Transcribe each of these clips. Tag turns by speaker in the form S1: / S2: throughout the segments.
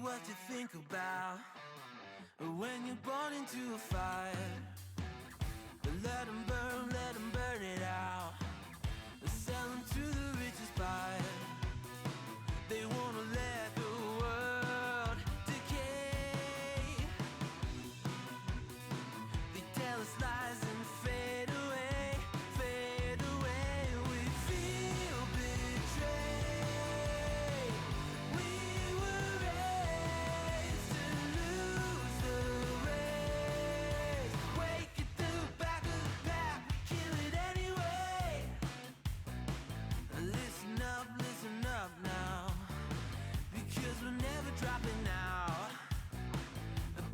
S1: what you think about when you're born into a fire. Let them burn it out. Sell them to the richest buyer. They wanna let the world decay. They tell us lies and fade away, fade away. We feel betrayed. We were raised to lose the race. Wake at the back of the pack, kill it anyway. Listen up now, because we're never dropping out.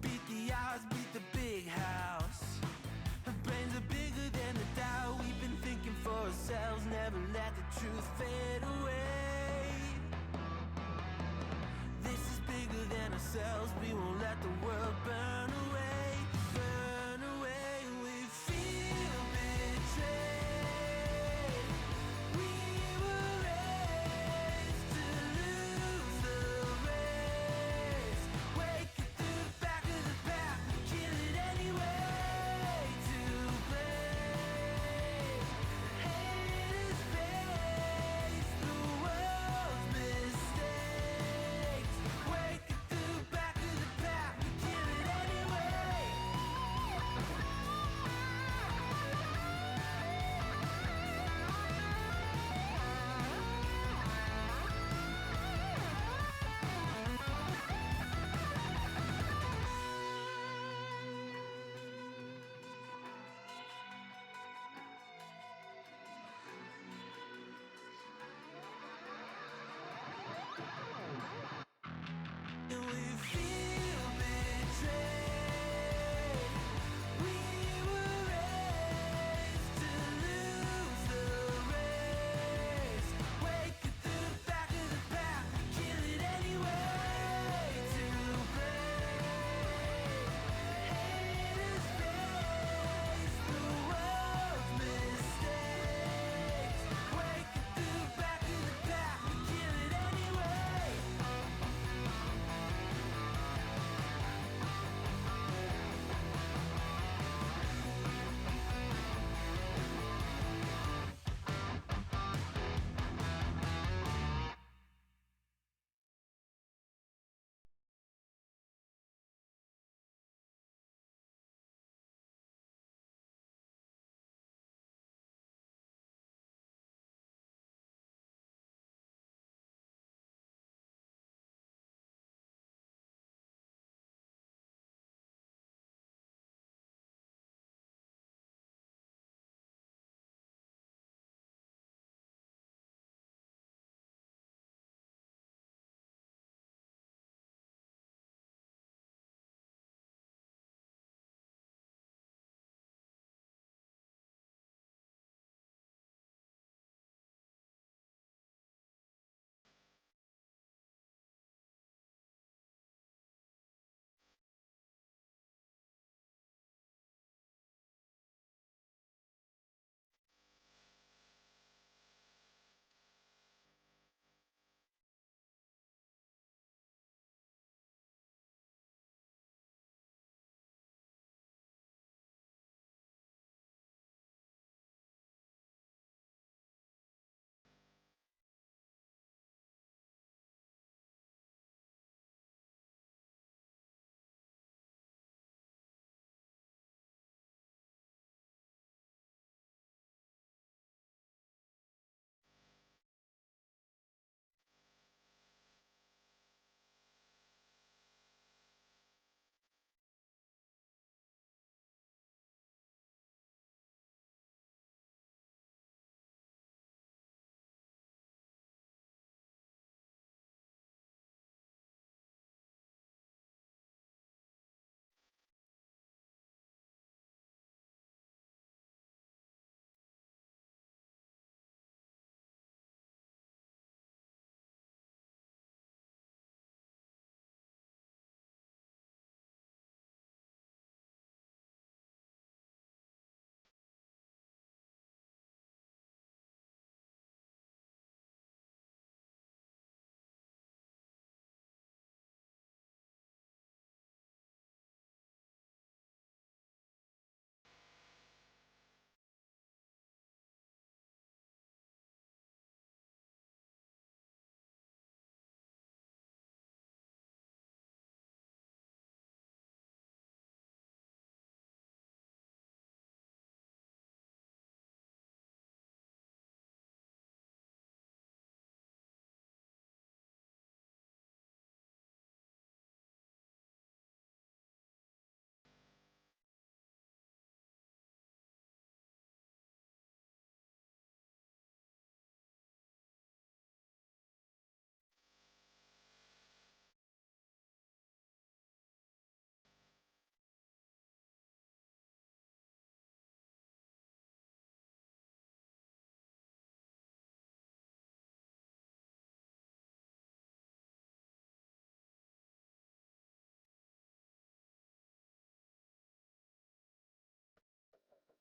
S1: Beat the odds, beat the big house. Our brains are bigger than the doubt. We've been thinking for ourselves, never let the truth fade away. This is bigger than ourselves, we won't let the world burn away, burn away. We feel betrayed. We were raised to lose the race. Wake it through the back of the pack, kill it anyway. To blame, haters face the world's mistakes. Wake it through the back of the pack, kill it anyway.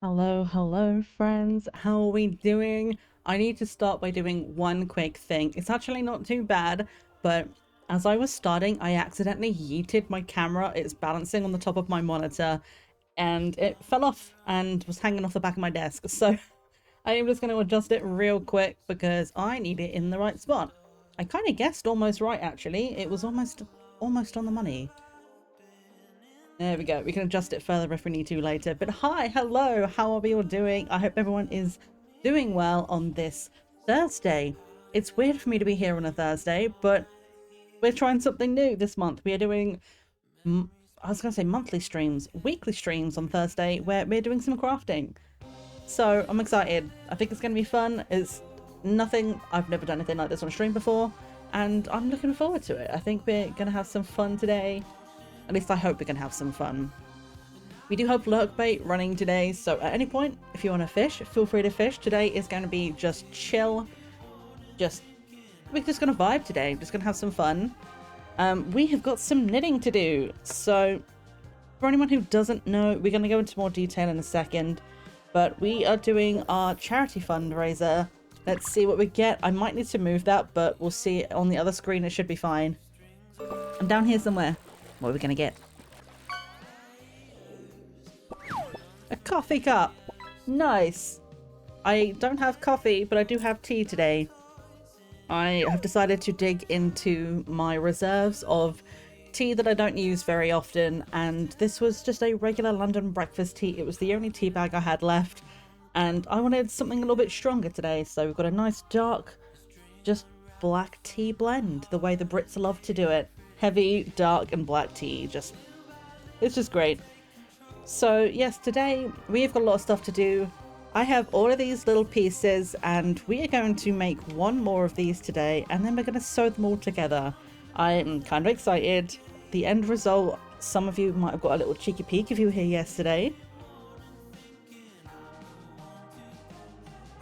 S2: Hello, friends. How are we doing? I need to start by doing one quick thing. It's actually not too bad, but as I was starting, I accidentally yeeted my camera. It's balancing on the top of my monitor, and it fell off and was hanging off the back of my desk. So I am just going to adjust it real quick because I need it in the right spot. I kind of guessed almost right, actually. It was almost on the money. There we go. We can adjust it further if we need to later. But hi, hello, how are we all doing? I hope everyone is doing well on this Thursday. It's weird for me to be here on a Thursday, but we're trying something new this month. We are doing, I was going to say monthly streams, weekly streams on Thursday where we're doing some crafting. So I'm excited. I think it's going to be fun. It's nothing, I've never done anything like this on a stream before, and I'm looking forward to it. I think we're going to have some fun today. At least I hope we can have some fun. We do have lurk bait running today, so at any point, if you want to fish, feel free to fish. Today is going to be just chill. We're just going to vibe today. Just going to have some fun. We have got some knitting to do. So for anyone who doesn't know, we're going to go into more detail in a second, but we are doing our charity fundraiser. Let's see what we get. I might need to move that, but we'll see it on the other screen. It should be fine. I'm down here somewhere. What are we going to get? A coffee cup. Nice. I don't have coffee, but I do have tea today. I have decided to dig into my reserves of tea that I don't use very often, and this was just a regular London breakfast tea. It was the only tea bag I had left, and I wanted something a little bit stronger today, so we've got a nice dark, just black tea blend, the way the Brits love to do it. Heavy, dark, and black tea. It's just great. So yes, today we've got a lot of stuff to do. I have all of these little pieces, and we are going to make one more of these today, and then we're going to sew them all together. I'm kind of excited. The end result, some of you might have got a little cheeky peek if you were here yesterday.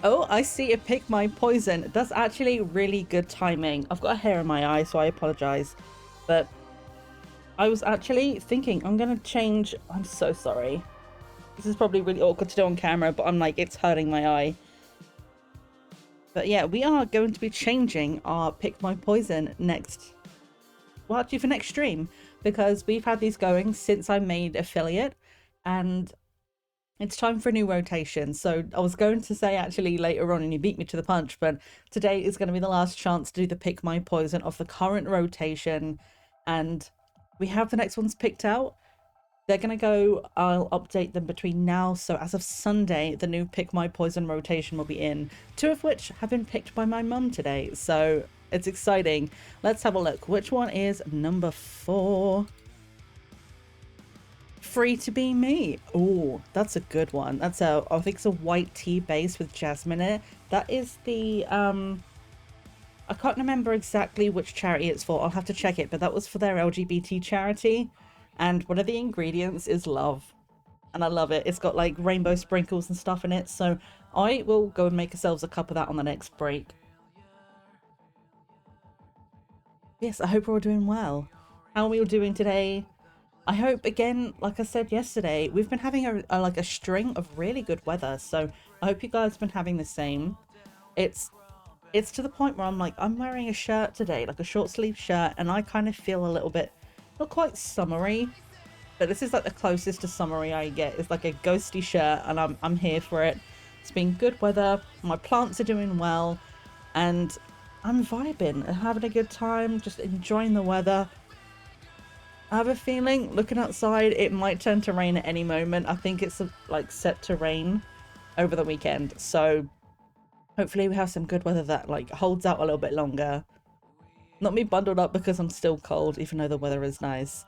S2: Oh, I see a pick my poison. That's actually really good timing. I've got a hair in my eye, so I apologize. But I was actually thinking I'm going to change. I'm so sorry. This is probably really awkward to do on camera, but I'm like, it's hurting my eye. But yeah, we are going to be changing our pick my poison next. Well, actually for next stream, because we've had these going since I made affiliate, and it's time for a new rotation. So I was going to say actually later on, and you beat me to the punch, but today is going to be the last chance to do the pick my poison of the current rotation, and we have the next ones picked out. They're going to go, I'll update them between now. So as of Sunday, the new pick my poison rotation will be in, 2 of which have been picked by my mum today. So it's exciting. Let's have a look. Which one is number 4? Free to be me. Oh, that's a good one. That's I think it's a white tea base with jasmine in it. That is the I can't remember exactly which charity it's for. I'll have to check it, but that was for their LGBT charity, and one of the ingredients is love, and I love it. It's got like rainbow sprinkles and stuff in it, so I will go and make ourselves a cup of that on the next break. Yes, I hope we're all doing well. How are we all doing today? I hope, again, like I said yesterday, we've been having a string of really good weather, so I hope you guys have been having the same. It's to the point where I'm like, I'm wearing a shirt today, like a short sleeve shirt, and I kind of feel a little bit, not quite summery, but this is like the closest to summery I get. It's like a ghosty shirt, and I'm here for it. It's been good weather, my plants are doing well, and I'm vibing and having a good time, just enjoying the weather. I have a feeling, looking outside, it might turn to rain at any moment. I think it's like set to rain over the weekend, so hopefully we have some good weather that like holds out a little bit longer. Not me bundled up because I'm still cold, even though the weather is nice.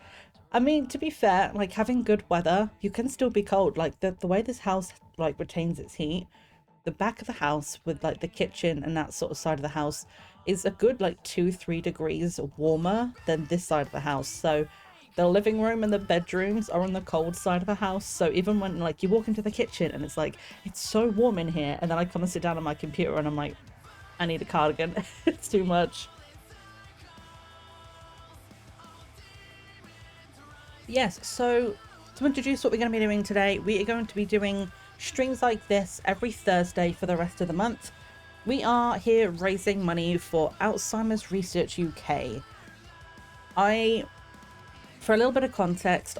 S2: I mean, to be fair, like having good weather, you can still be cold. Like the way this house like retains its heat, the back of the house with like the kitchen and that sort of side of the house is a good like 2-3 degrees warmer than this side of the house. So the living room and the bedrooms are on the cold side of the house, so even when like you walk into the kitchen and it's like, it's so warm in here, and then I come and sit down on my computer and I'm like, I need a cardigan. It's too much. Yes, so to introduce what we're going to be doing today, we are going to be doing streams like this every Thursday for the rest of the month. We are here raising money for Alzheimer's Research UK. For a little bit of context,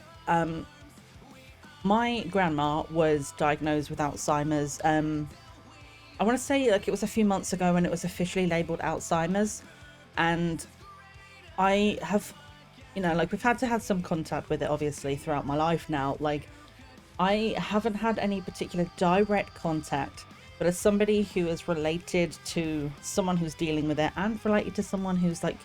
S2: my grandma was diagnosed with Alzheimer's. I want to say like it was a few months ago when it was officially labeled Alzheimer's, and I have, you know, like we've had to have some contact with it obviously throughout my life now. Like I haven't had any particular direct contact, but as somebody who is related to someone who's dealing with it and related to someone who's like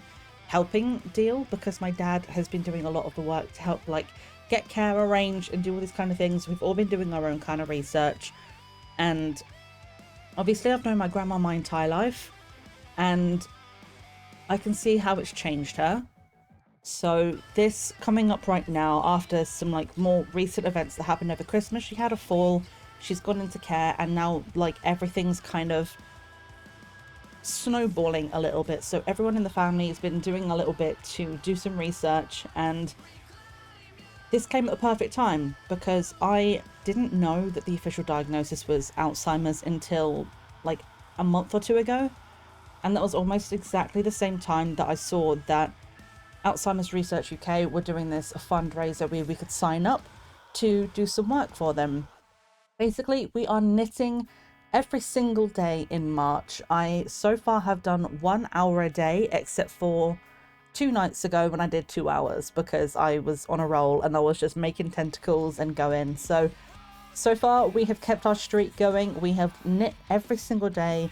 S2: helping deal, because my dad has been doing a lot of the work to help like get care arranged and do all these kind of things. We've all been doing our own kind of research, and obviously I've known my grandma my entire life, and I can see how it's changed her. So this coming up right now after some like more recent events that happened over Christmas, she had a fall, she's gone into care, and now like everything's kind of snowballing a little bit. So everyone in the family has been doing a little bit to do some research, and this came at the perfect time because I didn't know that the official diagnosis was Alzheimer's until like a month or two ago. And that was almost exactly the same time that I saw that Alzheimer's Research UK were doing this fundraiser where we could sign up to do some work for them. Basically, we are knitting every single day in March. I so far have done 1 hour a day, except for 2 nights ago when I did 2 hours because I was on a roll and I was just making tentacles and going. So far we have kept our streak going. We have knit every single day,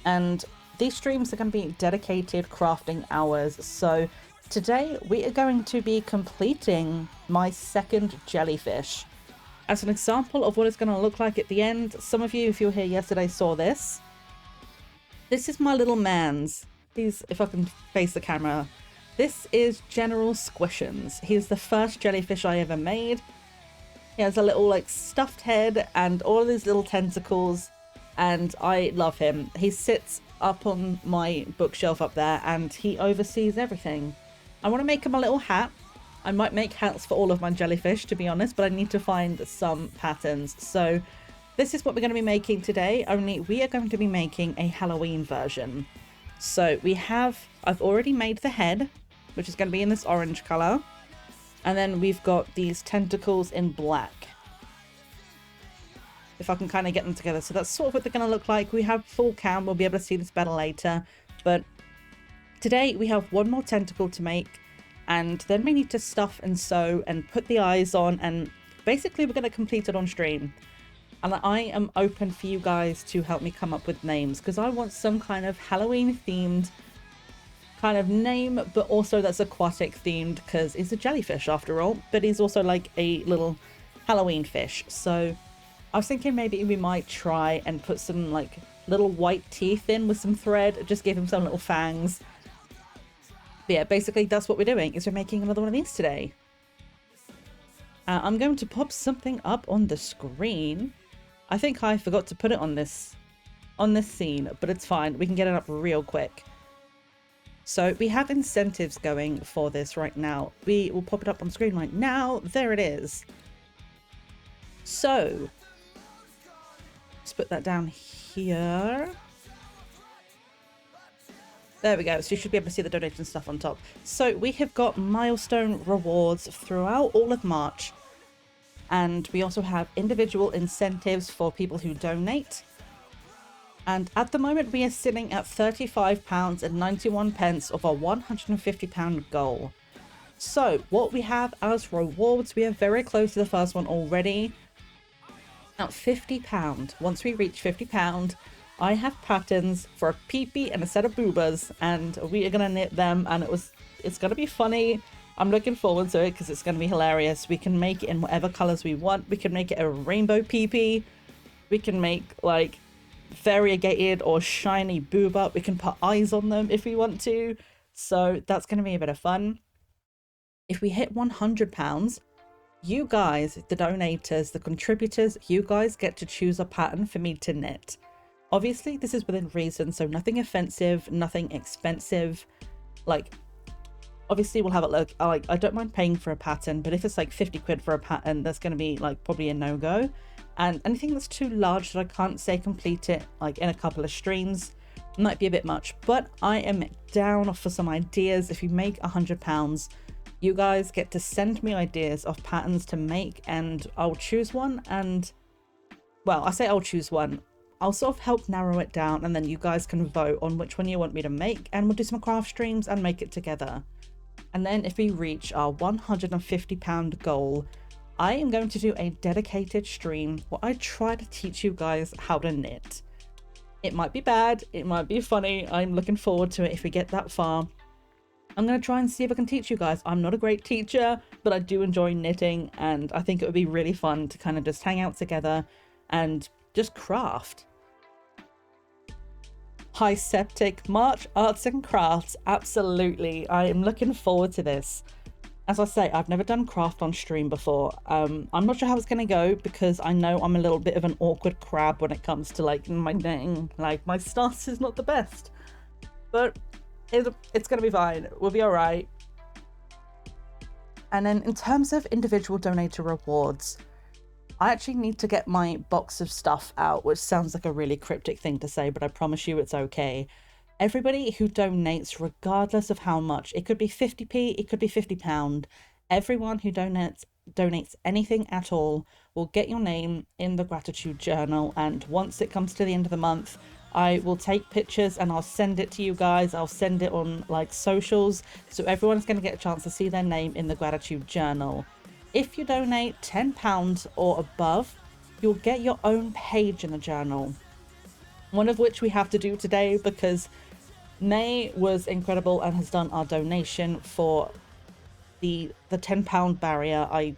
S2: and these streams are going to be dedicated crafting hours. So today we are going to be completing my second jellyfish. As an example of what it's going to look like at the end, some of you, if you were here yesterday, saw this. This is my little man's. He's, if I can face the camera, this is General Squishins. He's the first jellyfish I ever made. He has a little like stuffed head and all of these little tentacles, and I love him. He sits up on my bookshelf up there and he oversees everything. I want to make him a little hat. I might make hats for all of my jellyfish, to be honest, but I need to find some patterns. So this is what we're going to be making today, only we are going to be making a Halloween version. So I've already made the head, which is going to be in this orange color. And then we've got these tentacles in black. If I can kind of get them together. So that's sort of what they're going to look like. We have full cam. We'll be able to see this better later. But today we have one more tentacle to make. And then we need to stuff and sew and put the eyes on. And basically we're going to complete it on stream. And I am open for you guys to help me come up with names, because I want some kind of Halloween themed kind of name, but also that's aquatic themed because he's a jellyfish after all, but he's also like a little Halloween fish. So I was thinking maybe we might try and put some like little white teeth in with some thread, just give him some little fangs. But yeah, basically that's what we're doing, is we're making another one of these today. I'm going to pop something up on the screen. I think I forgot to put it on this scene, but it's fine. We can get it up real quick. So we have incentives going for this right now. We will pop it up on screen right now. There it is. So let's put that down here. There we go. So you should be able to see the donation stuff on top. So we have got milestone rewards throughout all of March. And we also have individual incentives for people who donate. And at the moment we are sitting at £35.91 of our £150 goal. So what we have as rewards, we are very close to the first one already. At £50, once we reach £50, I have patterns for a peepee and a set of boobas, and we are gonna knit them, and it's gonna be funny. I'm looking forward to it because it's gonna be hilarious. We can make it in whatever colors we want. We can make it a rainbow peepee. We can make like variegated or shiny booba. We can put eyes on them if we want to. So that's gonna be a bit of fun. If we hit £100, you guys, the donators, the contributors, you guys get to choose a pattern for me to knit. Obviously, this is within reason, so nothing offensive, nothing expensive. Like, obviously we'll have a look. I don't mind paying for a pattern, but if it's like 50 quid for a pattern, that's going to be like probably a no-go. and anything that's too large that I can't say complete it like in a couple of streams might be a bit much. But I am down for some ideas. If you make £100, you guys get to send me ideas of patterns to make, and I'll choose one. And well, I say I'll choose one, I'll sort of help narrow it down, and then you guys can vote on which one you want me to make, and we'll do some craft streams and make it together. And then if we reach our £150 goal, I am going to do a dedicated stream where I try to teach you guys how to knit. It might be bad, it might be funny, I'm looking forward to it if we get that far. I'm going to try and see if I can teach you guys. I'm not a great teacher, but I do enjoy knitting, and I think it would be really fun to kind of just hang out together and just craft. High Septic March Arts and Crafts, absolutely. I am looking forward to this. As I say, I've never done craft on stream before. I'm not sure how it's going to go, because I know I'm a little bit of an awkward crab when it comes to like my knitting. Like, my stance is not the best, but it's going to be fine. We'll be all right. And then in terms of individual donator rewards, I actually need to get my box of stuff out, which sounds like a really cryptic thing to say, but I promise you it's okay. Everybody who donates, regardless of how much, it could be 50p, it could be £50, everyone who donates anything at all will get your name in the gratitude journal, and once it comes to the end of the month, I will take pictures and I'll send it to you guys. I'll send it on like socials, so everyone's going to get a chance to see their name in the gratitude journal. If you donate £10 or above, you'll get your own page in the journal. One of which we have to do today, because May was incredible and has done our donation for the £10 barrier. I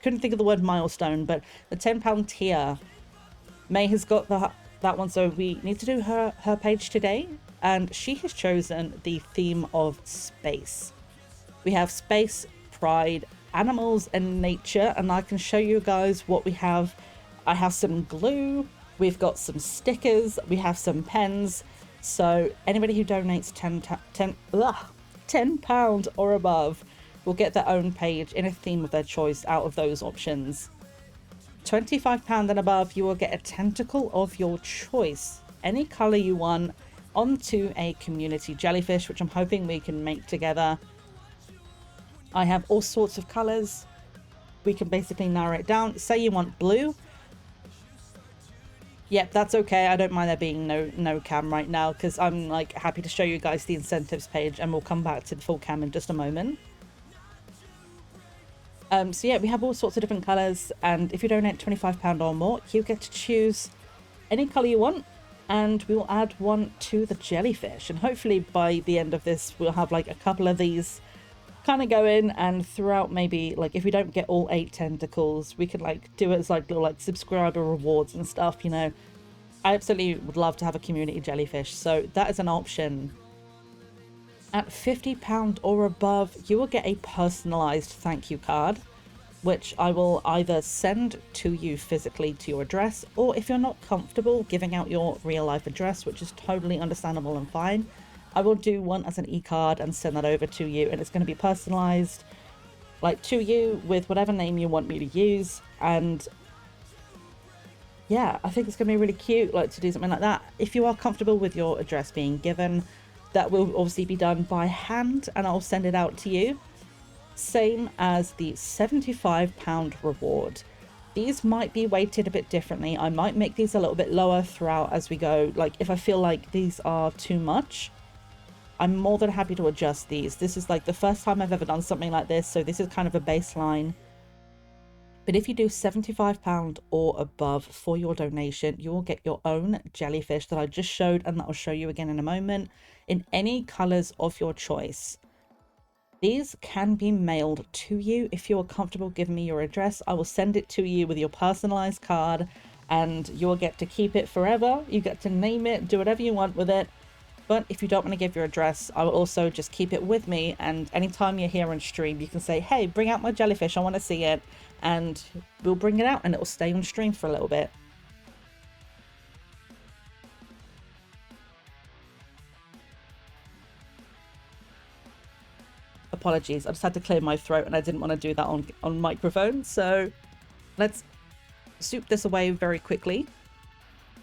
S2: couldn't think of the word milestone, but the £10 tier. May has got that one, so we need to do her page today, and she has chosen the theme of space. We have space, pride, animals and nature, and I can show you guys what we have. I have some glue, we've got some stickers, we have some pens. So anybody who donates £10 or above will get their own page in a theme of their choice out of those options. £25 and above, you will get a tentacle of your choice, any color you want, onto a community jellyfish, which I'm hoping we can make together. I have all sorts of colors. We can basically narrow it down. Say you want blue. Yep, that's okay. I don't mind there being no cam right now, because I'm like happy to show you guys the incentives page, and we'll come back to the full cam in just a moment. So yeah, we have all sorts of different colors, and if you donate £25 or more, you get to choose any color you want, and we will add one to the jellyfish. And hopefully by the end of this, we'll have like a couple of these kind of go in, and throughout, maybe like if we don't get all 8 tentacles, we could like do it as like little like subscriber rewards and stuff, you know. I absolutely would love to have a community jellyfish, so that is an option. At £50 or above, you will get a personalized thank you card, which I will either send to you physically to your address, or if you're not comfortable giving out your real life address, which is totally understandable and fine, I will do one as an e-card and send that over to you, and it's going to be personalized like to you with whatever name you want me to use. And yeah, I think it's going to be really cute, like, to do something like that. If you are comfortable with your address being given, that will obviously be done by hand, and I'll send it out to you. Same as the £75 reward. These might be weighted a bit differently. I might make these a little bit lower throughout as we go. Like, if I feel like these are too much, I'm more than happy to adjust these. This is like the first time I've ever done something like this, so this is kind of a baseline. But if you do £75 or above for your donation, you will get your own jellyfish that I just showed, and that I'll show you again in a moment, in any colors of your choice. These can be mailed to you. If you're comfortable giving me your address, I will send it to you with your personalized card, and you'll get to keep it forever. You get to name it, do whatever you want with it. But if you don't want to give your address, I will also just keep it with me, and anytime you're here on stream, you can say, hey, bring out my jellyfish, I want to see it, and we'll bring it out, and it will stay on stream for a little bit. Apologies, I just had to clear my throat, and I didn't want to do that on microphone, so let's soup this away very quickly.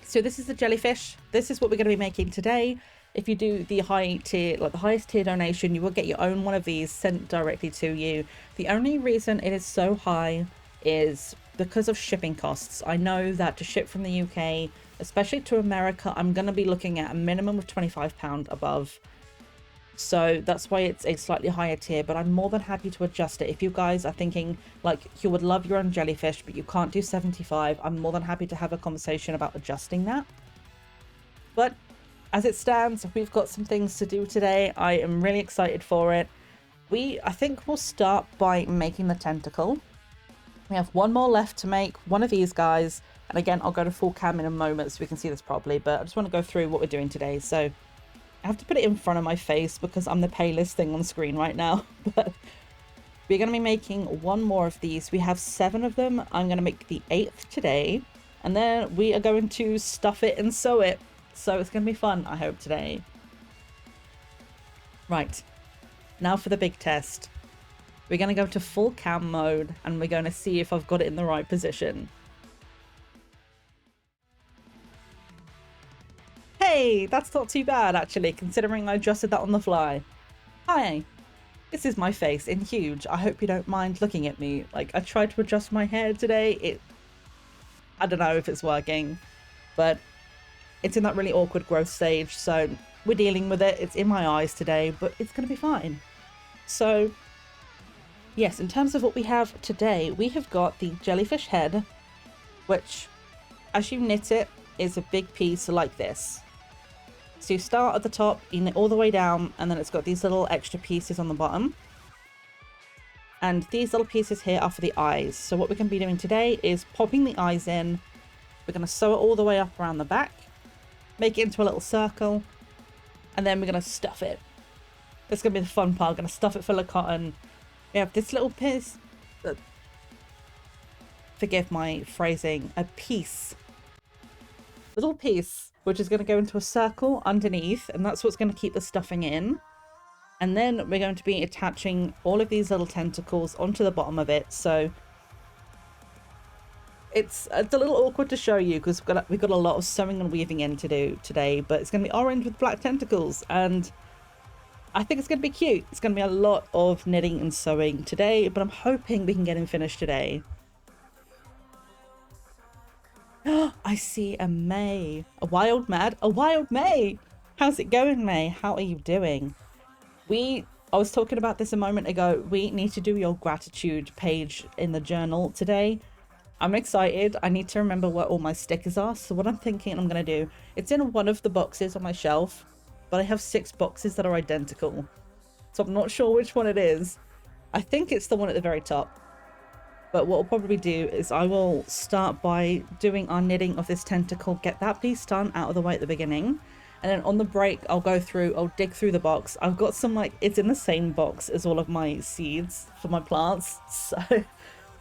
S2: So this is the jellyfish. This is what we're going to be making today. If you do the high tier, like the highest tier donation, you will get your own one of these sent directly to you. The only reason it is so high is because of shipping costs. I know that to ship from the UK, especially to America, I'm going to be looking at a minimum of £25 above. So that's why it's a slightly higher tier, but I'm more than happy to adjust it. If you guys are thinking like you would love your own jellyfish, but you can't do 75, I'm more than happy to have a conversation about adjusting that. But as it stands, we've got some things to do today. I am really excited for it. I think we'll start by making the tentacle. We have one more left to make, one of these guys. And again, I'll go to full cam in a moment so we can see this properly, but I just want to go through what we're doing today. So I have to put it in front of my face because I'm the palest thing on screen right now. But we're going to be making one more of these. We have 7 of them. I'm going to make the 8th today. And then we are going to stuff it and sew it. So it's going to be fun, I hope, today. Right. Now for the big test. We're going to go to full cam mode and we're going to see if I've got it in the right position. Hey, that's not too bad, actually, considering I adjusted that on the fly. Hi, this is my face in huge. I hope you don't mind looking at me. Like, I tried to adjust my hair today. I don't know if it's working, but it's in that really awkward growth stage, so we're dealing with it. It's in my eyes today, but it's going to be fine. So, yes, in terms of what we have today, we have got the jellyfish head, which, as you knit it, is a big piece like this. So you start at the top, you knit all the way down, and then it's got these little extra pieces on the bottom. And these little pieces here are for the eyes. So what we're going to be doing today is popping the eyes in. We're going to sew it all the way up around the back, make it into a little circle, and then we're going to stuff it. That's going to be the fun part. We're going to stuff it full of cotton. We have this little piece, forgive my phrasing, little piece, which is going to go into a circle underneath, and that's what's going to keep the stuffing in. And then we're going to be attaching all of these little tentacles onto the bottom of it. So it's a little awkward to show you because we've got a lot of sewing and weaving in to do today, but it's going to be orange with black tentacles, and I think it's going to be cute. It's going to be a lot of knitting and sewing today, but I'm hoping we can get him finished today. I see a May. A wild May. How's it going, May? How are you doing? I was talking about this a moment ago. We need to do your gratitude page in the journal today. I'm excited. I need to remember where all my stickers are. So what I'm thinking I'm going to do, it's in one of the boxes on my shelf, but I have 6 boxes that are identical. So I'm not sure which one it is. I think it's the one at the very top. But what I'll probably do is I will start by doing our knitting of this tentacle, get that piece done out of the way at the beginning. And then on the break, I'll dig through the box. I've got some, it's in the same box as all of my seeds for my plants. So I'm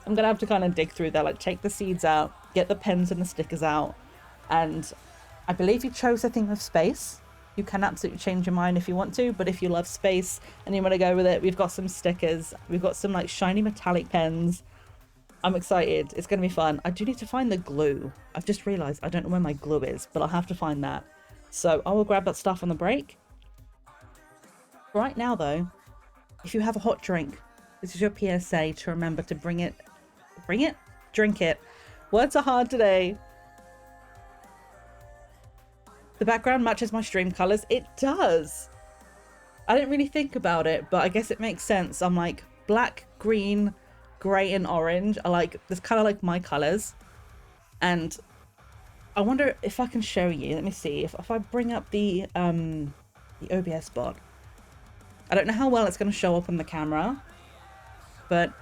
S2: going to have to kind of dig through there, take the seeds out, get the pens and the stickers out. And I believe you chose a theme of space. You can absolutely change your mind if you want to, but if you love space and you want to go with it, we've got some stickers. We've got some shiny metallic pens. I'm excited. It's going to be fun. I do need to find the glue. I've just realized I don't know where my glue is, but I'll have to find that. So I will grab that stuff on the break. Right now, though, if you have a hot drink, this is your PSA to remember to drink it. Words are hard today. The background matches my stream colors. It does. I didn't really think about it, but I guess it makes sense. I'm black, green, grey and orange are that's kind of my colors. And I wonder if I can show you. Let me see if I bring up the OBS bot. I don't know how well it's going to show up on the camera, but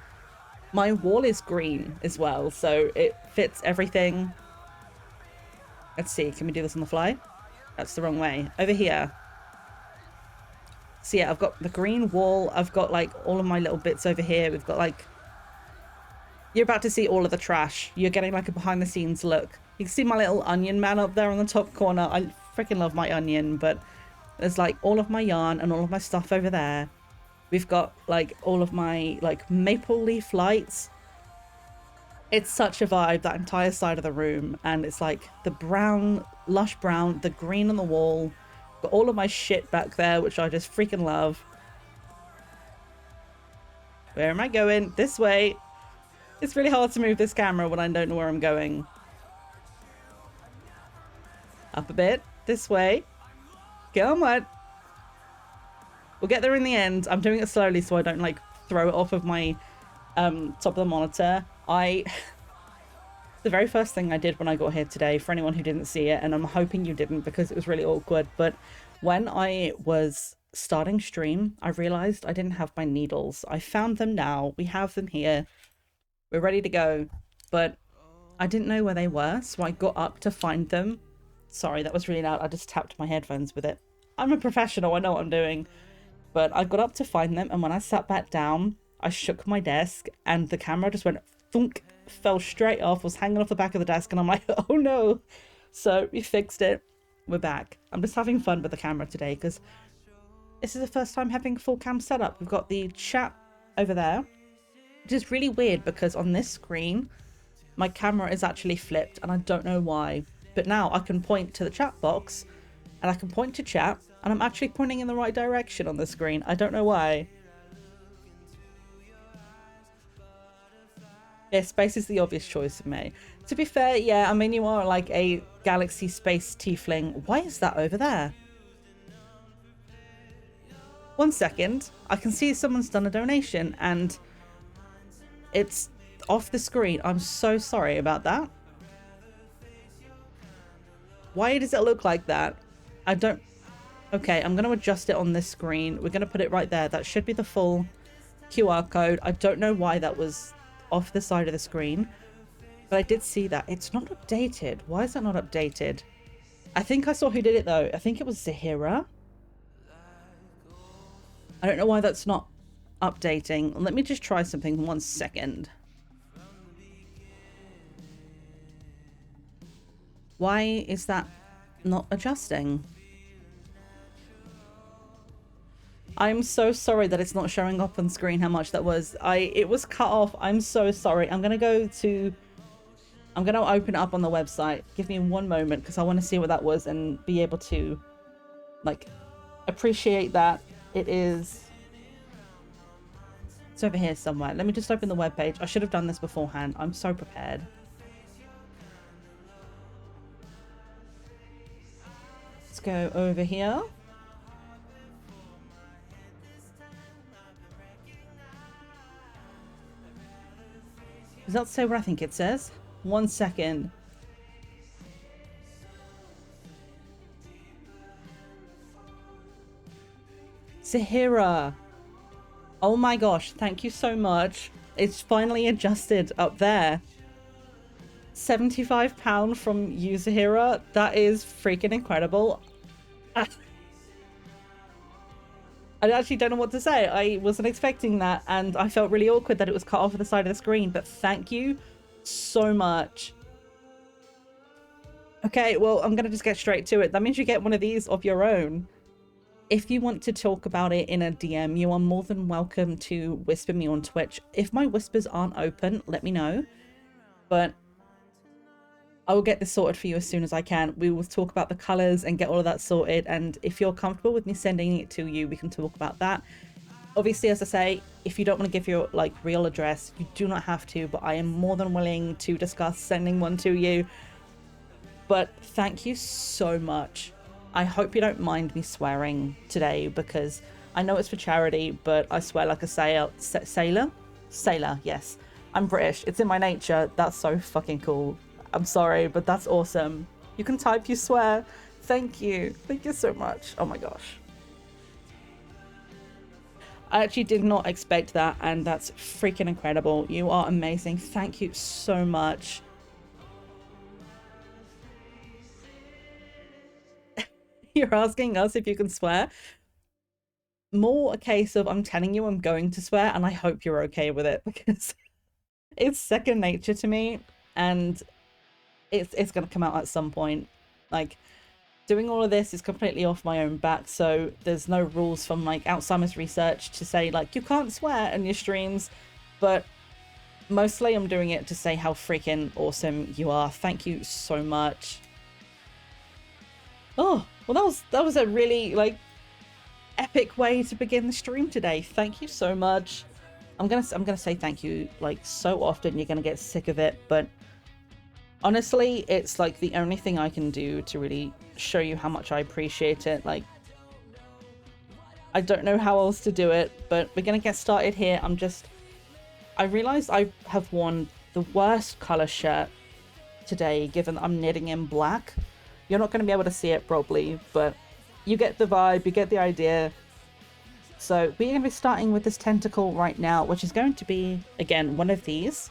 S2: my wall is green as well, so it fits everything. Let's see, can we do this on the fly? That's the wrong way. Over here. So yeah, I've got the green wall. I've got all of my little bits over here. We've got you're about to see all of the trash. You're getting a behind the scenes look. You can see my little onion man up there on the top corner. I freaking love my onion, but there's all of my yarn and all of my stuff over there. We've got all of my maple leaf lights. It's such a vibe, that entire side of the room. And it's like the brown, lush brown, the green on the wall. Got all of my shit back there, which I just freaking love. Where am I going? This way. It's really hard to move this camera when I don't know where I'm going. Up a bit. This way. Come on. We'll get there in the end. I'm doing it slowly so I don't like throw it off of my top of the monitor. The very first thing I did when I got here today, for anyone who didn't see it, and I'm hoping you didn't because it was really awkward, but when I was starting stream, I realized I didn't have my needles. I found them now. We have them here. We're ready to go, but I didn't know where they were, so I got up to find them. Sorry, that was really loud. I just tapped my headphones with it. I'm a professional. I know what I'm doing. But I got up to find them, and when I sat back down, I shook my desk, and the camera just went thunk, fell straight off, was hanging off the back of the desk, and I'm like, oh no. So we fixed it. We're back. I'm just having fun with the camera today, because this is the first time having a full cam setup. We've got the chat over there, which is really weird, because on this screen, my camera is actually flipped, and I don't know why. But now I can point to the chat box, and I can point to chat, and I'm actually pointing in the right direction on the screen. I don't know why. Yeah, space is the obvious choice for me. To be fair, yeah, I mean, you are like a galaxy space tiefling. Why is that over there? 1 second. I can see someone's done a donation, and it's off the screen. I'm so sorry about that. Why does it look like that? I don't... Okay, I'm going to adjust it on this screen. We're going to put it right there. That should be the full QR code. I don't know why that was off the side of the screen, but I did see that. It's not updated. Why is that not updated? I think I saw who did it, though. I think it was Zahira. I don't know why that's not updating. Let me just try something 1 second. Why is that not adjusting? I'm so sorry that it's not showing up on screen how much that was. It was cut off. I'm so sorry. I'm going to open it up on the website. Give me 1 moment because I want to see what that was and be able to like appreciate that. It's over here somewhere. Let me just open the webpage. I should have done this beforehand. I'm so prepared. Let's go over here. Does that say what I think it says? 1 second. Zahira. Oh my gosh, thank you so much. It's finally adjusted up there. £75 from you, Zahira. That is freaking incredible. I actually don't know what to say. I wasn't expecting that, and I felt really awkward that it was cut off at the side of the screen, but thank you so much. Okay, well, I'm going to just get straight to it. That means you get one of these of your own. If you want to talk about it in a DM, you are more than welcome to whisper me on Twitch. If my whispers aren't open, let me know. But I will get this sorted for you as soon as I can. We will talk about the colors and get all of that sorted. And if you're comfortable with me sending it to you, we can talk about that. Obviously, as I say, if you don't want to give your like real address, you do not have to, but I am more than willing to discuss sending one to you. But thank you so much. I hope you don't mind me swearing today because I know it's for charity, but I swear like a sailor? Sailor, yes. I'm British. It's in my nature. That's so fucking cool. I'm sorry, but that's awesome. You can type you swear. Thank you. Thank you so much. Oh my gosh. I actually did not expect that, and that's freaking incredible. You are amazing. Thank you so much. You're asking us if you can swear. More a case of I'm telling you I'm going to swear, and I hope you're okay with it because it's second nature to me, and it's going to come out at some point. Like, doing all of this is completely off my own back, so there's no rules from like Alzheimer's research to say like you can't swear in your streams, but Mostly I'm doing it to say how freaking awesome you are. Thank you so much. Oh, well that was a really like epic way to begin the stream today. Thank you so much. I'm gonna say thank you like so often you're gonna get sick of it, but honestly, it's like the only thing I can do to really show you how much I appreciate it. Like, I don't know how else to do it, but we're gonna get started here. I realized I have worn the worst color shirt today, given I'm knitting in black. You're not gonna be able to see it probably, but you get the vibe, you get the idea. So we're gonna be starting with this tentacle right now, which is going to be, again, one of these.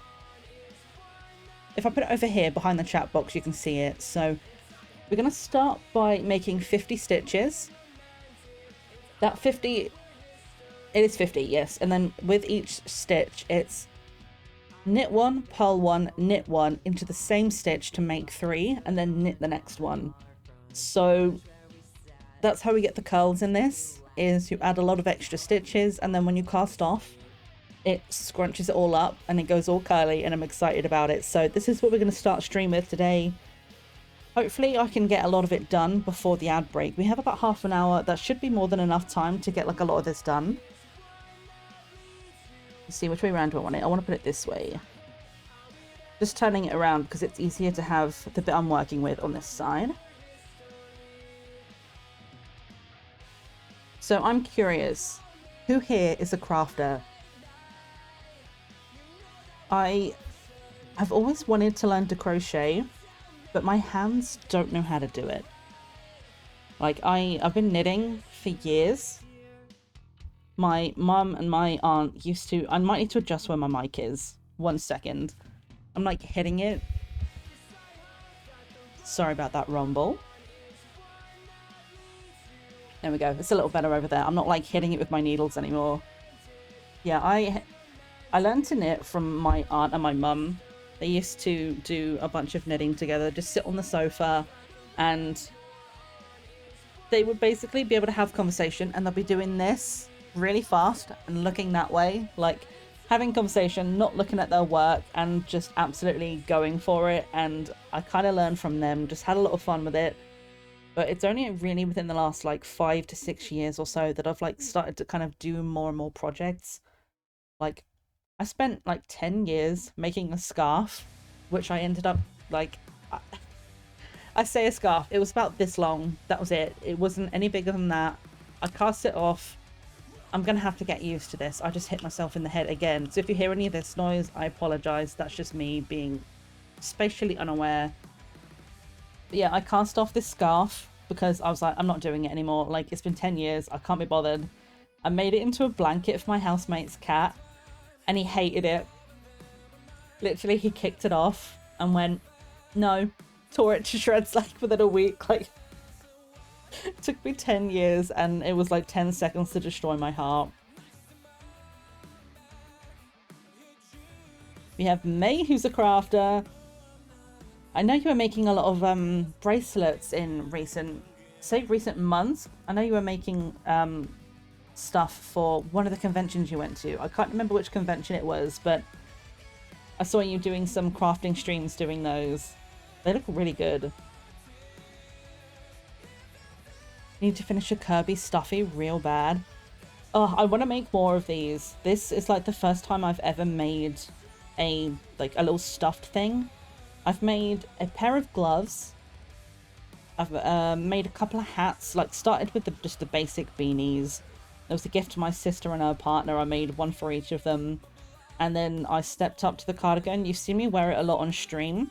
S2: If I put it over here behind the chat box, you can see it. So we're going to start by making 50 stitches. That 50, it is 50, yes. And then with each stitch, it's knit one, purl one, knit one into the same stitch to make 3, and then knit the next one. So that's how we get the curls in this, is you add a lot of extra stitches, and then when you cast off, it scrunches it all up and it goes all curly, and I'm excited about it. So this is what we're going to start stream with today. Hopefully I can get a lot of it done before the ad break. We have about half an hour. That should be more than enough time to get like a lot of this done. Let's see which way around do I want it. I want to put it this way. Just turning it around because it's easier to have the bit I'm working with on this side. So I'm curious, who here is a crafter? I have always wanted to learn to crochet, but my hands don't know how to do it. Like, I've been knitting for years. My mum and my aunt used to... I might need to adjust where my mic is. 1 second. I'm, like, hitting it. Sorry about that rumble. There we go. It's a little better over there. I'm not, like, hitting it with my needles anymore. Yeah, I learned to knit from my aunt and my mum. They used to do a bunch of knitting together, just sit on the sofa, and they would basically be able to have conversation, and they'll be doing this really fast and looking that way, like having conversation, not looking at their work, and just absolutely going for it. And I kind of learned from them, just had a lot of fun with it. But it's only really within the last like 5 to 6 years or so that I've like started to kind of do more and more projects. Like, I spent like 10 years making a scarf, which I ended up like, I say a scarf, it was about this long, that was it. It wasn't any bigger than that. I cast it off. I'm gonna have to get used to this. I just hit myself in the head again. So if you hear any of this noise, I apologize. That's just me being spatially unaware. But yeah, I cast off this scarf because I was like, I'm not doing it anymore. Like, it's been 10 years, I can't be bothered. I made it into a blanket for my housemate's cat, and he hated it. Literally, he kicked it off and went, no, tore it to shreds like within a week. Like, it took me 10 years and it was like 10 seconds to destroy my heart. We have May, who's a crafter. I know you were making a lot of bracelets in recent months. I know you were making stuff for one of the conventions you went to. I can't remember which convention it was, but I saw you doing some crafting streams doing those. They look really good. Need to finish a Kirby stuffy real bad. Oh, I want to make more of these. This is like the first time I've ever made a little stuffed thing. I've made a pair of gloves. I've made a couple of hats. Like, started with just the basic beanies. It was a gift to my sister and her partner. I made one for each of them. And then I stepped up to the cardigan. You see me wear it a lot on stream.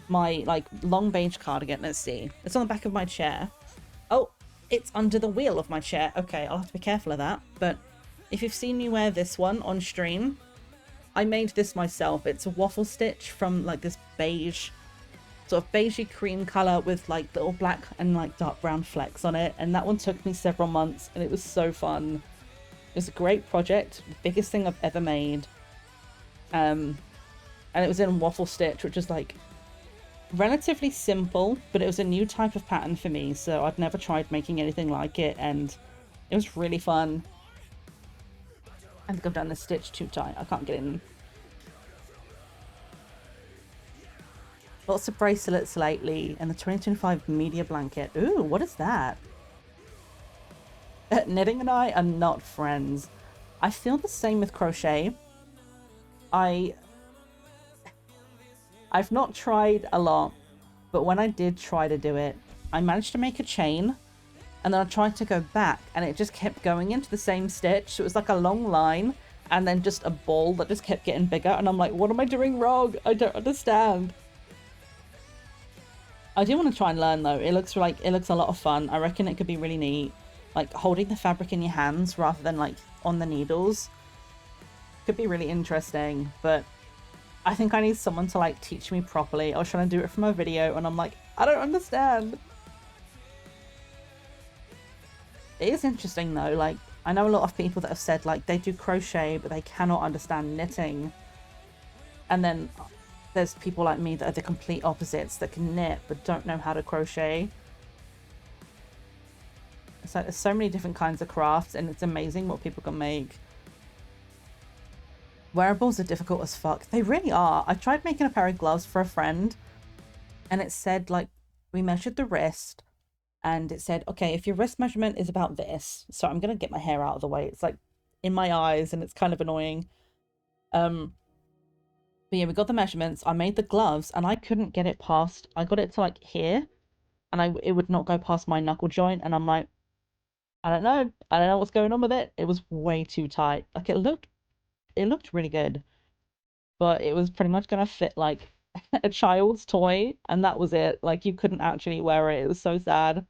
S2: My, like, long beige cardigan. Let's see. It's on the back of my chair. Oh, it's under the wheel of my chair. Okay, I'll have to be careful of that. But if you've seen me wear this one on stream, I made this myself. It's a waffle stitch from, like, this beige, sort of beigey cream colour with, like, little black and, like, dark brown flecks on it. And that one took me several months, and it was so fun. It was a great project. The biggest thing I've ever made. And it was in waffle stitch, which is, like, relatively simple, but it was a new type of pattern for me, so I'd never tried making anything like it, and it was really fun. I think I've done the stitch too tight. I can't get in. Lots of bracelets lately, and the 2025 media blanket. Ooh, what is that? Knitting and I are not friends. I feel the same with crochet. I I've not tried a lot, but when I did try to do it, I managed to make a chain, and then I tried to go back, and it just kept going into the same stitch. So it was like a long line, and then just a ball that just kept getting bigger, and I'm like, what am I doing wrong? I don't understand. I do want to try and learn though. It looks a lot of fun. I reckon it could be really neat. Like holding the fabric in your hands rather than like on the needles could be really interesting, but I think I need someone to like teach me properly. I was trying to do it from a video and I'm like, I don't understand. It is interesting though. Like I know a lot of people that have said like they do crochet but they cannot understand knitting. And then there's people like me that are the complete opposites that can knit but don't know how to crochet. It's like there's so many different kinds of crafts and it's amazing what people can make. Wearables are difficult as fuck. They really are. I tried making a pair of gloves for a friend and it said like we measured the wrist and it said, okay, if your wrist measurement is about this, so I'm gonna get my hair out of the way. It's like in my eyes and it's kind of annoying. But yeah, we got the measurements. I made the gloves and I couldn't get it past. I got it to like here and it would not go past my knuckle joint. And I'm like, I don't know. I don't know what's going on with it. It was way too tight. Like it looked really good, but it was pretty much gonna fit like a child's toy, and that was it. Like you couldn't actually wear it. It was so sad.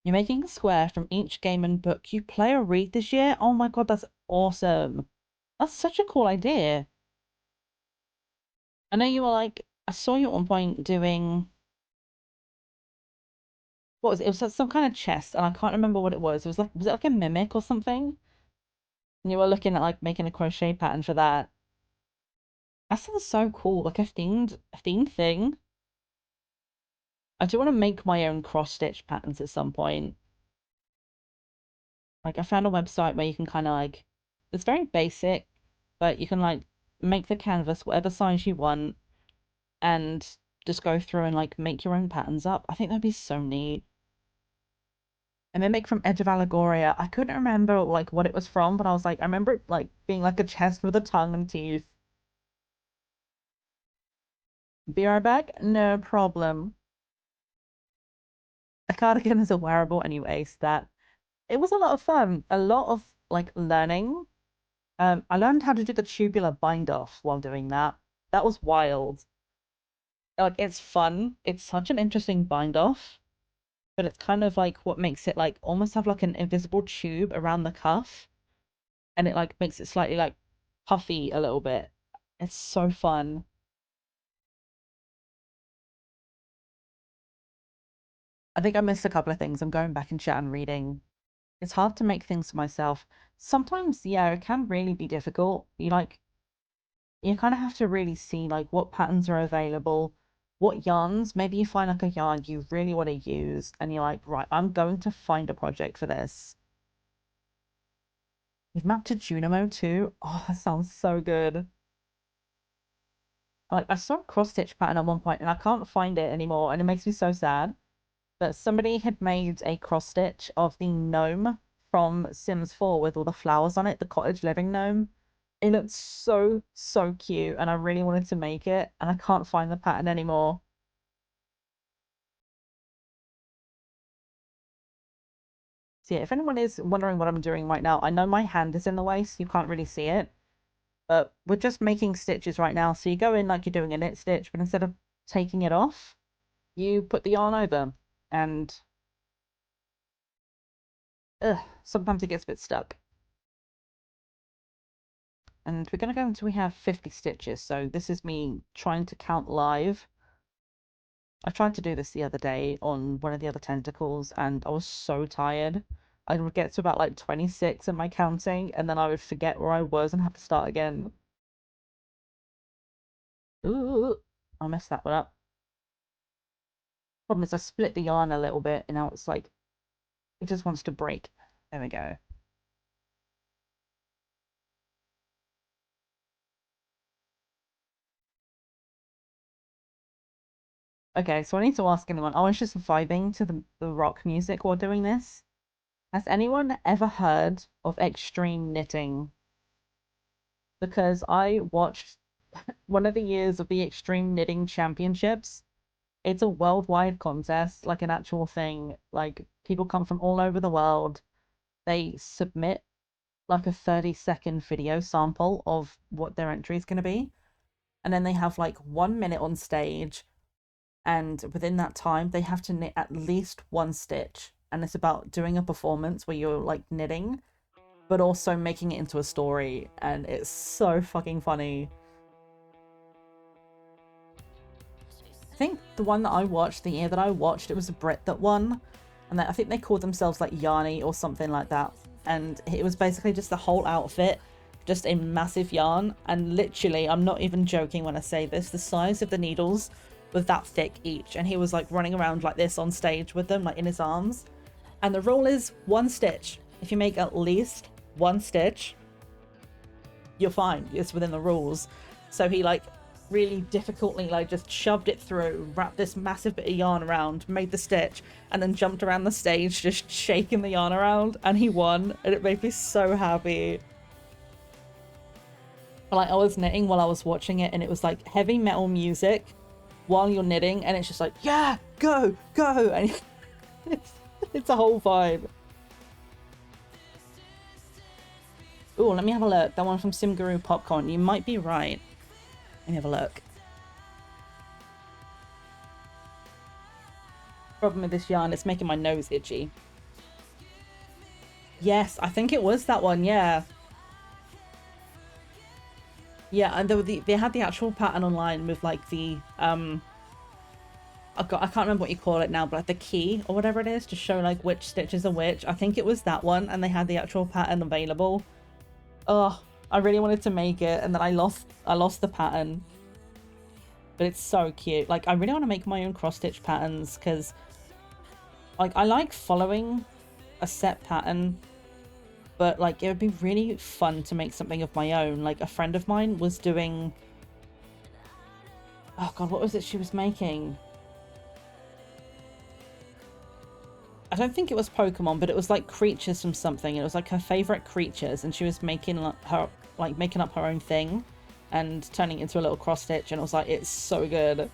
S2: You're making a square from each game and book you play or read this year? Oh my God, that's awesome. That's such a cool idea. I know you were like, I saw you at one point doing, what was it? It was some kind of chest, and I can't remember what it was. It was like, was it like a mimic or something? And you were looking at like making a crochet pattern for that. That sounds so cool, like a themed thing. I do want to make my own cross stitch patterns at some point. Like I found a website where you can kind of like, it's very basic, but you can like make the canvas whatever size you want and just go through and like make your own patterns up. I think that'd be so neat. A mimic from Edge of Allegoria. I couldn't remember like what it was from, but I was like, I remember it like being like a chest with a tongue and teeth. Be right back? No problem. A cardigan is a wearable anyway, so that it was a lot of fun. A lot of like learning. I learned how to do the tubular bind off while doing that. That was wild. Like it's fun. It's such an interesting bind off, but it's kind of like what makes it like almost have like an invisible tube around the cuff, and it like makes it slightly like puffy a little bit. It's so fun. I think I missed a couple of things. I'm going back in chat and reading. It's hard to make things for myself. Sometimes, yeah, it can really be difficult. You kind of have to really see like what patterns are available, what yarns. Maybe you find like a yarn you really want to use, and you're like, right, I'm going to find a project for this. You've mapped to Junimo too. Oh, that sounds so good. Like I saw a cross stitch pattern at one point and I can't find it anymore, and it makes me so sad. But somebody had made a cross stitch of the gnome from Sims 4 with all the flowers on it, the cottage living gnome. It looked so, so cute, and I really wanted to make it, and I can't find the pattern anymore. So yeah, if anyone is wondering what I'm doing right now, I know my hand is in the way, so you can't really see it. But we're just making stitches right now. So you go in like you're doing a knit stitch, but instead of taking it off, you put the yarn over. And sometimes it gets a bit stuck. And we're going to go until we have 50 stitches. So this is me trying to count live. I tried to do this the other day on one of the other tentacles, and I was so tired. I would get to about like 26 in my counting, and then I would forget where I was and have to start again. Ooh, I messed that one up. Problem is I split the yarn a little bit, and now it's like, it just wants to break. There we go. Okay, so I need to ask anyone. I was just vibing to the rock music while doing this. Has anyone ever heard of extreme knitting? Because I watched one of the years of the Extreme Knitting Championships. It's a worldwide contest, like an actual thing. Like people come from all over the world. They submit like a 30-second video sample of what their entry is going to be. And then they have like 1 minute on stage. And within that time, they have to knit at least one stitch. And it's about doing a performance where you're like knitting, but also making it into a story. And it's so fucking funny. I think the one that I watched, the year that I watched, it was a Brit that won. And I think they called themselves like Yarny or something like that. And it was basically just the whole outfit, just a massive yarn. And literally, I'm not even joking when I say this, the size of the needles was that thick each. And he was like running around like this on stage with them, like in his arms. And the rule is one stitch. If you make at least one stitch, you're fine. It's within the rules. So he like really difficultly like just shoved it through, wrapped this massive bit of yarn around, made the stitch, and then jumped around the stage just shaking the yarn around, and he won, and it made me so happy. Like I was knitting while I was watching it, and it was like heavy metal music while you're knitting, and it's just like, yeah, go, go, and it's a whole vibe. Oh, let me have a look. That one from Simguru Popcorn. You might be right. Let me have a look. Problem with this yarn, it's making my nose itchy. Yes, I think it was that one, yeah. Yeah, and they had the actual pattern online with like the I can't remember what you call it now, but like the key or whatever it is to show like which stitches are which. I think it was that one, and they had the actual pattern available. Oh, I really wanted to make it, and then I lost the pattern. But it's so cute. Like I really want to make my own cross stitch patterns because like I like following a set pattern, but like it would be really fun to make something of my own. Like a friend of mine was doing, oh god, what was it she was making? I don't think it was Pokemon, but it was like creatures from something. It was like her favorite creatures, and she was making making up her own thing and turning it into a little cross stitch, and it was like, it's so good.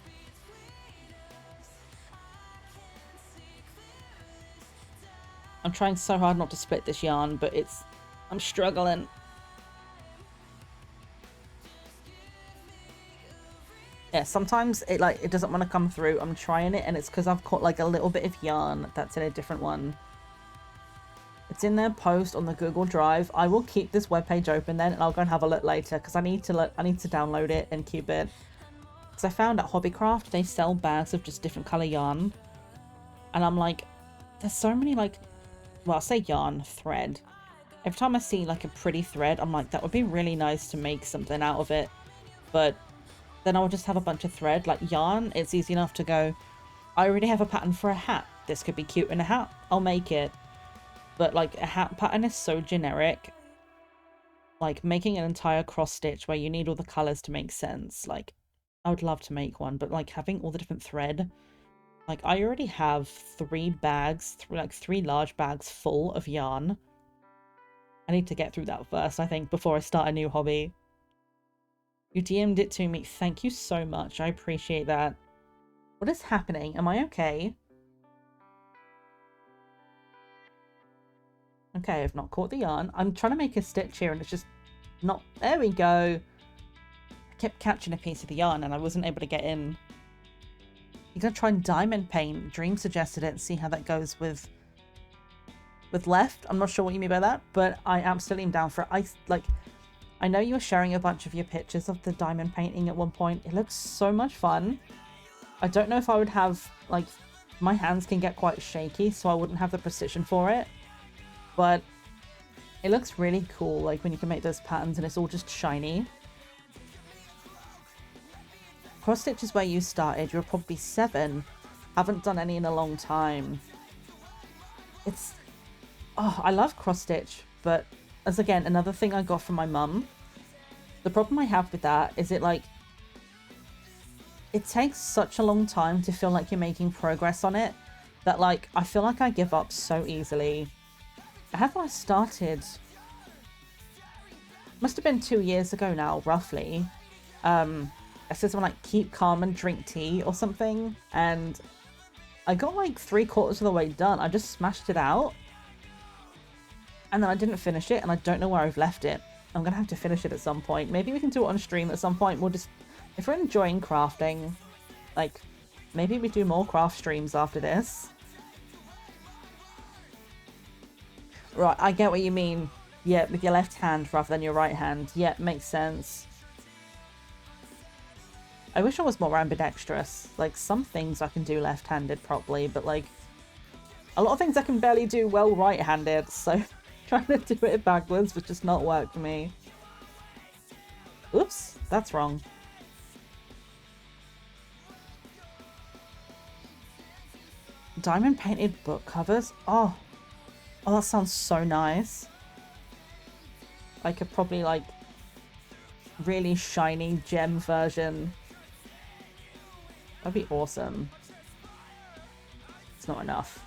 S2: I'm trying so hard not to split this yarn, but I'm struggling. Yeah, sometimes it doesn't want to come through. I'm trying it, and it's because I've caught like a little bit of yarn that's in a different one. It's in their post on the Google Drive. I will keep this webpage open then, and I'll go and have a look later because I need to download it and keep it. Because I found at Hobbycraft they sell bags of just different color yarn, and I'm like, there's so many like, well, I'll say yarn, thread. Every time I see like a pretty thread, I'm like, that would be really nice to make something out of it. But then I'll just have a bunch of thread. Like yarn, it's easy enough to go, I already have a pattern for a hat. This could be cute in a hat. I'll make it. But like a hat pattern is so generic. Like making an entire cross stitch where you need all the colors to make sense. Like I would love to make one, but like having all the different thread. Like I already have 3 bags, like 3 large bags full of yarn. I need to get through that first, I think, before I start a new hobby. You DM'd it to me. Thank you so much. I appreciate that. What is happening? Am I okay? Okay, I've not caught the yarn. I'm trying to make a stitch here and it's just not... There we go. I kept catching a piece of the yarn and I wasn't able to get in. You're going to try and diamond paint. Dream suggested it and see how that goes with left. I'm not sure what you mean by that, but I absolutely am down for it. I know you were sharing a bunch of your pictures of the diamond painting at one point. It looks so much fun. I don't know if I would have, like, my hands can get quite shaky, so I wouldn't have the precision for it. But it looks really cool, like, when you can make those patterns and it's all just shiny. Cross stitch is where you started. You're probably 7. Haven't done any in a long time. Oh, I love cross stitch, but as again, another thing I got from my mum. The problem I have with that is it it takes such a long time to feel like you're making progress on it that, like, I feel like I give up so easily. Have I started? Must have been 2 years ago now, roughly. It says something like keep calm and drink tea or something, and I got like 3/4 of the way done. I just smashed it out, and then I didn't finish it, and I don't know where I've left it. I'm gonna have to finish it at some point. Maybe we can do it on stream at some point. We'll just, if we're enjoying crafting, like, maybe we do more craft streams after this. Right, I get what you mean. Yeah, with your left hand rather than your right hand. Yeah, makes sense. I wish I was more ambidextrous. Like, some things I can do left-handed properly, but, like, a lot of things I can barely do well right-handed, so trying to do it backwards would just not work for me. Oops, that's wrong. Diamond painted book covers? Oh, that sounds so nice. Like a probably, like, really shiny gem version. That'd be awesome. It's not enough.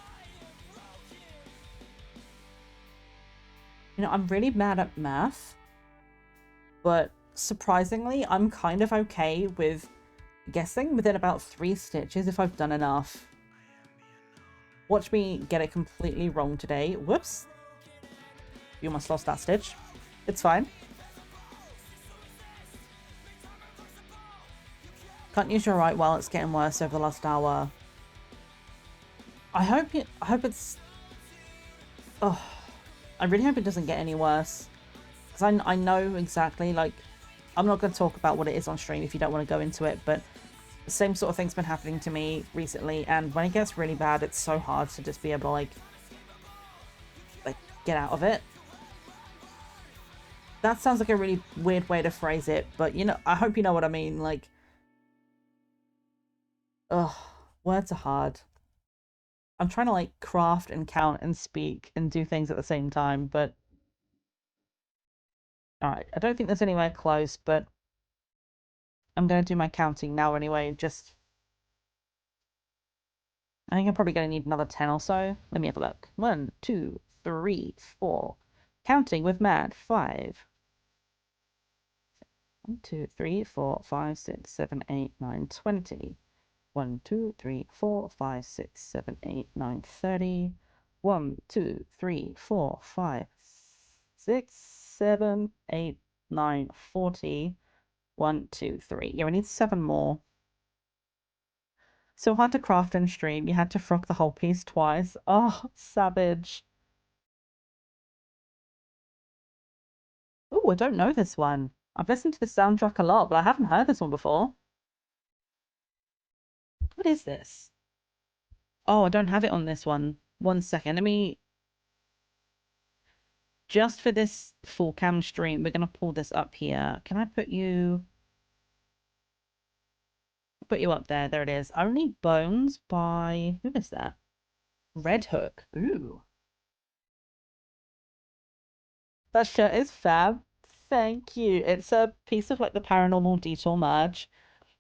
S2: You know, I'm really bad at math, but surprisingly, I'm kind of okay with guessing within about 3 stitches if I've done enough. Watch me get it completely wrong today. Whoops. You almost lost that stitch. It's fine. Can't use your right while it's getting worse over the last hour. I hope it's... Oh, I really hope it doesn't get any worse. Because I know exactly, like... I'm not going to talk about what it is on stream if you don't want to go into it, but the same sort of thing's been happening to me recently, and when it gets really bad, it's so hard to just be able to, like get out of it. That sounds like a really weird way to phrase it, but, you know, I hope you know what I mean, like... Ugh, words are hard. I'm trying to, like, craft and count and speak and do things at the same time, but... Alright, I don't think there's anywhere close, but... I'm going to do my counting now anyway, just... I think I'm probably going to need another 10 or so. Let me have a look. 1, 2, 3, 4. Counting with Matt, 5. 1, 2, 3, 4, 5, 6, 7, 8, 9, 20. 1, 2, 3, 4, 5, 6, 7, 8, 9, 30. 1, 2, 3, 4, 5, 6, 7, 8, 9, 40. 1, 2, 3. Yeah, we need 7 more. So hard to craft and stream. You had to frock the whole piece twice. Oh, savage. Oh, I don't know this one. I've listened to the soundtrack a lot, but I haven't heard this one before. What is this? Oh, I don't have it on this one. 1 second. Let me... Just for this full cam stream, we're going to pull this up here. Can I put you... Put you up there. There it is. Only Bones by... Who is that? Red Hook. Ooh. That shirt is fab. Thank you. It's a piece of, like, the Paranormal Detour merch.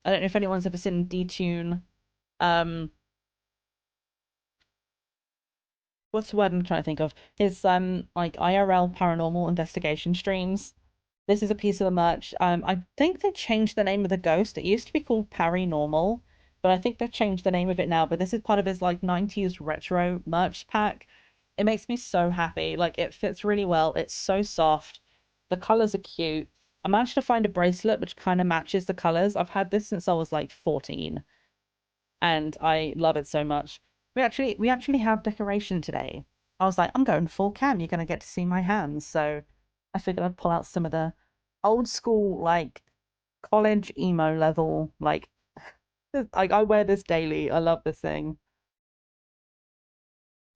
S2: I don't know if anyone's ever seen Detune. What's the word I'm trying to think of? His like IRL paranormal investigation streams. This is a piece of the merch. I think they changed the name of the ghost. It used to be called Paranormal, but I think they've changed the name of it now. But this is part of his, like, 90s retro merch pack. It makes me so happy. Like, it fits really well. It's so soft. The colors are cute. I managed to find a bracelet which kind of matches the colors. I've had this since I was like 14, and I love it so much. We actually have decoration today. I was like, I'm going full cam. You're gonna get to see my hands. So I figured I'd pull out some of the old school, like, college emo level, like I wear this daily. I love this thing.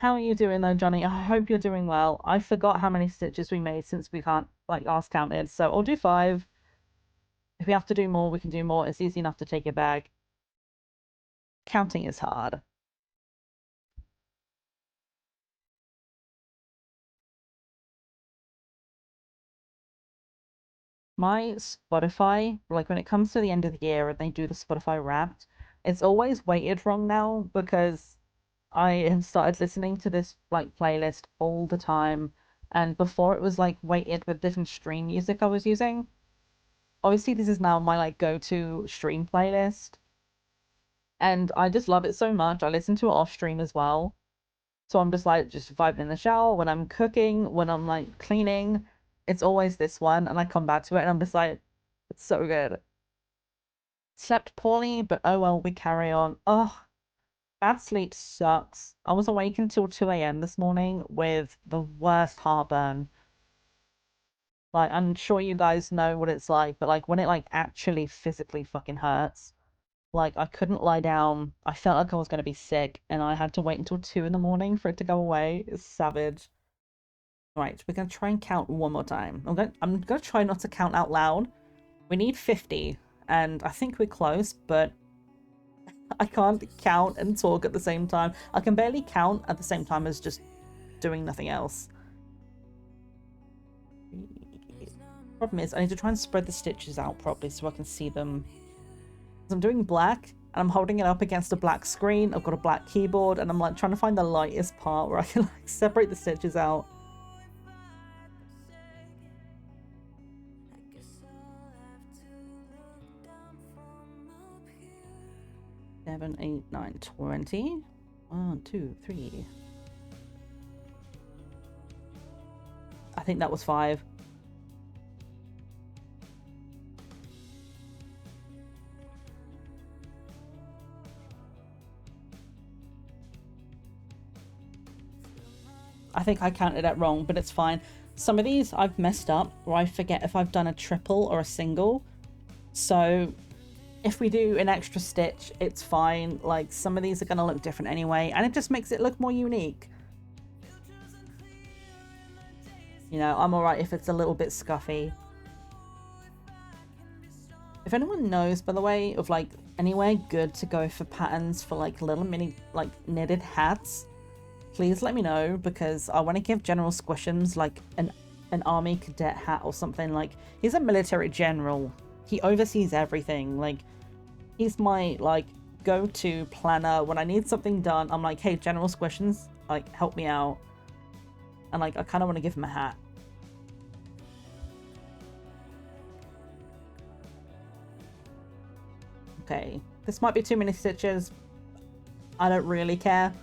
S2: How are you doing though, Johnny? I hope you're doing well. I forgot how many stitches we made since we can't, like, ask counted. So I'll do 5. If we have to do more, we can do more. It's easy enough to take it back. Counting is hard. My Spotify, like when it comes to the end of the year and they do the Spotify Wrapped, it's always weighted wrong now because I have started listening to this like playlist all the time. And before it was like weighted with different stream music I was using. Obviously, this is now my like go-to stream playlist. And I just love it so much. I listen to it off stream as well. So I'm just like just vibing in the shower when I'm cooking, when I'm like cleaning. It's always this one, and I come back to it and I'm just like, it's so good. Slept poorly, but oh well, we carry on. Ugh, bad sleep sucks. I was awake until 2 a.m. this morning with the worst heartburn. Like, I'm sure you guys know what it's like, but like when it like actually physically fucking hurts. Like I couldn't lie down. I felt like I was gonna be sick, and I had to wait until 2 in the morning for it to go away. It's savage. Right, we're gonna try and count one more time. I'm gonna try not to count out loud. We need 50, and I think we're close, but I can't count and talk at the same time. I can barely count at the same time as just doing nothing else. Problem is, I need to try and spread the stitches out properly so I can see them. I'm doing black, and I'm holding it up against a black screen. I've got a black keyboard, and I'm like trying to find the lightest part where I can like separate the stitches out. 7, 8, 9, 20. 1, 2, 3. I think that was 5. I think I counted it wrong, but it's fine. Some of these I've messed up, or I forget if I've done a triple or a single. So if we do an extra stitch, it's fine. Like, some of these are going to look different anyway, and it just makes it look more unique. You know, I'm alright if it's a little bit scuffy. If anyone knows, by the way, of like anywhere good to go for patterns for like little mini like knitted hats, please let me know, because I want to give General Squishums like an army cadet hat or something. Like, he's a military general. He oversees everything. Like, he's my like go-to planner. When I need something done, I'm like, hey, General Squishums, like, help me out. And like, I kind of want to give him a hat. Okay, this might be too many stitches. I don't really care.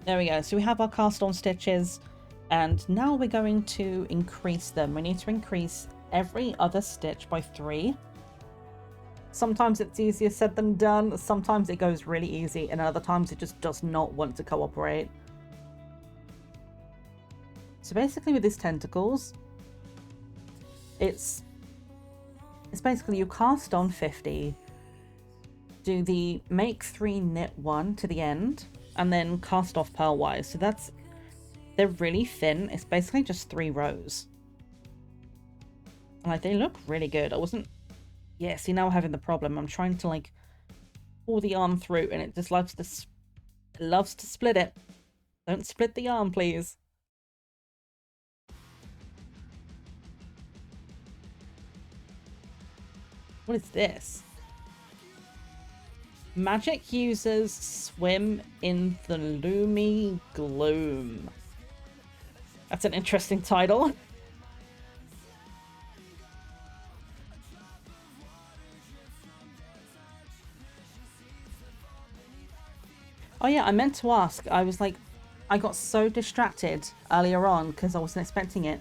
S2: There we go. So we have our cast on stitches, and now we're going to increase them. We need to increase every other stitch by 3. Sometimes it's easier said than done. Sometimes it goes really easy, and other times it just does not want to cooperate. So basically with these tentacles, it's basically you cast on 50, do the make 3 knit 1 to the end, and then cast off purlwise. So they're really thin. It's basically just 3 rows. Like, they look really good. Yeah, see, now I'm having the problem. I'm trying to like pull the arm through, and it just loves to split it. Don't split the arm, please. What is this? Magic users swim in the loomy gloom. That's an interesting title. Oh yeah, I meant to ask. I was like, I got so distracted earlier on because I wasn't expecting it.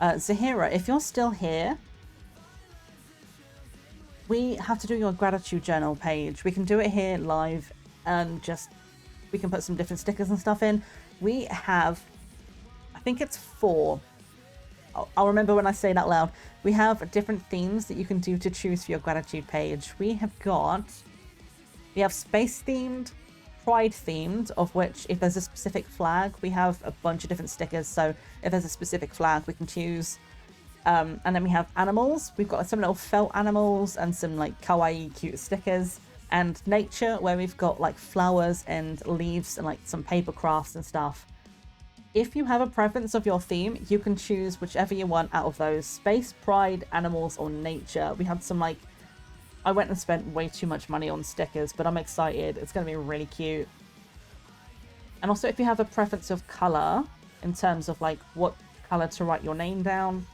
S2: Zahira, if you're still here, we have to do your gratitude journal page. We can do it here live, and we can put some different stickers and stuff in. We have, I think it's 4. I'll remember when I say it out loud. We have different themes that you can do to choose for your gratitude page. We have space themed, pride themed, of which if there's a specific flag, we have a bunch of different stickers. So if there's a specific flag, we can choose. And then we have animals. We've got some little felt animals and some like kawaii cute stickers. And nature, where we've got like flowers and leaves and like some paper crafts and stuff. If you have a preference of your theme, you can choose whichever you want out of those. Space, pride, animals, or nature. We had some like... I went and spent way too much money on stickers, but I'm excited. It's going to be really cute. And also if you have a preference of colour, in terms of like what colour to write your name down,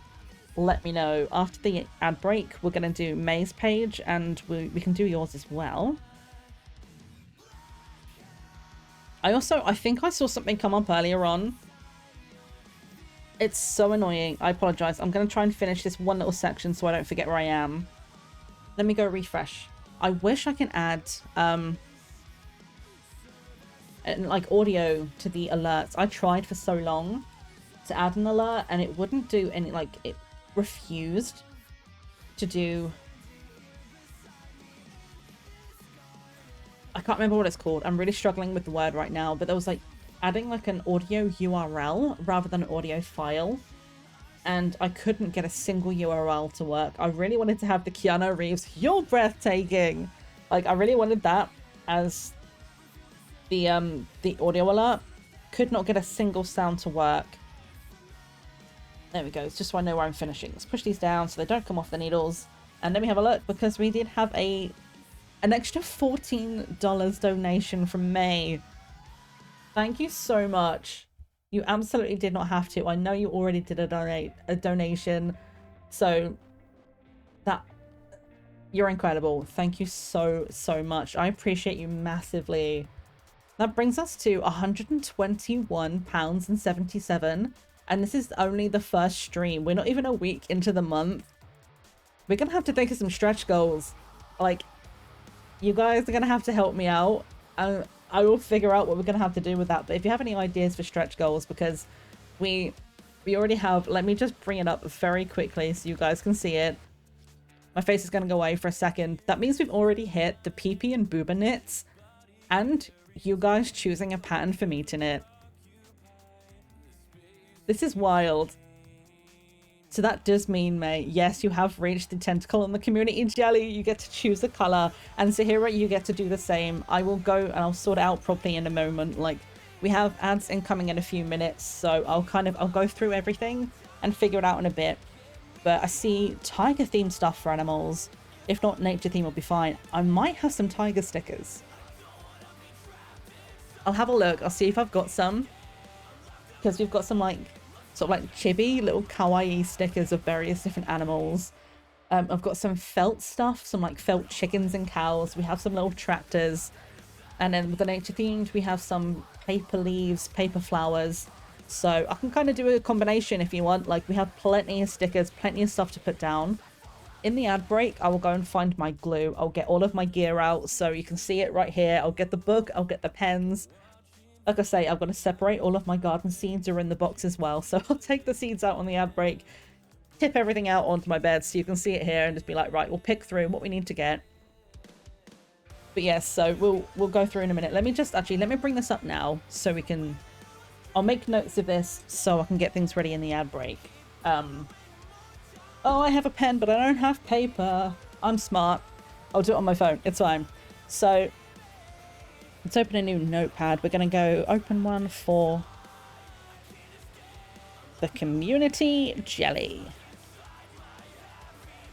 S2: let me know. After the ad break, we're going to do May's page, and we can do yours as well. I think I saw something come up earlier on. It's so annoying. I apologise. I'm going to try and finish this one little section so I don't forget where I am. Let me go refresh. I wish I can add like audio to the alerts. I tried for so long to add an alert and it wouldn't do any, like it refused to do. I can't remember what it's called. I'm really struggling with the word right now, but there was like adding like an audio URL rather than an audio file, and I couldn't get a single URL to work. I really wanted to have the Keanu Reeves "You're breathtaking," like I really wanted that as the audio alert. Could not get a single sound to work. There we go. It's just so I know where I'm finishing. Let's push these down so they don't come off the needles, and then we have a look because we did have an extra $14 donation from May. Thank you so much. You absolutely did not have to. I know you already did a donation, so that you're incredible. Thank you so much. I appreciate you massively. That brings us to £121.77, and this is only the first stream. We're not even a week into the month. We're gonna have to think of some stretch goals. Like, you guys are gonna have to help me out. I will figure out what we're gonna have to do with that. But if you have any ideas for stretch goals, because we already have, let me just bring it up very quickly so you guys can see it. My face is gonna go away for a second. That means we've already hit the PP and booba knits, and you guys choosing a pattern for me to knit. This is wild. So that does mean, May, yes, you have reached the tentacle on the community jelly. You get to choose a color, and Sahira, you get to do the same. I will go and I'll sort it out properly in a moment. Like, we have ads incoming in a few minutes, so I'll go through everything and figure it out in a bit. But I see tiger themed stuff for animals. If not, nature theme will be fine. I might have some tiger stickers. I'll have a look. I'll see if I've got some, because we've got some like sort of like chibi little kawaii stickers of various different animals. I've got some felt stuff, some like felt chickens and cows. We have some little tractors, and then with the nature themed we have some paper leaves, paper flowers. So I can kind of do a combination if you want. Like, we have plenty of stickers, plenty of stuff to put down. In the ad break, I will go and find my glue. I'll get all of my gear out so you can see it right here. I'll get the book, I'll get the pens. Like I say, I've got to separate all of my garden seeds are in the box as well. So I'll take the seeds out on the ad break, tip everything out onto my bed so you can see it here, and just be like, right, we'll pick through what we need to get. But yes, so we'll go through in a minute. Let me bring this up now so we can... I'll make notes of this so I can get things ready in the ad break. Oh, I have a pen, but I don't have paper. I'm smart. I'll do it on my phone. It's fine. So let's open a new notepad. We're going to go open one for the community jelly.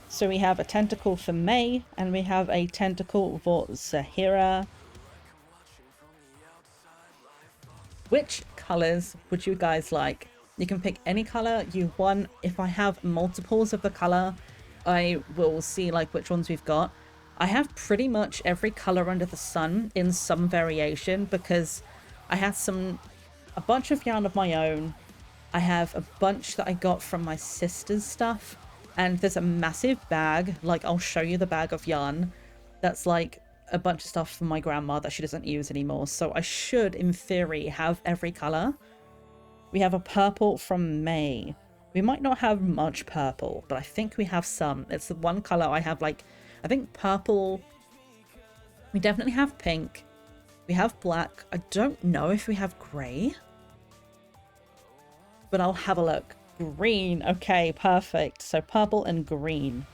S2: So we have a tentacle for May, and we have a tentacle for Sahira. Which colors would you guys like? You can pick any color you want. If I have multiples of the color, I will see like which ones we've got. I have pretty much every color under the sun in some variation, because I had a bunch of yarn of my own. I have a bunch that I got from my sister's stuff, and there's a massive bag, like I'll show you the bag of yarn, that's like a bunch of stuff from my grandma that she doesn't use anymore. So I should, in theory, have every color. We have a purple from May. We might not have much purple, but I think we have some. It's the one color I have, like, I think purple. We definitely have pink. We have black. I don't know if we have grey, but I'll have a look. Green. Okay, perfect. So purple and green.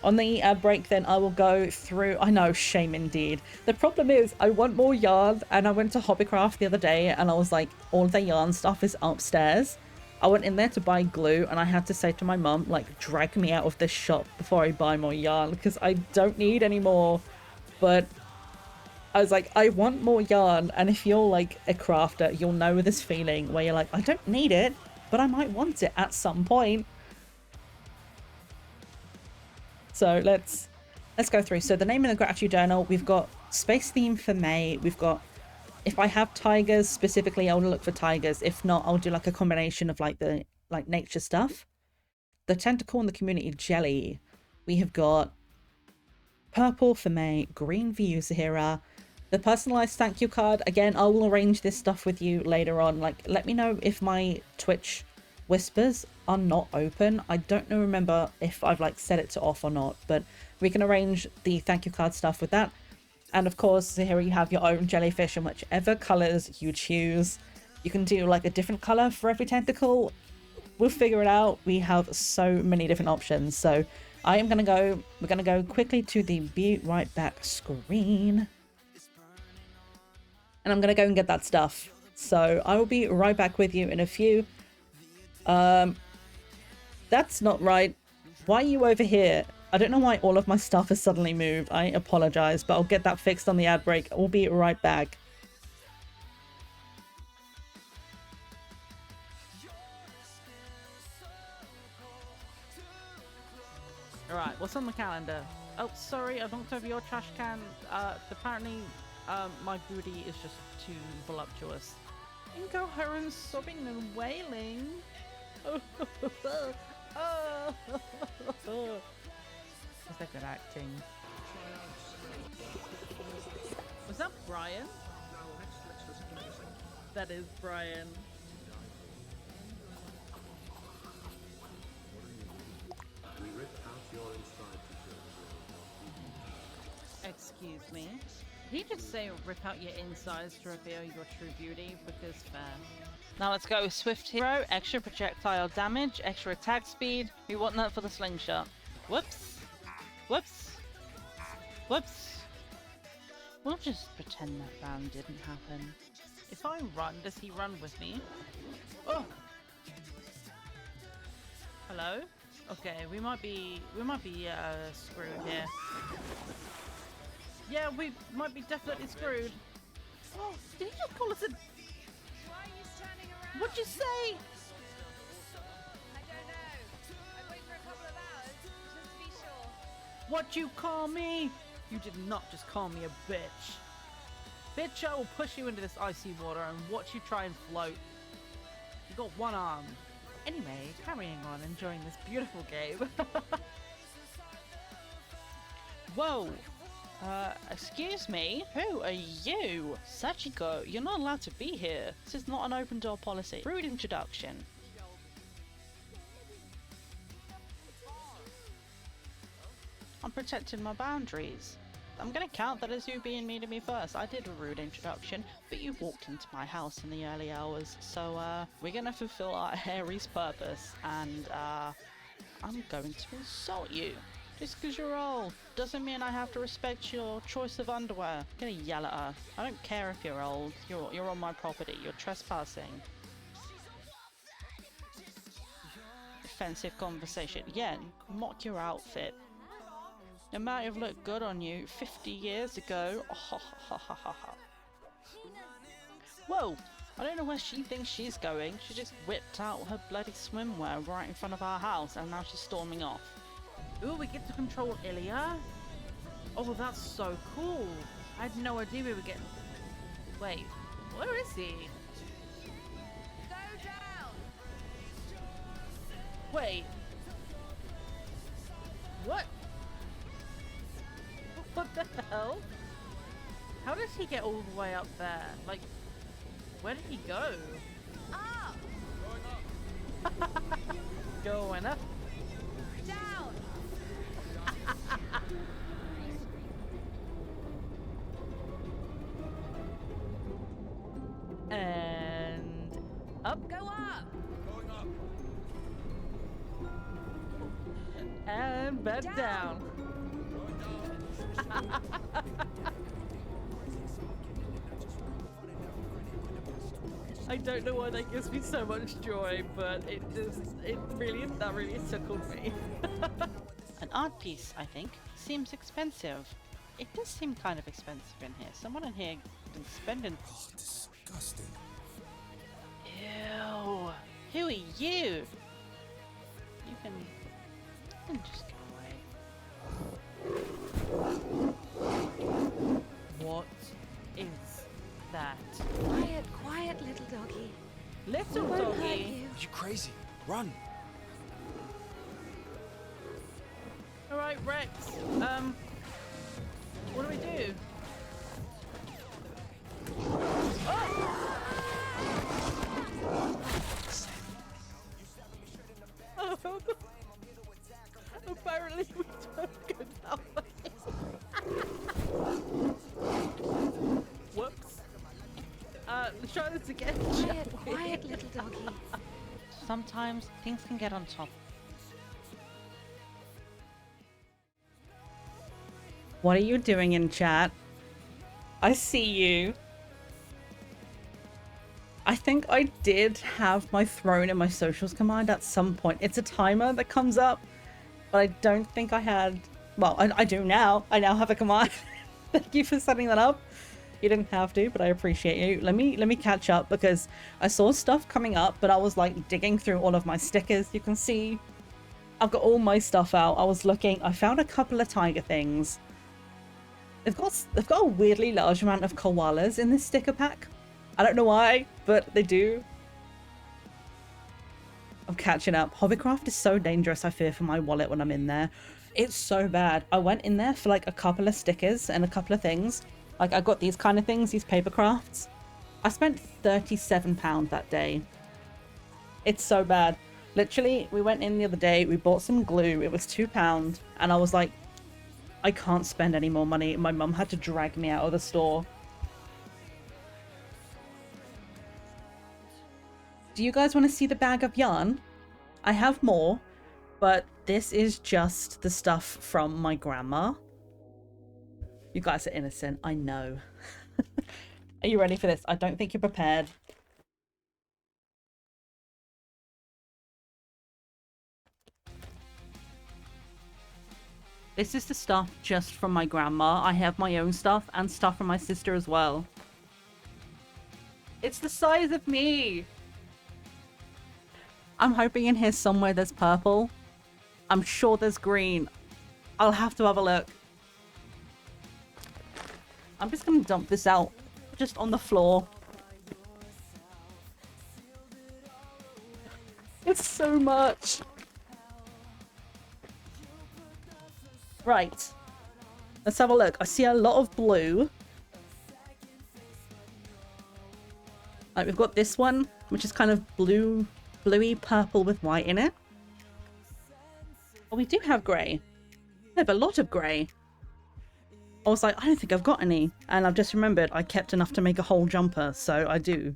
S2: On the break, then I will go through. I know, shame indeed. The problem is, I want more yarn, and I went to Hobbycraft the other day, and I was like, all the yarn stuff is upstairs. I went in there to buy glue, and I had to say to my mum, like, drag me out of this shop before I buy more yarn, because I don't need any more. But I was like, I want more yarn, and if you're like a crafter, you'll know this feeling where you're like, I don't need it, but I might want it at some point. So let's go through. So the name in the gratitude journal, we've got space theme for May. We've got, if I have tigers specifically, I'll look for tigers. If not, I'll do like a combination of like the nature stuff. The tentacle and the community jelly. We have got purple for May, green for you, Zahira. The personalized thank you card. Again, I will arrange this stuff with you later on. Like, let me know if my Twitch whispers are not open. I don't know, remember if I've like set it to off or not, but we can arrange the thank you card stuff with that. And of course, here you have your own jellyfish in whichever colors you choose. You can do like a different color for every tentacle. We'll figure it out. We have so many different options. So we're gonna go quickly to the be right back screen, and I'm gonna go and get that stuff. So I will be right back with you in a few. That's not right. Why are you over here? I don't know why all of my stuff has suddenly moved. I apologize, but I'll get that fixed on the ad break. We'll be right back. Alright, what's on the calendar? Oh, sorry, I knocked over your trash can. Apparently, my booty is just too voluptuous. Incoherent sobbing and wailing. Was that good acting? Was that Brian? That is Brian. Excuse me. Did he just say rip out your insides to reveal your true beauty? Because fair. Now let's go with Swift Hero, extra projectile damage, extra attack speed. We want that for the slingshot. Whoops. Whoops. Whoops. We'll just pretend that round didn't happen. If I run, does he run with me? Oh! Hello? Okay, we might be screwed here. Yeah, we might be definitely screwed. Oh, did he just call us a...
S3: Why are you standing around?
S2: What'd you say?
S3: I don't know. I wait for a couple of hours, just to be sure.
S2: What'd you call me? You did not just call me a bitch. Bitch, I will push you into this icy water and watch you try and float. You got one arm. Anyway, carrying on, enjoying this beautiful game. Whoa! Excuse me? Who are you? Sachiko, you're not allowed to be here. This is not an open door policy. Rude introduction. I'm protecting my boundaries. I'm gonna count that as you being mean to me first. I did a rude introduction, but you walked into my house in the early hours, so we're gonna fulfill our Aries purpose, and I'm going to insult you. Just because you're old doesn't mean I have to respect your choice of underwear. I'm gonna yell at her. I don't care if you're old. You're on my property. You're trespassing. Offensive conversation. Yeah, mock your outfit. It might have looked good on you 50 years ago. Whoa! I don't know where she thinks she's going. She just whipped out her bloody swimwear right in front of our house, and now she's storming off. Ooh, we get to control Ilya? Oh, that's so cool. I had no idea we were getting... Wait, where is he?
S3: Go down!
S2: Wait. What? What the hell? How did he get all the way up there? Like, where did he go?
S3: Up!
S2: Going up.
S3: Down!
S2: And up.
S3: Go up!
S2: And and bed down. I don't know why that gives me so much joy, but that really tickled me.
S4: An art piece, I think. Seems expensive. It does seem kind of expensive in here. Someone in here been spending.
S5: Oh, disgusting.
S4: Ew. Who are you? You can just go away.
S2: What is that?
S3: Quiet, quiet, little doggy.
S2: Little
S3: Won't hurt
S2: doggy.
S3: you.
S5: You crazy? Run.
S2: Alright, Rex. What do we do? Oh! Apparently we don't go that way. Whoops. Let's try this again.
S3: Quiet, quiet, little doggy.
S4: Sometimes things can get on top.
S2: What are you doing in chat? I see you. I think I did have my throne in my socials command at some point. It's a timer that comes up, but I don't think I had... Well, I do now. I now have a command. Thank you for setting that up. You didn't have to, but I appreciate you. Let me catch up because I saw stuff coming up, but I was like digging through all of my stickers. You can see I've got all my stuff out. I was looking. I found a couple of tiger things. They've got a weirdly large amount of koalas in this sticker pack. I don't know why, but they do. I'm catching up. Hobbycraft is so dangerous, I fear for my wallet when I'm in there. It's so bad. I went in there for like a couple of stickers and a couple of things. Like I got these kind of things, these paper crafts. I spent £37 that day. It's so bad. Literally, we went in the other day, we bought some glue. It was £2 and I was like, I can't spend any more money. My mum had to drag me out of the store. Do you guys want to see the bag of yarn? I have more, but this is just the stuff from my grandma. You guys are innocent, I know. Are you ready for this? I don't think you're prepared. This is the stuff just from my grandma. I have my own stuff and stuff from my sister as well. It's the size of me! I'm hoping in here somewhere there's purple. I'm sure there's green. I'll have to have a look. I'm just gonna dump this out just on the floor. It's so much. Right. Let's have a look. I see a lot of blue. Like we've got this one, which is kind of bluey purple with white in it. Oh, we do have grey. We have a lot of grey. I was like, I don't think I've got any. And I've just remembered I kept enough to make a whole jumper, so I do.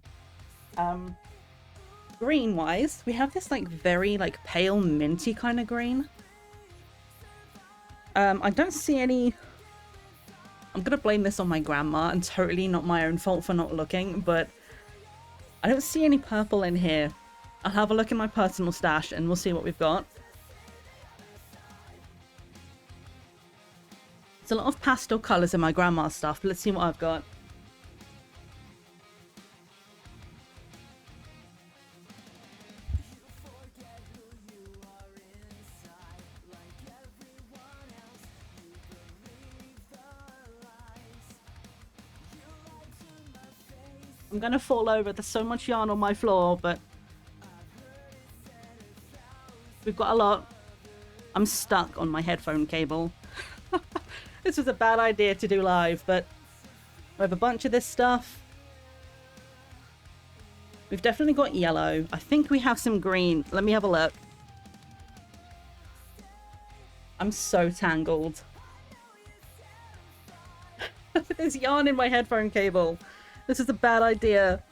S2: Green wise, we have this like very like pale minty kind of green. I don't see any... I'm gonna blame this on my grandma and totally not my own fault for not looking, but I don't see any purple in here. I'll have a look in my personal stash and we'll see what we've got. There's a lot of pastel colours in my grandma's stuff, but let's see what I've got. I'm gonna fall over. There's so much yarn on my floor, but we've got a lot. I'm stuck on my headphone cable. This was a bad idea to do live, but we have a bunch of this stuff. We've definitely got yellow. I think we have some green. Let me have a look. I'm so tangled. There's yarn in my headphone cable. This is a bad idea.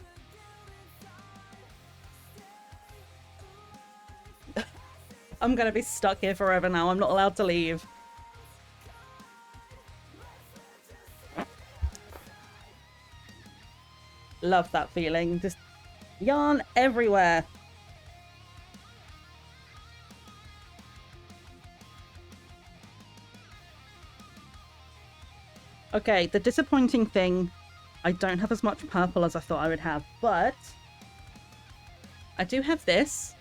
S2: I'm gonna be stuck here forever now. I'm not allowed to leave. Love that feeling. Just yarn everywhere. Okay, the disappointing thing, I don't have as much purple as I thought I would have, but I do have this,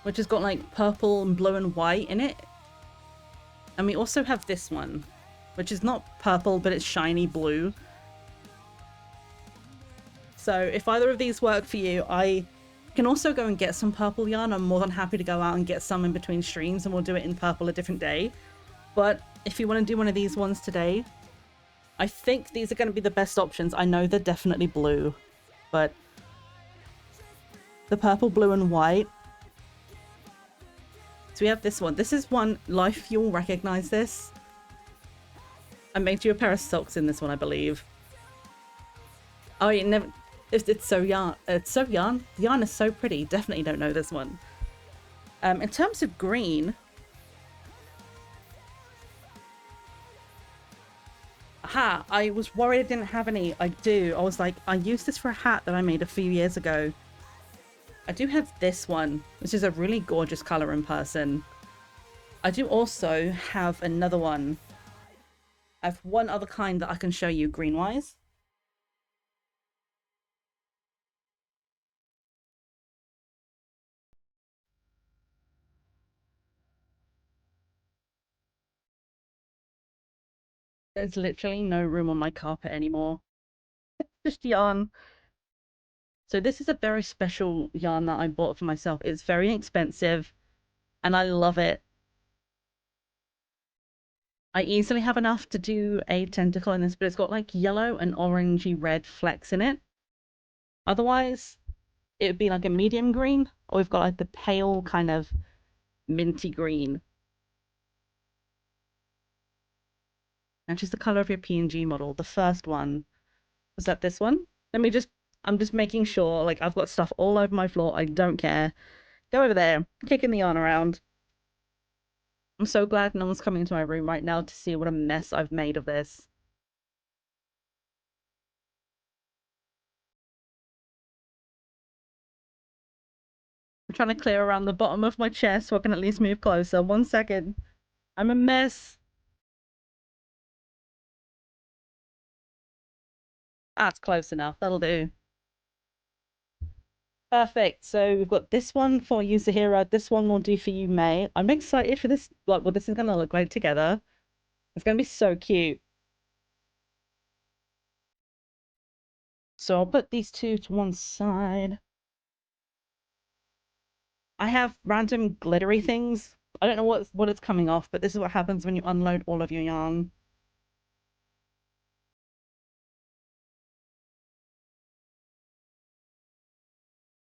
S2: which has got like purple and blue and white in it. And we also have this one, which is not purple, but it's shiny blue. So if either of these work for you, I can also go and get some purple yarn. I'm more than happy to go out and get some in between streams, and we'll do it in purple a different day. But if you want to do one of these ones today, I think these are going to be the best options. I know they're definitely blue, but the purple, blue, and white. So we have this one. This is one, Life, you'll recognize this. I made you a pair of socks in this one, I believe. Oh, you never... It's so yarn. It's so yarn. The yarn is so pretty. Definitely don't know this one. In terms of green... Aha! I was worried I didn't have any. I do. I was like, I used this for a hat that I made a few years ago. I do have this one, which is a really gorgeous colour in person. I do also have another one. I have one other kind that I can show you green-wise. There's literally no room on my carpet anymore. Just yarn. So this is a very special yarn that I bought for myself. It's very expensive and I love it. I easily have enough to do a tentacle in this, but it's got like yellow and orangey red flecks in it. Otherwise, it would be like a medium green, or we've got like the pale kind of minty green. And just the color of your PNG model. The first one. Was that this one? I'm just making sure, like, I've got stuff all over my floor. I don't care. Go over there, kicking the yarn around. I'm so glad no one's coming into my room right now to see what a mess I've made of this. I'm trying to clear around the bottom of my chair so I can at least move closer. 1 second. I'm a mess. That's close enough. That'll do. Perfect. So we've got this one for you, Zahira. This one will do for you, May. I'm excited for this, like, what this is going to look like together. It's going to be so cute. So I'll put these two to one side. I have random glittery things. I don't know what it's coming off, but this is what happens when you unload all of your yarn.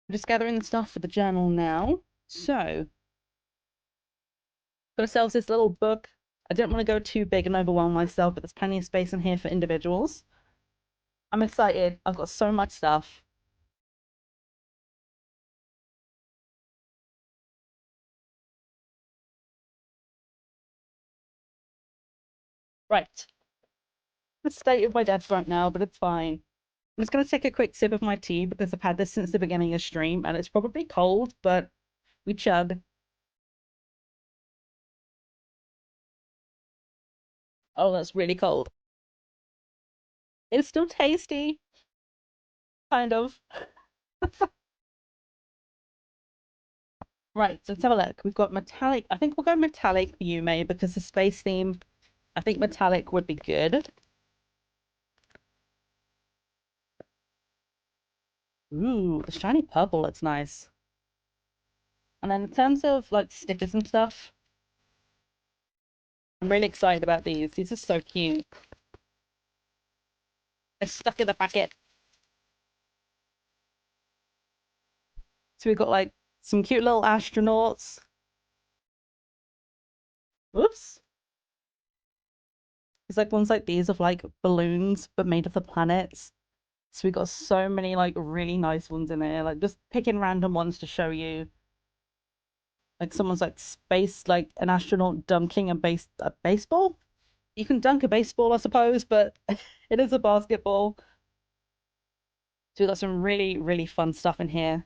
S2: I'm just gathering the stuff for the journal now. So, got ourselves this little book. I didn't want to go too big and overwhelm myself, but there's plenty of space in here for individuals. I'm excited. I've got so much stuff. Right. The state of my dead right now, but it's fine. I'm just going to take a quick sip of my tea because I've had this since the beginning of stream and it's probably cold, but we chug. Oh, that's really cold. It's still tasty. Kind of. Right, so let's have a look. We've got metallic. I think we'll go metallic for you, May, because the space theme, I think metallic would be good. Ooh, the shiny purple looks nice. And then in terms of like stickers and stuff, I'm really excited about these. These are so cute. They're stuck in the packet. So we've got like some cute little astronauts. Oops. It's like ones like these of like balloons, but made of the planets. So we got so many like really nice ones in there. Like just picking random ones to show you. Like someone's like space, like an astronaut dunking a baseball. You can dunk a baseball, I suppose, but it is a basketball. So we've got some really, really fun stuff in here.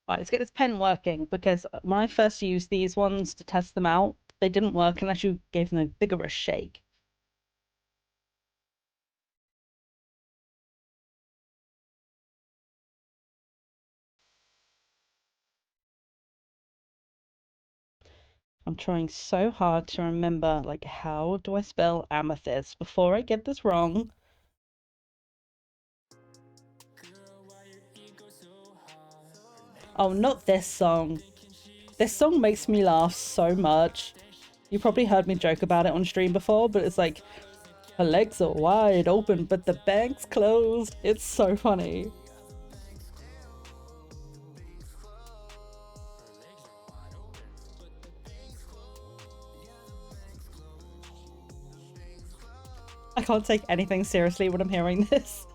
S2: Right, let's get this pen working, because when I first used these ones to test them out, they didn't work unless you gave them a vigorous shake. I'm trying so hard to remember, like, how do I spell amethyst before I get this wrong? Oh, not this song. This song makes me laugh so much. You probably heard me joke about it on stream before, but it's like, her legs are wide open, but the bank's closed. It's so funny. I can't take anything seriously when I'm hearing this.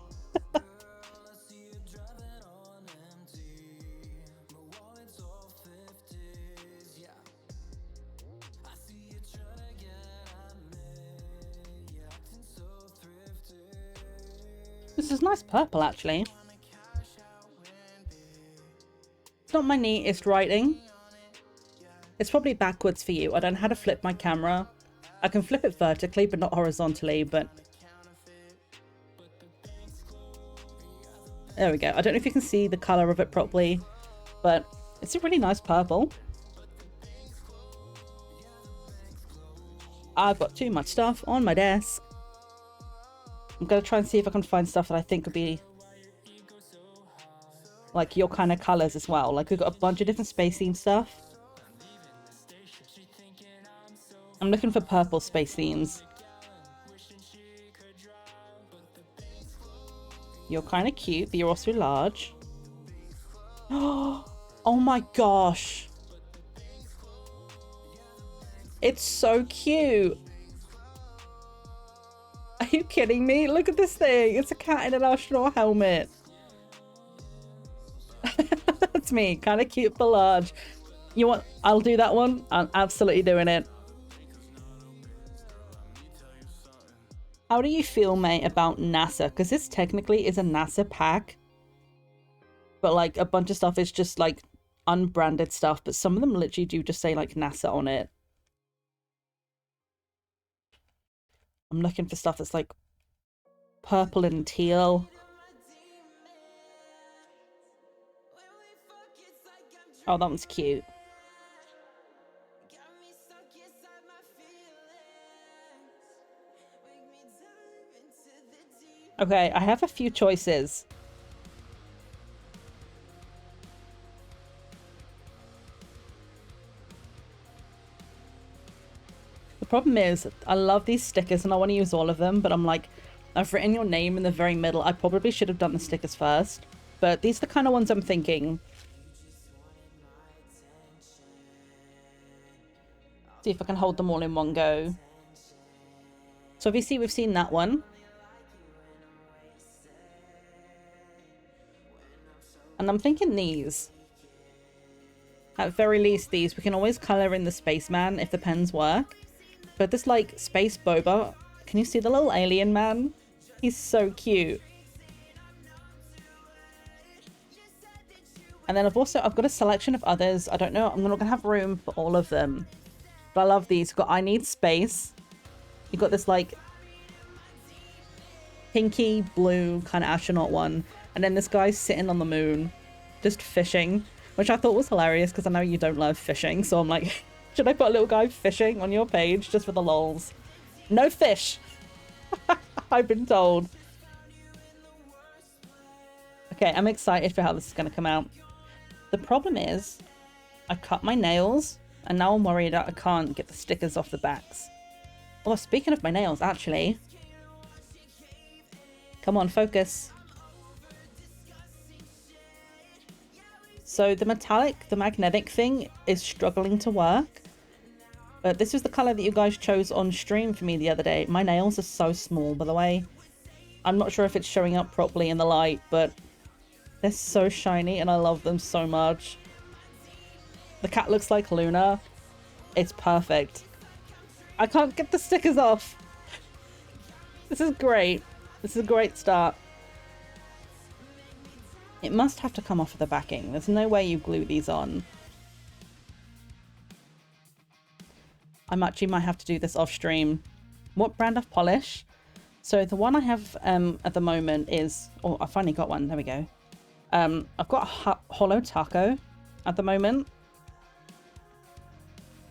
S2: This is nice purple, actually. It's not my neatest writing. It's probably backwards for you. I don't know how to flip my camera. I can flip it vertically, but not horizontally, but... There we go. I don't know if you can see the colour of it properly, but it's a really nice purple. I've got too much stuff on my desk. I'm going to try and see if I can find stuff that I think would be like your kind of colours as well. Like we've got a bunch of different space theme stuff. I'm looking for purple space themes. You're kind of cute, but you're also large. Oh my gosh. It's so cute. Are you kidding me? Look at this thing. It's a cat in an astronaut helmet. That's me. Kind of cute but large. You want? I'll do that one. I'm absolutely doing it. How do you feel, mate, about NASA? Because this technically is a NASA pack. But like a bunch of stuff is just like unbranded stuff. But some of them literally do just say like NASA on it. I'm looking for stuff that's like purple and teal. Oh, that one's cute. Okay, I have a few choices. The problem is, I love these stickers and I want to use all of them, but I'm like, I've written your name in the very middle. I probably should have done the stickers first, but these are the kind of ones I'm thinking. See if I can hold them all in one go. So obviously we've seen that one. And I'm thinking these. At very least these. We can always colour in the spaceman if the pens work. But this like space boba, can you see the little alien man? He's so cute. And then I've got a selection of others. I don't know, I'm not gonna have room for all of them. But I love these. You've got I Need Space. You've got this like pinky blue kind of astronaut one. And then this guy's sitting on the moon, just fishing, which I thought was hilarious because I know you don't love fishing. So I'm like, should I put a little guy fishing on your page just for the lols? No fish. I've been told. Okay, I'm excited for how this is going to come out. The problem is, I cut my nails, and now I'm worried that I can't get the stickers off the backs. Oh, speaking of my nails, actually. Come on, focus. So the magnetic thing is struggling to work. But this is the colour that you guys chose on stream for me the other day. My nails are so small, by the way. I'm not sure if it's showing up properly in the light, but they're so shiny and I love them so much. The cat looks like Luna. It's perfect. I can't get the stickers off. This is great. This is a great start. It must have to come off of the backing. There's no way you glue these on. I actually might have to do this off stream. What brand of polish? So the one I have at the moment is... Oh, I finally got one. There we go. I've got a Hollow Taco at the moment.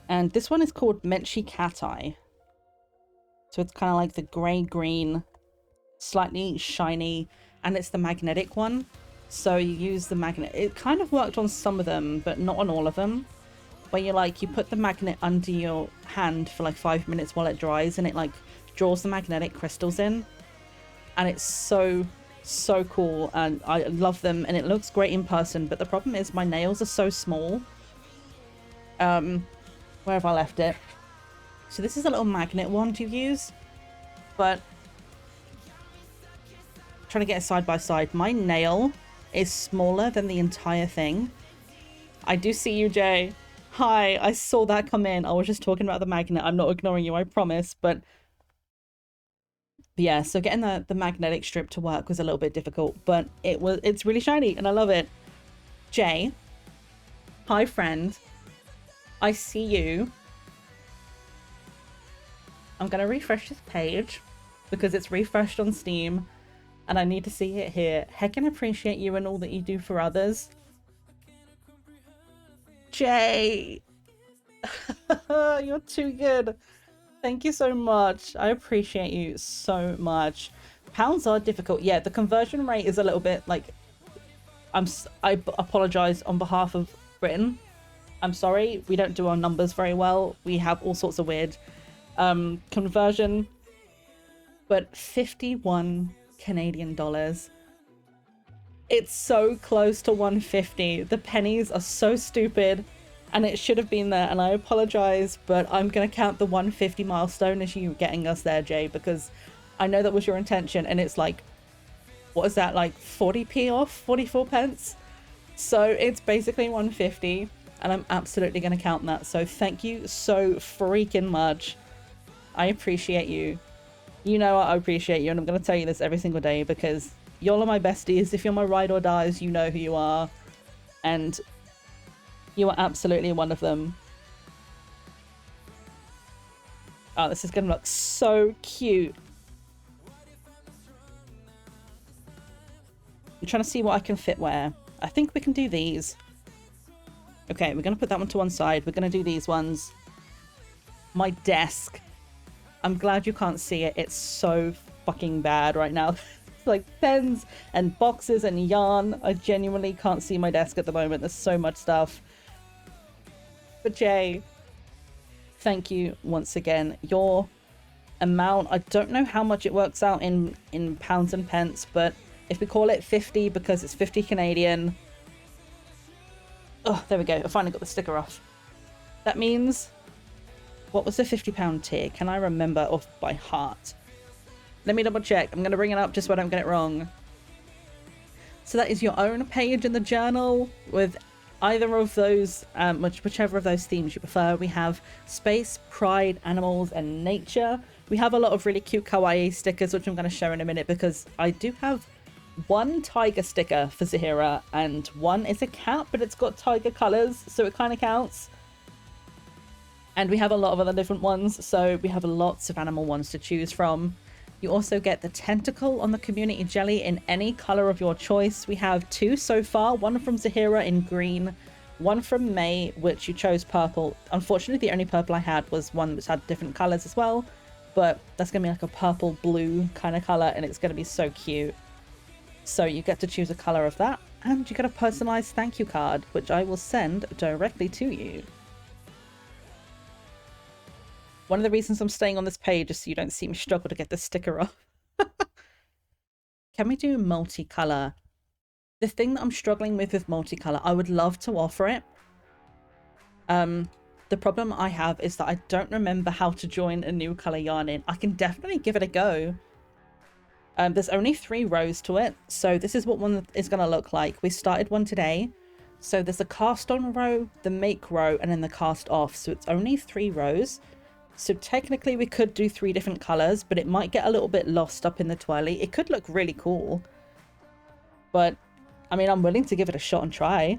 S2: And this one is called Menchie Cat Eye. So it's kind of like the grey-green, slightly shiny, and it's the magnetic one. So you use the magnet. It kind of worked on some of them, but not on all of them. Where you put the magnet under your hand for like 5 minutes while it dries, and it like draws the magnetic crystals in. And it's so cool, and I love them, and it looks great in person. But the problem is my nails are so small. Where have I left it? So this is a little magnet one to use, but trying to get it side by side. My nail is smaller than the entire thing. I do see you, Jay. Hi, I saw that come in. I was just talking about the magnet. I'm not ignoring you, I promise. But yeah, so getting the magnetic strip to work was a little bit difficult, but it's really shiny and I love it. Jay, hi friend. I see you. I'm gonna refresh this page because it's refreshed on Steam and I need to see it here. Heckin' appreciate you and all that you do for others. Jay! You're too good. Thank you so much. I appreciate you so much. Pounds are difficult. Yeah, the conversion rate is a little bit like... I apologize on behalf of Britain. I'm sorry, we don't do our numbers very well. We have all sorts of weird conversion. But 51 Canadian dollars. It's so close to 150. The pennies are so stupid and it should have been there, and I apologize, but I'm gonna count the 150 milestone as you getting us there, Jay, because I know that was your intention, and it's like, what is that, like 40p off? 44 pence? So it's basically 150, and I'm absolutely gonna count that. So thank you so freaking much. I appreciate you. You know I appreciate you, and I'm gonna tell you this every single day because y'all are my besties. If you're my ride or dies, you know who you are. And you are absolutely one of them. Oh, this is gonna look so cute. I'm trying to see what I can fit where. I think we can do these. Okay, we're gonna put that one to one side. We're gonna do these ones. My desk. I'm glad you can't see it. It's so fucking bad right now. It's like pens and boxes and yarn. I genuinely can't see my desk at the moment. There's so much stuff. But Jay, thank you once again. Your amount, I don't know how much it works out in pounds and pence, but if we call it 50 because it's 50 Canadian. Oh, there we go. I finally got the sticker off. That means, what was the £50 tier? Can I remember off by heart? Let me double check. I'm going to bring it up just so I don't get it wrong. So that is your own page in the journal with either of those, whichever of those themes you prefer. We have space, pride, animals, and nature. We have a lot of really cute kawaii stickers, which I'm going to show in a minute because I do have one tiger sticker for Zahira and one is a cat, but it's got tiger colors, so it kind of counts. And we have a lot of other different ones, so we have lots of animal ones to choose from. You also get the tentacle on the community jelly in any color of your choice. We have two so far, one from Zahira in green, one from May, which you chose purple. Unfortunately, the only purple I had was one which had different colors as well, but that's gonna be like a purple blue kind of color and it's gonna be so cute. So you get to choose a color of that and you get a personalized thank you card, which I will send directly to you. One of the reasons I'm staying on this page is so you don't see me struggle to get the sticker off. Can we do multicolor? The thing that I'm struggling with multicolor, I would love to offer it. The problem I have is that I don't remember how to join a new color yarn in. I can definitely give it a go. There's only 3 rows to it, so this is what one is going to look like. We started one today, So there's a cast on row, the make row, and then the cast off. So it's only 3 rows. So technically we could do 3 different colors, but it might get a little bit lost up in the twirly. It could look really cool. But, I mean, I'm willing to give it a shot and try.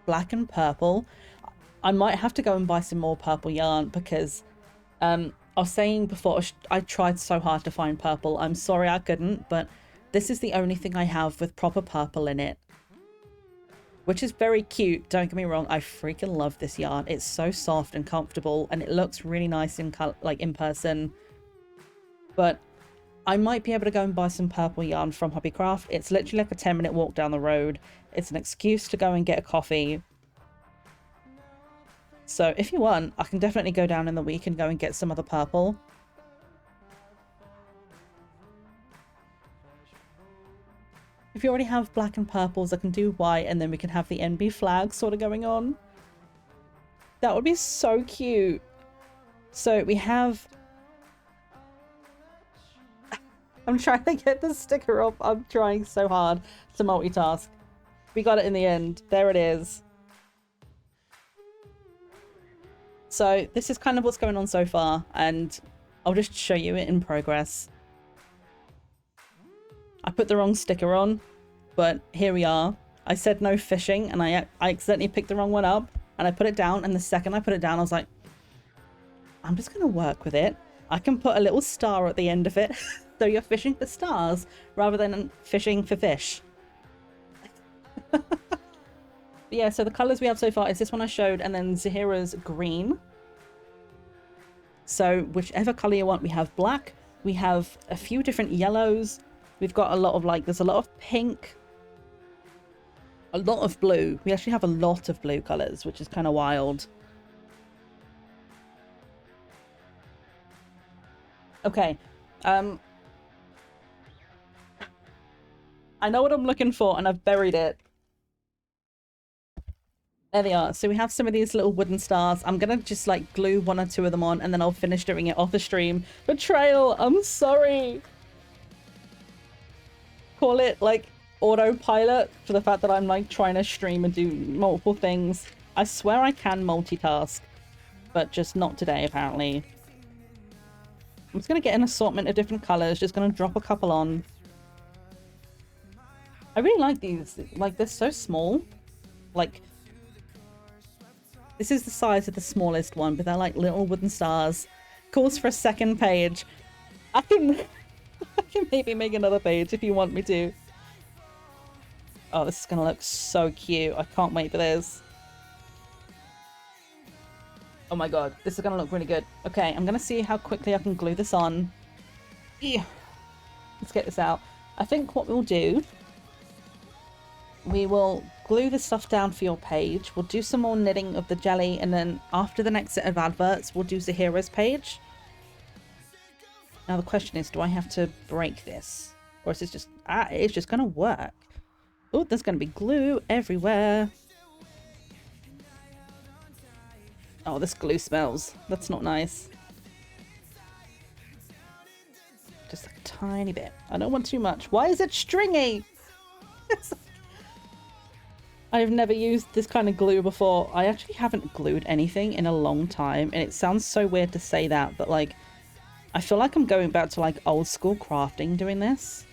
S2: Black and purple. I might have to go and buy some more purple yarn because I was saying before, I tried so hard to find purple. I'm sorry I couldn't, but this is the only thing I have with proper purple in it. Which is very cute, don't get me wrong. I freaking love this yarn. It's so soft and comfortable, and it looks really nice in in person. But I might be able to go and buy some purple yarn from Hobbycraft. It's literally like a 10-minute walk down the road. It's an excuse to go and get a coffee. So if you want, I can definitely go down in the week and go and get some of the purple. If you already have black and purples, I can do white, and then we can have the NB flag sort of going on. That would be so cute. So we have... I'm trying to get the sticker up. I'm trying so hard to multitask. We got it in the end. There it is. So this is kind of what's going on so far, and I'll just show you it in progress. I put the wrong sticker on, but here we are. I said no fishing, and I accidentally picked the wrong one up, and I put it down, and the second I put it down, I was like, I'm just going to work with it. I can put a little star at the end of it, so you're fishing for stars rather than fishing for fish. Yeah, so the colours we have so far is this one I showed, and then Zahira's green. So whichever colour you want, we have black, we have a few different yellows. We've got a lot of there's a lot of pink, a lot of blue. We actually have a lot of blue colours, which is kind of wild. Okay. I know what I'm looking for, and I've buried it. There they are. So we have some of these little wooden stars. I'm going to just glue 1 or 2 of them on, and then I'll finish doing it off the stream. Betrayal, I'm sorry. Call it autopilot for the fact that I'm trying to stream and do multiple things. I swear I can multitask, but just not today apparently. I'm just going to get an assortment of different colors, just going to drop a couple on. I really like these. They're so small. This is the size of the smallest one, but they're like little wooden stars. Calls for a second page. I can maybe make another page if you want me to. Oh, this is going to look so cute. I can't wait for this. Oh my god, this is going to look really good. Okay, I'm going to see how quickly I can glue this on. Yeah. Let's get this out. I think what we'll do... we will glue the stuff down for your page. We'll do some more knitting of the jelly, and then after the next set of adverts, we'll do Zahira's page. Now the question is, do I have to break this? Or is this just... it's just going to work. Oh, there's going to be glue everywhere. Oh, this glue smells. That's not nice. Just a tiny bit. I don't want too much. Why is it stringy? I've never used this kind of glue before. I actually haven't glued anything in a long time, and it sounds so weird to say that, but I feel like I'm going back to old school crafting doing this.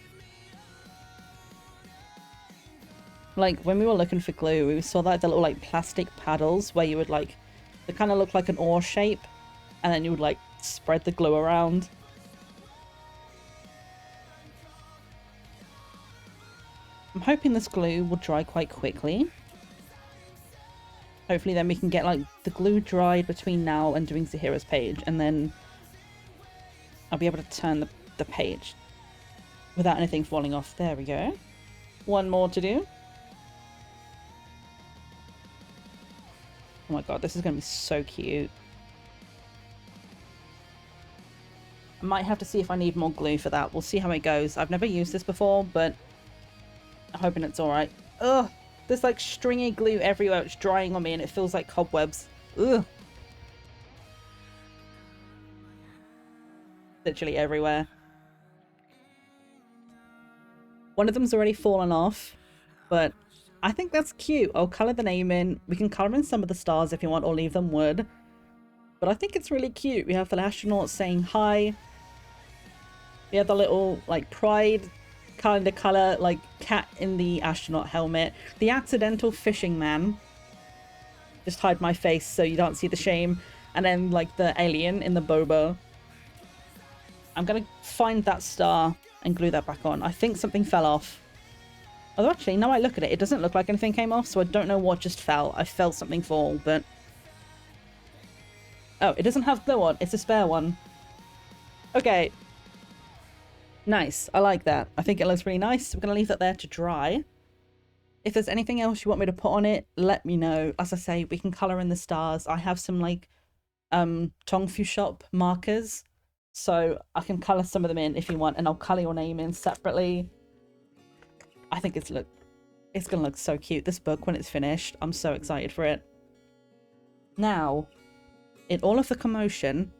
S2: When we were looking for glue, we saw the little plastic paddles where you would they kind of look like an oar shape, and then you would spread the glue around. I'm hoping this glue will dry quite quickly. Hopefully then we can get the glue dried between now and doing Zahira's page, and then I'll be able to turn the page without anything falling off. There we go. One more to do. Oh my god, this is going to be so cute. I might have to see if I need more glue for that. We'll see how it goes. I've never used this before, but I'm hoping it's alright. Ugh! There's stringy glue everywhere. It's drying on me and it feels like cobwebs. Ugh! Literally everywhere. One of them's already fallen off. But I think that's cute. I'll color the name in. We can color in some of the stars if you want, or leave them wood. But I think it's really cute. We have the astronauts saying hi. We have the little, like, pride kind of color, like, cat in the astronaut helmet. The accidental fishing man. Just hide my face so you don't see the shame. And then, like, the alien in the boba. I'm gonna find that star and glue that back on. I think something fell off. Although actually, now I look at it, it doesn't look like anything came off, so I don't know what just fell. I felt something fall, but... Oh, it doesn't have glue on. It's a spare one. Okay. Nice. I like that. I think it looks really nice. We're going to leave that there to dry. If there's anything else you want me to put on it, let me know. As I say, we can colour in the stars. I have some, like, Tongfu Shop markers. So I can colour some of them in if you want, and I'll colour your name in separately. I think it's going to look so cute, this book, when it's finished. I'm so excited for it. Now, in all of the commotion,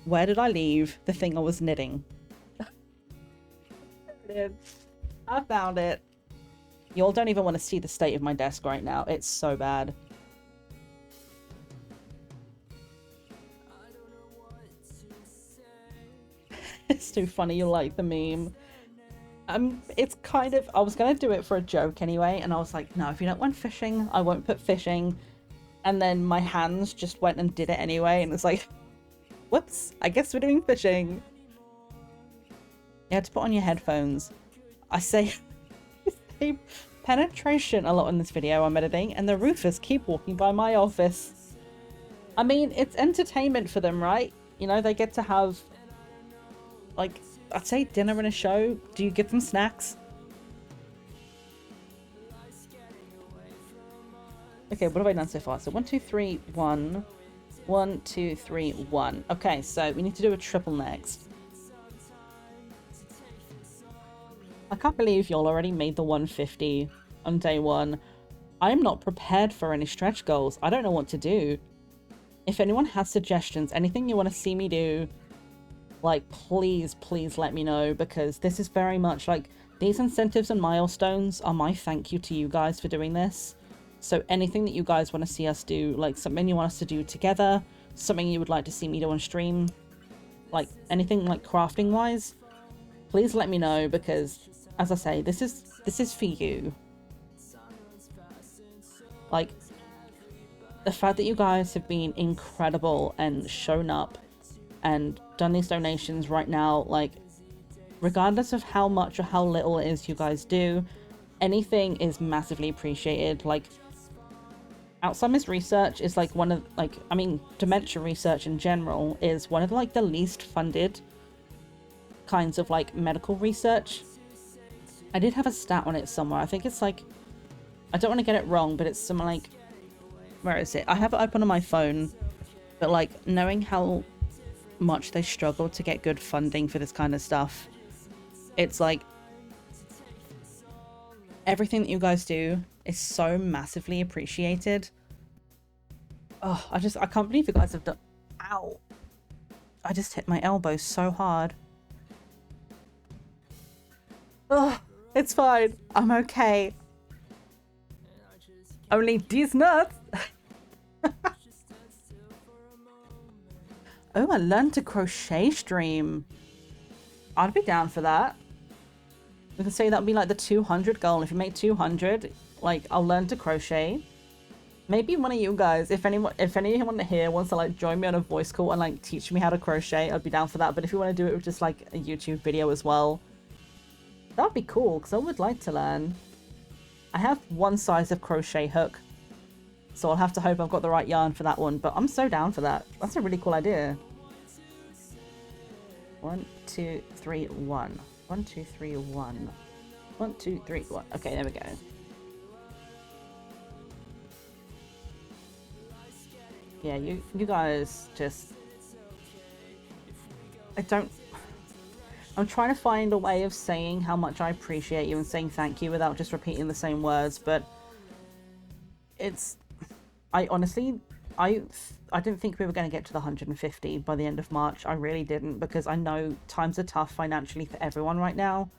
S2: where did I leave the thing I was knitting? I found it. You all don't even want to see the state of my desk right now. It's so bad. It's too funny. You like the meme. It's kind of... I was going to do it for a joke anyway, and I was like, no, if you don't want fishing, I won't put fishing. And then my hands just went and did it anyway, and it's like, whoops, I guess we're doing fishing. You had to put on your headphones. I say penetration a lot in this video I'm editing, and the roofers keep walking by my office. I mean, it's entertainment for them, right? You know, they get to have, like, I'd say dinner and a show. Do you give them snacks? Okay, what have I done so far? So 1, 2, 3, 1. 1, 2, 3, 1. Okay, so we need to do a triple next. I can't believe y'all already made the 150 on day 1. I'm not prepared for any stretch goals. I don't know what to do. If anyone has suggestions, anything you want to see me do, like, please let me know, because this is very much like, these incentives and milestones are my thank you to you guys for doing this. So anything that you guys want to see us do, like something you want us to do together, something you would like to see me do on stream, like anything like crafting wise, please let me know, because as I say, this is for you. Like, the fact that you guys have been incredible and shown up and done these donations right now, like, regardless of how much or how little it is you guys do, anything is massively appreciated. Like, Alzheimer's research is like one of, like, I mean, dementia research in general is one of, like, the least funded kinds of, like, medical research. I did have a stat on it somewhere. I think it's like, I don't want to get it wrong, but it's something like, where is it? I have it open on my phone, but, like, knowing how much they struggle to get good funding for this kind of stuff, it's like, everything that you guys do is so massively appreciated. Oh, I can't believe you guys have done... Ow. I just hit my elbow so hard. Oh, it's fine. I'm okay. Only these nuts. Oh, I learned to crochet stream. I'd be down for that. We can say that would be like the 200 goal. If you make 200, like, I'll learn to crochet. Maybe one of you guys, if anyone here wants to, like, join me on a voice call and, like, teach me how to crochet, I'd be down for that. But if you want to do it with just, like, a YouTube video as well, that'd be cool, because I would like to learn. I have one size of crochet hook, so I'll have to hope I've got the right yarn for that one, but I'm so down for that. That's a really cool idea. 1, 2, 3, 1. 1, 2, 3, 1. 1, 2, 3, 1. Okay, there we go. Yeah, you guys just... I'm trying to find a way of saying how much I appreciate you and saying thank you without just repeating the same words, but it's... I honestly, I didn't think we were going to get to the 150 by the end of March. I really didn't, because I know times are tough financially for everyone right now.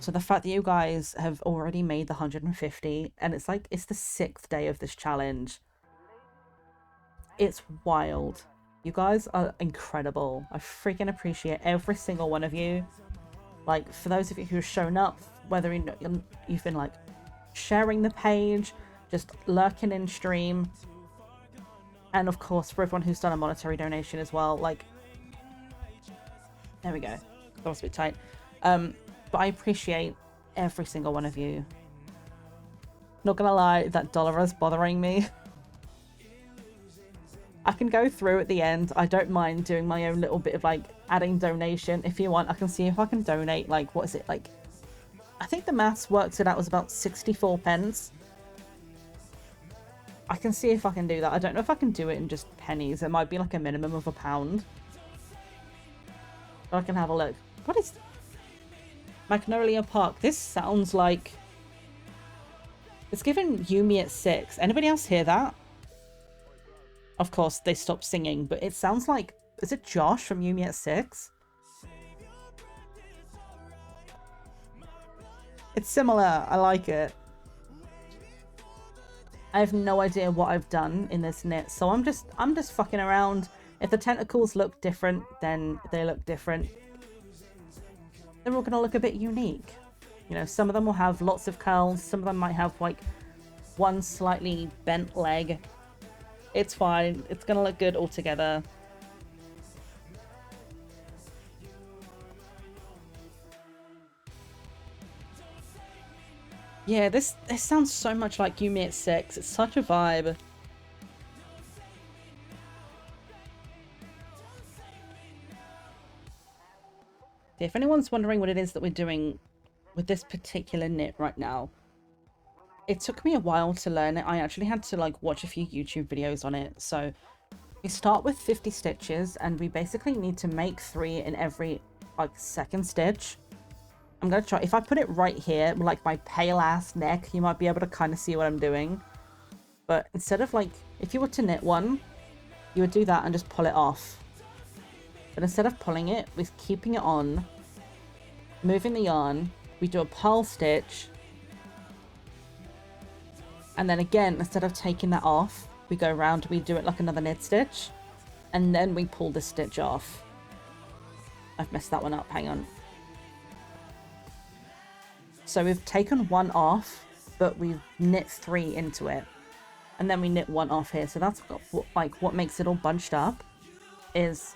S2: So the fact that you guys have already made the 150, and it's like, it's the 6th day of this challenge. It's wild. You guys are incredible. I freaking appreciate every single one of you. Like, for those of you who've shown up, whether you've been like sharing the page, just lurking in stream, and of course for everyone who's done a monetary donation as well. Like, there we go. That was a bit tight. But I appreciate every single one of you. Not gonna lie, that dollar is bothering me. I can go through at the end. I don't mind doing my own little bit of like adding donation. If you want, I can see if I can donate, like, what is it, like, I think the maths works it out was about 64 pence. I can see if I can do that. I don't know if I can do it in just pennies. It might be like a minimum of £1. But I can have a look. What is Magnolia Park? This sounds like it's given Yumi at 6. Anybody else hear that? Of course, they stopped singing, but it sounds like... Is it Josh from Yumi at 6? It's similar. I like it. I have no idea what I've done in this knit, so I'm just fucking around. If the tentacles look different, then they look different. They're all gonna look a bit unique. You know, some of them will have lots of curls, some of them might have like one slightly bent leg. It's fine. It's gonna look good all together. Yeah, this sounds so much like Yumi at 6. It's such a vibe. If anyone's wondering what it is that we're doing with this particular knit right now, it took me a while to learn it. I actually had to like watch a few YouTube videos on it. So we start with 50 stitches and we basically need to make 3 in every like second stitch. I'm gonna try, if I put it right here, like my pale ass neck, you might be able to kind of see what I'm doing. But instead of like, if you were to knit one, you would do that and just pull it off. But instead of pulling it, we're keeping it on, moving the yarn, we do a purl stitch, and then again, instead of taking that off, we go around, we do it like another knit stitch, and then we pull the stitch off. I've messed that one up, hang on. So we've taken one off, but we've knit 3 into it. And then we knit 1 off here. So that's like what makes it all bunched up is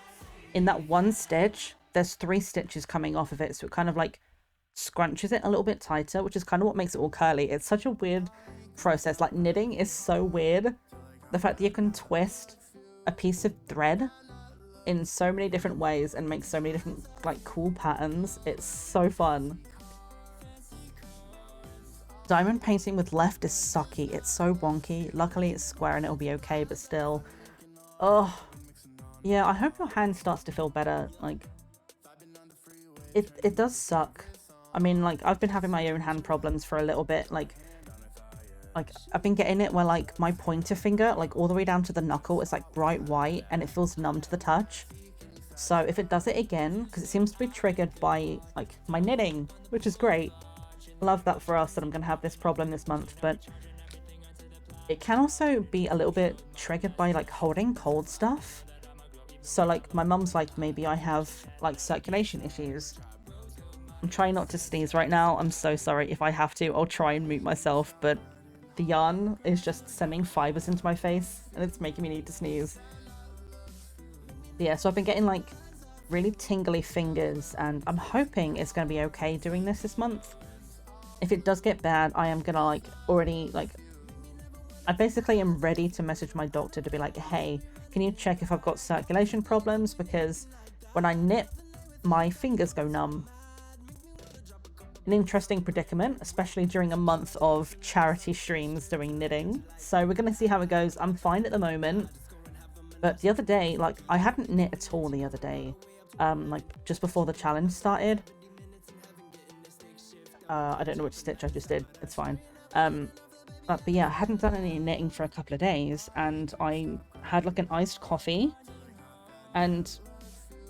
S2: in that one stitch, there's 3 stitches coming off of it. So it kind of like scrunches it a little bit tighter, which is kind of what makes it all curly. It's such a weird process. Like knitting is so weird. The fact that you can twist a piece of thread in so many different ways and make so many different like cool patterns. It's so fun. Diamond painting with left is sucky. It's so wonky. Luckily it's square and it'll be okay, but still. Oh, yeah, I hope your hand starts to feel better. Like, it does suck. I mean, like, I've been having my own hand problems for a little bit. Like I've been getting it where, like, my pointer finger, like, all the way down to the knuckle is, like, bright white and it feels numb to the touch. So if it does it again, because it seems to be triggered by, like, my knitting, which is great. Love that for us that I'm going to have this problem this month, but it can also be a little bit triggered by like holding cold stuff. So like my mum's like, maybe I have like circulation issues. I'm trying not to sneeze right now. I'm so sorry. If I have to, I'll try and mute myself, but the yarn is just sending fibers into my face and it's making me need to sneeze. Yeah, so I've been getting like really tingly fingers and I'm hoping it's going to be okay doing this month. If it does get bad, I am gonna like already like, I basically am ready to message my doctor to be like, hey, can you check if I've got circulation problems? Because when I knit, my fingers go numb. An interesting predicament, especially during a month of charity streams doing knitting. So we're gonna see how it goes. I'm fine at the moment. But the other day, like I hadn't knit at all the other day. Like just before the challenge started. I don't know which stitch I just did. It's fine. But yeah, I hadn't done any knitting for a couple of days, and I had like an iced coffee, and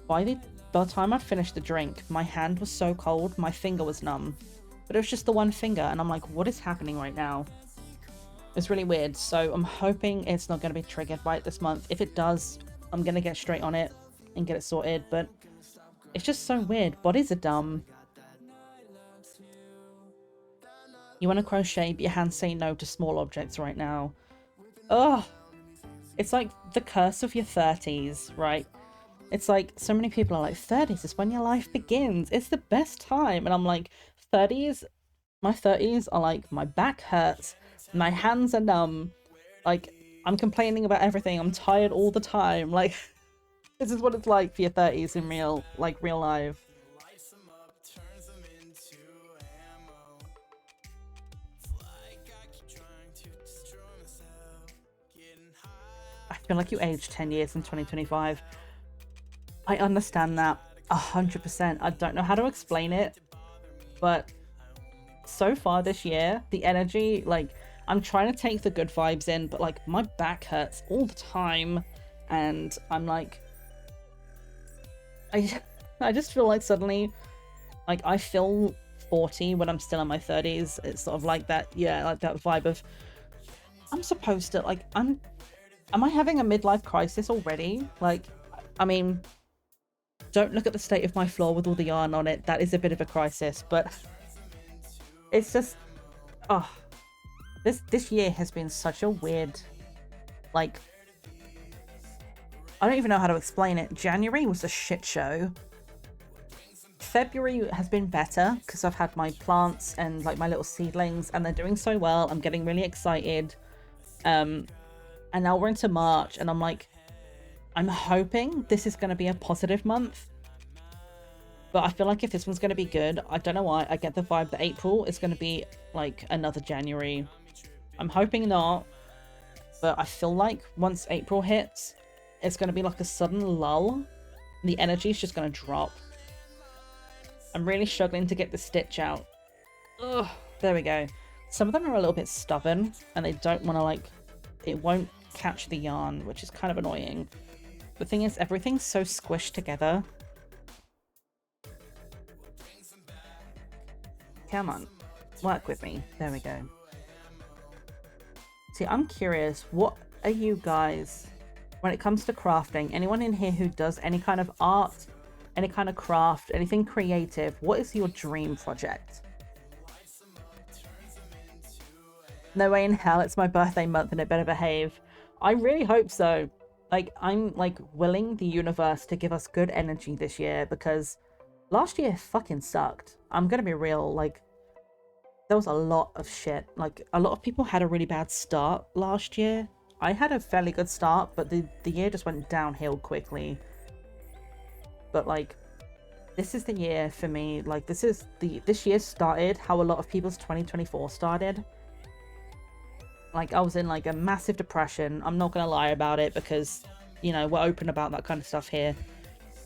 S2: by the time I finished the drink, my hand was so cold, my finger was numb. but it was just the one finger, and I'm like, what is happening right now? It's really weird, so I'm hoping it's not going to be triggered by it this month. If it does, I'm going to get straight on it and get it sorted, but it's just so weird. Bodies are dumb. You want to crochet, but your hands say no to small objects right now. Ugh. It's like the curse of your 30s, right? It's like so many people are like, 30s is when your life begins. It's the best time. And I'm like, 30s, my 30s are like, my back hurts, my hands are numb. Like, I'm complaining about everything. I'm tired all the time. Like, this is what it's like for your 30s in real life. I feel like you aged 10 years in 2025. I understand that 100%. I don't know how to explain it, but so far this year, the energy, like, I'm trying to take the good vibes in, but like my back hurts all the time, and I'm like, I just feel like suddenly, like, I feel 40 when I'm still in my 30s. It's sort of like that, yeah, like that vibe of, I'm supposed to, like, am I having a midlife crisis already? Like, I mean, don't look at the state of my floor with all the yarn on it. That is a bit of a crisis, but it's just, oh, this year has been such a weird, like, I don't even know how to explain it. January was a shit show. February has been better because I've had my plants and like my little seedlings, and they're doing so well. I'm getting really excited. And now we're into March, and I'm like, I'm hoping this is going to be a positive month. But I feel like if this one's going to be good, I don't know why, I get the vibe that April is going to be like another January. I'm hoping not, but I feel like once April hits, it's going to be like a sudden lull. The energy is just going to drop. I'm really struggling to get the stitch out. Ugh, there we go. Some of them are a little bit stubborn, and they don't want to, like, it won't catch the yarn, which is kind of annoying. The thing is, everything's so squished together. Come on, work with me. There we go. See, I'm curious, what are you guys, when it comes to crafting, anyone in here who does any kind of art, any kind of craft, anything creative, what is your dream project? No way in hell, it's my birthday month and it better behave. I really hope so. Like, I'm like willing the universe to give us good energy this year, because last year fucking sucked. I'm gonna be real, like, there was a lot of shit. Like, a lot of people had a really bad start last year. I had a fairly good start, but the year just went downhill quickly. But like, this is the year for me. Like, this year started how a lot of people's 2024 started. Like, I was in like a massive depression. I'm not gonna lie about it, because, you know, we're open about that kind of stuff here.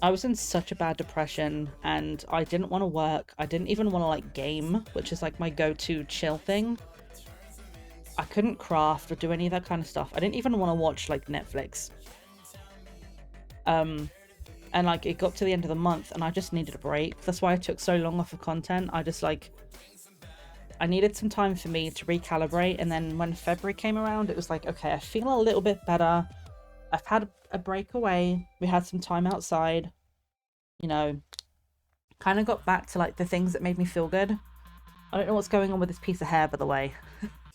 S2: I was in such a bad depression, and I didn't want to work. I didn't even want to like game, which is like my go-to chill thing. I couldn't craft or do any of that kind of stuff. I didn't even want to watch like Netflix. And like, it got to the end of the month and I just needed a break. That's why I took so long off of content. I just like, I needed some time for me to recalibrate. And then when February came around, it was like, okay, I feel a little bit better. I've had a break away. We had some time outside, you know, kind of got back to like the things that made me feel good. I don't know what's going on with this piece of hair, by the way.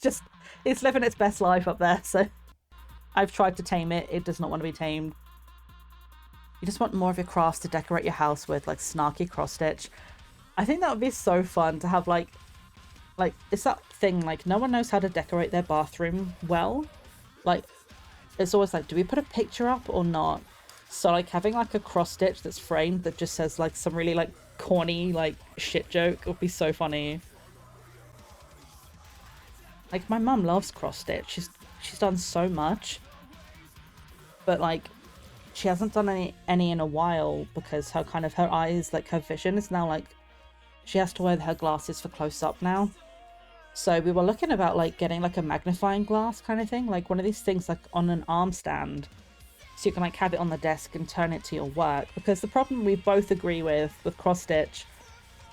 S2: Just, it's living its best life up there. So I've tried to tame it. It does not want to be tamed. You just want more of your crafts to decorate your house with, like snarky cross stitch. I think that would be so fun to have like it's that thing, like no one knows how to decorate their bathroom well. Like, it's always like, do we put a picture up or not? So like having like a cross stitch that's framed that just says like some really like corny like shit joke would be so funny. Like, my mum loves cross stitch. She's done so much, but like she hasn't done any in a while, because her eyes, like her vision is now like, she has to wear her glasses for close up now. So we were looking about like getting like a magnifying glass kind of thing, like one of these things like on an arm stand, so you can like have it on the desk and turn it to your work. Because the problem we both agree with cross stitch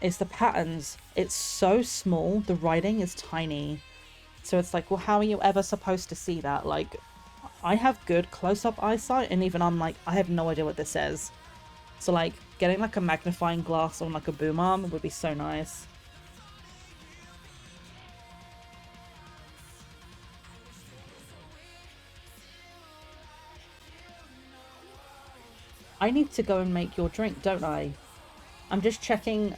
S2: is the patterns. It's so small, the writing is tiny. So it's like, well, how are you ever supposed to see that? Like, I have good close-up eyesight, and even I'm like, I have no idea what this says. So like, getting like a magnifying glass on like a boom arm would be so nice. I need to go and make your drink, don't I? I'm just checking,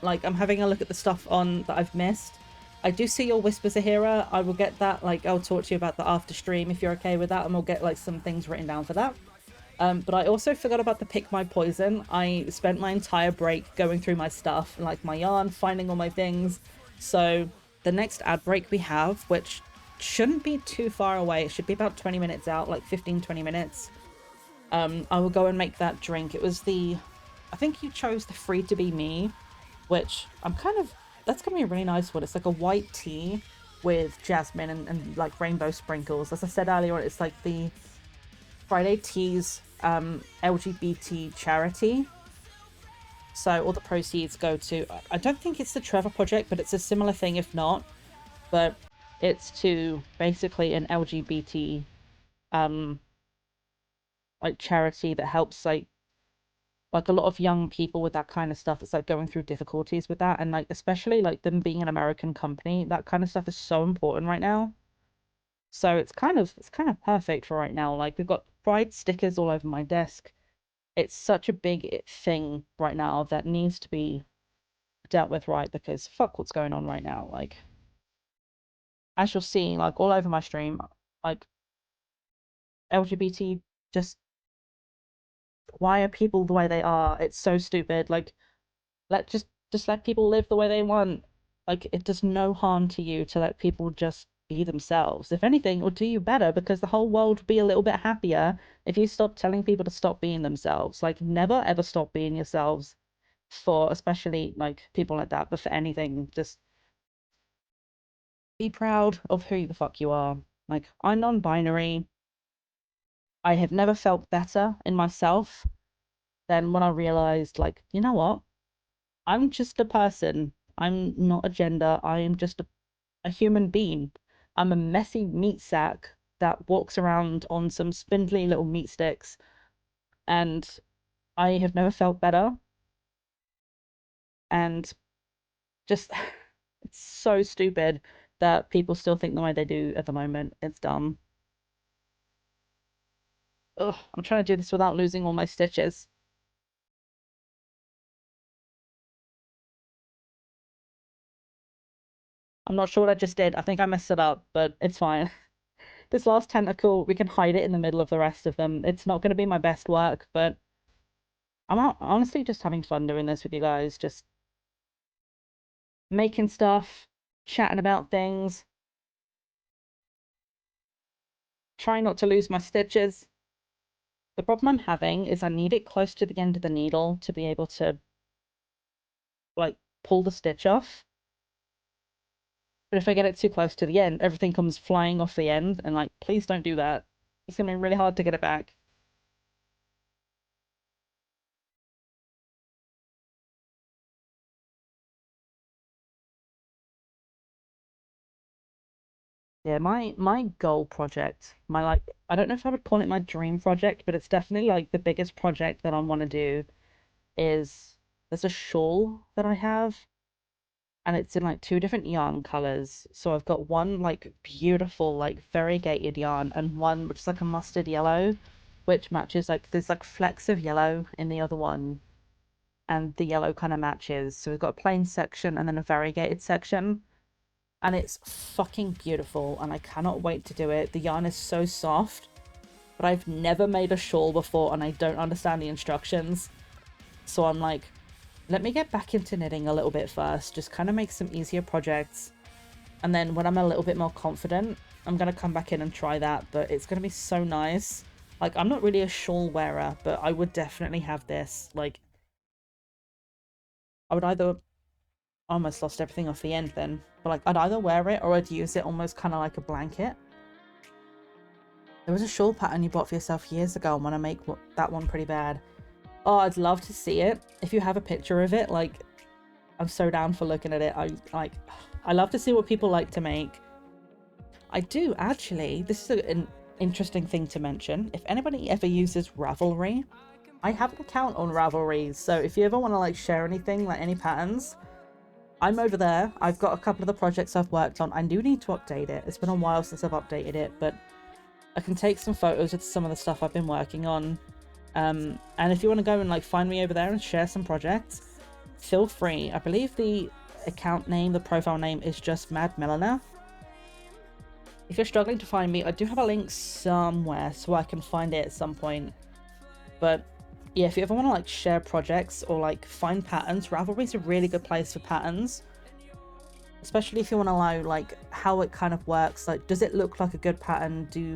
S2: like, I'm having a look at the stuff on that I've missed. I do see your whispers are here. I will get that, like, I'll talk to you about the after stream if you're okay with that, and we'll get, like, some things written down for that. But I also forgot about the pick my poison. I spent my entire break going through my stuff, like my yarn, finding all my things. So the next ad break we have, which shouldn't be too far away, it should be about 20 minutes out, like 15-20 minutes. I will go and make that drink. It was I think you chose the Free to Be Me, which that's gonna be a really nice one. It's like a white tea with jasmine and like rainbow sprinkles. As I said earlier, it's like the Friday Teas LGBT charity. So all the proceeds go to, I don't think it's the Trevor Project, but it's a similar thing if not. But it's to basically an LGBT like charity that helps like a lot of young people with that kind of stuff. It's like going through difficulties with that, and like especially like them being an American company, that kind of stuff is so important right now. So it's kind of perfect for right now. Like we've got Pride stickers all over my desk. It's such a big thing right now that needs to be dealt with right, because fuck what's going on right now. Like as you're seeing like all over my stream, like LGBT, just why are people the way they are? It's so stupid. Like just let people live the way they want. Like it does no harm to you to let people just be themselves. If anything, it will do you better, because the whole world would be a little bit happier if you stop telling people to stop being themselves. Like never ever stop being yourselves, for especially like people like that, but for anything, just be proud of who the fuck you are. Like I'm non-binary. I have never felt better in myself than when I realized, like, you know what? I'm just a person. I'm not a gender. I am just a human being. I'm a messy meat sack that walks around on some spindly little meat sticks, and I have never felt better. And just, it's so stupid that people still think the way they do at the moment. It's dumb. Ugh, I'm trying to do this without losing all my stitches. I'm not sure what I just did. I think I messed it up, but it's fine. This last tentacle, we can hide it in the middle of the rest of them. It's not going to be my best work, but I'm honestly just having fun doing this with you guys. Just making stuff, chatting about things, trying not to lose my stitches. The problem I'm having is I need it close to the end of the needle to be able to, like, pull the stitch off. But if I get it too close to the end, everything comes flying off the end, and, like, please don't do that. It's gonna be really hard to get it back. Yeah, my goal project, my like, I don't know if I would call it my dream project, but it's definitely like the biggest project that I want to do is there's a shawl that I have, and it's in like two different yarn colors. So I've got one like beautiful, like variegated yarn, and one which is like a mustard yellow, which matches, like there's like flecks of yellow in the other one, and the yellow kind of matches. So we've got a plain section and then a variegated section. And it's fucking beautiful, and I cannot wait to do it. The yarn is so soft, but I've never made a shawl before, and I don't understand the instructions. So I'm like, let me get back into knitting a little bit first, just kind of make some easier projects. And then when I'm a little bit more confident, I'm going to come back in and try that, but it's going to be so nice. Like, I'm not really a shawl wearer, but I would definitely have this. Like, I would either... I almost lost everything off the end then. But like, I'd either wear it or I'd use it almost kind of like a blanket. There was a shawl pattern you bought for yourself years ago. I want to make that one pretty bad. Oh, I'd love to see it. If you have a picture of it, like, I'm so down for looking at it. I love to see what people like to make. I do actually. This is an interesting thing to mention. If anybody ever uses Ravelry, I have an account on Ravelry. So if you ever want to like share anything, like any patterns, I'm over there. I've got a couple of the projects I've worked on. I do need to update it. It's been a while since I've updated it, but I can take some photos of some of the stuff I've been working on. And if you want to go and like find me over there and share some projects, feel free. I believe the account name, the profile name is just Mad Milliner. If you're struggling to find me, I do have a link somewhere so I can find it at some point. But yeah, if you ever want to like share projects or like find patterns, Ravelry is a really good place for patterns. Especially if you want to know like how it kind of works. Like, does it look like a good pattern? Do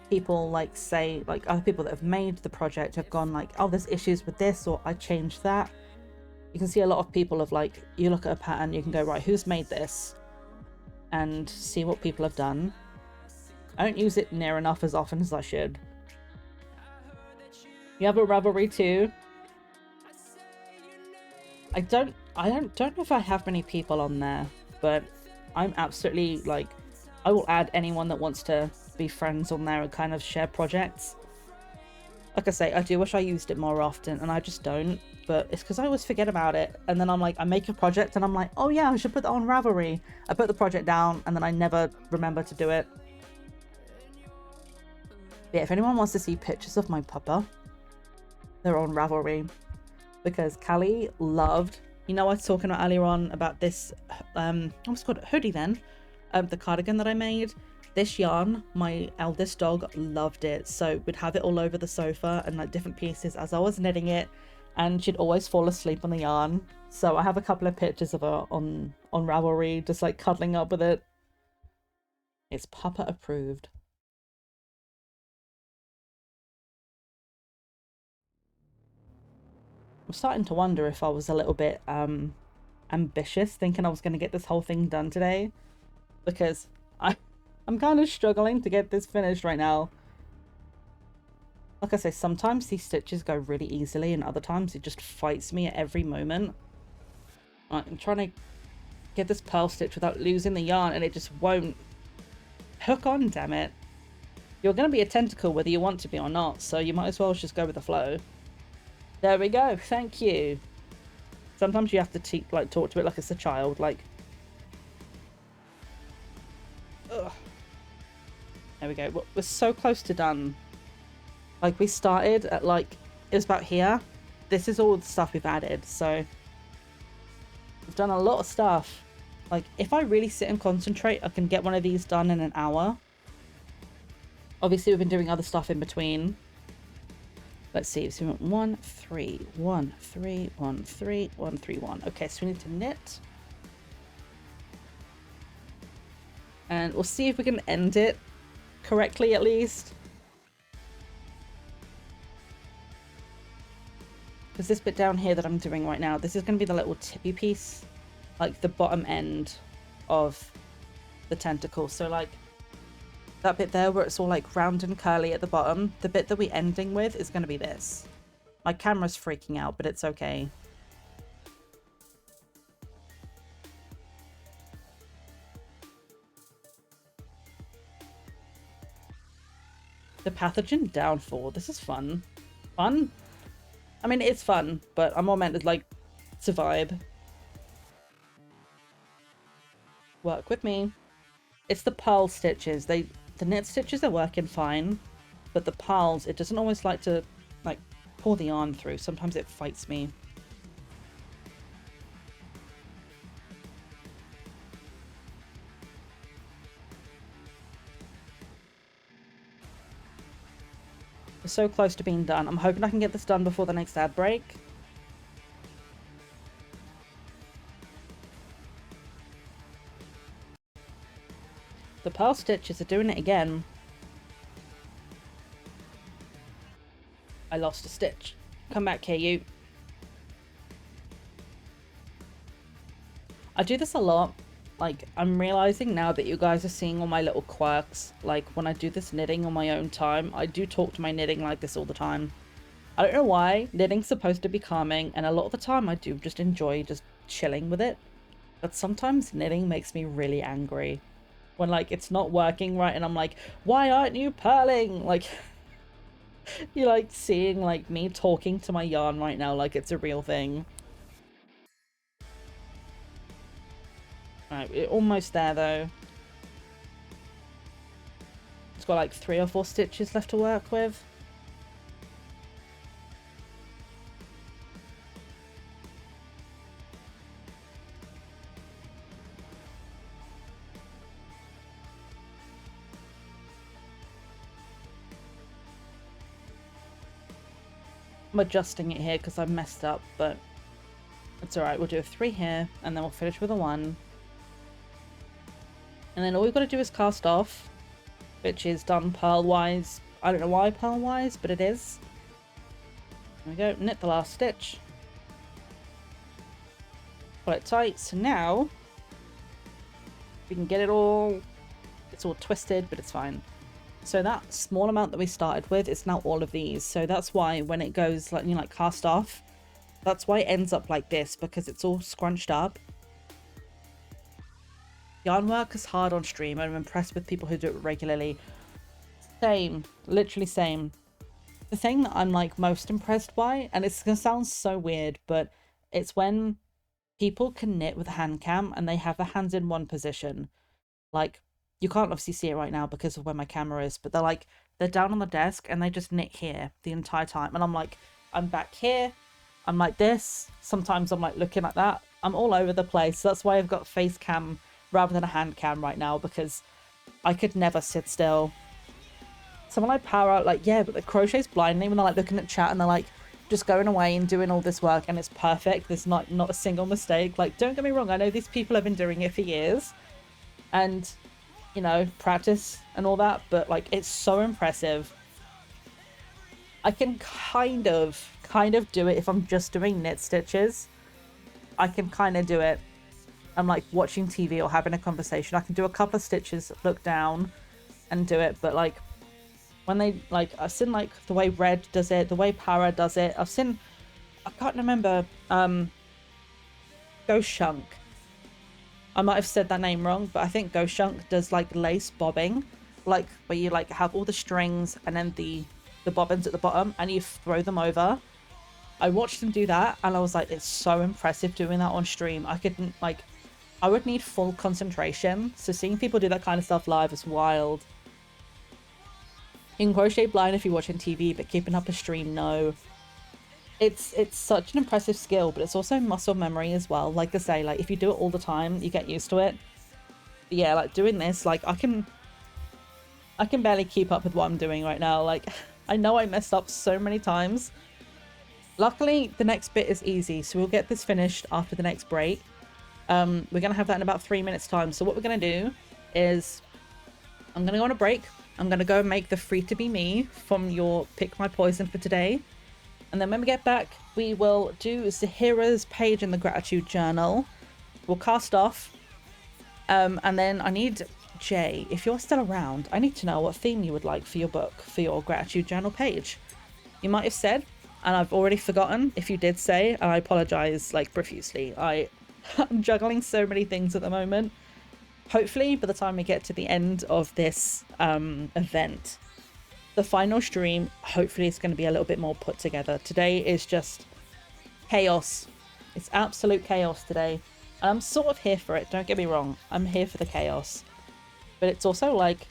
S2: people like say, like other people that have made the project have gone like, oh, there's issues with this, or I changed that. You can see a lot of people have like, you look at a pattern, you can go, right, who's made this? And see what people have done. I don't use it near enough as often as I should. You have a Ravelry too. I don't know if I have many people on there, but I'm absolutely like, I will add anyone that wants to be friends on there and kind of share projects. Like I say, I do wish I used it more often, and I just don't. But it's because I always forget about it, and then I'm like, I make a project and I'm like, oh yeah, I should put that on Ravelry. I put the project down and then I never remember to do it. Yeah, if anyone wants to see pictures of my pupper, they're on Ravelry, because Callie loved, you know, I was talking earlier on about this what's it called, hoodie then, the cardigan that I made. This yarn, my eldest dog loved it, so we'd have it all over the sofa and like different pieces as I was knitting it, and she'd always fall asleep on the yarn. So I have a couple of pictures of her on Ravelry, just like cuddling up with it. It's Papa approved. I'm starting to wonder if I was a little bit ambitious, thinking I was going to get this whole thing done today, because I'm kind of struggling to get this finished right now. Like I say, sometimes these stitches go really easily and other times it just fights me at every moment. I'm trying to get this pearl stitch without losing the yarn and it just won't hook on, damn it. You're going to be a tentacle whether you want to be or not, so you might as well just go with the flow. There we go, thank you. Sometimes you have to talk to it like it's a child, like... Ugh. There we go, we're so close to done. Like, we started at like, it was about here. This is all the stuff we've added, so... We've done a lot of stuff. Like, if I really sit and concentrate, I can get one of these done in an hour. Obviously, we've been doing other stuff in between. Let's see, so we went 1, 3, 1, 3, 1, 3, 1, 3, 1. Okay, so we need to knit. And we'll see if we can end it correctly at least. Because this bit down here that I'm doing right now, this is going to be the little tippy piece. Like the bottom end of the tentacle. So like that bit there where it's all like round and curly at the bottom, the bit that we're ending with is going to be this. My camera's freaking out, but it's okay. The pathogen downfall. This is fun. Fun? I mean, it's fun, but I'm more meant to like survive. Work with me. It's the purl stitches. The knit stitches are working fine, but the purls, it doesn't always like to like pull the yarn through. Sometimes it fights me. We're so close to being done. I'm hoping I can get this done before the next ad break. The purl stitches are doing it again. I lost a stitch. Come back here, you. I do this a lot. Like, I'm realizing now that you guys are seeing all my little quirks. Like, when I do this knitting on my own time, I do talk to my knitting like this all the time. I don't know why. Knitting's supposed to be calming, and a lot of the time I do just enjoy just chilling with it. But sometimes knitting makes me really angry. When, like, it's not working right and I'm like, why aren't you purling? Like, you're, like, seeing, like, me talking to my yarn right now like it's a real thing. Alright, we're almost there, though. It's got, like, 3 or 4 stitches left to work with. I'm adjusting it here because I've messed up, but it's alright. We'll do a 3 here, and then we'll finish with a 1. And then all we've got to do is cast off, which is done purl-wise. I don't know why purl-wise, but it is. There we go. Knit the last stitch. Pull it tight. So now we can get it all... It's all twisted, but it's fine. So that small amount that we started with is now all of these. So that's why when it goes, like, you know, like cast off, that's why it ends up like this, because it's all scrunched up. Yarn work is hard on stream. I'm impressed with people who do it regularly. Same, literally same. The thing that I'm like most impressed by, and it's gonna sound so weird, but it's when people can knit with a hand cam and they have their hands in one position. Like, you can't obviously see it right now because of where my camera is, but they're down on the desk and they just knit here the entire time. And I'm like, I'm back here. I'm like this. Sometimes I'm like looking like that. I'm all over the place. That's why I've got face cam rather than a hand cam right now, because I could never sit still. So when I power out, like, yeah, but the crochet's blinding when they're like looking at chat and they're like just going away and doing all this work and it's perfect. There's not a single mistake. Like, don't get me wrong. I know these people have been doing it for years and, you know, practice and all that, but like, it's so impressive. I can kind of do it if I'm just doing knit stitches. I can kind of do it. I'm like watching TV or having a conversation. I can do a couple of stitches, look down and do it. But like when they, like, I've seen like the way Red does it, the way Para does it. I've seen, I can't remember, Go Shunk. I might have said that name wrong, but I think Go Shunk does like lace bobbing, like where you like have all the strings and then the bobbins at the bottom and you throw them over. I watched them do that and I was like, it's so impressive doing that on stream. I couldn't, like, I would need full concentration. So seeing people do that kind of stuff live is wild. You can crochet blind if you're watching TV, but keeping up a stream, no. It's such an impressive skill, but it's also muscle memory as well. Like I say, like if you do it all the time, you get used to it. But yeah, like doing this, like I can barely keep up with what I'm doing right now. Like I know I messed up so many times. Luckily, the next bit is easy, so we'll get this finished after the next break. We're gonna have that in about 3 minutes time. So what we're gonna do is I'm gonna go on a break. I'm gonna go make the free to be me from your pick my poison for today. And then when we get back, we will do Zahira's page in the gratitude journal. We'll cast off. And then I need Jay, if you're still around, I need to know what theme you would like for your book, for your gratitude journal page. You might have said, and I've already forgotten if you did say, and I apologize like profusely. I'm juggling so many things at the moment. Hopefully by the time we get to the end of this event, the final stream, hopefully it's going to be a little bit more put together. Today is just chaos. It's absolute chaos today. And I'm sort of here for it, don't get me wrong. I'm here for the chaos. But it's also like,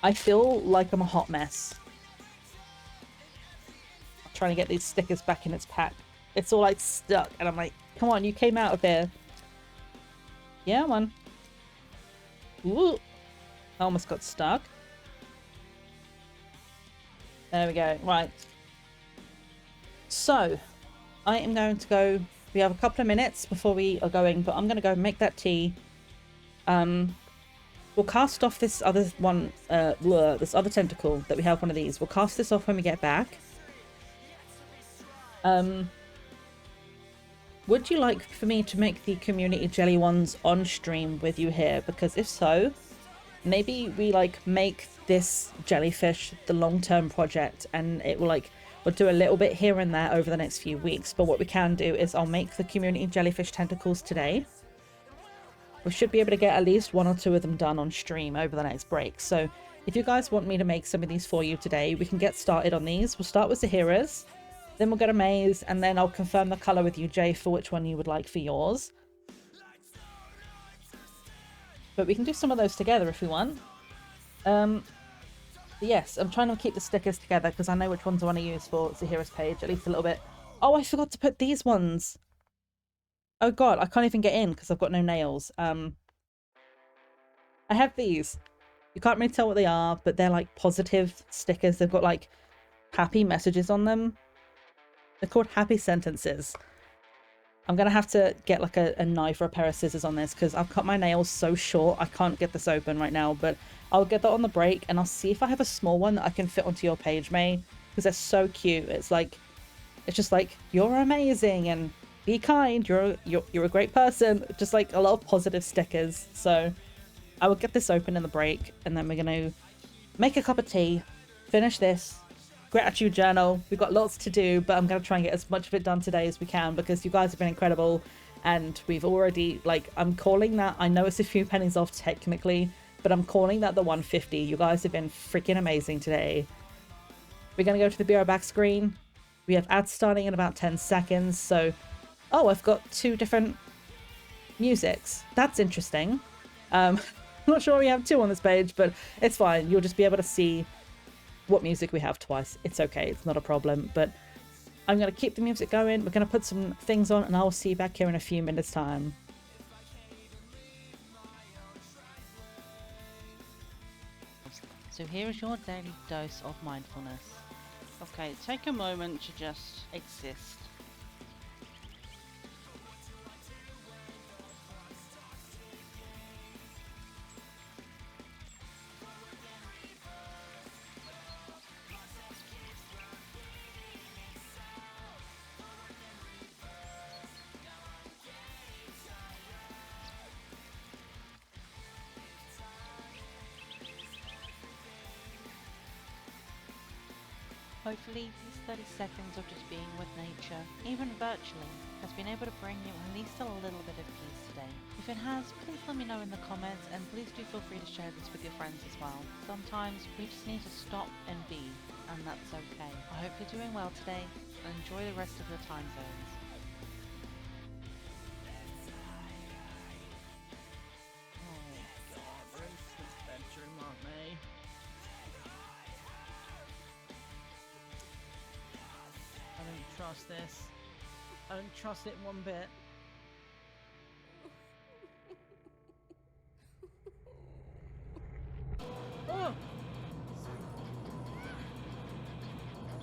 S2: I feel like I'm a hot mess. I'm trying to get these stickers back in its pack. It's all like stuck and I'm like, come on, you came out of there. Yeah, man. Ooh. I almost got stuck. There we go. Right. So, I am going to go... We have a couple of minutes before we are going, but I'm going to go make that tea. We'll cast off this other one, this other tentacle that we have one of these. We'll cast this off when we get back. Would you like for me to make the community jelly ones on stream with you here? Because if so, maybe we like make this jellyfish the long-term project and it will like, We'll do a little bit here and there over the next few weeks, but what we can do is I'll make the community jellyfish tentacles today. We should be able to get at least 1 or 2 of them done on stream over the next break. So if you guys want me to make some of these for you today, we can get started on these. We'll start with Zahiras, then we'll get a maze, and then I'll confirm the color with you, Jay, for which one you would like for yours. But we can do some of those together if we want. Yes, I'm trying to keep the stickers together because I know which ones I want to use for Zahira's page, at least a little bit. Oh, I forgot to put these ones. Oh god, I can't even get in because I've got no nails. I have these. You can't really tell what they are, but they're like positive stickers. They've got like happy messages on them. They're called happy sentences. I'm going to have to get like a knife or a pair of scissors on this because I've cut my nails so short. I can't get this open right now, but I'll get that on the break and I'll see if I have a small one that I can fit onto your page, May, because they're so cute. It's like, it's just like, you're amazing and be kind. You're a great person. Just like a lot of positive stickers. So I will get this open in the break and then we're going to make a cup of tea, finish this gratitude journal. We've got lots to do, but I'm going to try and get as much of it done today as we can because you guys have been incredible and we've already, like, I'm calling that, I know it's a few pennies off technically, but I'm calling that the 150. You guys have been freaking amazing today. We're going to go to the be right back screen. We have ads starting in about 10 seconds, so oh, I've got 2 different musics. That's interesting. I'm not sure we have 2 on this page, but it's fine. You'll just be able to see what music we have twice. It's okay, it's not a problem, but I'm going to keep the music going. We're going to put some things on and I'll see you back here in a few minutes time.
S4: So here is your daily dose of mindfulness. Okay, take a moment to just exist. Hopefully, these 30 seconds of just being with nature, even virtually, has been able to bring you at least a little bit of peace today. If it has, please let me know in the comments and please do feel free to share this with your friends as well. Sometimes we just need to stop and be, and that's okay. I hope you're doing well today and enjoy the rest of your time zones.
S2: Trust this. I don't trust it one bit. Oh!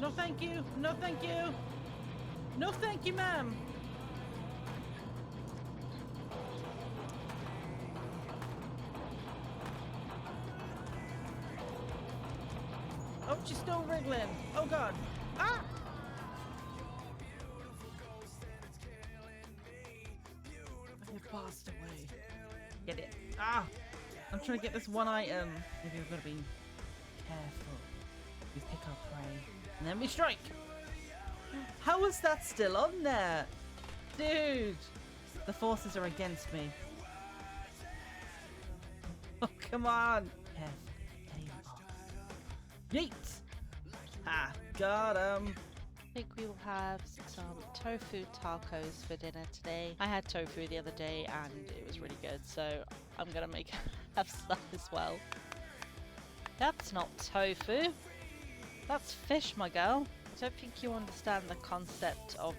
S2: No thank you! No thank you! No thank you, ma'am! Oh, she's still wriggling! Oh god! Ah! Passed away. Get it. Ah! I'm trying to get this one item. Maybe we've got to be careful. We pick our prey. And then we strike! How is that still on there? Dude! The forces are against me. Oh, come on! Careful. Yeet! Ah, got him!
S4: I think we will have some tofu tacos for dinner today. I had tofu the other day and it was really good, so I'm gonna have some as well. That's not tofu. That's fish, my girl. I don't think you understand the concept of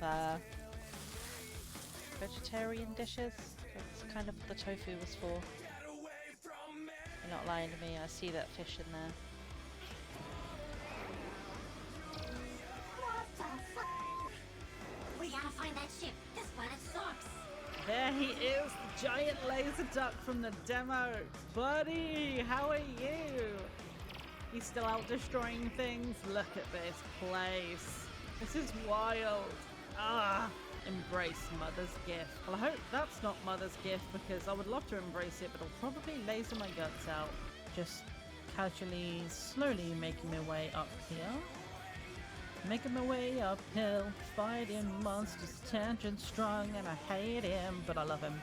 S4: vegetarian dishes. That's kind of what the tofu was for. You're not lying to me, I see that fish in there.
S6: We gotta find that ship. This planet sucks.
S2: There he is, the giant laser duck from the demo. Buddy, how are you? He's still out destroying things. Look at this place. This is wild. Ah, embrace Mother's gift. Well, I hope that's not Mother's gift because I would love to embrace it, but I'll probably laser my guts out. Just casually, slowly making my way up here. Making my way uphill, fighting monsters, tangent strong, and I hate him, but I love him.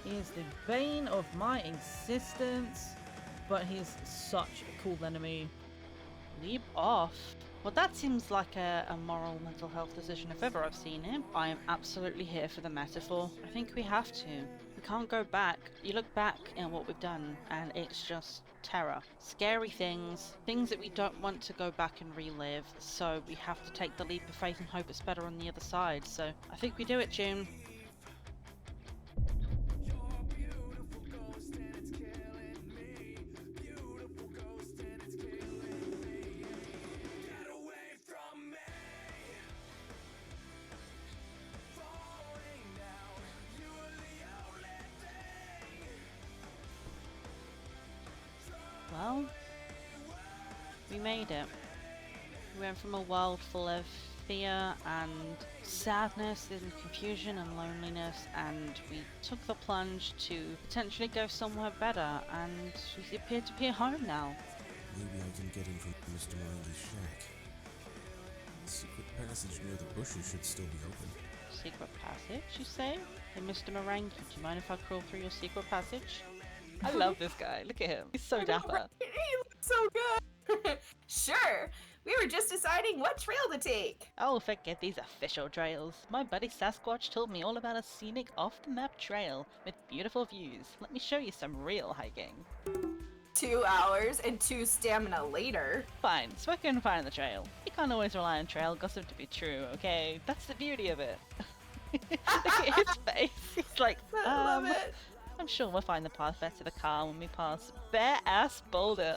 S2: He is the bane of my existence, but he's such a cool enemy. Leap off? Well, that seems like a moral mental health decision if ever I've seen it. I am absolutely here for the metaphor. I think we have to. We can't go back. You look back at what we've done, and it's just terror. Scary things, things that we don't want to go back and relive, so we have to take the leap of faith and hope it's better on the other side. So I think we do it, June. Well, we made it. We went from a world full of fear and sadness and confusion and loneliness, and we took the plunge to potentially go somewhere better, and we appear to be at home now.
S5: Maybe I can get in from Mr. Morangi's shack. The secret passage near the bushes should still be open.
S4: Secret passage, you say? Hey, Mr. Morangi, do you mind if I crawl through your secret passage? I love this guy. Look at him. He's so dapper.
S7: He looks so good. Sure. We were just deciding what trail to take.
S4: Oh, forget these official trails. My buddy Sasquatch told me all about a scenic off-the-map trail with beautiful views. Let me show you some real hiking.
S7: 2 hours and 2 stamina later.
S4: Fine, so I can find the trail. You can't always rely on trail gossip to be true, okay? That's the beauty of it. Look at his face. He's like,
S7: I love it.
S4: I'm sure we'll find the path back to the car when we pass bare-ass boulder.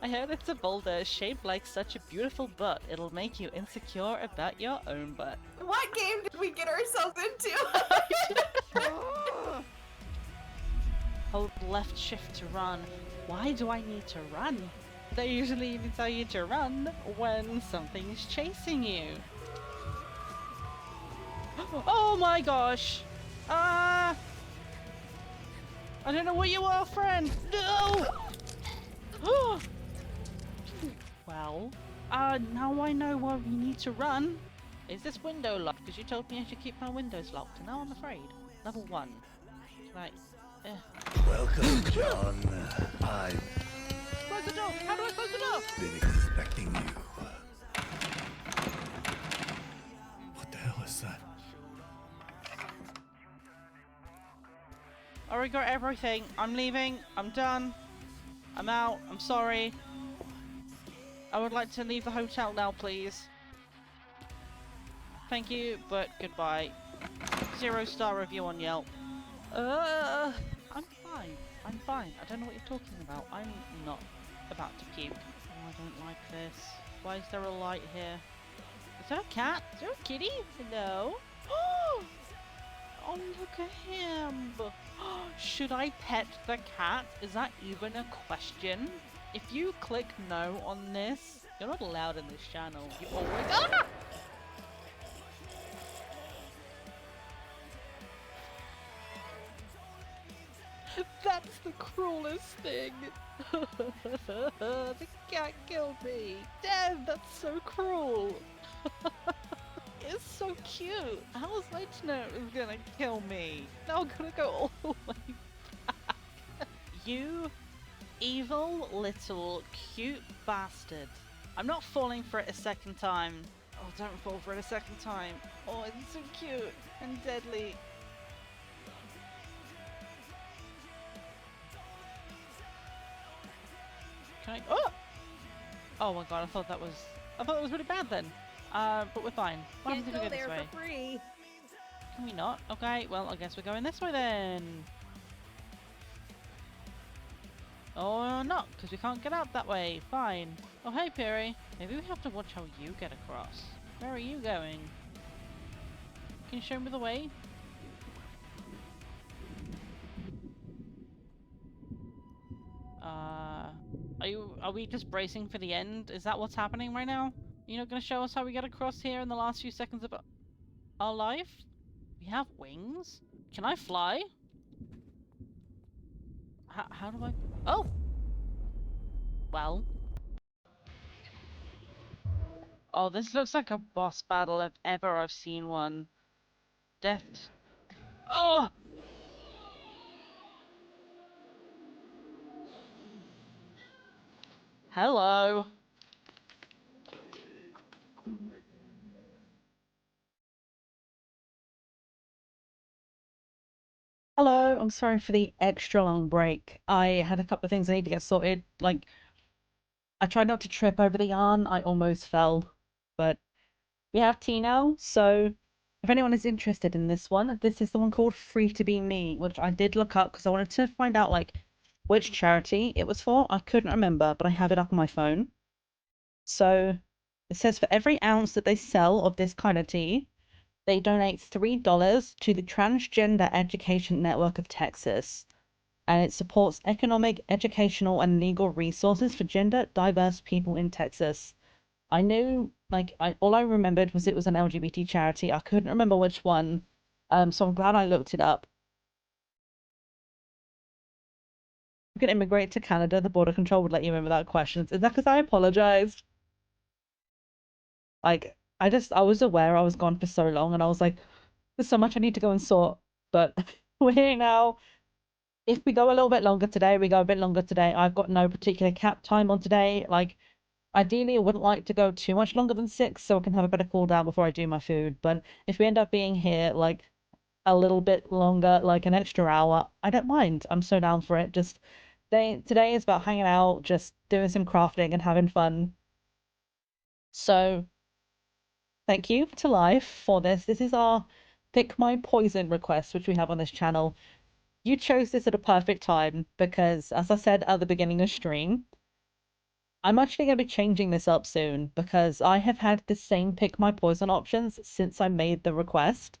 S4: I heard it's a boulder shaped like such a beautiful butt. It'll make you insecure about your own butt.
S7: What game did we get ourselves into?
S4: Hold left shift to run. Why do I need to run? They usually even tell you to run when something is chasing you. Oh my gosh! I don't know what you are, friend! No! Well, now I know why we need to run. Is this window locked? Because you told me I should keep my windows locked, and now I'm afraid. Level 1. Right.
S8: Welcome, John. I've
S4: Close the door! How do I close the door?
S8: been expecting you. What the hell is that?
S4: I already got everything. I'm leaving. I'm done. I'm out. I'm sorry. I would like to leave the hotel now, please. Thank you, but goodbye. 0-star review on Yelp. I'm fine. I'm fine. I don't know what you're talking about. I'm not about to puke. Oh, I don't like this. Why is there a light here? Is there a cat? Is there a kitty? No. Oh, look at him. Should I pet the cat? Is that even a question? If you click no on this, you're not allowed in this channel. You always— ah! That's the cruelest thing. The cat killed me. Damn, that's so cruel. It's so cute. How was I to know it was gonna kill me? Now I'm gonna go all the way back. You evil little cute bastard. I'm not falling for it a second time. Oh, don't fall for it a second time. Oh, it's so cute and deadly. Can I— oh! Oh my god, I thought it was really bad then. But we're fine. What happens if we go this way?
S3: For free.
S4: Can we not? Okay, well, I guess we're going this way then. Or not, because we can't get out that way. Fine. Oh, hey, Piri. Maybe we have to watch how you get across. Where are you going? Can you show me the way? Are we just bracing for the end? Is that what's happening right now? You're not going to show us how we get across here in the last few seconds of our life? We have wings? Can I fly? How do I— oh! Well. Oh, this looks like a boss battle if ever I've seen one. Death. Oh! Hello.
S2: Hello, I'm sorry for the extra long break. I had a couple of things I need to get sorted. Like, I tried not to trip over the yarn, I almost fell. But we have tea now, so if anyone is interested in this one, this is the one called Free to Be Me, which I did look up because I wanted to find out, like, which charity it was for. I couldn't remember, but I have it up on my phone. So, it says for every ounce that they sell of this kind of tea, they donate $3 to the Transgender Education Network of Texas, and it supports economic, educational, and legal resources for gender diverse people in Texas. I knew, like, all I remembered was it was an LGBT charity. I couldn't remember which one, so I'm glad I looked it up. You can immigrate to Canada, the border control would let you in without questions. Is that because I apologized? Like, I was aware I was gone for so long, and I was like, there's so much I need to go and sort, but we're here now. If we go a little bit longer today, we go a bit longer today. I've got no particular cap time on today. Like, ideally, I wouldn't like to go too much longer than 6, so I can have a better cool down before I do my food. But if we end up being here, like, a little bit longer, like an extra hour, I don't mind. I'm so down for it. Just today is about hanging out, just doing some crafting and having fun. So, thank you to Life for this. This is our Pick My Poison request, which we have on this channel. You chose this at a perfect time because, as I said at the beginning of stream, I'm actually going to be changing this up soon because I have had the same Pick My Poison options since I made the request,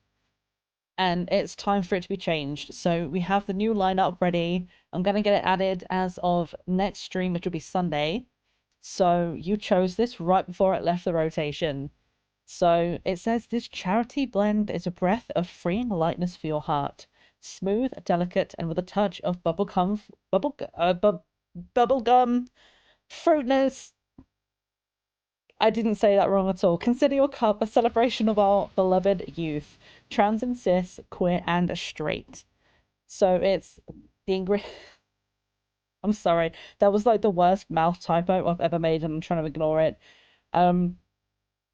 S2: and it's time for it to be changed. So we have the new lineup ready. I'm going to get it added as of next stream, which will be Sunday. So you chose this right before it left the rotation. So it says this charity blend is a breath of freeing lightness for your heart. Smooth, delicate, and with a touch of bubblegum fruitness. I didn't say that wrong at all. Consider your cup a celebration of our beloved youth, trans and cis, queer and straight. So it's the ingredient. I'm sorry, that was like the worst mouth typo I've ever made, and I'm trying to ignore it. The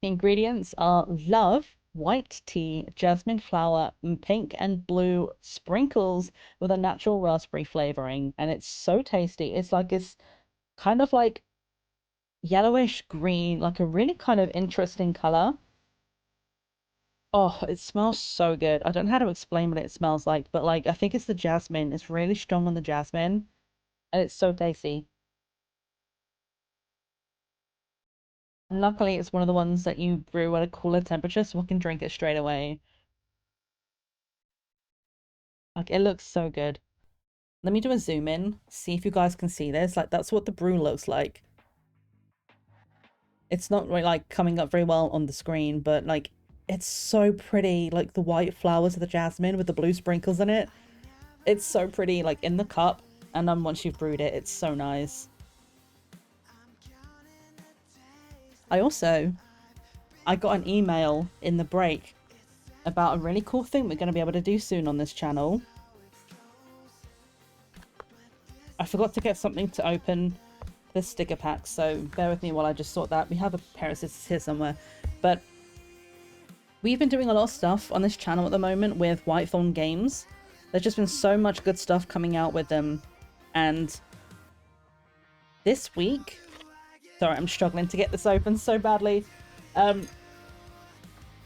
S2: ingredients are love, white tea, jasmine flower, and pink and blue sprinkles with a natural raspberry flavoring, and it's so tasty. It's kind of like yellowish green, like a really kind of interesting color. Oh, it smells so good. I don't know how to explain what it smells like, but like I think it's the jasmine. It's really strong on the jasmine, and it's so tasty. And luckily, it's one of the ones that you brew at a cooler temperature, so we can drink it straight away. Like it looks so good. Let me do a zoom in, see if you guys can see this. Like that's what the brew looks like. It's not really like coming up very well on the screen, but like it's so pretty. Like the white flowers of the jasmine with the blue sprinkles in it. It's so pretty, like in the cup, and then once you've brewed it, it's so nice. I got an email in the break about a really cool thing we're going to be able to do soon on this channel. I forgot to get something to open the sticker pack, so bear with me while I just sort that. We have a pair of scissors here somewhere, but we've been doing a lot of stuff on this channel at the moment with Whitethorn Games. There's just been so much good stuff coming out with them, and this week... Sorry, I'm struggling to get this open so badly.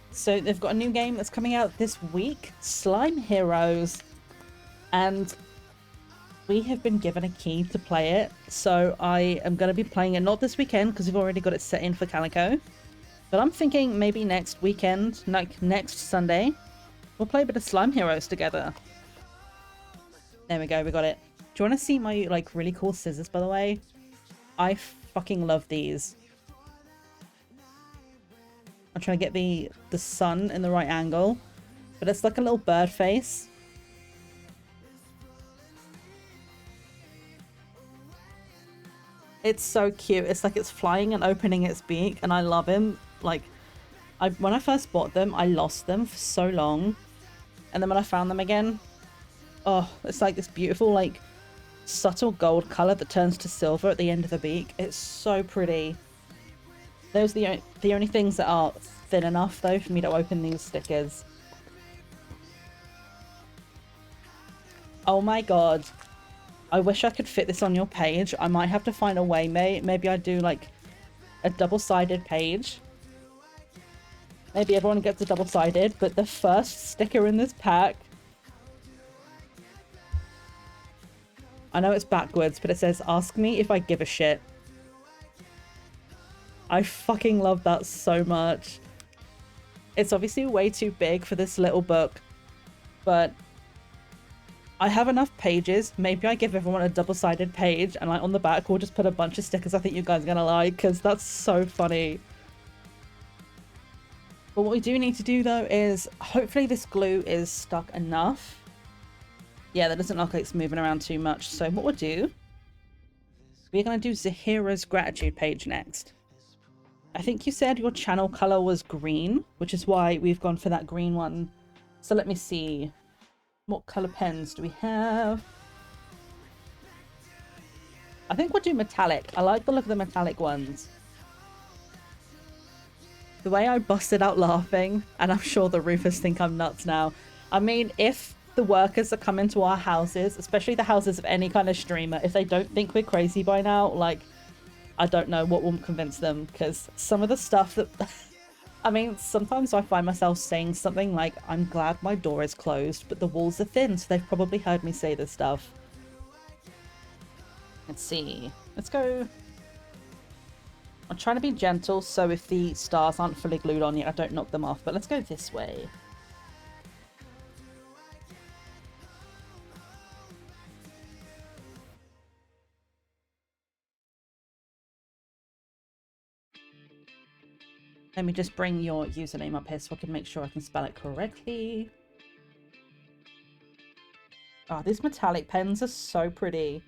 S2: So they've got a new game that's coming out this week, Slime Heroes, and we have been given a key to play it. So I am going to be playing it not this weekend because we've already got it set in for Calico, but I'm thinking maybe next weekend, like next Sunday, we'll play a bit of Slime Heroes together. There we go, we got it. Do you want to see my like really cool scissors, by the way? I fucking love these. I'm trying to get the sun in the right angle, but it's like a little bird face. It's so cute. It's like it's flying and opening its beak, and I love him. Like, when I first bought them, I lost them for so long. And then when I found them again, oh, it's like this beautiful, like, subtle gold color that turns to silver at the end of the beak. It's so pretty. Those are the only things that are thin enough, though, for me to open these stickers. Oh my god. I wish I could fit this on your page. I might have to find a way, mate. Maybe I do, like, a double-sided page. Maybe everyone gets a double-sided, but the first sticker in this pack... I know it's backwards, but it says, ask me if I give a shit. I fucking love that so much. It's obviously way too big for this little book, but I have enough pages. Maybe I give everyone a double-sided page, and like on the back we'll just put a bunch of stickers I think you guys are gonna like, because that's so funny. But what we do need to do though is, hopefully this glue is stuck enough. Yeah, that doesn't look like it's moving around too much. So what we'll do, we're gonna do Zahira's gratitude page next. I think you said your channel color was green, which is why we've gone for that green one. So let me see. What color pens do we have? I think we'll do metallic. I like the look of the metallic ones. The way I busted out laughing, and I'm sure the roofers think I'm nuts now. I mean, if the workers that come into our houses, especially the houses of any kind of streamer, if they don't think we're crazy by now, like, I don't know what will convince them, because some of the stuff that... I mean, sometimes I find myself saying something like, I'm glad my door is closed, but the walls are thin, so they've probably heard me say this stuff. Let's see. Let's go... I'm trying to be gentle, so if the stars aren't fully glued on yet, I don't knock them off, but let's go this way. Let me just bring your username up here so I can make sure I can spell it correctly. Oh, these metallic pens are so pretty.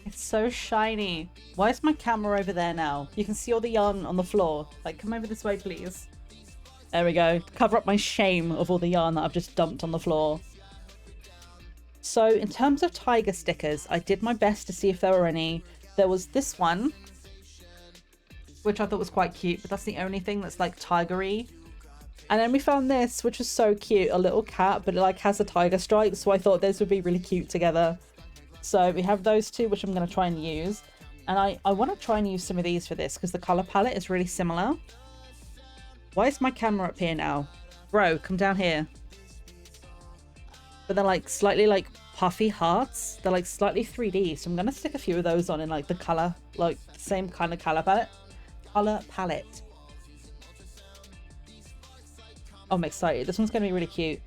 S2: It's so shiny. Why is my camera over there now? You can see all the yarn on the floor. Like, come over this way, please. There we go. Cover up my shame of all the yarn that I've just dumped on the floor. So, in terms of tiger stickers, I did my best to see if there were any. There was this one, which I thought was quite cute, but that's the only thing that's like tigery. And then we found this, which was so cute. A little cat, but it like has a tiger stripe, so I thought those would be really cute together. So we have those two, which I'm going to try and use. And I want to try and use some of these for this, because the colour palette is really similar. Why is my camera up here now? Bro, come down here. But they're like slightly like puffy hearts. They're like slightly 3D. So I'm going to stick a few of those on in like the colour, like the same kind of colour palette. Oh, I'm excited. This one's going to be really cute.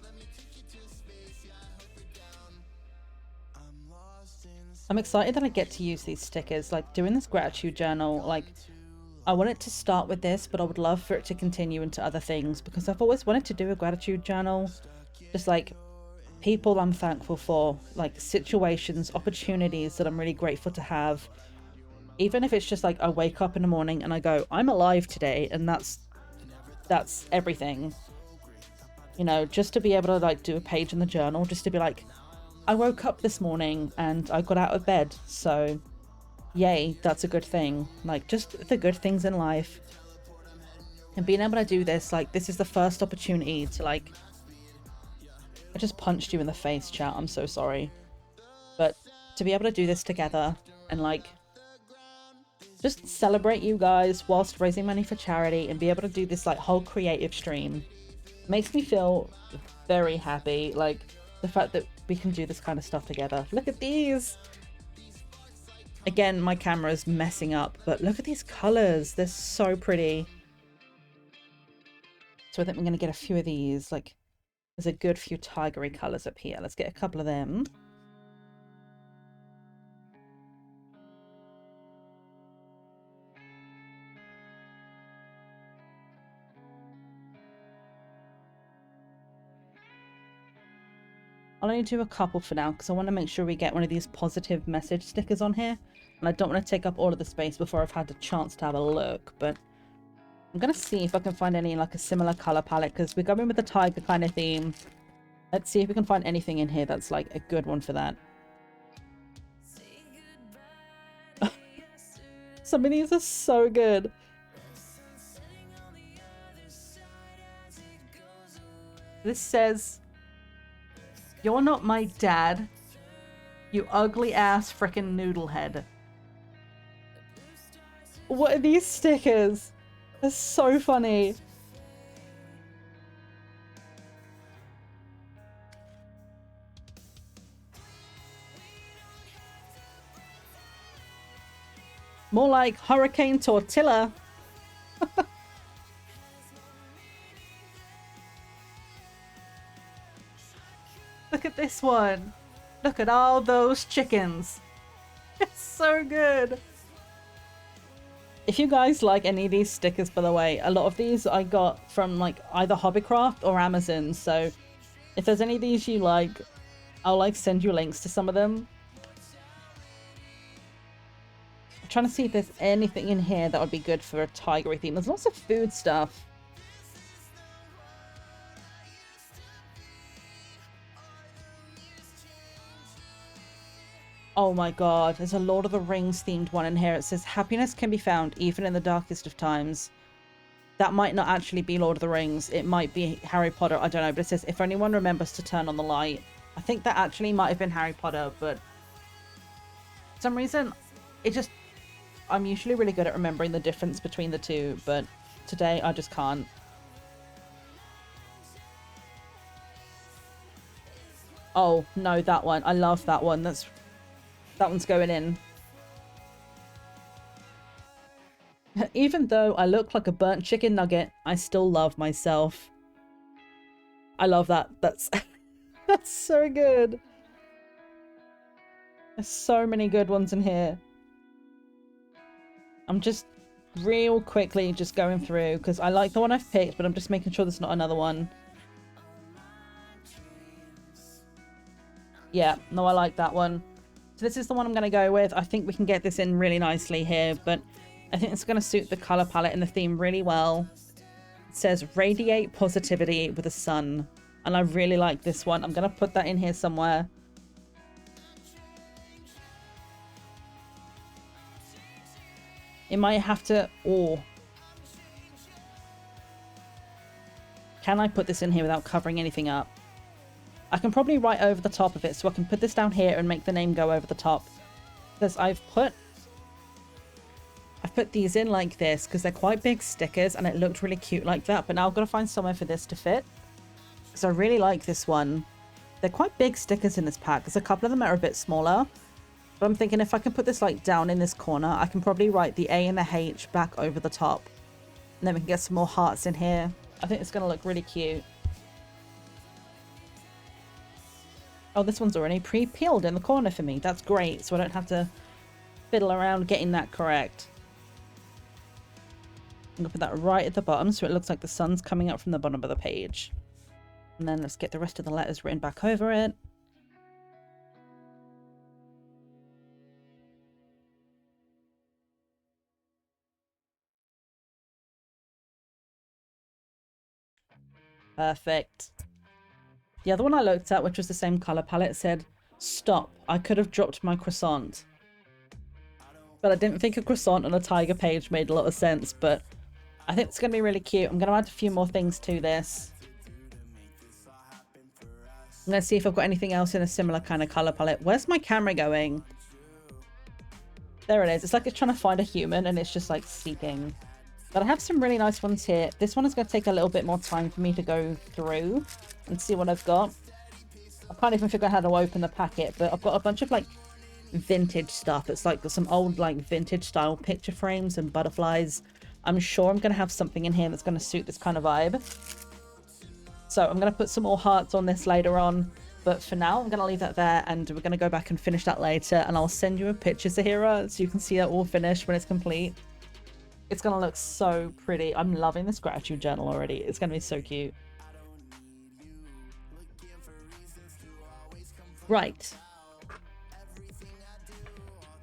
S2: I'm excited that I get to use these stickers, like doing this gratitude journal. Like, I want it to start with this, but I would love for it to continue into other things, because I've always wanted to do a gratitude journal. Just like people I'm thankful for, like situations, opportunities that I'm really grateful to have. Even if it's just like I wake up in the morning and I go, I'm alive today, and that's everything. You know, just to be able to like do a page in the journal, just to be like, I woke up this morning and I got out of bed, so yay, that's a good thing. Like, just the good things in life. And being able to do this, like, this is the first opportunity to, like... I just punched you in the face, chat, I'm so sorry. But to be able to do this together and, like, just celebrate you guys whilst raising money for charity and be able to do this, like, whole creative stream makes me feel very happy. Like, the fact that we can do this kind of stuff together. Look at these! Again, my camera's messing up, but look at these colors. They're so pretty. So I think we're going to get a few of these. Like, there's a good few tigery colors up here. Let's get a couple of them. I'll only do a couple for now because I want to make sure we get one of these positive message stickers on here. And I don't want to take up all of the space before I've had a chance to have a look. But I'm going to see if I can find any like a similar color palette because we're going with the tiger kind of theme. Let's see if we can find anything in here that's like a good one for that. Some of these are so good. This says, "You're not my dad, you ugly ass frickin' noodle head." What are these stickers? They're so funny. More like Hurricane Tortilla. Look at this one. Look at all those chickens. It's so good. If you guys like any of these stickers, by the way, a lot of these I got from like either Hobbycraft or Amazon. So if there's any of these you like, I'll like send you links to some of them. I'm trying to see if there's anything in here that would be good for a tigery theme. There's lots of food stuff. Oh my god, there's a Lord of the Rings themed one in here. It says, "Happiness can be found even in the darkest of times." That might not actually be Lord of the Rings. It might be Harry Potter. I don't know. But it says, "If anyone remembers to turn on the light." I think that actually might have been Harry Potter, but for some reason, it just... I'm usually really good at remembering the difference between the two, but today I just can't. Oh, no, that one. I love that one. That one's going in. Even though I look like a burnt chicken nugget, I still love myself. I love that. That's that's so good. There's so many good ones in here. I'm just real quickly just going through because I like the one I've picked, but I'm just making sure there's not another one. Yeah, no, I like that one. So this is the one I'm going to go with. I think we can get this in really nicely here, but I think it's going to suit the color palette and the theme really well. It says, "Radiate positivity with the sun." And I really like this one. I'm going to put that in here somewhere. It might have to... Oh. Can I put this in here without covering anything up? I can probably write over the top of it, so I can put this down here and make the name go over the top. Because I've put these in like this because they're quite big stickers and it looked really cute like that. But now I've got to find somewhere for this to fit. Because I really like this one. They're quite big stickers in this pack. There's a couple of them that are a bit smaller. But I'm thinking if I can put this like down in this corner, I can probably write the A and the H back over the top. And then we can get some more hearts in here. I think it's going to look really cute. Oh, this one's already pre-peeled in the corner for me. That's great, so I don't have to fiddle around getting that correct. I'm going to put that right at the bottom so it looks like the sun's coming up from the bottom of the page. And then let's get the rest of the letters written back over it. Perfect. The other one I looked at, which was the same color palette, said, "Stop, I could have dropped my croissant." But I didn't think a croissant on a tiger page made a lot of sense, but I think it's going to be really cute. I'm going to add a few more things to this. I'm going to see if I've got anything else in a similar kind of color palette. Where's my camera going? There it is. It's like it's trying to find a human and it's just like sleeping. But I have some really nice ones here. This one is going to take a little bit more time for me to go through and see what I've got. I can't even figure out how to open the packet, but I've got a bunch of like vintage stuff. It's like some old like vintage style picture frames and butterflies. I'm sure I'm going to have something in here that's going to suit this kind of vibe. So I'm going to put some more hearts on this later on. But for now, I'm going to leave that there, and we're going to go back and finish that later. And I'll send you a picture, Sahira, so you can see that all finished when it's complete. It's going to look so pretty. I'm loving this gratitude journal already. It's going to be so cute. Right.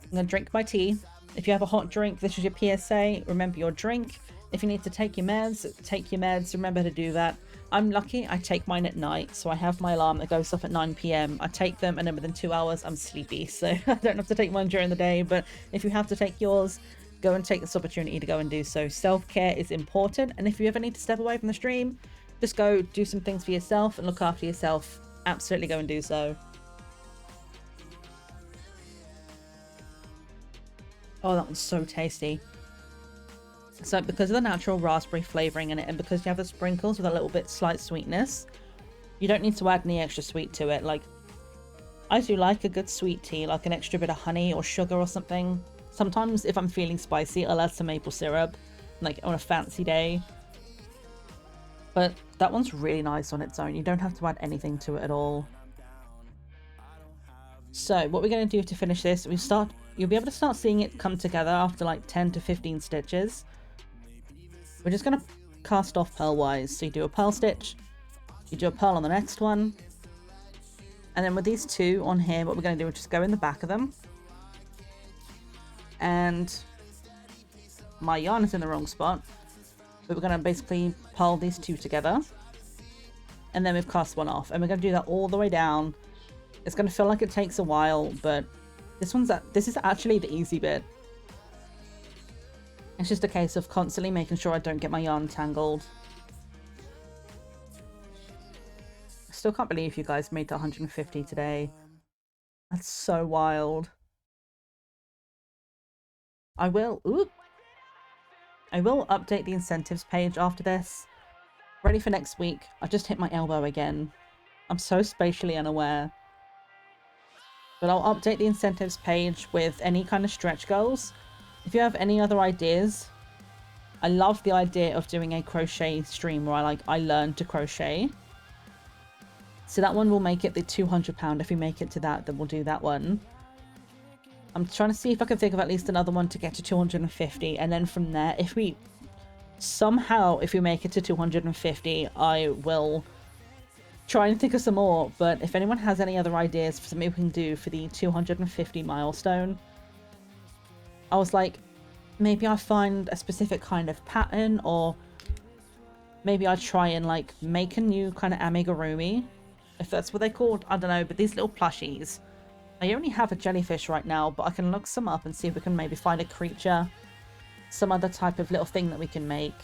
S2: I'm going to drink my tea. If you have a hot drink, this is your PSA. Remember your drink. If you need to take your meds, take your meds. Remember to do that. I'm lucky, I take mine at night, so I have my alarm that goes off at 9 PM. I take them, and then within 2 hours, I'm sleepy, so I don't have to take mine during the day. But if you have to take yours, go and take this opportunity to go and do so. Self-care is important, and if you ever need to step away from the stream, just go do some things for yourself and look after yourself. Absolutely go and do so. Oh, that one's so tasty. So because of the natural raspberry flavouring in it, and because you have the sprinkles with a little bit slight sweetness, you don't need to add any extra sweet to it. Like, I do like a good sweet tea, like an extra bit of honey or sugar or something. Sometimes if I'm feeling spicy, I'll add some maple syrup, like on a fancy day. But that one's really nice on its own. You don't have to add anything to it at all. So what we're going to do to finish this, you'll be able to start seeing it come together after like 10 to 15 stitches. We're just going to cast off pearl-wise. So you do a pearl stitch, you do a pearl on the next one, and then with these two on here, what we're going to do is just go in the back of them. And my yarn is in the wrong spot, but we're going to basically pearl these two together, and then we've cast one off, and we're going to do that all the way down. It's going to feel like it takes a while, but this is actually the easy bit. It's just a case of constantly making sure I don't get my yarn tangled. I still can't believe you guys made to 150 today. That's so wild. I will update the incentives page after this. Ready for next week. I just hit my elbow again. I'm so spatially unaware. But I'll update the incentives page with any kind of stretch goals. If you have any other ideas, I love the idea of doing a crochet stream where I learn to crochet. So that one will make it the £200. If we make it to that, then we'll do that one. I'm trying to see if I can think of at least another one to get to 250. And then from there, if we make it to 250, I will try and think of some more. But if anyone has any other ideas for something we can do for the 250 milestone, I was like, maybe I find a specific kind of pattern, or maybe I try and like make a new kind of amigurumi, if that's what they're called. I don't know, but these little plushies. I only have a jellyfish right now, but I can look some up and see if we can maybe find a creature, some other type of little thing that we can make.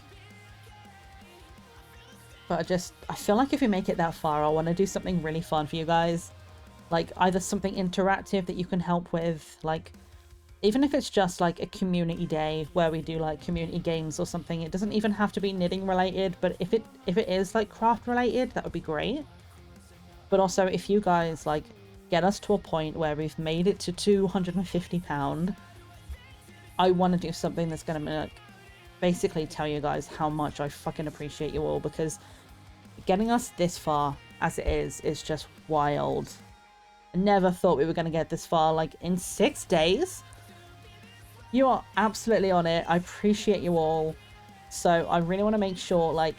S2: But I feel like if we make it that far, I want to do something really fun for you guys. Like either something interactive that you can help with, like even if it's just like a community day where we do like community games or something. It doesn't even have to be knitting related, but if it is like craft related, that would be great. But also if you guys like get us to a point where we've made it to £250, I want to do something that's going to like basically tell you guys how much I fucking appreciate you all, because getting us this far as it is just wild. I never thought we were going to get this far, like in 6 days. You are absolutely on it. I appreciate you all. So I really want to make sure, like,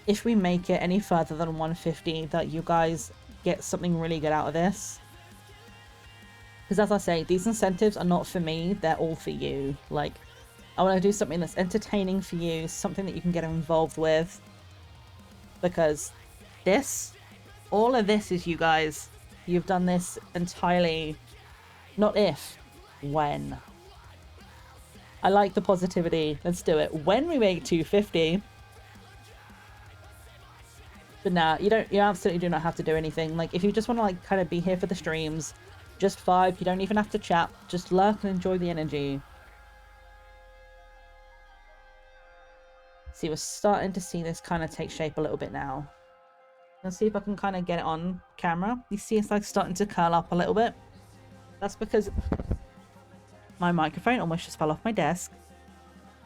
S2: if we make it any further than 150, that you guys get something really good out of this. Because as I say, these incentives are not for me, they're all for you. Like, I want to do something that's entertaining for you, something that you can get involved with. Because all of this is you guys. You've done this entirely, not if, when. I like the positivity. Let's do it. When we make 250. But nah, you absolutely do not have to do anything. Like, if you just want to like kind of be here for the streams, just vibe. You don't even have to chat. Just lurk and enjoy the energy. See, we're starting to see this kind of take shape a little bit now. Let's see if I can kind of get it on camera. You see it's like starting to curl up a little bit. That's because my microphone almost just fell off my desk.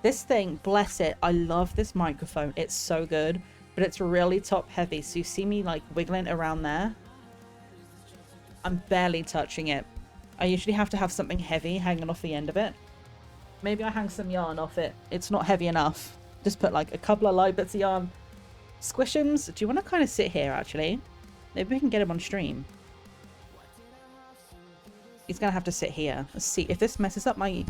S2: This thing, bless it, I love this microphone. It's so good, but it's really top heavy. So you see me like wiggling around there. I'm barely touching it. I usually have to have something heavy hanging off the end of it. Maybe I hang some yarn off it. It's not heavy enough. Just put like a couple of light bits of yarn. Squishums, do you want to kind of sit here actually? Maybe we can get him on stream. He's going to have to sit here. Let's see if this messes up my...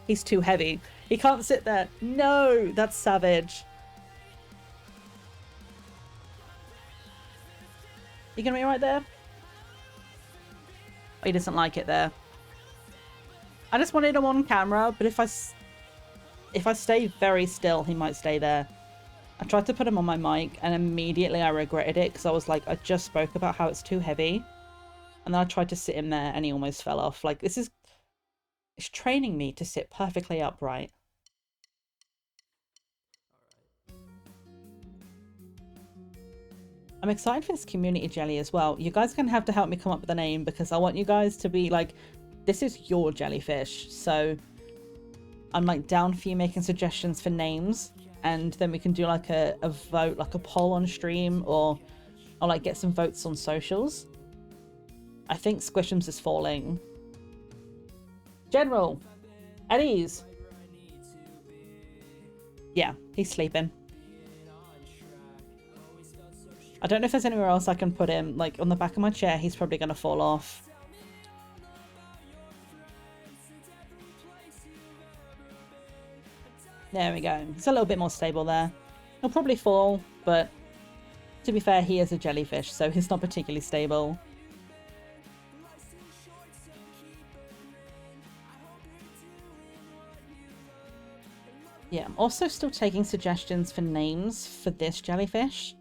S2: He's too heavy. He can't sit there. No, that's savage. You gonna be right there? He doesn't like it there. I just wanted him on camera, but if I stay very still, he might stay there. I tried to put him on my mic, and immediately I regretted it, because I was like, I just spoke about how it's too heavy. And then I tried to sit him there, and he almost fell off. Like, this is... It's training me to sit perfectly upright. I'm excited for this community jelly as well. You guys are going to have to help me come up with a name, because I want you guys to be like, this is your jellyfish. So I'm like down for you making suggestions for names, and then we can do like a vote, like a poll on stream, or I'll like get some votes on socials. I think Squishums is falling. General, at ease. Yeah, he's sleeping. I don't know if there's anywhere else I can put him. Like on the back of my chair, he's probably going to fall off. There we go. It's a little bit more stable there. He'll probably fall, but to be fair, he is a jellyfish, so he's not particularly stable. Yeah, I'm also still taking suggestions for names for this jellyfish.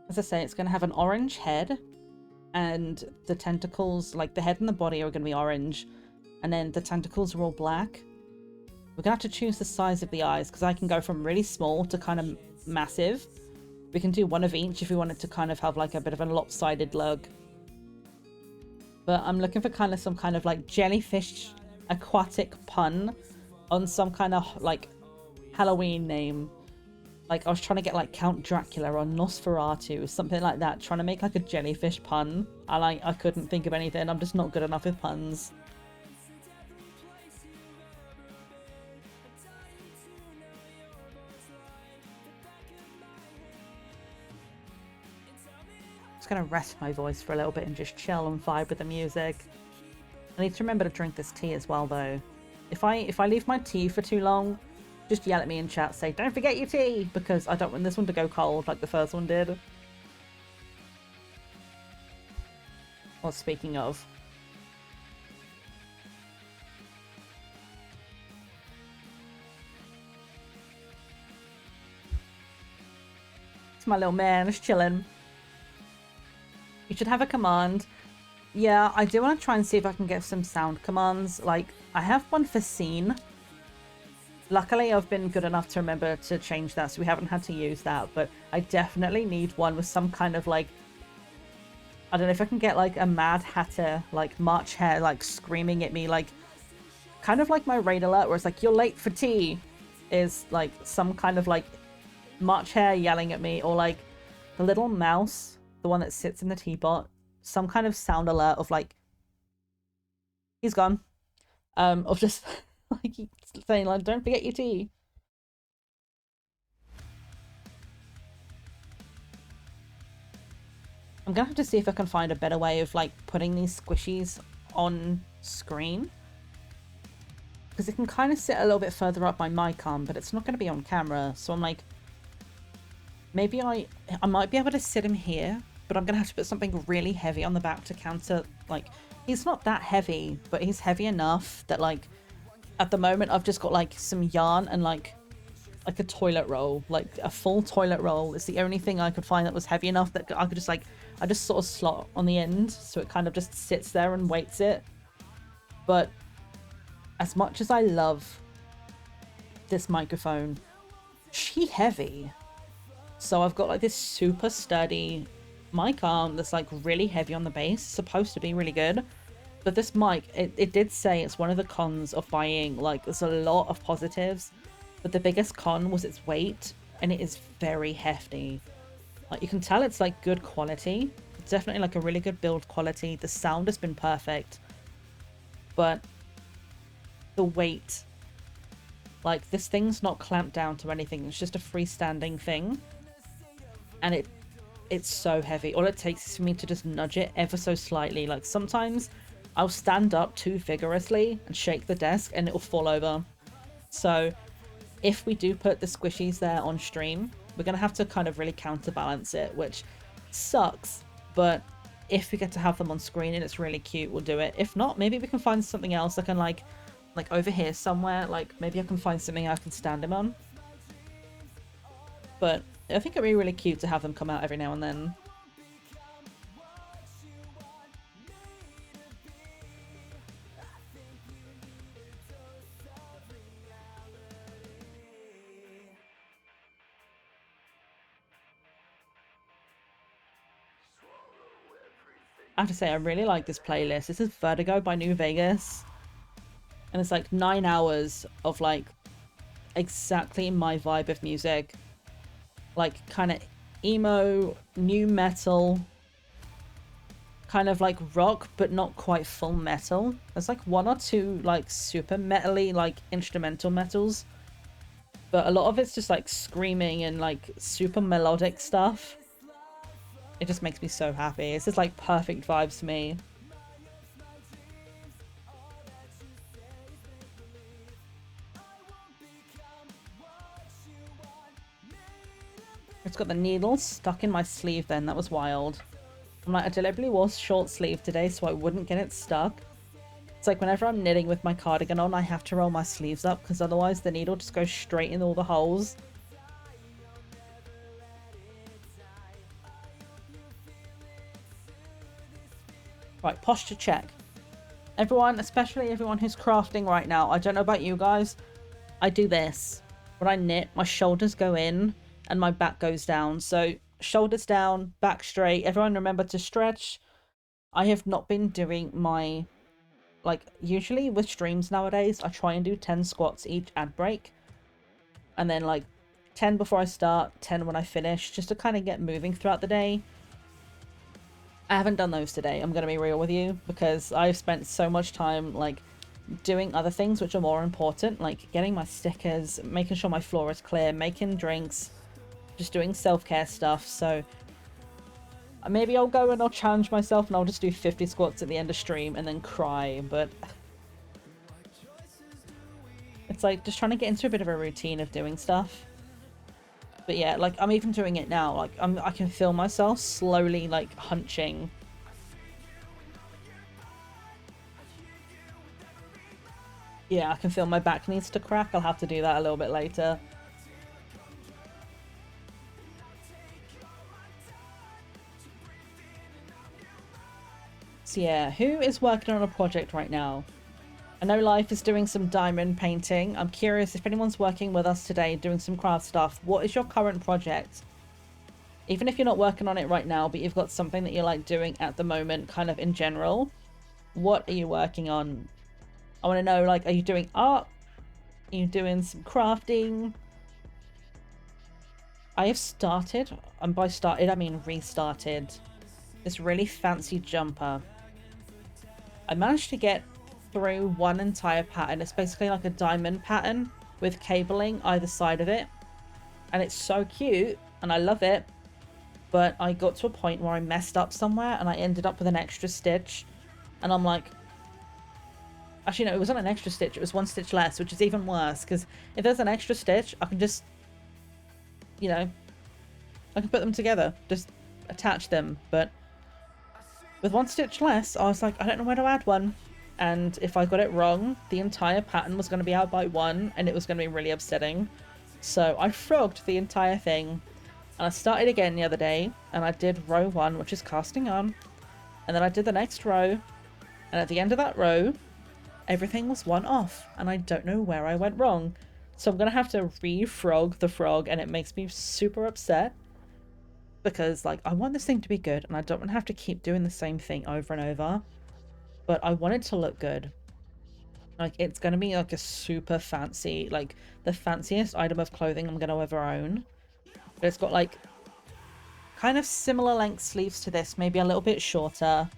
S2: As I say, it's going to have an orange head, and the tentacles, like the head and the body are going to be orange, and then the tentacles are all black. We're going to have to choose the size of the eyes, because I can go from really small to kind of massive. We can do one of each if we wanted to kind of have like a bit of a lopsided look. But I'm looking for kind of some kind of like jellyfish aquatic pun on some kind of like Halloween name. Like I was trying to get like Count Dracula or Nosferatu, something like that, trying to make like a jellyfish pun, and I couldn't think of anything. I'm just not good enough with puns. Just gonna rest my voice for a little bit and just chill and vibe with the music. I need to remember to drink this tea as well though. If I leave my tea for too long, just yell at me in chat, say, don't forget your tea, because I don't want this one to go cold like the first one did. Well, speaking of. It's my little man, just chilling. You should have a command. Yeah, I do want to try and see if I can get some sound commands. Like, I have one for scene. Luckily, I've been good enough to remember to change that, so we haven't had to use that. But I definitely need one with some kind of, like... I don't know if I can get, like, a Mad Hatter, like, March Hare, like, screaming at me, like... Kind of like my raid alert, where it's like, you're late for tea, is, like, some kind of, like, March Hare yelling at me, or, like, the little mouse, the one that sits in the teapot, some kind of sound alert of, like... He's gone. Of just... like saying like, don't forget your tea. I'm gonna have to see if I can find a better way of like putting these squishies on screen, because it can kind of sit a little bit further up my mic arm, but it's not going to be on camera. So I'm like, maybe I might be able to sit him here, but I'm gonna have to put something really heavy on the back to counter. Like, he's not that heavy, but he's heavy enough that like at the moment I've just got like some yarn and like a toilet roll, like a full toilet roll. It's the only thing I could find that was heavy enough that I could just like, I just sort of slot on the end, so it kind of just sits there and waits it. But as much as I love this microphone, she heavy. So I've got like this super sturdy mic arm that's like really heavy on the base, supposed to be really good. But this mic, it did say it's one of the cons of buying, like, there's a lot of positives, but the biggest con was its weight, and it is very hefty. Like, you can tell it's, like, good quality. It's definitely, like, a really good build quality. The sound has been perfect. But the weight, like, this thing's not clamped down to anything. It's just a freestanding thing. And it's so heavy. All it takes is for me to just nudge it ever so slightly. Like, sometimes I'll stand up too vigorously and shake the desk and it'll fall over. So if we do put the squishies there on stream, we're going to have to kind of really counterbalance it, which sucks. But if we get to have them on screen and it's really cute, we'll do it. If not, maybe we can find something else. I can like over here somewhere, like maybe I can find something I can stand him on. But I think it'd be really cute to have them come out every now and then. I have to say, I really like this playlist. This is Vertigo by New Vegas. And it's like 9 hours of like exactly my vibe of music. Like kind of emo, new metal, kind of like rock, but not quite full metal. There's like one or two like super metal-y like instrumental metals. But a lot of it's just like screaming and like super melodic stuff. It just makes me so happy. It's just like perfect vibes for me. It's got the needle stuck in my sleeve then. That was wild. I'm like, I deliberately wore short sleeve today so I wouldn't get it stuck. It's like whenever I'm knitting with my cardigan on, I have to roll my sleeves up because otherwise the needle just goes straight in all the holes. Right, posture check. Everyone, especially everyone who's crafting right now, I don't know about you guys, I do this. When I knit, my shoulders go in and my back goes down. So shoulders down, back straight. Everyone remember to stretch. I have not been doing my, like, usually with streams nowadays, I try and do 10 squats each ad break. And then like 10 before I start, 10 when I finish, just to kind of get moving throughout the day. I haven't done those today, I'm going to be real with you, because I've spent so much time, like, doing other things which are more important, like getting my stickers, making sure my floor is clear, making drinks, just doing self-care stuff, so maybe I'll go and I'll challenge myself and I'll just do 50 squats at the end of stream and then cry, but it's like just trying to get into a bit of a routine of doing stuff. But yeah, like, I'm even doing it now. Like, I can feel myself slowly, like, hunching. Yeah, I can feel my back needs to crack. I'll have to do that a little bit later. So yeah, who is working on a project right now? I know Life is doing some diamond painting. I'm curious if anyone's working with us today doing some craft stuff. What is your current project? Even if you're not working on it right now, but you've got something that you're like doing at the moment, kind of in general. What are you working on? I want to know, like, are you doing art? Are you doing some crafting? I have started, and by started I mean restarted, this really fancy jumper. I managed to get through one entire pattern. It's basically like a diamond pattern with cabling either side of it, and it's so cute and I love it, but I got to a point where I messed up somewhere and I ended up with an extra stitch, and I'm like, actually no, it wasn't an extra stitch, it was one stitch less, which is even worse, because if there's an extra stitch I can just, you know, I can put them together, just attach them, but with one stitch less I was like, I don't know where to add one. And if I got it wrong, the entire pattern was going to be out by one, and it was going to be really upsetting. So I frogged the entire thing, and I started again the other day, and I did row 1, which is casting on, and then I did the next row, and at the end of that row, everything was one off, and I don't know where I went wrong. So I'm going to have to re-frog the frog, and it makes me super upset, because, like, I want this thing to be good, and I don't want to have to keep doing the same thing over and over. but I want it to look good. Like, it's gonna be like a super fancy, like the fanciest item of clothing I'm gonna ever own. But it's got like kind of similar length sleeves to this, maybe a little bit shorter.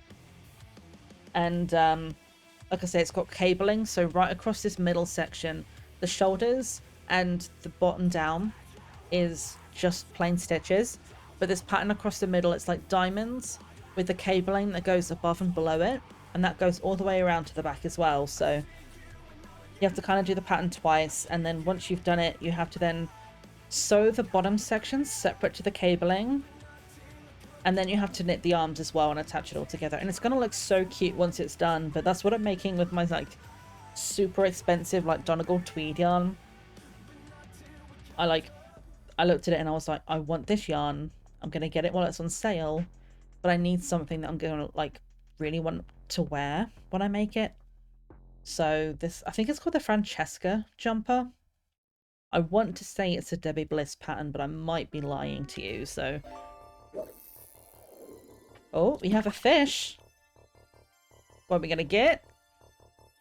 S2: And like I say, it's got cabling, so right across this middle section, the shoulders and the bottom down is just plain stitches, but this pattern across the middle, it's like diamonds with the cabling that goes above and below it, and that goes all the way around to the back as well. So you have to kind of do the pattern twice, and then once you've done it, you have to then sew the bottom section separate to the cabling, and then you have to knit the arms as well and attach it all together. And it's gonna look so cute once it's done, but that's what I'm making with my like super expensive like Donegal tweed yarn. I looked at it and I was like, I want this yarn. I'm gonna get it while it's on sale, but I need something that I'm gonna like really want to wear when I make it. So this, I think it's called the Francesca jumper. I want to say it's a Debbie Bliss pattern, but I might be lying to you, so... Oh, we have a fish. What are we gonna get?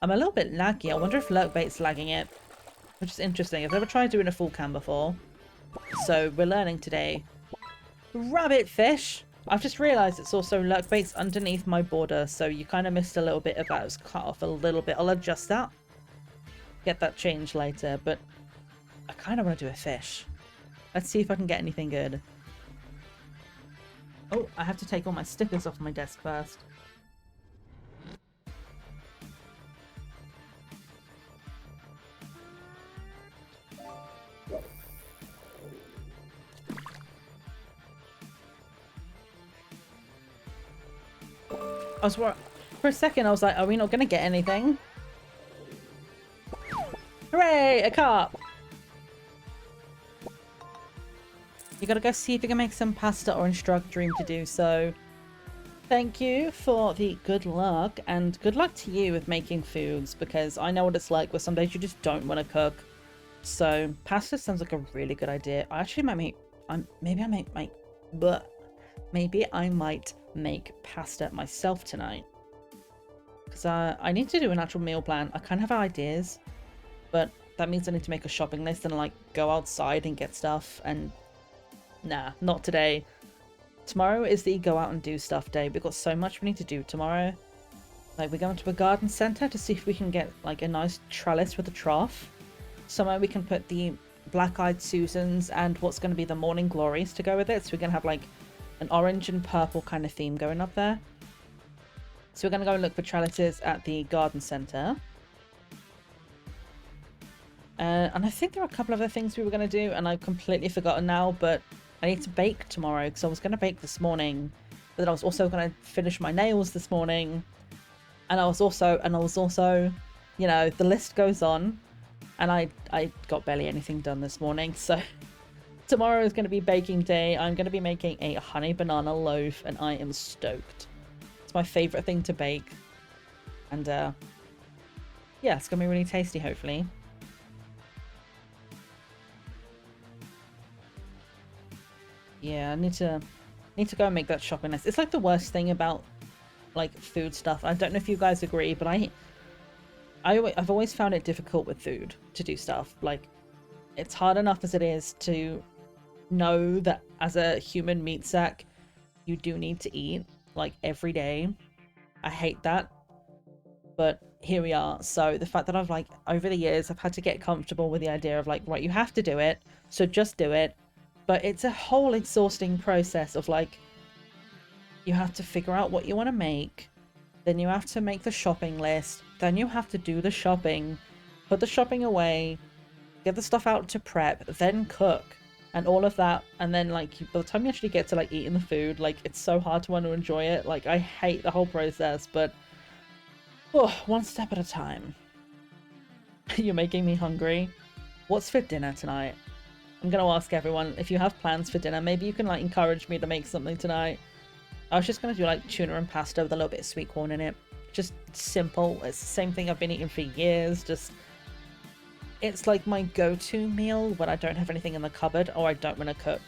S2: I'm a little bit laggy. I wonder if Lurkbait's lagging it. Which is interesting. I've never tried doing a full cam before. So we're learning today. Rabbit fish! I've just realised it's also Lurkbait's underneath my border, so you kind of missed a little bit of that. It was cut off a little bit. I'll adjust that. Get that changed later, but I kind of want to do a fish. Let's see if I can get anything good. Oh, I have to take all my stickers off my desk first. For a second I was like, are we not going to get anything? Hooray! A carp! You gotta go see if you can make some pasta or instruct Dream to do so. Thank you for the good luck, and good luck to you with making foods, because I know what it's like where some days you just don't want to cook. So pasta sounds like a really good idea. I actually might make, maybe I might make pasta myself tonight, because I need to do an actual meal plan. I kind of have ideas, but that means I need to make a shopping list and like go outside and get stuff, and nah, not today. Tomorrow is the go out and do stuff day. We've got so much we need to do tomorrow. Like, we're going to a garden centre to see if we can get like a nice trellis with a trough. Somewhere we can put the black-eyed Susans and what's going to be the morning glories to go with it. So we're going to have like an orange and purple kind of theme going up there. So we're going to go and look for trellises at the garden centre. And I think there are a couple of other things we were going to do, and I've completely forgotten now, but I need to bake tomorrow, because I was going to bake this morning, but then I was also going to finish my nails this morning, and I was also, you know, the list goes on, and I got barely anything done this morning. So tomorrow is going to be baking day. I'm going to be making a honey banana loaf, and I am stoked. It's my favorite thing to bake, and yeah, it's going to be really tasty, hopefully. Yeah, I need to go and make that shopping list. It's like the worst thing about like food stuff. I don't know if you guys agree, but I've always found it difficult with food to do stuff. Like, it's hard enough as it is to know that as a human meat sack, you do need to eat like every day. I hate that, but here we are. So the fact that I've like over the years I've had to get comfortable with the idea of like, right, you have to do it, so just do it. But it's a whole exhausting process of like, you have to figure out what you want to make, then you have to make the shopping list, then you have to do the shopping, put the shopping away, get the stuff out to prep, then cook, and all of that. And then like, by the time you actually get to like eating the food, like, it's so hard to want to enjoy it. Like, I hate the whole process, but oh, one step at a time. You're making me hungry. What's for dinner tonight? I'm going to ask everyone, if you have plans for dinner, maybe you can like encourage me to make something tonight. I was just going to do like tuna and pasta with a little bit of sweet corn in it. Just simple. It's the same thing I've been eating for years. Just, it's like my go-to meal when I don't have anything in the cupboard or I don't want to cook.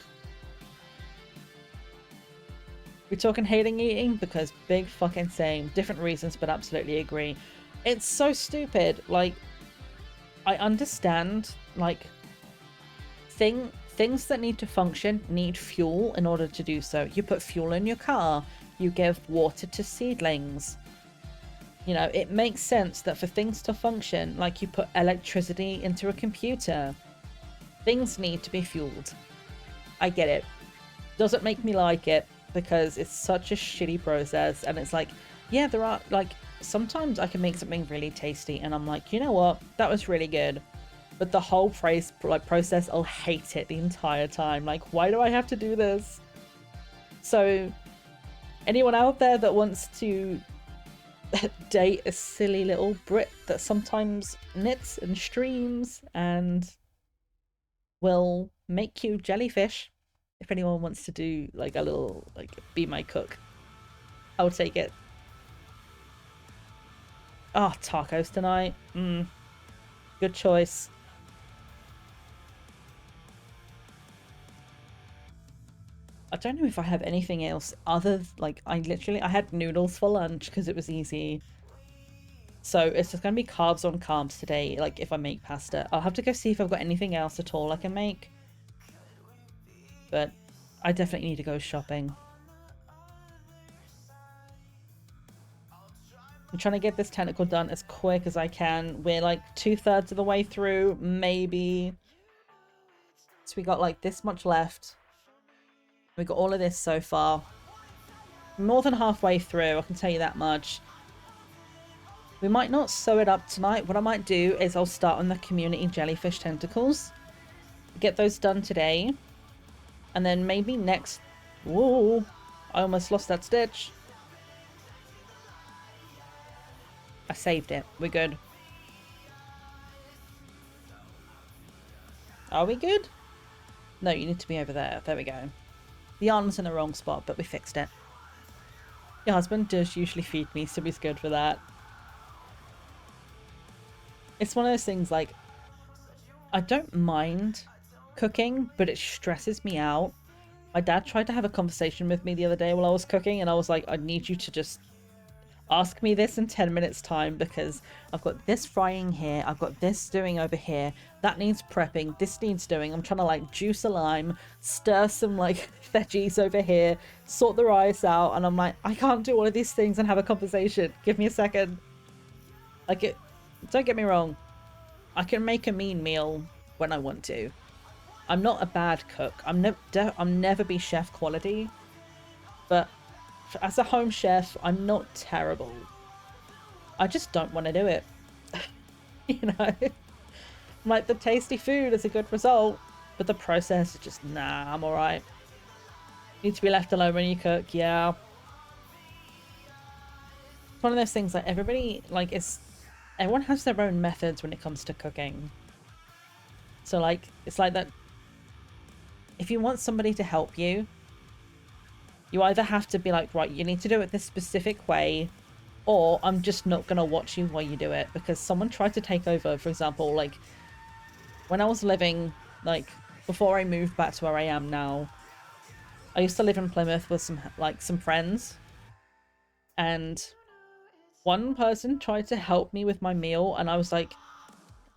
S2: We talking hating eating? Because big fucking same. Different reasons, but absolutely agree. It's so stupid. Like, I understand, like, things that need to function need fuel in order to do so. You put fuel in your car. You give water to seedlings. You know, it makes sense that for things to function, like you put electricity into a computer, things need to be fueled. I get it. Doesn't make me like it because it's such a shitty process. And it's like, yeah, there are, like, sometimes I can make something really tasty and I'm like, you know what? That was really good. But the whole process, I'll hate it the entire time. Like, why do I have to do this? So, anyone out there that wants to date a silly little Brit that sometimes knits and streams and will make you jellyfish, if anyone wants to do like a little, like, be my cook, I'll take it. Oh, tacos tonight. Good choice. I don't know if I have anything else other, like, I had noodles for lunch because it was easy. So it's just gonna be carbs on carbs today, like, if I make pasta. I'll have to go see if I've got anything else at all I can make. But I definitely need to go shopping. I'm trying to get this tentacle done as quick as I can. We're like 2/3 of the way through, maybe. So we got like this much left. We got all of this so far. More than halfway through, I can tell you that much. We might not sew it up tonight. What I might do is I'll start on the community jellyfish tentacles. Get those done today. And then maybe next... Whoa! I almost lost that stitch. I saved it. We're good. Are we good? No, you need to be over there. There we go. The arm's in the wrong spot, but we fixed it. Your husband does usually feed me, so he's good for that. It's one of those things, like, I don't mind cooking, but it stresses me out. My dad tried to have a conversation with me the other day while I was cooking, and I was like, I need you to just ask me this in 10 minutes time because I've got this frying here, I've got this doing over here, that needs prepping, this needs doing. I'm trying to like juice a lime, stir some like veggies over here, sort the rice out, and I'm like, I can't do all of these things and have a conversation. Give me a second. Like, don't get me wrong, I can make a mean meal when I want to. I'm not a bad cook. I'm never be chef quality, but as a home chef, I'm not terrible. I just don't want to do it. You know? Like, the tasty food is a good result, but the process is just, nah, I'm alright. Need to be left alone when you cook, yeah. It's one of those things that everybody, like, everyone has their own methods when it comes to cooking. So, like, it's like that. If you want somebody to help you, you either have to be like, right, you need to do it this specific way, or I'm just not going to watch you while you do it. Because someone tried to take over, for example, like, when I was living, like, before I moved back to where I am now, I used to live in Plymouth with some friends. And one person tried to help me with my meal, and I was like,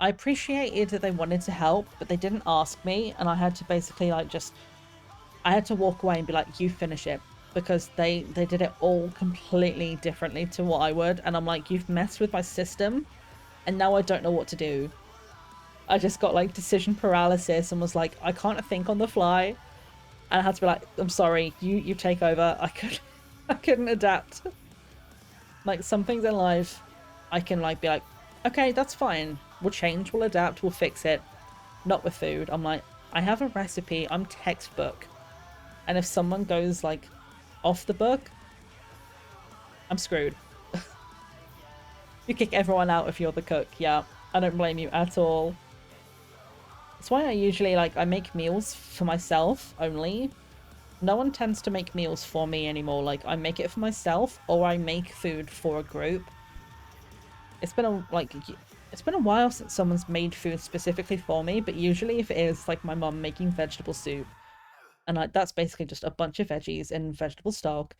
S2: I appreciated that they wanted to help, but they didn't ask me, and I had to basically, like, I had to walk away and be like, you finish it, because they did it all completely differently to what I would, and I'm like, you've messed with my system, and now I don't know what to do. I just got, like, decision paralysis and was like, I can't think on the fly, and I had to be like, I'm sorry, you take over. I couldn't adapt. Like, some things in life, I can, like, be like, okay, that's fine. We'll change, we'll adapt, we'll fix it. Not with food. I'm like, I have a recipe, I'm textbook. And if someone goes, like, off the book, I'm screwed. You kick everyone out if you're the cook. Yeah, I don't blame you at all. That's why I usually, like, I make meals for myself only. No one tends to make meals for me anymore. Like, I make it for myself, or I make food for a group. It's been a while since someone's made food specifically for me, but usually if it is, like, my mum making vegetable soup, And like that's basically just a bunch of veggies in vegetable stock,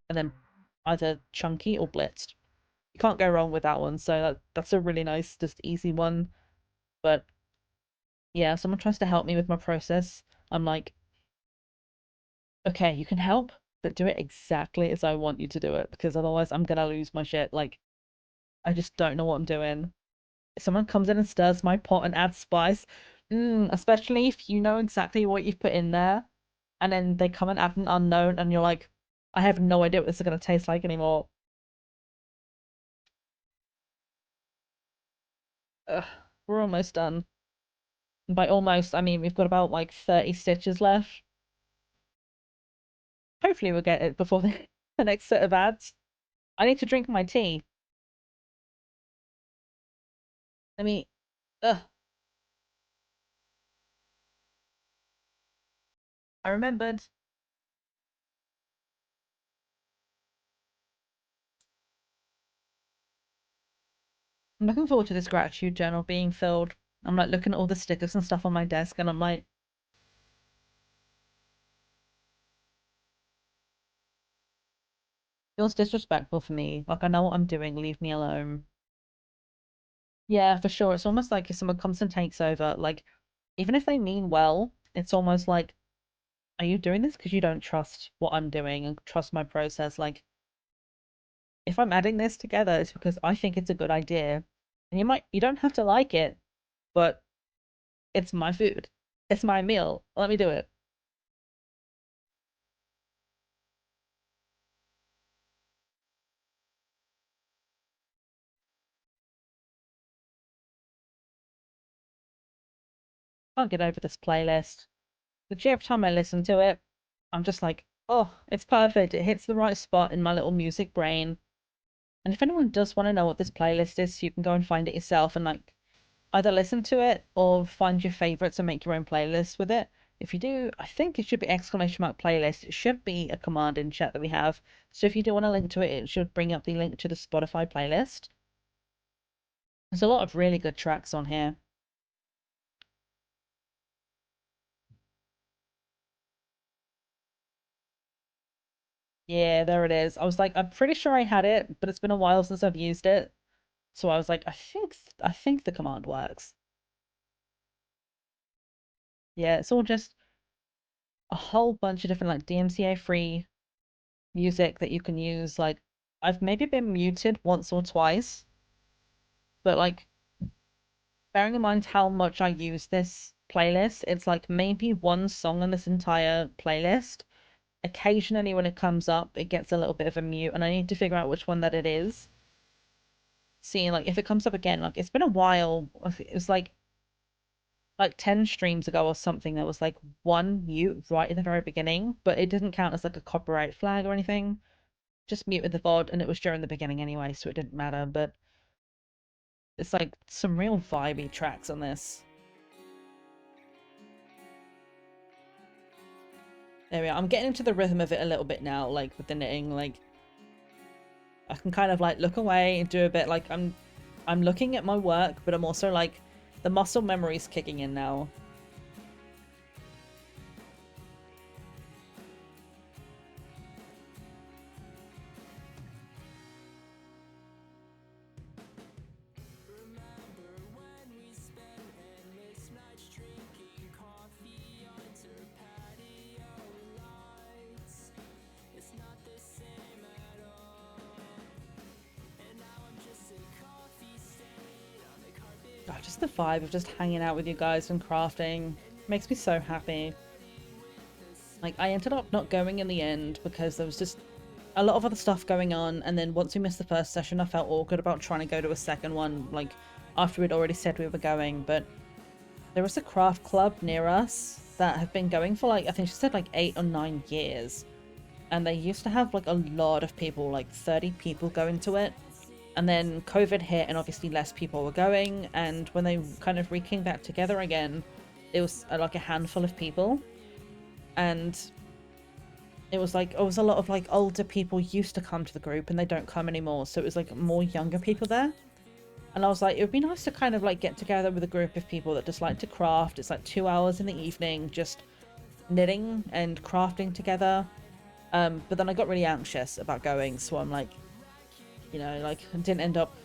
S2: and then either chunky or blitzed. You can't go wrong with that one. So that's a really nice, just easy one. But yeah, if someone tries to help me with my process, I'm like, okay, you can help, but do it exactly as I want you to do it, because otherwise I'm gonna lose my shit. Like, I just don't know what I'm doing. If someone comes in and stirs my pot and adds spice, especially if you know exactly what you've put in there, and then they come and add an unknown, and you're like, I have no idea what this is gonna taste like anymore. Ugh, we're almost done. And by almost, I mean we've got about like 30 stitches left. Hopefully we'll get it before the next set of ads. I need to drink my tea. Let me... Ugh. I remembered. I'm looking forward to this gratitude journal being filled. I'm like looking at all the stickers and stuff on my desk, and I'm like, feels disrespectful for me. Like, I know what I'm doing, leave me alone. Yeah, for sure. It's almost like if someone comes and takes over, like, even if they mean well, it's almost like, are you doing this because you don't trust what I'm doing and trust my process? Like, if I'm adding this together, it's because I think it's a good idea. And you don't have to like it, but it's my food. It's my meal. Let me do it. Can't get over this playlist. Literally every time I listen to it, I'm just like, oh, it's perfect. It hits the right spot in my little music brain. And if anyone does want to know what this playlist is, you can go and find it yourself and like either listen to it or find your favorites and make your own playlist with it. If you do, I think it should be exclamation mark playlist. It should be a command in chat that we have. So if you do want to link to it, it should bring up the link to the Spotify playlist. There's a lot of really good tracks on here. Yeah, there it is. I was like, I'm pretty sure I had it, but it's been a while since I've used it. So I was like, I think the command works. Yeah, it's all just a whole bunch of different like DMCA free music that you can use. Like I've maybe been muted once or twice, but like bearing in mind how much I use this playlist, it's like maybe one song on this entire playlist. Occasionally when it comes up, it gets a little bit of a mute and I need to figure out which one that it is. Seeing like if it comes up again, like it's been a while. It was like 10 streams ago or something, there was like one mute right at the very beginning, but it didn't count as like a copyright flag or anything. Just muted the VOD, and it was during the beginning anyway, so it didn't matter. But it's like some real vibey tracks on this. There we are. I'm getting into the rhythm of it a little bit now, like with the knitting. Like I can kind of like look away and do a bit like I'm looking at my work, but I'm also like the muscle memory's kicking in now. Oh, just the vibe of just hanging out with you guys and crafting makes me so happy. Like, I ended up not going in the end because there was just a lot of other stuff going on, and then once we missed the first session, I felt awkward about trying to go to a second one, like, after we'd already said we were going, but there was a craft club near us that have been going for, like, I think she said, like, 8 or 9 years, and they used to have, like, a lot of people, like, 30 people going to it. And then COVID hit and obviously less people were going, and when they kind of came back together again, it was like a handful of people. And it was like, it was a lot of like older people used to come to the group and they don't come anymore, so it was like more younger people there. And I was like, it would be nice to kind of like get together with a group of people that just like to craft. It's like 2 hours in the evening, just knitting and crafting together. But then I got really anxious about going, so I'm like, you know, like I didn't end up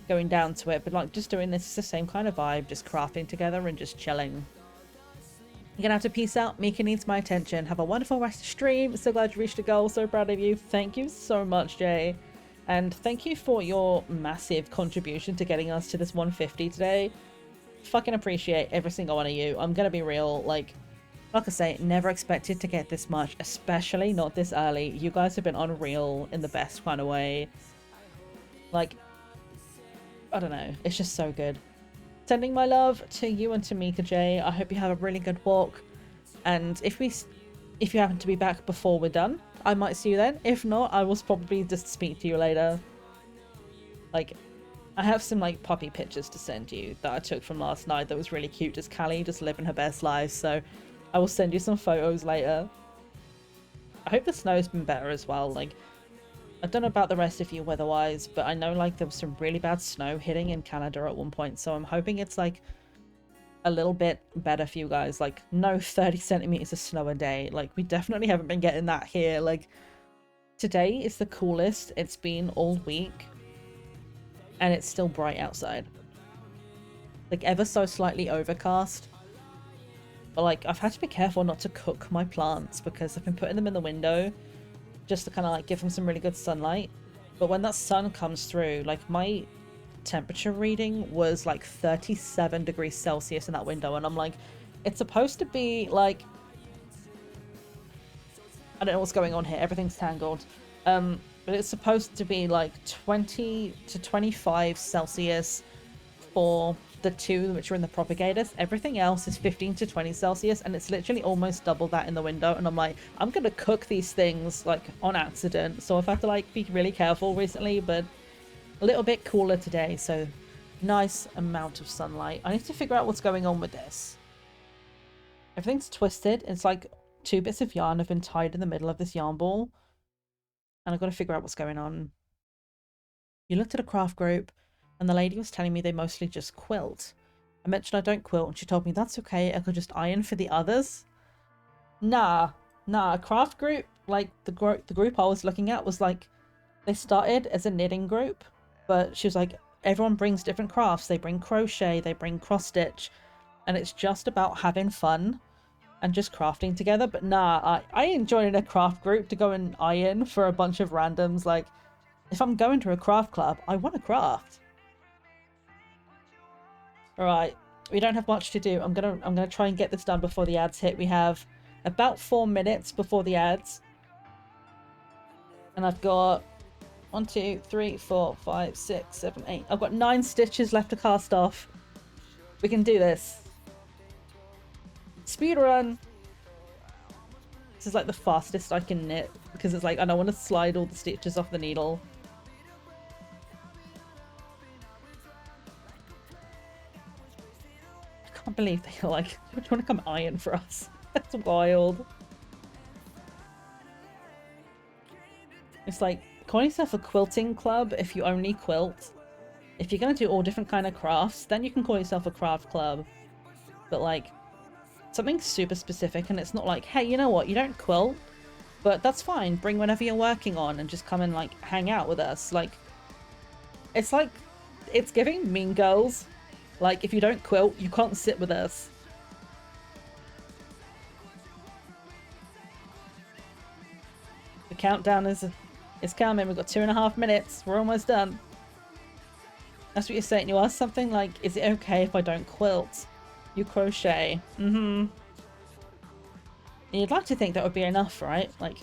S2: going down to it, but like just doing this is the same kind of vibe, just crafting together and just chilling. You're gonna have to peace out. Mika needs my attention. Have a wonderful rest of stream. So glad you reached a goal. So proud of you. Thank you so much, Jay. And thank you for your massive contribution to getting us to this 150 today. Fucking appreciate every single one of you. I'm gonna be real, like I say, never expected to get this much, especially not this early. You guys have been unreal in the best kind of way. Like, I don't know, it's just so good. Sending my love to you and to Mika J. I hope you have a really good walk. And if you happen to be back before we're done, I might see you then. If not, I will probably just speak to you later. Like, I have some like puppy pictures to send you that I took from last night that was really cute. Just Callie just living her best life. So I will send you some photos later. I hope the snow's been better as well. Like, I don't know about the rest of you weather-wise, but I know like there was some really bad snow hitting in Canada at one point. So I'm hoping it's like a little bit better for you guys. Like, no 30 centimeters of snow a day. Like, we definitely haven't been getting that here. Like, today is the coolest it's been all week. And it's still bright outside. Like, ever so slightly overcast. But like, I've had to be careful not to cook my plants because I've been putting them in the window just to kind of like give them some really good sunlight. But when that sun comes through, like my temperature reading was like 37 degrees Celsius in that window, and I'm like, it's supposed to be like, I don't know what's going on here, everything's tangled. But it's supposed to be like 20 to 25 Celsius for the two which are in the propagators. Everything else is 15 to 20 Celsius, and it's literally almost double that in the window. And I'm like, I'm gonna cook these things like on accident, so I've had to like be really careful recently. But a little bit cooler today, so nice amount of sunlight. I need to figure out what's going on with this. Everything's twisted. It's like 2 bits of yarn have been tied in the middle of this yarn ball, and I've got to figure out what's going on. You looked at a craft group, and the lady was telling me they mostly just quilt. I mentioned I don't quilt, and she told me that's okay, I could just iron for the others. Nah, a craft group, like the group I was looking at was like, they started as a knitting group, but she was like, everyone brings different crafts. They bring crochet, they bring cross stitch, and it's just about having fun and just crafting together. But nah, I ain't joining a craft group to go and iron for a bunch of randoms. Like, if I'm going to a craft club, I want to craft. Alright, we don't have much to do. I'm gonna try and get this done before the ads hit. We have about 4 minutes before the ads. And I've got 1, 2, 3, 4, 5, 6, 7, 8. I've got 9 stitches left to cast off. We can do this. Speed run. This is like the fastest I can knit because it's like I don't want to slide all the stitches off the needle. I can't believe they're like, do you want to come iron for us? That's wild. It's like, call yourself a quilting club if you only quilt. If you're going to do all different kind of crafts, then you can call yourself a craft club. But like, something super specific, and it's not like, hey, you know what, you don't quilt, but that's fine, bring whatever you're working on and just come and like hang out with us. Like, it's giving Mean Girls. Like, if you don't quilt, you can't sit with us. The countdown is coming. We've got 2.5 minutes. We're almost done. That's what you're saying. You asked something like, is it okay if I don't quilt? You crochet. Mm-hmm. You'd like to think that would be enough, right? Like,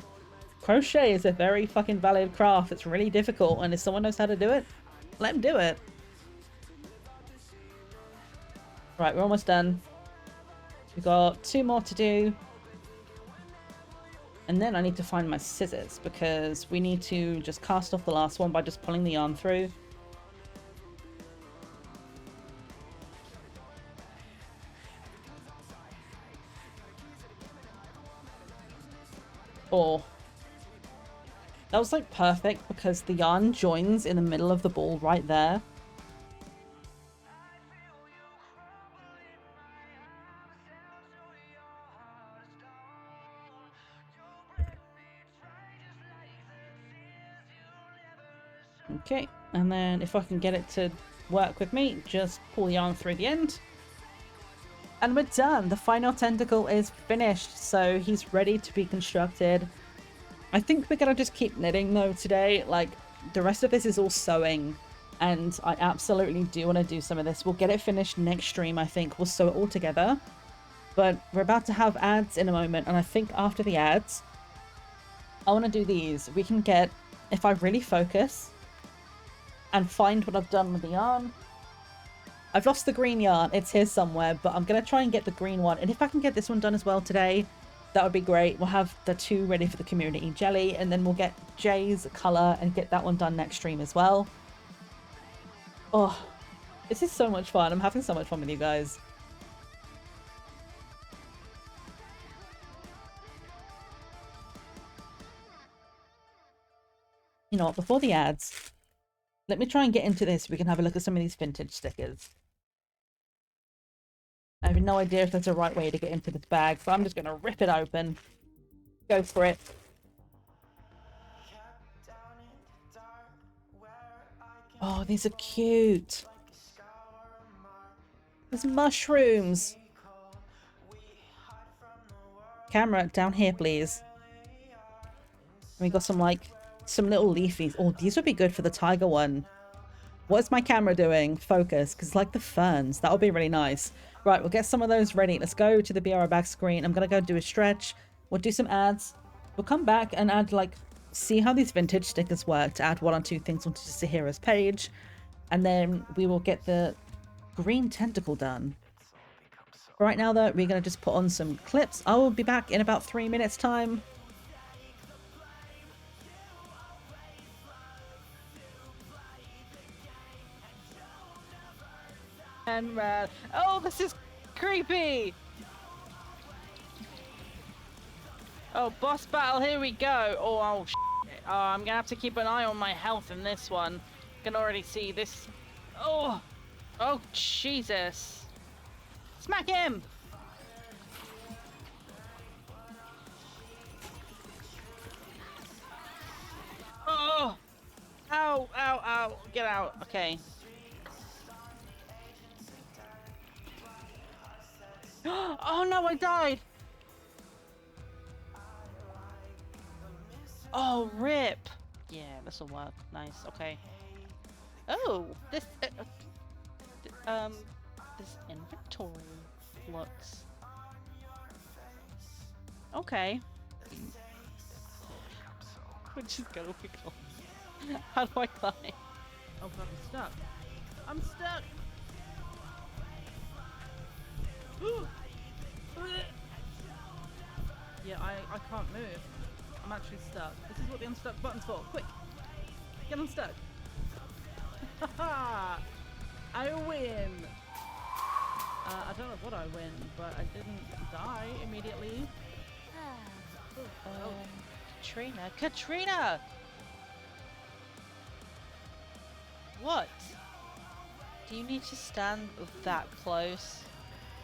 S2: crochet is a very fucking valid craft. It's really difficult, and if someone knows how to do it, let them do it. Right, we're almost done. We've got 2 more to do. And then I need to find my scissors because we need to just cast off the last one by just pulling the yarn through. Oh. That was like perfect because the yarn joins in the middle of the ball right there. Okay, and then if I can get it to work with me, just pull the yarn through the end. And we're done. The final tentacle is finished, so he's ready to be constructed. I think we're gonna just keep knitting though today. Like, the rest of this is all sewing, and I absolutely do want to do some of this. We'll get it finished next stream, I think. We'll sew it all together. But we're about to have ads in a moment, and I think after the ads, I want to do these. We can get, if I really focus and find what I've done with the yarn. I've lost the green yarn. It's here somewhere, but I'm going to try and get the green one. And if I can get this one done as well today, that would be great. We'll have the 2 ready for the community jelly, and then we'll get Jay's colour and get that one done next stream as well. Oh, this is so much fun. I'm having so much fun with you guys. You know what, before the ads, let me try and get into this. We can have a look at some of these vintage stickers. I have no idea if there's a right way to get into this bag, so I'm just going to rip it open. Go for it. Oh, these are cute. There's mushrooms. Camera, down here, please. And we got some, like, some little leafies. Oh, these would be good for the tiger one. What is my camera doing? Focus, because like the ferns. That would be really nice. Right, we'll get some of those ready. Let's go to the BR back screen. I'm going to go do a stretch. We'll do some ads. We'll come back and add, like, see how these vintage stickers work to add 1 or 2 things onto Sahira's page. And then we will get the green tentacle done. Right now, though, we're going to just put on some clips. I will be back in about 3 minutes' time. And oh, this is creepy. Oh, boss battle, here we go. Oh, shit. Oh, I'm gonna have to keep an eye on my health in this one. I can already see this. Oh, Jesus. Smack him. Oh, ow. Get out. Okay. Oh no, I died! Oh, rip! Yeah, this'll work. Nice, okay. Oh, this inventory looks... Okay. Which is gonna be cool. How do I climb? Oh god, I'm stuck. I'm stuck! Yeah, I can't move. I'm actually stuck. This is what the unstuck button's for. Quick! Get unstuck! Haha! I win! I don't know what I win, but I didn't die immediately. Katrina! What? Do you need to stand that close?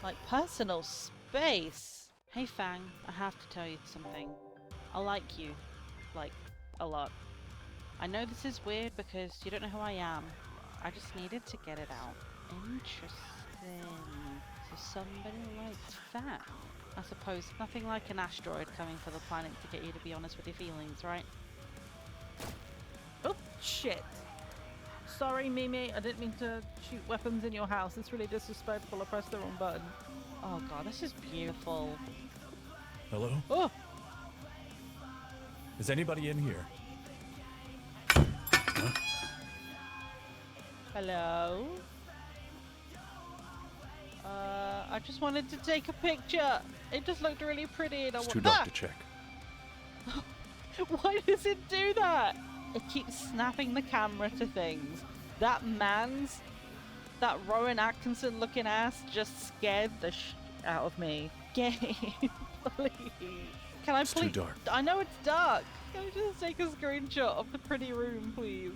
S2: Like personal space. Hey Fang, I have to tell you something. I like you. Like, a lot. I know this is weird because you don't know who I am. I just needed to get it out. Interesting. So somebody likes Fang. I suppose nothing like an asteroid coming for the planet to get you to be honest with your feelings, right? Oh, shit. Sorry, Mimi, I didn't mean to shoot weapons in your house. It's really disrespectful. I pressed the wrong button. Oh god, this is beautiful.
S8: Hello?
S2: Oh!
S8: Is anybody in here?
S2: Hello? I just wanted to take a picture. It just looked really pretty and
S8: It's too dark to check.
S2: Why does it do that? It keeps snapping the camera to things. That Rowan Atkinson looking ass just scared the out of me. Game, please. Can I
S8: It's
S2: please?
S8: too dark.
S2: I know it's dark. Can I just take a screenshot of the pretty room, please?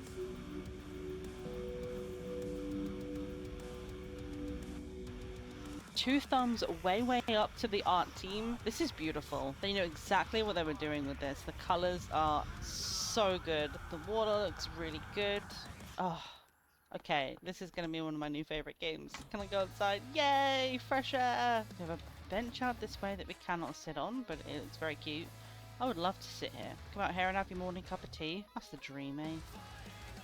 S2: Two thumbs way up to the art team. This is beautiful. They know exactly what they were doing with this. The colors are so good. The water looks really good.
S4: Oh, okay. This is gonna be one of my new favorite games. Can I go outside? Yay! Fresh air! We have a bench out this way that we cannot sit on, but it's very cute. I would love to sit here. Come out here and have your morning cup of tea. That's the dream, eh?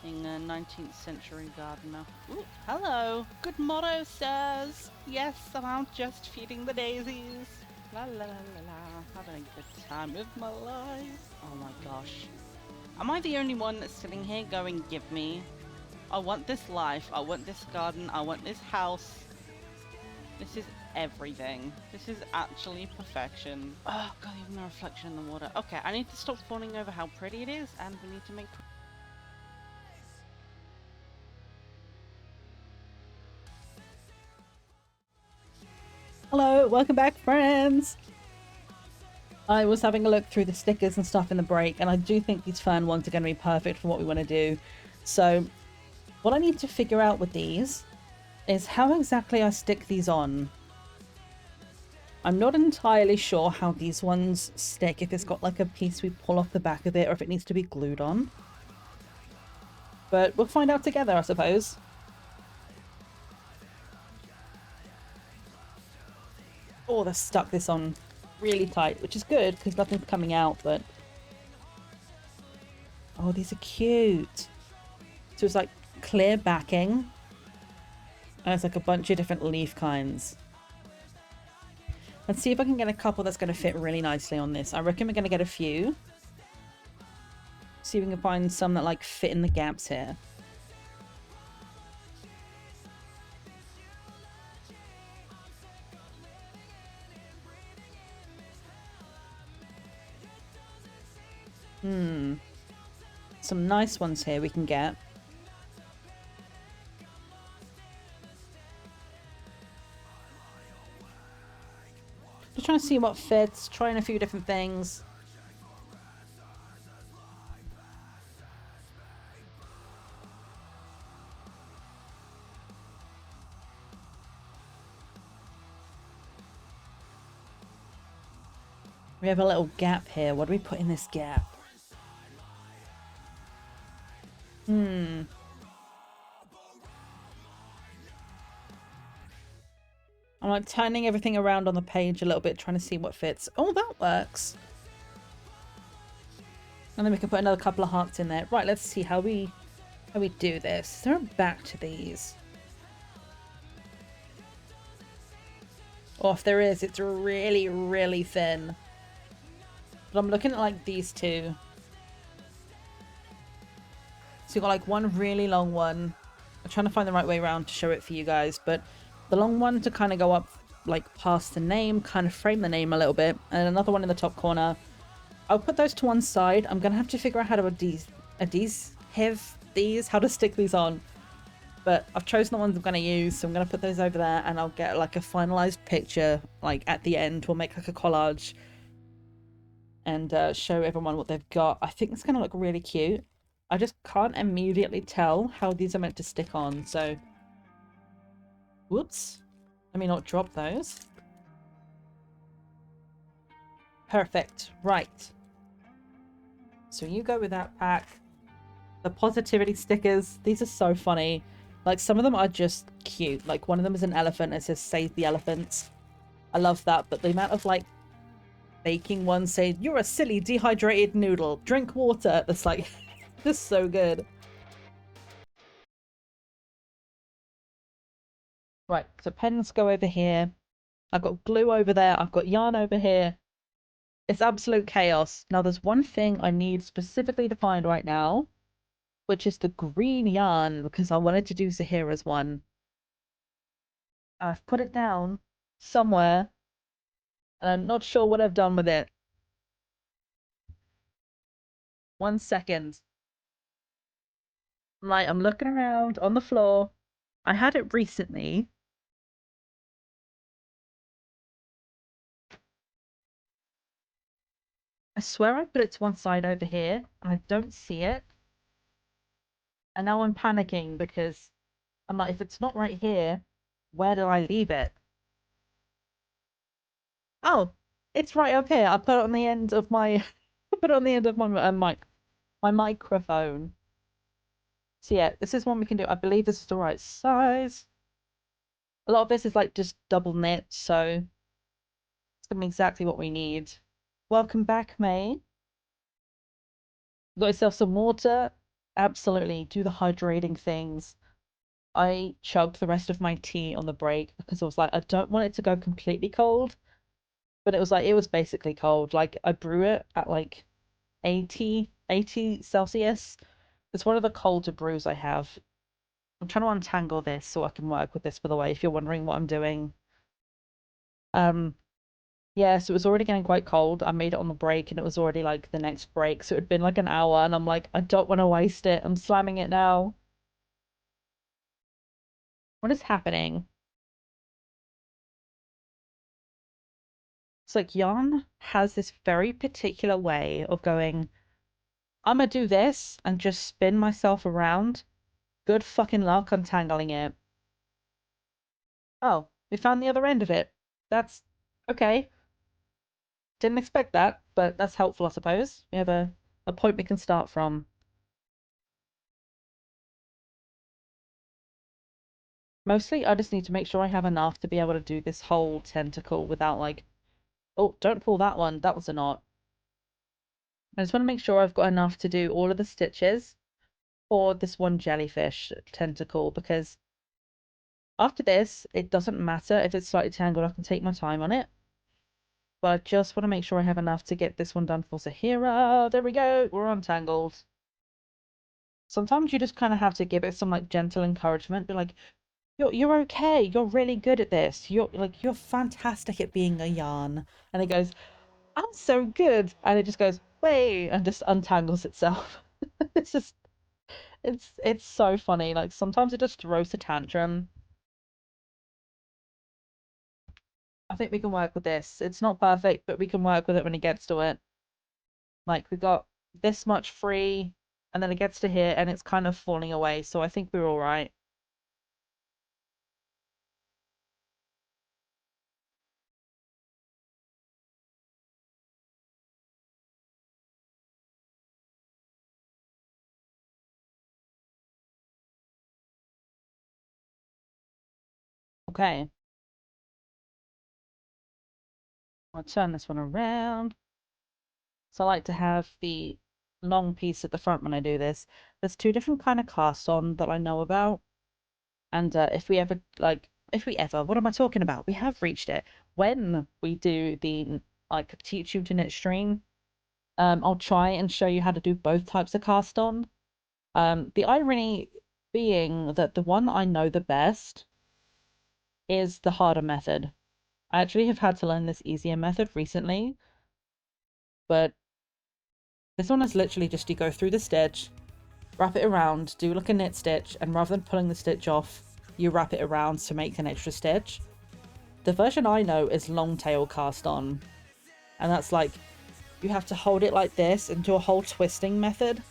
S4: Being a 19th century gardener. Ooh, hello! Good motto, sirs! Yes, I'm out just feeding the daisies. La la la la la. Having a good time with my life. Oh my gosh. Am I the only one that's sitting here going, give me? I want this life. I want this garden. I want this house. This is everything. This is actually perfection. Oh god, even the reflection in the water. Okay, I need to stop fawning over how pretty it is, and we need to make...
S2: Hello, welcome back, friends! I was having a look through the stickers and stuff in the break, and I do think these fern ones are going to be perfect for what we want to do. So, what I need to figure out with these is how exactly I stick these on. I'm not entirely sure how these ones stick, if it's got like a piece we pull off the back of it, or if it needs to be glued on. But we'll find out together, I suppose. Oh, they've stuck this on really tight, which is good because nothing's coming out, but... Oh, these are cute. So it's like clear backing. And it's like a bunch of different leaf kinds. Let's see if I can get a couple that's going to fit really nicely on this. I reckon we're going to get a few. See if we can find some that like fit in the gaps here. Some nice ones here we can get. Just trying to see what fits, trying a few different things. We have a little gap here. What do we put in this gap? I'm like turning everything around on the page a little bit, trying to see what fits. Oh, that works. And then we can put another couple of hearts in there. Right, let's see how we do this. Is there a back to these? Or if there is, it's really, really thin. But I'm looking at like these two. So you've got like one really long one. I'm trying to find the right way around to show it for you guys, but the long one to kind of go up like past the name, kind of frame the name a little bit, and another one in the top corner. I'll put those to one side. I'm gonna have to figure out how to how to stick these on. But I've chosen the ones I'm gonna use, so I'm gonna put those over there, and I'll get like a finalized picture like at the end. We'll make like a collage and show everyone what they've got. I think it's gonna look really cute. I just can't immediately tell how these are meant to stick on, so... Whoops. Let me not drop those. Perfect. Right. So you go with that pack. The positivity stickers. These are so funny. Like, some of them are just cute. Like, one of them is an elephant. It says, save the elephants. I love that. But the amount of, like, baking ones saying, you're a silly dehydrated noodle. Drink water. That's, like, just so good. Right, so pens go over here. I've got glue over there. I've got yarn over here. It's absolute chaos. Now, there's one thing I need specifically to find right now, which is the green yarn, because I wanted to do Zahira's one. I've put it down somewhere, and I'm not sure what I've done with it. 1 second. Right, I'm looking around on the floor. I had it recently. I swear I put it to one side over here, and I don't see it. And now I'm panicking because I'm like, if it's not right here, where do I leave it? Oh, it's right up here. I put it on the end of my, I put it on the end of my mic, my microphone.
S4: So yeah, this is one we can do. I believe this is the right size. A lot of this is like just double knit, so it's gonna be exactly what we need. Welcome back, May. Got yourself some water? Absolutely. Do the hydrating things. I chugged the rest of my tea on the break because I was like, I don't want it to go completely cold. But it was basically cold. Like I brew it at like 80 Celsius. It's one of the colder brews I have. I'm trying to untangle this so I can work with this, by the way, if you're wondering what I'm doing. Yeah, so it was already getting quite cold. I made it on the break and it was already like the next break. So it had been like an hour and I'm like, I don't want to waste it. I'm slamming it now. What is happening? It's like yarn has this very particular way of going, I'm gonna do this and just spin myself around. Good fucking luck untangling it. Oh, we found the other end of it. That's okay. Didn't expect that, but that's helpful, I suppose. We have a point we can start from. Mostly, I just need to make sure I have enough to be able to do this whole tentacle without like, oh, don't pull that one. That was a knot. I just want to make sure I've got enough to do all of the stitches for this one jellyfish tentacle, because after this, it doesn't matter if it's slightly tangled. I can take my time on it. But I just want to make sure I have enough to get this one done for Sahira. There we go. We're untangled. Sometimes you just kind of have to give it some like gentle encouragement. Be like, you're okay. You're really good at this. You're fantastic at being a yarn. And it goes, I'm so good. And it just goes, wait, and just untangles itself. It's just it's so funny. Like sometimes it just throws a tantrum. I think we can work with this. It's not perfect, but we can work with it when it gets to it. Like we got this much free, and then it gets to here and it's kind of falling away. So I think we're all right. Okay. I'll turn this one around. So I like to have the long piece at the front when I do this. There's two different kind of cast on that I know about. And if we ever, what am I talking about? We have reached it. When we do the, like, teach you to knit stream, I'll try and show you how to do both types of cast on. The irony being that the one I know the best is the harder method. I actually have had to learn this easier method recently, but this one is literally just you go through the stitch, wrap it around, do like a knit stitch, and rather than pulling the stitch off, you wrap it around to make an extra stitch. The version I know is long tail cast on, and that's like you have to hold it like this and do a whole twisting method.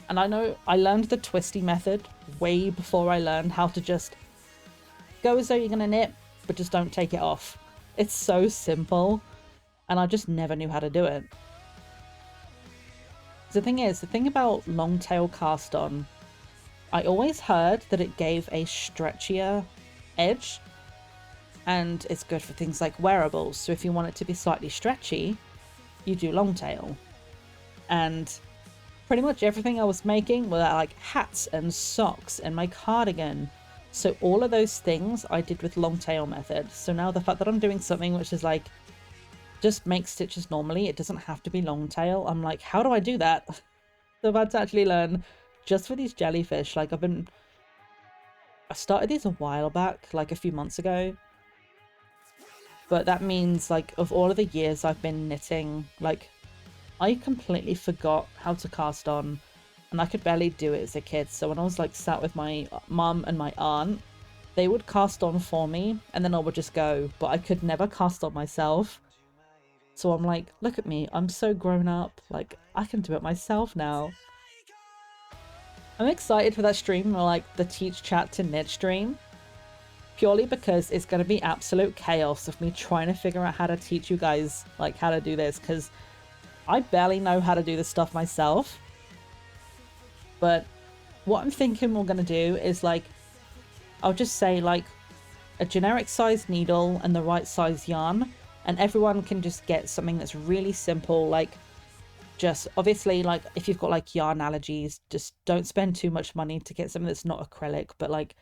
S4: And I know I learned the twisty method way before I learned how to just go as though you're gonna knit, but just don't take it off. It's so simple, and I just never knew how to do it. The thing is, the thing about long tail cast on, I always heard that it gave a stretchier edge, and it's good for things like wearables. So if you want it to be slightly stretchy, you do long tail. And pretty much everything I was making were like hats and socks and my cardigan. So all of those things I did with long tail method. So now the fact that I'm doing something which is like just make stitches normally, it doesn't have to be long tail, I'm like, how do I do that? So I've had to actually learn just for these jellyfish. Like I started these a while back, like a few months ago, but that means like of all of the years I've been knitting, like I completely forgot how to cast on, and I could barely do it as a kid. So when I was like sat with my mum and my aunt, they would cast on for me and then I would just go, but I could never cast on myself. So I'm like, look at me, I'm so grown up, like I can do it myself now. I'm excited for that stream, or like the teach chat to knit stream, purely because it's going to be absolute chaos of me trying to figure out how to teach you guys like how to do this, because I barely know how to do this stuff myself. But
S2: what I'm thinking we're going to do is like, I'll just say like a generic size needle and the right size yarn, and everyone can just get something that's really simple. Like, just obviously, like if you've got like yarn allergies, just don't spend too much money to get something that's not acrylic. But like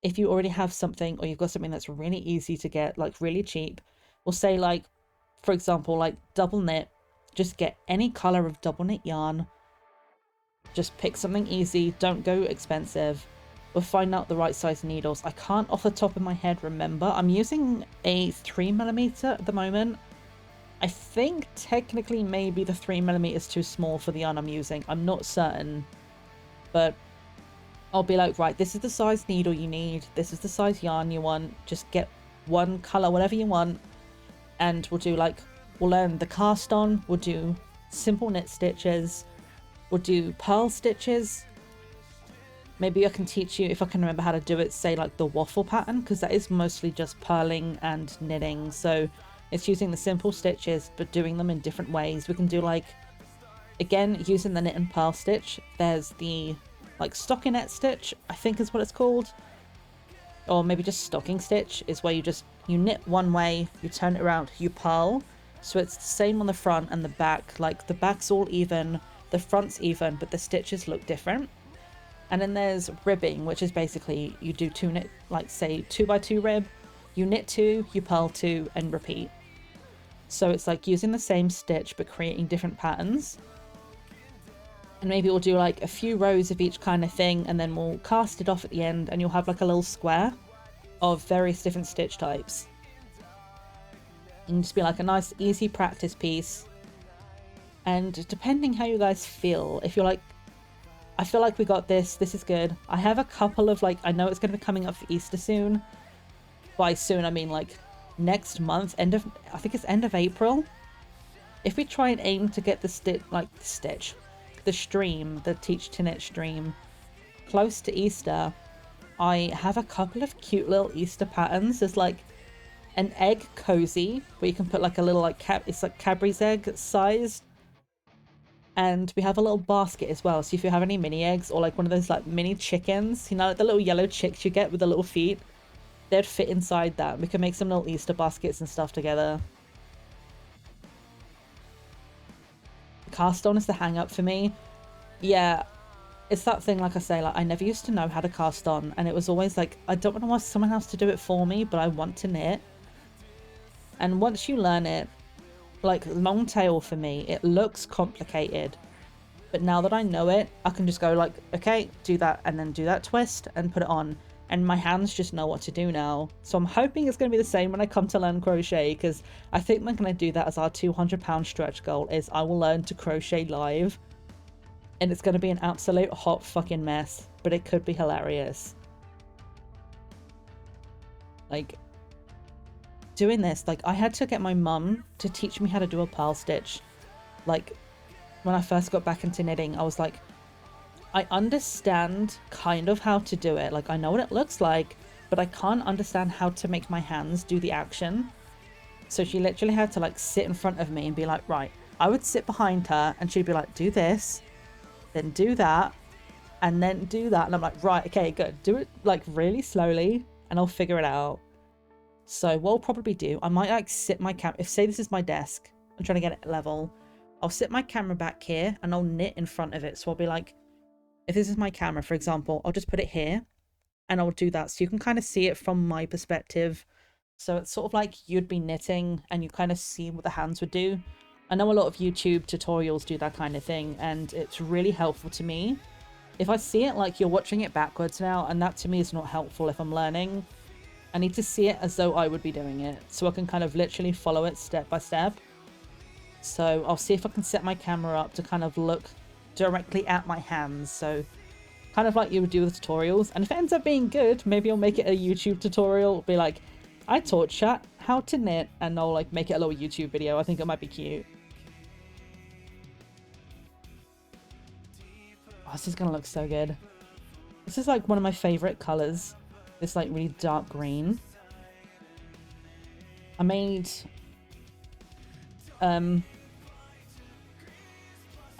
S2: if you already have something, or you've got something that's really easy to get, like really cheap, we'll say like, for example, like double knit, just get any color of double knit yarn. Just pick something easy, don't go expensive. We'll find out the right size needles. I can't off the top of my head remember. I'm using a 3mm at the moment. I think technically maybe the 3mm is too small for the yarn I'm using. I'm not certain. But I'll be like, right, this is the size needle you need. This is the size yarn you want. Just get one color, whatever you want. And we'll do like, we'll learn the cast on. We'll do simple knit stitches. We'll do purl stitches. Maybe I can teach you, if I can remember how to do it, say like the waffle pattern, because that is mostly just purling and knitting. So it's using the simple stitches, but doing them in different ways. We can do like, again, using the knit and purl stitch. There's the like stockinette stitch, I think is what it's called. Or maybe just stocking stitch is where you knit one way, you turn it around, you purl. So it's the same on the front and the back. Like the back's all even, the front's even, but the stitches look different. And then there's ribbing, which is basically you do two knit, like say 2x2 rib, you knit 2, you purl 2, and repeat. So it's like using the same stitch but creating different patterns. And maybe we'll do like a few rows of each kind of thing, and then we'll cast it off at the end, and you'll have like a little square of various different stitch types. And just be like a nice easy practice piece. And depending how you guys feel, if you're like, I feel like we got this, this is good. I have a couple of like, I know it's going to be coming up for Easter soon. By soon, I mean like next month, I think it's end of April. If we try and aim to get the stream, the Teach to Knit stream, close to Easter, I have a couple of cute little Easter patterns. There's like an egg cozy where you can put like a little like it's like Cadbury's egg sized. And we have a little basket as well. So if you have any mini eggs or like one of those like mini chickens, you know, like the little yellow chicks you get with the little feet, they'd fit inside that. We can make some little Easter baskets and stuff together. Cast on is the hang up for me. Yeah, it's that thing, like I say, like I never used to know how to cast on, and it was always like, I don't want to ask someone else to do it for me, but I want to knit. And once you learn it, like long tail for me, it looks complicated, but now that I know it, I can just go like, okay, do that, and then do that twist and put it on, and my hands just know what to do now. So I'm hoping it's going to be the same when I come to learn crochet, because I think we're going to do that as our 200-pound stretch goal, is I will learn to crochet live, and it's going to be an absolute hot fucking mess, but it could be hilarious. Like, doing this, like I had to get my mum to teach me how to do a purl stitch. Like when I first got back into knitting, I was like, I understand kind of how to do it, like I know what it looks like, but I can't understand how to make my hands do the action. So she literally had to like sit in front of me and be like, right, I would sit behind her and she'd be like, do this, then do that, and then do that, and I'm like, right, okay, good, do it like really slowly and I'll figure it out. So what I'll probably do, I might like sit my if say this is my desk, I'm trying to get it level, I'll sit my camera back here and I'll knit in front of it. So I'll be like, if this is my camera, for example, I'll just put it here and I'll do that. So you can kind of see it from my perspective. So it's sort of like you'd be knitting and you kind of see what the hands would do. I know a lot of YouTube tutorials do that kind of thing, and it's really helpful to me. If I see it like you're watching it backwards now, and that to me is not helpful if I'm learning, I need to see it as though I would be doing it, so I can kind of literally follow it step by step. So I'll see if I can set my camera up to kind of look directly at my hands, so kind of like you would do with tutorials. And if it ends up being good, maybe I'll make it a YouTube tutorial, be like, I taught chat how to knit, and I'll like make it a little YouTube video. I think it might be cute. Oh, this is gonna look so good. This is like one of my favorite colors. This like really dark green. I made I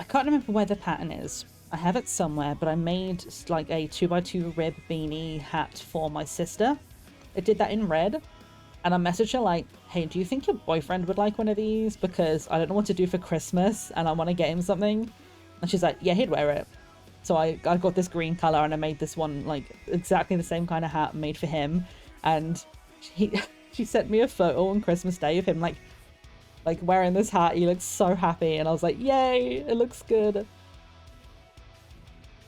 S2: can't remember where the pattern is, I have it somewhere, but I made like a 2x2 rib beanie hat for my sister. I did that in red, and I messaged her like, hey, do you think your boyfriend would like one of these? Because I don't know what to do for Christmas, and I want to get him something. And she's like, yeah, he'd wear it. So I got this green color, and I made this one like exactly the same kind of hat made for him. And she sent me a photo on Christmas Day of him like wearing this hat. He looks so happy, and I was like, yay, it looks good.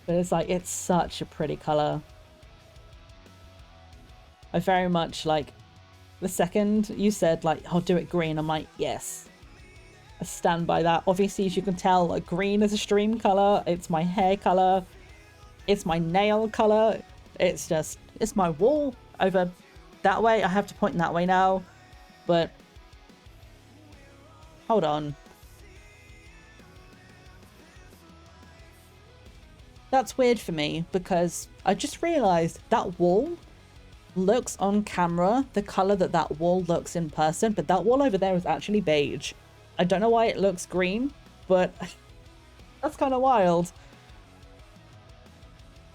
S2: But it's like, it's such a pretty color. I very much like, the second you said like, I'll do it green, I'm like, yes, I stand by that. Obviously, as you can tell, like, green is a stream color. It's my hair color. It's my nail color. It's just, it's my wall over that way. I have to point that way now, but hold on. That's weird for me because I just realized that wall looks on camera the color that that wall looks in person, but that wall over there is actually beige. I don't know why it looks green, but that's kind of wild.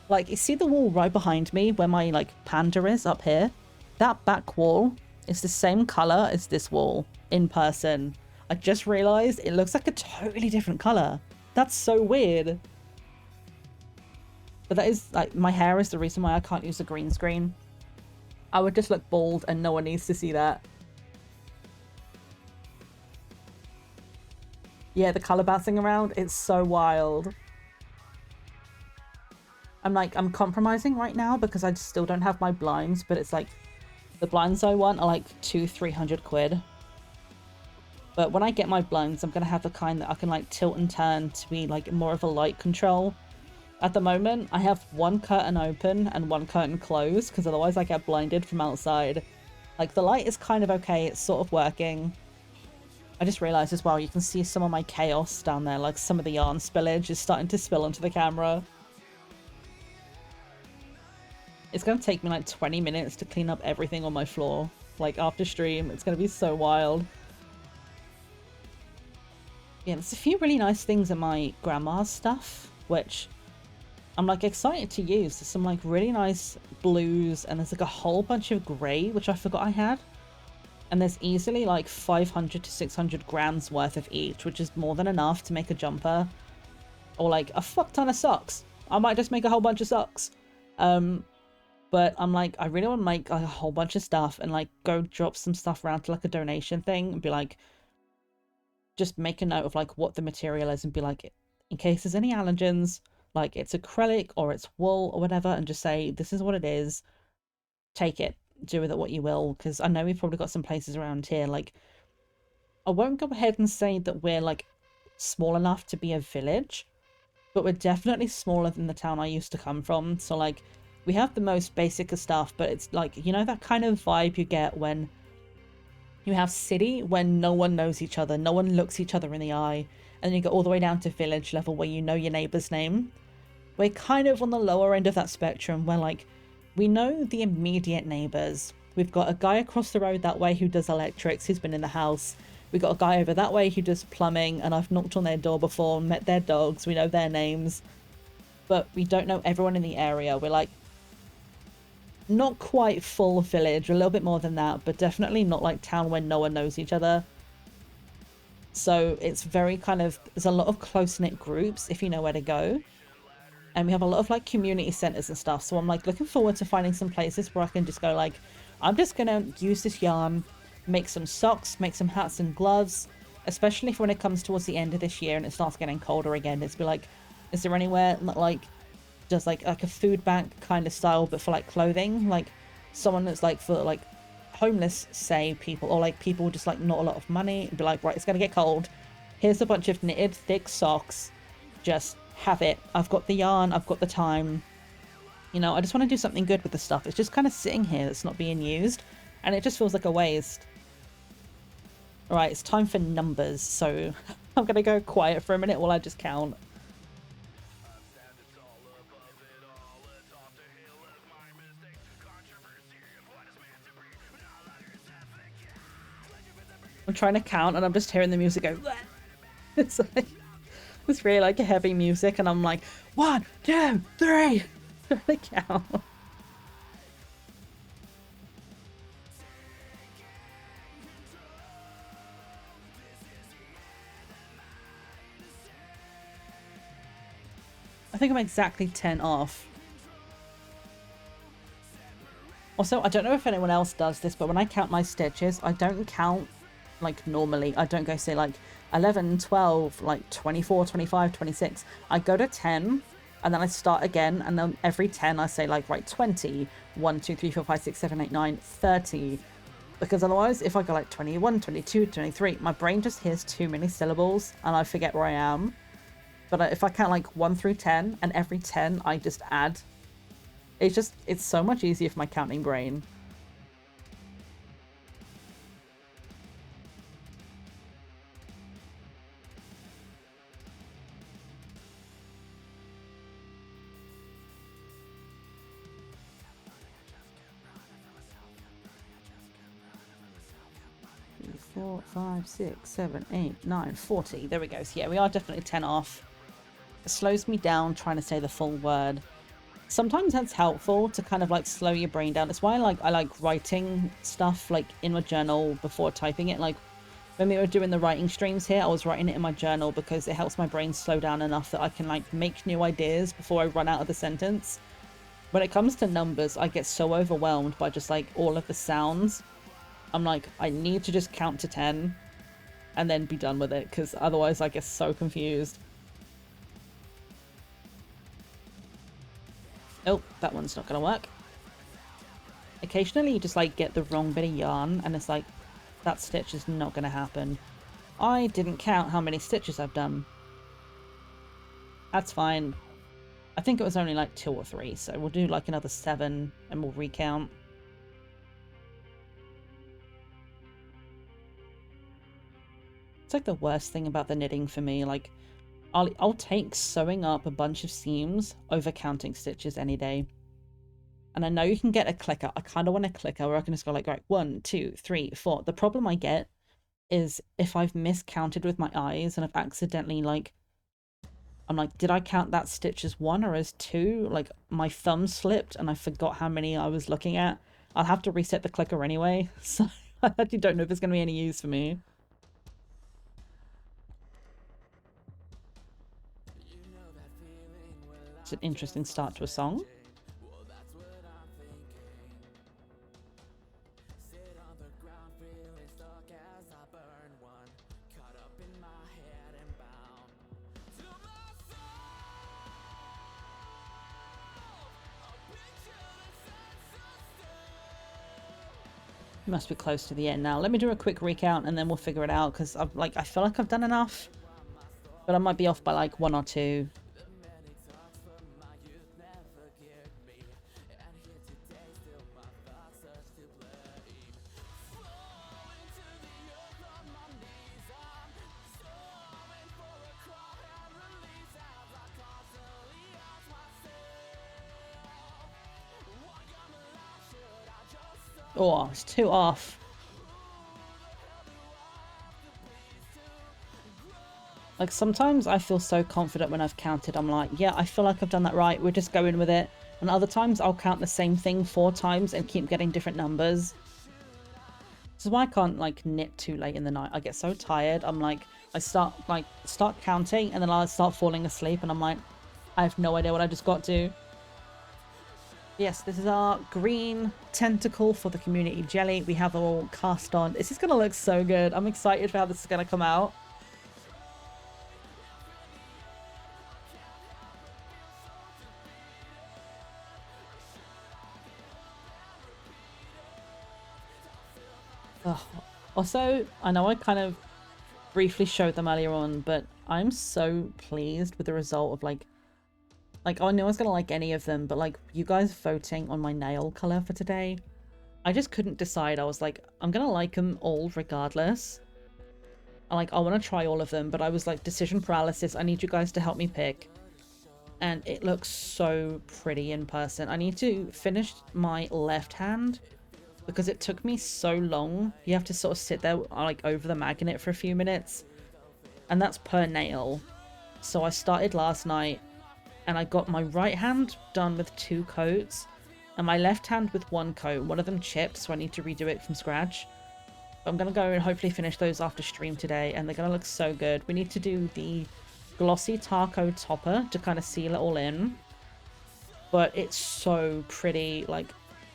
S2: Like, you see the wall right behind me where my like panda is up here? That back wall is the same color as this wall in person. I just realized it looks like a totally different color. That's so weird. But that is, like, my hair is the reason why I can't use a green screen. I would just look bald and no one needs to see that. Yeah, the color bouncing around, it's so wild. I'm compromising right now because I still don't have my blinds, but it's like, the blinds I want are like 200-300 quid. But when I get my blinds, I'm gonna have the kind that I can like tilt and turn to be like more of a light control. At the moment, I have one curtain open and one curtain closed because otherwise I get blinded from outside. Like, the light is kind of okay, it's sort of working. I just realized as well, you can see some of my chaos down there, like some of the yarn spillage is starting to spill onto the camera. It's going to take me like 20 minutes to clean up everything on my floor. Like, after stream, it's going to be so wild. Yeah, there's a few really nice things in my grandma's stuff, which I'm like excited to use. There's some like really nice blues, and there's like a whole bunch of grey, which I forgot I had. And there's easily like 500 to 600 grams worth of each, which is more than enough to make a jumper. Or like a fuck ton of socks. I might just make a whole bunch of socks. But I'm like, I really want to make like a whole bunch of stuff and like go drop some stuff around to like a donation thing and be like, just make a note of like what the material is and be like, in case there's any allergens, like it's acrylic or it's wool or whatever, and just say, this is what it is. Take it. Do with it what you will. Because I know we've probably got some places around here. Like, I won't go ahead and say that we're like small enough to be a village, but we're definitely smaller than the town I used to come from. So like, we have the most basic of stuff, but it's like, you know, that kind of vibe you get when you have city, when no one knows each other, no one looks each other in the eye, and then you go all the way down to village level where you know your neighbor's name. We're kind of on the lower end of that spectrum where like, we know the immediate neighbors. We've got a guy across the road that way who does electrics, who's been in the house. We've got a guy over that way who does plumbing, and I've knocked on their door before, met their dogs, we know their names. But we don't know everyone in the area. We're like, not quite full village, a little bit more than that, but definitely not like town where no one knows each other. So it's very kind of, there's a lot of close-knit groups if you know where to go. And we have a lot of like community centers and stuff. So I'm like looking forward to finding some places where I can just go like, I'm just going to use this yarn, make some socks, make some hats and gloves, especially for when it comes towards the end of this year and it starts getting colder again. It's be like, is there anywhere like does like a food bank kind of style, but for like clothing, like someone that's like for like homeless, say, people, or like people just like not a lot of money, and be like, right, it's gonna get cold, here's a bunch of knitted thick socks, just have it. I've got the yarn, I've got the time, you know, I just want to do something good with the stuff. It's just kind of sitting here that's not being used, and it just feels like a waste. All right, it's time for numbers, so I'm gonna go quiet for a minute while I just count. I'm trying to count and I'm just hearing the music go. It's like, It's really like heavy music, and I'm like, 1, 2, 3, trying to count. I think I'm exactly 10 off. Also, I don't know if anyone else does this, but when I count my stitches, I don't count like normally. I don't go say like 11, 12, like 24, 25, 26. I go to 10 and then I start again, and then every 10 I say like, right, 20, 1, 2, 3, 4, 5, 6, 7, 8, 9, 30. Because otherwise, if I go like 21, 22, 23, my brain just hears too many syllables and I forget where I am. But if I count like 1 through 10, and every 10 I just add, it's so much easier for my counting brain. Four, 5, 6, 7, 8, 9, 40. There we go. So yeah, we are definitely 10 off. It slows me down trying to say the full word. Sometimes that's helpful to kind of like slow your brain down. It's why I like writing stuff like in my journal before typing it. Like when we were doing the writing streams here, I was writing it in my journal because it helps my brain slow down enough that I can like make new ideas before I run out of the sentence. When it comes to numbers, I get so overwhelmed by just like all of the sounds. I'm like, I need to just count to 10 and then be done with it, because otherwise I get so confused. Oh, that one's not gonna work. Occasionally you just like get the wrong bit of yarn and it's like, that stitch is not gonna happen. I didn't count how many stitches I've done. That's fine. I think it was only like 2 or 3, so we'll do like another 7 and we'll recount. It's like the worst thing about the knitting for me. Like, I'll take sewing up a bunch of seams over counting stitches any day. And I know you can get a clicker. I kind of want a clicker where I can just go like, right, 1, 2, 3, 4. The problem I get is if I've miscounted with my eyes and I've accidentally like, I'm like, did I count that stitch as 1 or as 2? Like my thumb slipped and I forgot how many I was looking at. I'll have to reset the clicker anyway. So I actually don't know if it's going to be any use for me. It's an interesting start to a song. Must be close to the end now. Let me do a quick recount and then we'll figure it out, because I feel like I've done enough, but I might be off by like 1 or 2. Oh, it's 2 off. Like sometimes I feel so confident when I've counted. I'm like, yeah, I feel like I've done that right. We're just going with it. And other times I'll count the same thing 4 times and keep getting different numbers. This is why I can't like knit too late in the night. I get so tired. I'm like, I start counting and then I'll start falling asleep and I'm like, I have no idea what I just got to. Yes, this is our green tentacle for the community jelly. We have it all cast on. This is going to look so good. I'm excited for how this is going to come out. Ugh. Also, I know I kind of briefly showed them earlier on, but I'm so pleased with the result of like I knew I was gonna like any of them, but like you guys voting on my nail color for today, I just couldn't decide. I was like, I'm gonna like them all regardless. I want to try all of them, but I was like, decision paralysis. I need you guys to help me pick. And it looks so pretty in person. I need to finish my left hand because it took me so long. You have to sort of sit there like over the magnet for a few minutes, and that's per nail. So I started last night and I got my right hand done with 2 coats and my left hand with 1 coat. One of them chipped, so I need to redo it from scratch. But I'm going to go and hopefully finish those after stream today, and they're going to look so good. We need to do the glossy taco topper to kind of seal it all in. But it's so pretty. Like,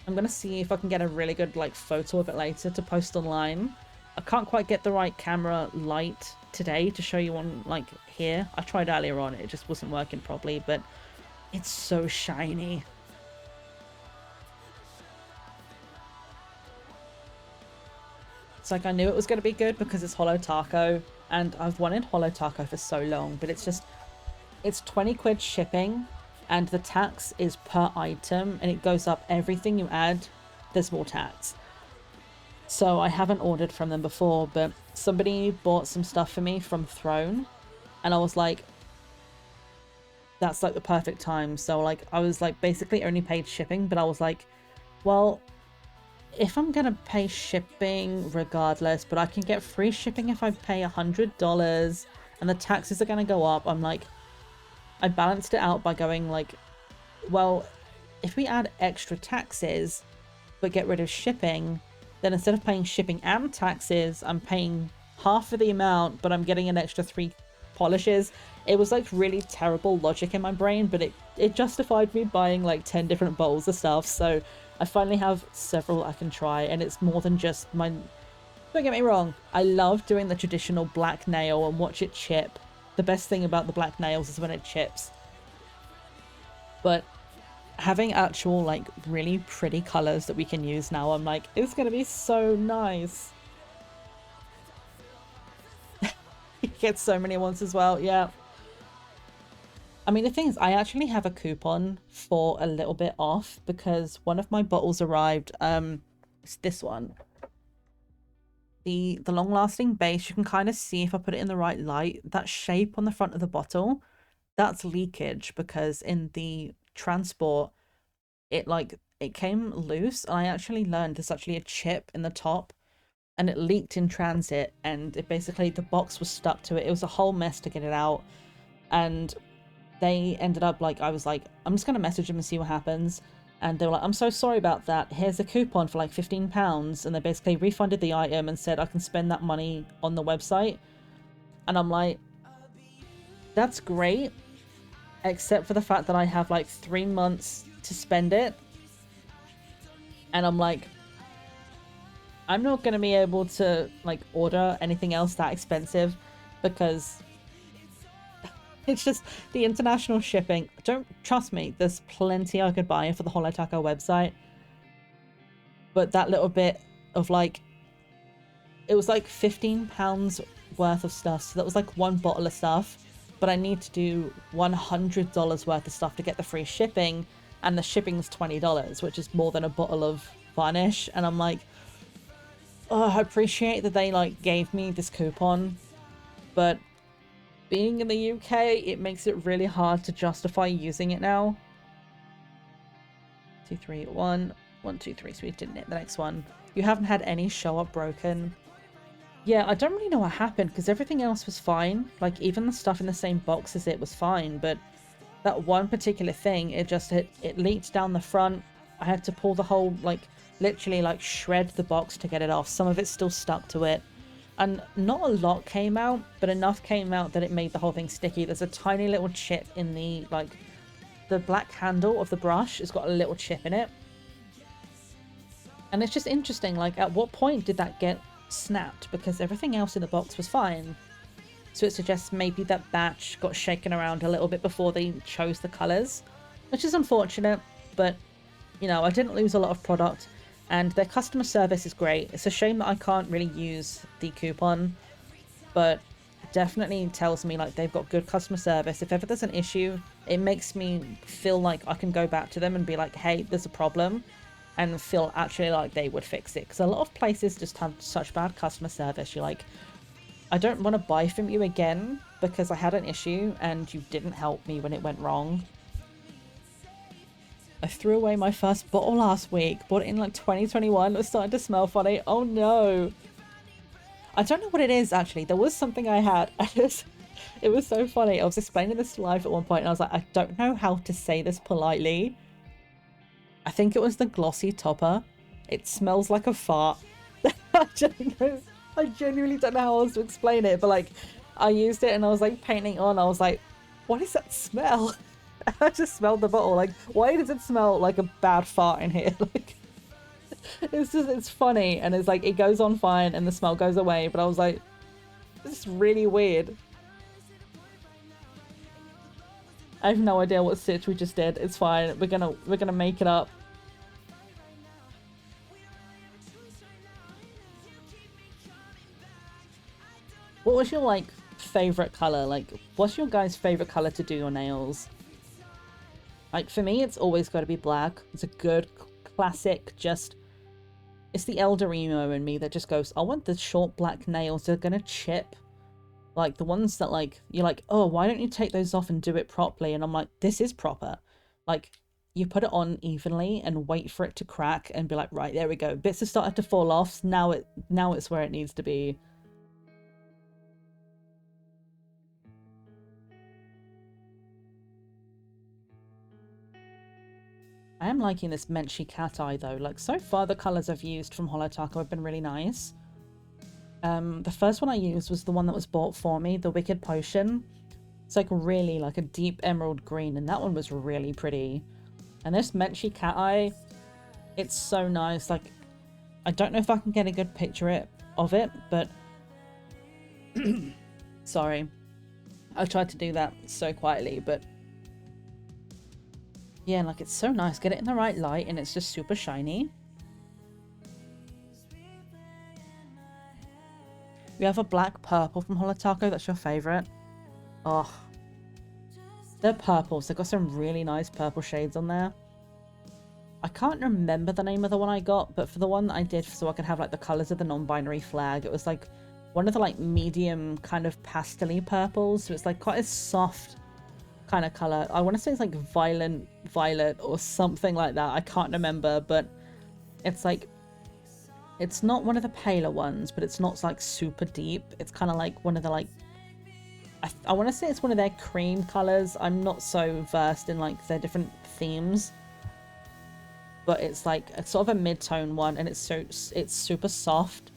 S2: I'm going to see if I can get a really good like photo of it later to post online. I can't quite get the right camera light today to show you on like here. I tried earlier on, it just wasn't working properly, but it's so shiny. It's like I knew it was going to be good because it's Holo Taco, and I've wanted Holo Taco for so long, but it's 20 quid shipping, and the tax is per item, and it goes up everything you add, there's more tax. So I haven't ordered from them before, but somebody bought some stuff for me from Throne, and I was like, that's like the perfect time. So like I was like basically only paid shipping, but I was like, well, if I'm gonna pay shipping regardless, but I can get free shipping if I pay $100 and the taxes are gonna go up, I'm like, I balanced it out by going like, well, if we add extra taxes but get rid of shipping, then instead of paying shipping and taxes, I'm paying half of the amount, but I'm getting an extra 3 polishes. It was like really terrible logic in my brain, but it justified me buying like 10 different bowls of stuff. So I finally have several I can try, and it's more than just my... Don't get me wrong, I love doing the traditional black nail and watch it chip. The best thing about the black nails is when it chips. But having actual like really pretty colors that we can use now, I'm like, it's gonna be so nice. You get so many ones as well, yeah. I mean, the thing is, I actually have a coupon for a little bit off because one of my bottles arrived. It's this one. The long-lasting base, you can kind of see if I put it in the right light, that shape on the front of the bottle, that's leakage because in the transport, it came loose, and I actually learned there's actually a chip in the top, and it leaked in transit, and it basically, the box was stuck to it. It was a whole mess to get it out, and they ended up like, I was like, I'm just going to message them and see what happens. And they were like, I'm so sorry about that. Here's a coupon for like £15. And they basically refunded the item and said I can spend that money on the website. And I'm like, that's great. Except for the fact that I have like 3 months to spend it. And I'm like, I'm not going to be able to like order anything else that expensive because it's just the international shipping. Don't trust me, there's plenty I could buy for the Holo Taco website. But that little bit of like, it was like £15 worth of stuff. So that was like 1 bottle of stuff. But I need to do $100 worth of stuff to get the free shipping. And the shipping's $20, which is more than a bottle of varnish. And I'm like, oh, I appreciate that they like gave me this coupon. But being in the UK, it makes it really hard to justify using it now. 2, 3, 1. 1, 2, 3. So we didn't hit the next one. You haven't had any show up broken. Yeah, I don't really know what happened because everything else was fine. Like even the stuff in the same box as it was fine, but that one particular thing, it leaked down the front. I had to pull the whole, like literally like shred the box to get it off. Some of it's still stuck to it. And not a lot came out, but enough came out that it made the whole thing sticky. There's a tiny little chip in the, like, the black handle of the brush. It's got a little chip in it. And it's just interesting, like, at what point did that get snapped? Because everything else in the box was fine. So it suggests maybe that batch got shaken around a little bit before they chose the colours. Which is unfortunate, but, you know, I didn't lose a lot of product. And their customer service is great. It's a shame that I can't really use the coupon, but definitely tells me like they've got good customer service. If ever there's an issue, it makes me feel like I can go back to them and be like, hey, there's a problem, and feel actually like they would fix it. Because a lot of places just have such bad customer service. You're like, I don't want to buy from you again because I had an issue and you didn't help me when it went wrong. I threw away my first bottle last week. Bought it in like 2021. It was starting to smell funny. Oh no. I don't know what it is actually. There was something I had. It was so funny. I was explaining this live at one point and I was like, I don't know how to say this politely. I think it was the glossy topper. It smells like a fart. I genuinely don't know how else to explain it, but like I used it and I was like painting on. I was like, what is that smell? I just smelled the bottle. Like, why does it smell like a bad fart in here? Like, it's funny and it's like it goes on fine and the smell goes away, but I was like, this is really weird. I have no idea what stitch we just did. It's fine. We're gonna make it up. What was your like favorite color? Like, what's your guys' favorite color to do your nails? Like for me, it's always got to be black. It's a good classic. Just it's the elder emo in me that just goes, I want the short black nails. They're gonna chip. Like the ones that like you're like, oh, why don't you take those off and do it properly? And I'm like, this is proper. Like you put it on evenly and wait for it to crack and be like, right, there we go. Bits have started to fall off. Now it's where it needs to be. I am liking this Menchi cat eye though. Like so far the colours I've used from Holo Taco have been really nice. The first one I used was the one that was bought for me, the Wicked Potion. It's like really like a deep emerald green and that one was really pretty. And this Menchi cat eye, it's so nice. Like I don't know if I can get a good picture of it, but sorry. I tried to do that so quietly, but yeah, like it's so nice. Get it in the right light and it's just super shiny. We have a black purple from Holo Taco. That's your favorite. Oh, they're purples. They've got some really nice purple shades on there. I can't remember the name of the one I got, but for the one that I did so I could have like the colors of the non-binary flag, it was like one of the like medium kind of pastel-y purples. So it's like quite a soft kind of color. I want to say it's like violet or something like that. I can't remember, but it's like it's not one of the paler ones, but it's not like super deep. It's kind of like one of the like I want to say it's one of their cream colors. I'm not so versed in like their different themes, but it's like it's sort of a mid-tone one and it's super soft.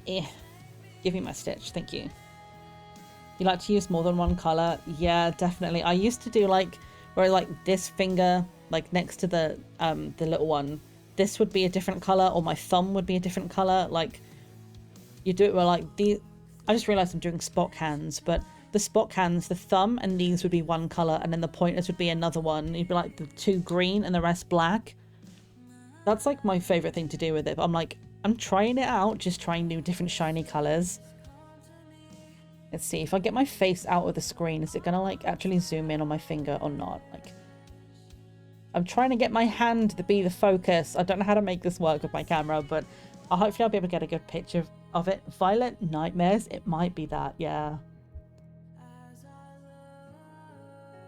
S2: Give me my stitch, thank you. You like to use more than one color? Yeah, definitely. I used to do like where like this finger like next to the little one, this would be a different color, or my thumb would be a different color. Like you do it where like I just realized I'm doing Spock hands, but the Spock hands, the thumb and these would be one color and then the pointers would be another one. You'd be like the two green and the rest black. That's like my favorite thing to do with it, but I'm like, I'm trying it out, just trying new different shiny colors. Let's see, if I get my face out of the screen, is it gonna like actually zoom in on my finger or not? Like, I'm trying to get my hand to be the focus. I don't know how to make this work with my camera, but hopefully I'll be able to get a good picture of it. Violet Nightmares, it might be that, yeah.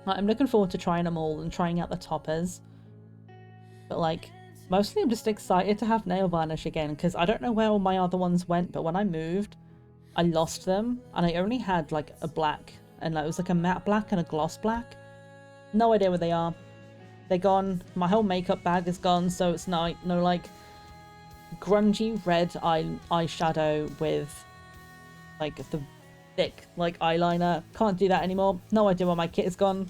S2: I'm looking forward to trying them all and trying out the toppers. But like, mostly I'm just excited to have nail varnish again, because I don't know where all my other ones went, but when I moved, I lost them, and I only had like a black, and like, it was like a matte black and a gloss black. No idea where they are. They're gone. My whole makeup bag is gone, so it's no like grungy red eyeshadow with like the thick like eyeliner. Can't do that anymore. No idea where my kit is gone.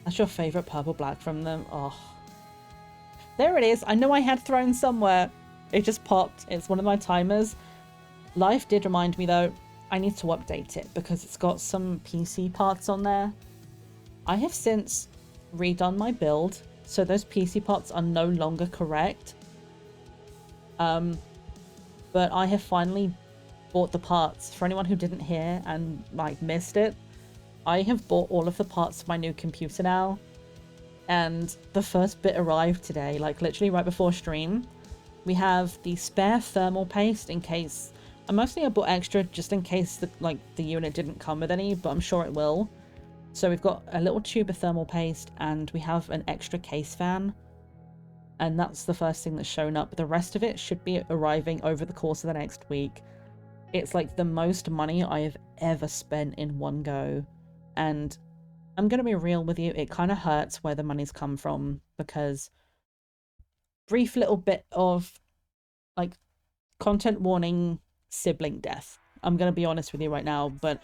S2: That's your favorite purple black from them. Oh, there it is. I know I had thrown somewhere. It just popped. It's one of my timers. Life did remind me though, I need to update it because it's got some PC parts on there. I have since redone my build, so those PC parts are no longer correct. But I have finally bought the parts. For anyone who didn't hear and like missed it, I have bought all of the parts of my new computer now. And the first bit arrived today, like literally right before stream. We have the spare thermal paste in case... I bought extra just in case the unit didn't come with any, but I'm sure it will. So we've got a little tube of thermal paste and we have an extra case fan. And that's the first thing that's shown up. The rest of it should be arriving over the course of the next week. It's like the most money I have ever spent in one go. And I'm gonna be real with you, it kind of hurts where the money's come from, because brief little bit of like content warning, sibling death. I'm gonna be honest with you right now, but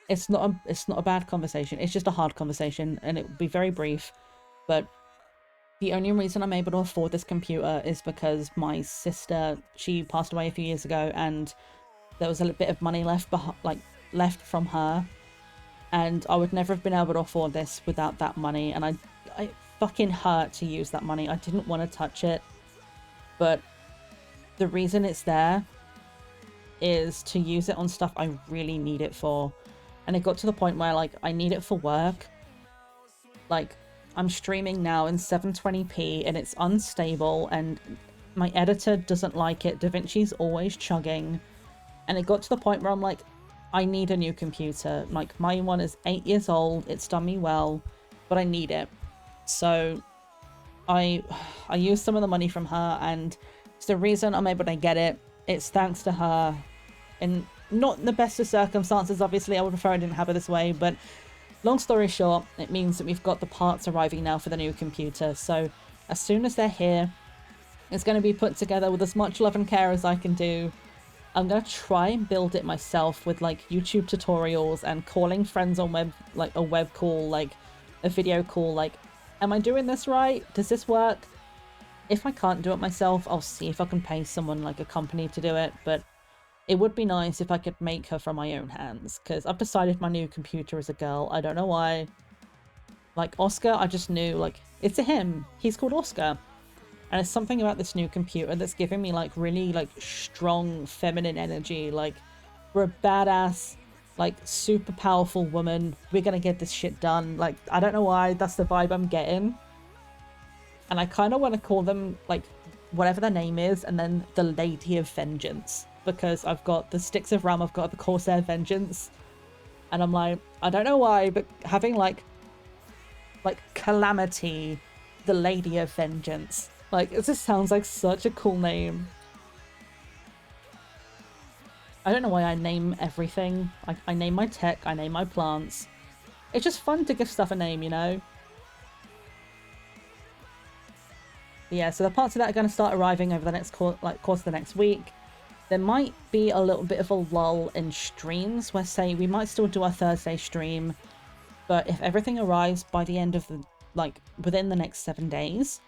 S2: it's not a bad conversation. It's just a hard conversation, and it will be very brief. But the only reason I'm able to afford this computer is because my sister, she passed away a few years ago, and there was a bit of money left left from her, and I would never have been able to afford this without that money. And I fucking hurt to use that money. I didn't want to touch it, but the reason it's there is to use it on stuff I really need it for. And it got to the point where like I need it for work. Like I'm streaming now in 720p and it's unstable, and my editor doesn't like it. DaVinci's always chugging, and it got to the point where I'm like, I need a new computer. Like my one is 8 years old, it's done me well, but I need it. So I used some of the money from her, and it's the reason I'm able to get it. It's thanks to her, and not in the best of circumstances, obviously. I would prefer I didn't have it this way, but long story short, it means that we've got the parts arriving now for the new computer. So as soon as they're here, it's going to be put together with as much love and care as I can do. I'm going to try and build it myself with like YouTube tutorials and calling friends on a web call, like a video call, like, am I doing this right? Does this work? If I can't do it myself, I'll see if I can pay someone like a company to do it, but it would be nice if I could make her from my own hands, because I've decided my new computer is a girl. I don't know why. Like Oscar, I just knew, like, it's a him. He's called Oscar. And it's something about this new computer that's giving me like really like strong feminine energy. Like, we're a badass, like super powerful woman. We're gonna get this shit done. Like, I don't know why, that's the vibe I'm getting. And I kind of want to call them like whatever their name is, and then the Lady of Vengeance, because I've got the Sticks of Ram, I've got the Corsair Vengeance, and I'm like, I don't know why, but having like Calamity, the Lady of Vengeance, like, it just sounds like such a cool name. I don't know why I name everything. I name my tech, I name my plants. It's just fun to give stuff a name, you know? Yeah, so the parts of that are going to start arriving over the next course of the next week. There might be a little bit of a lull in streams, where say we might still do our Thursday stream, but if everything arrives by the end of the, like, within the next 7 days,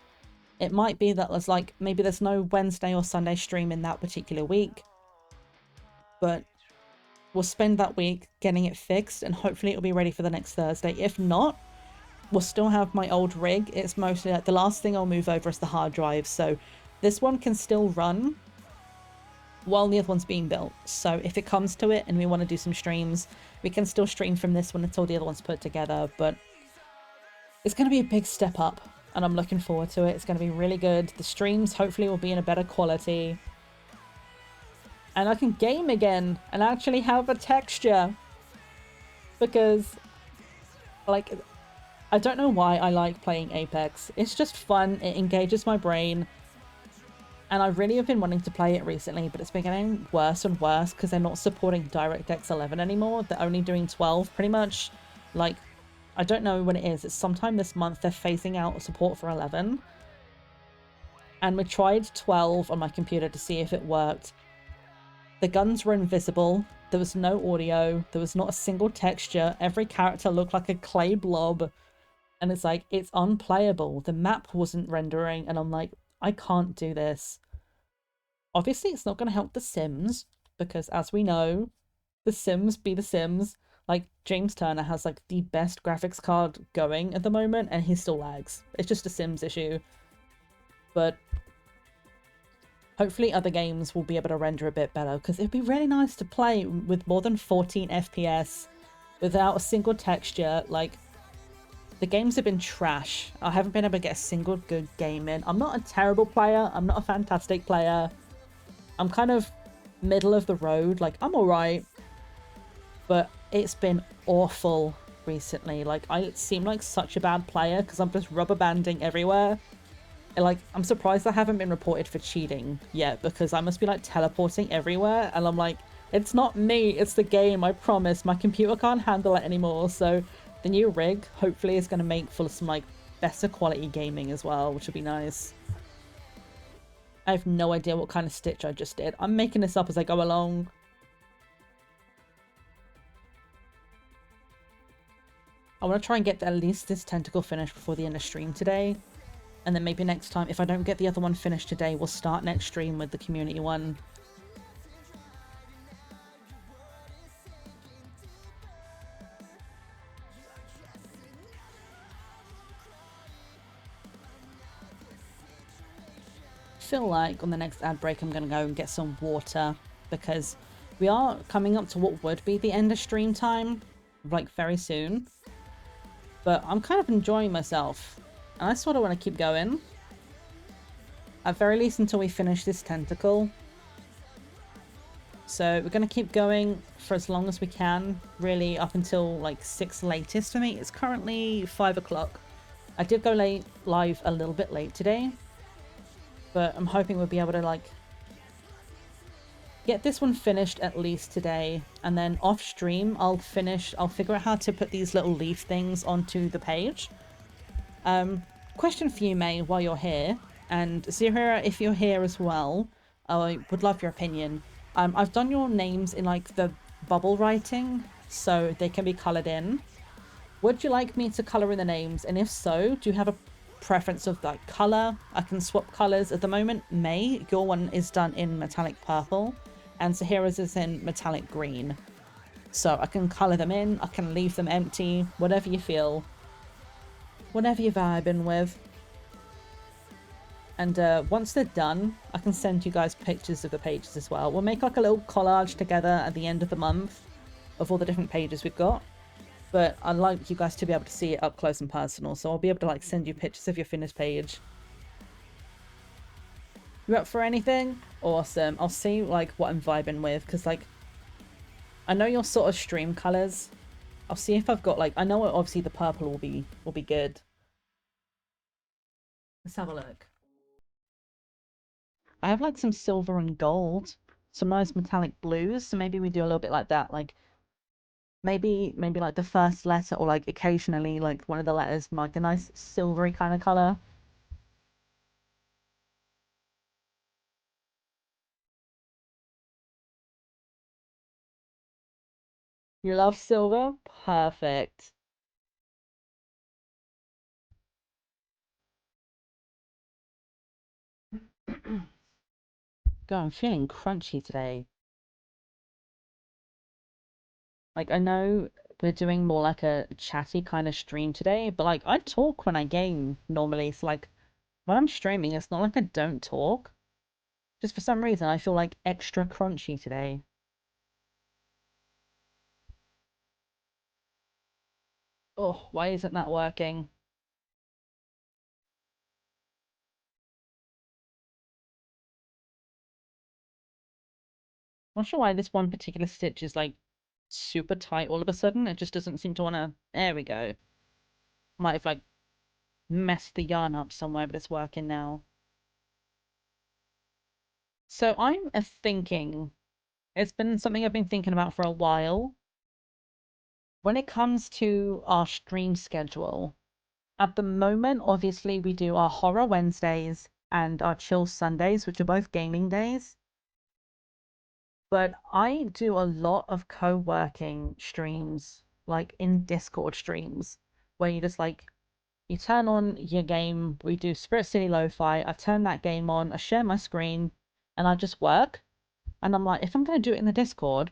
S2: it might be that there's like, maybe there's no Wednesday or Sunday stream in that particular week, but we'll spend that week getting it fixed, and hopefully it'll be ready for the next Thursday. If not, we'll still have my old rig. It's mostly like the last thing I'll move over is the hard drive, so this one can still run while the other one's being built. So if it comes to it and we want to do some streams, we can still stream from this one until the other one's put together. But it's going to be a big step up, and I'm looking forward to it. It's going to be really good. The streams hopefully will be in a better quality, and I can game again and actually have a texture, because like, I don't know why I like playing Apex. It's just fun, it engages my brain, and I really have been wanting to play it recently, but it's been getting worse and worse because they're not supporting DirectX 11 anymore. They're only doing 12 pretty much. Like, I don't know when it is. It's sometime this month they're phasing out support for 11. And we tried 12 on my computer to see if it worked. The guns were invisible. There was no audio. There was not a single texture. Every character looked like a clay blob. And it's like, it's unplayable. The map wasn't rendering, and I'm like, I can't do this. Obviously, it's not going to help The Sims, because as we know, The Sims be The Sims. Like, James Turner has like the best graphics card going at the moment, and he still lags. It's just a Sims issue. But hopefully other games will be able to render a bit better, because it'd be really nice to play with more than 14 FPS without a single texture. Like, the games have been trash. I haven't been able to get a single good game in. I'm not a terrible player. I'm not a fantastic player. I'm kind of middle of the road. Like, I'm alright. But it's been awful recently. Like, I seem like such a bad player because I'm just rubber banding everywhere. And, like, I'm surprised I haven't been reported for cheating yet, because I must be like teleporting everywhere. And I'm like, It's not me, it's the game, I promise. My computer can't handle it anymore, so the new rig hopefully is going to make for some like better quality gaming as well, which will be nice. I have no idea what kind of stitch I just did. I'm making this up as I go along. I want to try and get at least this tentacle finished before the end of stream today. And then maybe next time, if I don't get the other one finished today, we'll start next stream with the community one. Feel like on the next ad break I'm going to go and get some water, because we are coming up to what would be the end of stream time, like very soon. But I'm kind of enjoying myself, and I sort of want to keep going. At very least until we finish this tentacle. So we're going to keep going for as long as we can, really up until like 6 latest for me. It's currently 5 o'clock. I did go live a little bit late today, but I'm hoping we'll be able to like get this one finished at least today, and then off stream I'll figure out how to put these little leaf things onto the page. Question for you, May, while you're here, and Zahira, if you're here as well, I would love your opinion. I've done your names in like the bubble writing so they can be coloured in. Would you like me to colour in the names, and if so, do you have a preference of like colour? I can swap colours. At the moment, May, your one is done in metallic purple and Sahira's is in metallic green, so I can colour them in, I can leave them empty, whatever you feel, whatever you're vibing with. And once they're done, I can send you guys pictures of the pages as well. We'll make like a little collage together at the end of the month of all the different pages we've got. But I'd like you guys to be able to see it up close and personal, so I'll be able to like send you pictures of your finished page. You up for anything? Awesome. I'll see like what I'm vibing with, because like I know your sort of stream colours. I'll see if I've got like, I know obviously the purple will be good. Let's have a look. I have like some silver and gold, some nice metallic blues, so maybe we do a little bit like that, like maybe like the first letter, or like occasionally like one of the letters like a nice silvery kind of color. You love silver? Perfect. God, I'm feeling crunchy today. Like, I know we're doing more like a chatty kind of stream today, but like I talk when I game normally, so like when I'm streaming, it's not like I don't talk. Just for some reason, I feel like extra crunchy today. Oh, why isn't that working? Not sure why this one particular stitch is like super tight all of a sudden. It just doesn't seem to want to... There we go. Might have like messed the yarn up somewhere, but it's working now. So I'm thinking, it's been something I've been thinking about for a while. When it comes to our stream schedule, at the moment, obviously we do our Horror Wednesdays and our Chill Sundays, which are both gaming days. But I do a lot of co-working streams, like in Discord streams, where you just like, you turn on your game, we do Spirit City Lo-Fi, I turn that game on, I share my screen, and I just work. And I'm like, if I'm going to do it in the Discord,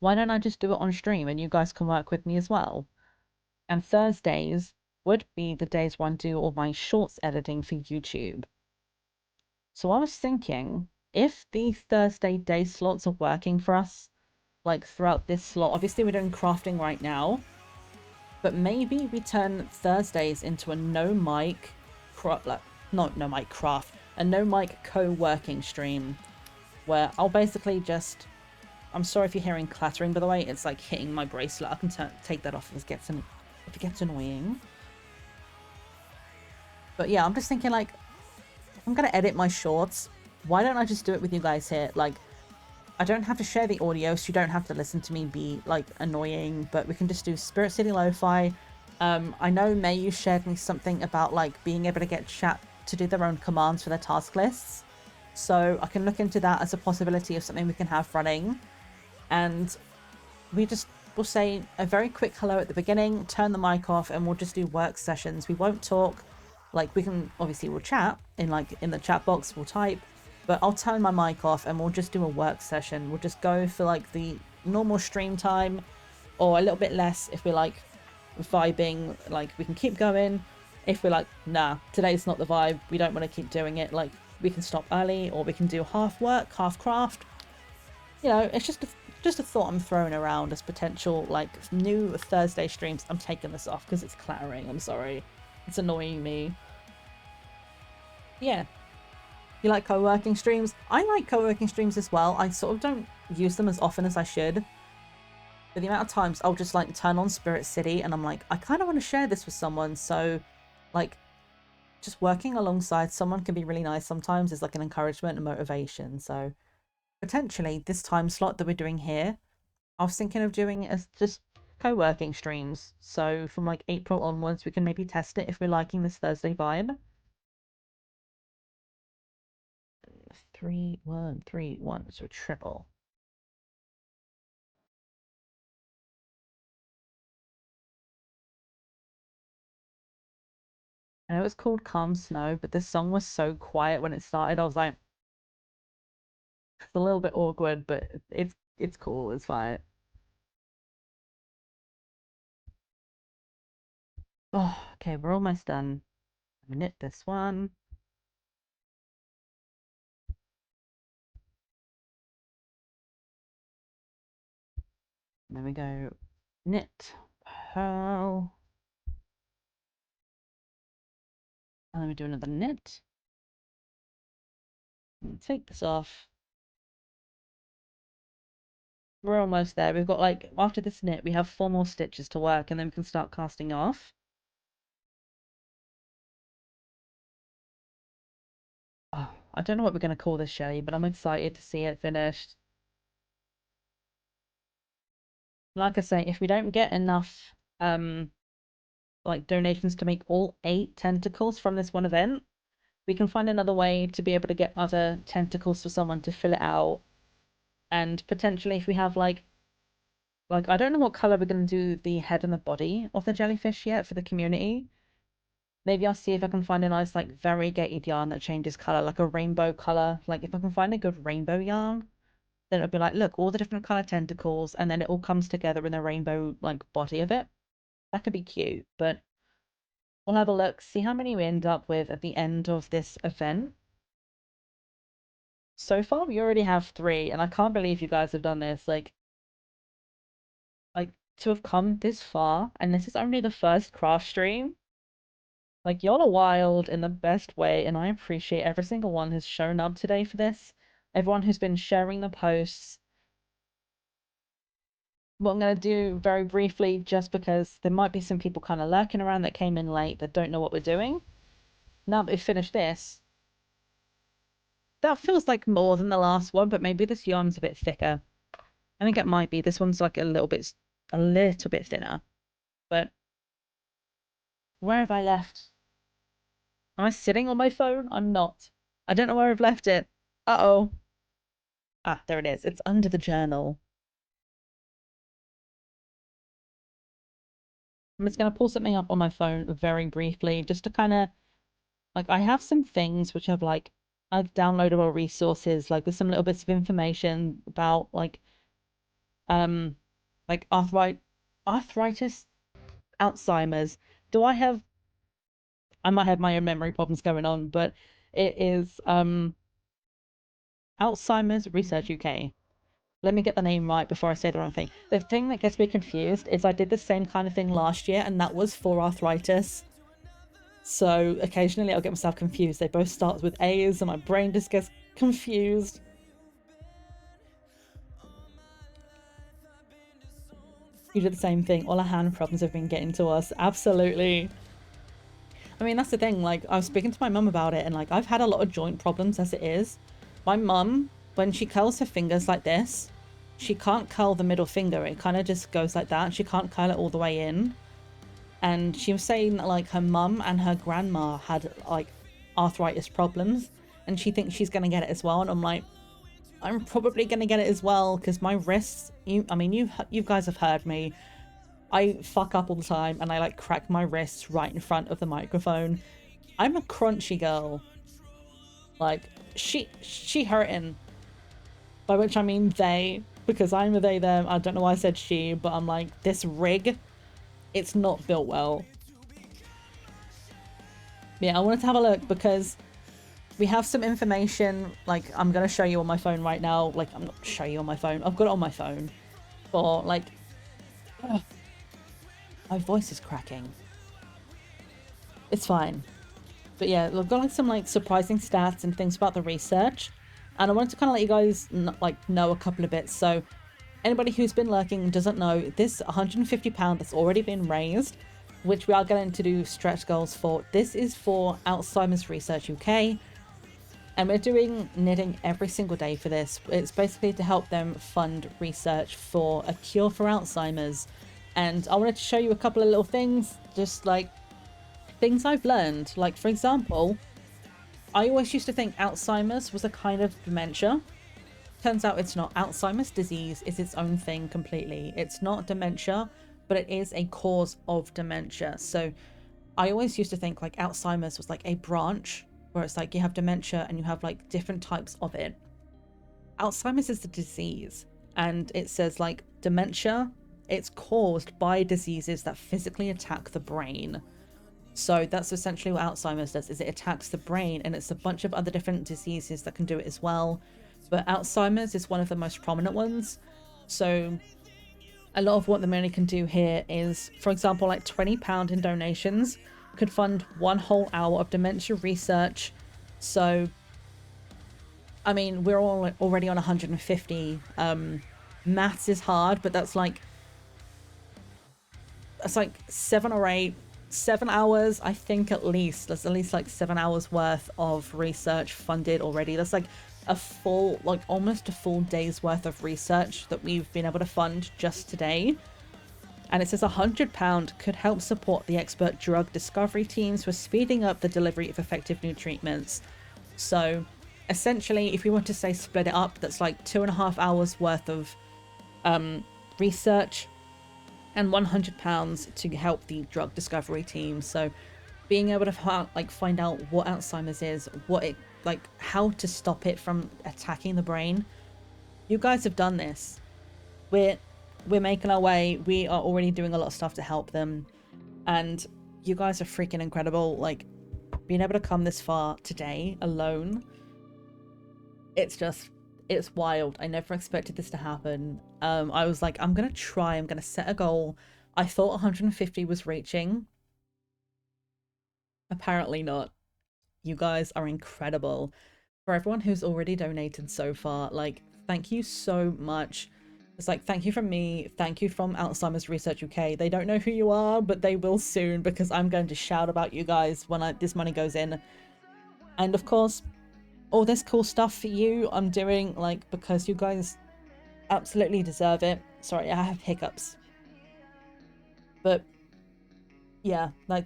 S2: why don't I just do it on stream and you guys can work with me as well? And Thursdays would be the days when I do all my shorts editing for YouTube. So I was thinking, if the Thursday day slots are working for us, like throughout this slot, obviously we're doing crafting right now, but maybe we turn Thursdays into a no mic a no mic co-working stream, where I'll basically just, I'm sorry if you're hearing clattering, by the way, it's like hitting my bracelet. I can take that off if it gets annoying. But yeah, I'm just thinking like, I'm gonna edit my shorts, why don't I just do it with you guys here? Like, I don't have to share the audio, so you don't have to listen to me be like annoying, but we can just do Spirit City Lo-Fi. I know Mayu shared me something about like being able to get chat to do their own commands for their task lists. So I can look into that as a possibility of something we can have running. And we'll say a very quick hello at the beginning, turn the mic off, and we'll just do work sessions. We won't talk. Like, we can, obviously we'll chat in the chat box, we'll type, but I'll turn my mic off and we'll just do a work session. We'll just go for like the normal stream time or a little bit less if we're like vibing, like we can keep going. If we're like, nah, today's not the vibe, we don't want to keep doing it, like we can stop early, or we can do half work, half craft. You know, it's just a thought I'm throwing around as potential like new Thursday streams. I'm taking this off because it's clattering, I'm sorry. It's annoying me. Yeah. You like co-working streams? I like co-working streams as well. I sort of don't use them as often as I should. But the amount of times I'll just like turn on Spirit City and I'm like, I kind of want to share this with someone. So like just working alongside someone can be really nice sometimes. It's like an encouragement and motivation. So potentially this time slot that we're doing here, I was thinking of doing it as just co-working streams. So from like April onwards, we can maybe test it if we're liking this Thursday vibe. 3 1 3 1, so triple. I know it's called Calm Snow, but this song was so quiet when it started. I was like, it's a little bit awkward, but it's cool. It's fine. Oh, okay, we're almost done. I'm gonna knit this one. And then we go knit, purl, and then we do another knit. And take this off. We're almost there. We've got like, after this knit, we have 4 more stitches to work, and then we can start casting off. Oh, I don't know what we're going to call this, Shelly, but I'm excited to see it finished. Like I say, if we don't get enough like donations to make all 8 tentacles from this one event, we can find another way to be able to get other tentacles for someone to fill it out. And potentially if we have like I don't know what color we're going to do the head and the body of the jellyfish yet for the community. Maybe I'll see if I can find a nice like variegated yarn that changes color, like a rainbow color. Like if I can find a good rainbow yarn, then it'll be like, look, all the different color tentacles, and then it all comes together in the rainbow like body of it. That could be cute, but we'll have a look, see how many we end up with at the end of this event. So far, we already have 3, and I can't believe you guys have done this. Like to have come this far, and this is only the first craft stream. Like, y'all are wild in the best way, and I appreciate every single one who's shown up today for this. Everyone who's been sharing the posts. What I'm going to do very briefly, just because there might be some people kind of lurking around that came in late that don't know what we're doing. Now that we've finished this, that feels like more than the last one, but maybe this yarn's a bit thicker. I think it might be. This one's like a little bit thinner. But where have I left? Am I sitting on my phone? I'm not. I don't know where I've left it. Uh-oh. Ah, there it is. It's under the journal. I'm just going to pull something up on my phone very briefly, just to kind of, like, I have some things which have, like, downloadable resources, like, there's some little bits of information about, like arthritis, Alzheimer's. I might have my own memory problems going on, but it is, Alzheimer's Research UK. Let me get the name right before I say the wrong thing. The thing that gets me confused is I did the same kind of thing last year, and that was for arthritis. So occasionally I'll get myself confused. They both start with A's and my brain just gets confused. You did the same thing. All our hand problems have been getting to us. Absolutely. I mean, that's the thing. Like, I was speaking to my mum about it, and like, I've had a lot of joint problems as it is. My mum when she curls her fingers like this, she can't curl the middle finger. It kind of just goes like that. She can't curl it all the way in. And she was saying that like her mum and her grandma had like arthritis problems, and she thinks she's gonna get it as well. And I'm like, I'm probably gonna get it as well, because my wrists, you guys have heard me, I fuck up all the time and I like crack my wrists right in front of the microphone. I'm a crunchy girl. Like, she hurting, by which I mean they, because I'm a they them. I don't know why I said she, but I'm like, this rig, it's not built well. Yeah, I wanted to have a look because we have some information. Like, I'm gonna show you on my phone right now. Like, I'm not show you on my phone, I've got it on my phone. For like, ugh, my voice is cracking. It's fine. But yeah, we've got like some like surprising stats and things about the research, and I wanted to kind of let you guys know a couple of bits. So anybody who's been lurking and doesn't know, this £150 that's already been raised, which we are going to do stretch goals for, this is for Alzheimer's Research UK, and we're doing knitting every single day for this. It's basically to help them fund research for a cure for Alzheimer's. And I wanted to show you a couple of little things, just like things I've learned. Like, for example, I always used to think Alzheimer's was a kind of dementia. Turns out it's not. Alzheimer's disease is its own thing completely. It's not dementia, but it is a cause of dementia. So I always used to think like Alzheimer's was like a branch, where it's like you have dementia and you have like different types of it. Alzheimer's is the disease, and it says like dementia, it's caused by diseases that physically attack the brain. So that's essentially what Alzheimer's does, is it attacks the brain, and it's a bunch of other different diseases that can do it as well. But Alzheimer's is one of the most prominent ones. So a lot of what the money can do here is, for example, like £20 in donations could fund 1 whole hour of dementia research. So, I mean, we're all already on 150. Maths is hard, but that's like 7 hours, I think, at least. There's at least like 7 hours worth of research funded already. That's like a full, like almost a full day's worth of research that we've been able to fund just today. And it says £100 could help support the expert drug discovery teams for speeding up the delivery of effective new treatments. So essentially, if we want to say split it up, that's like 2.5 hours worth of research and £100 to help the drug discovery team. So being able to find out what Alzheimer's is, what it, like how to stop it from attacking the brain. You guys have done this. We're making our way. We are already doing a lot of stuff to help them, and you guys are freaking incredible. Like, being able to come this far today alone, it's wild. I never expected this to happen. I was like, I'm gonna set a goal. I thought 150 was reaching. Apparently not. You guys are incredible. For everyone who's already donated so far, like, thank you so much. It's like, thank you from me, thank you from Alzheimer's Research UK. They don't know who you are, but they will soon, because I'm going to shout about you guys when this money goes in. And of course, all this cool stuff for you I'm doing, like, because you guys absolutely deserve it. Sorry, I have hiccups. But yeah, like,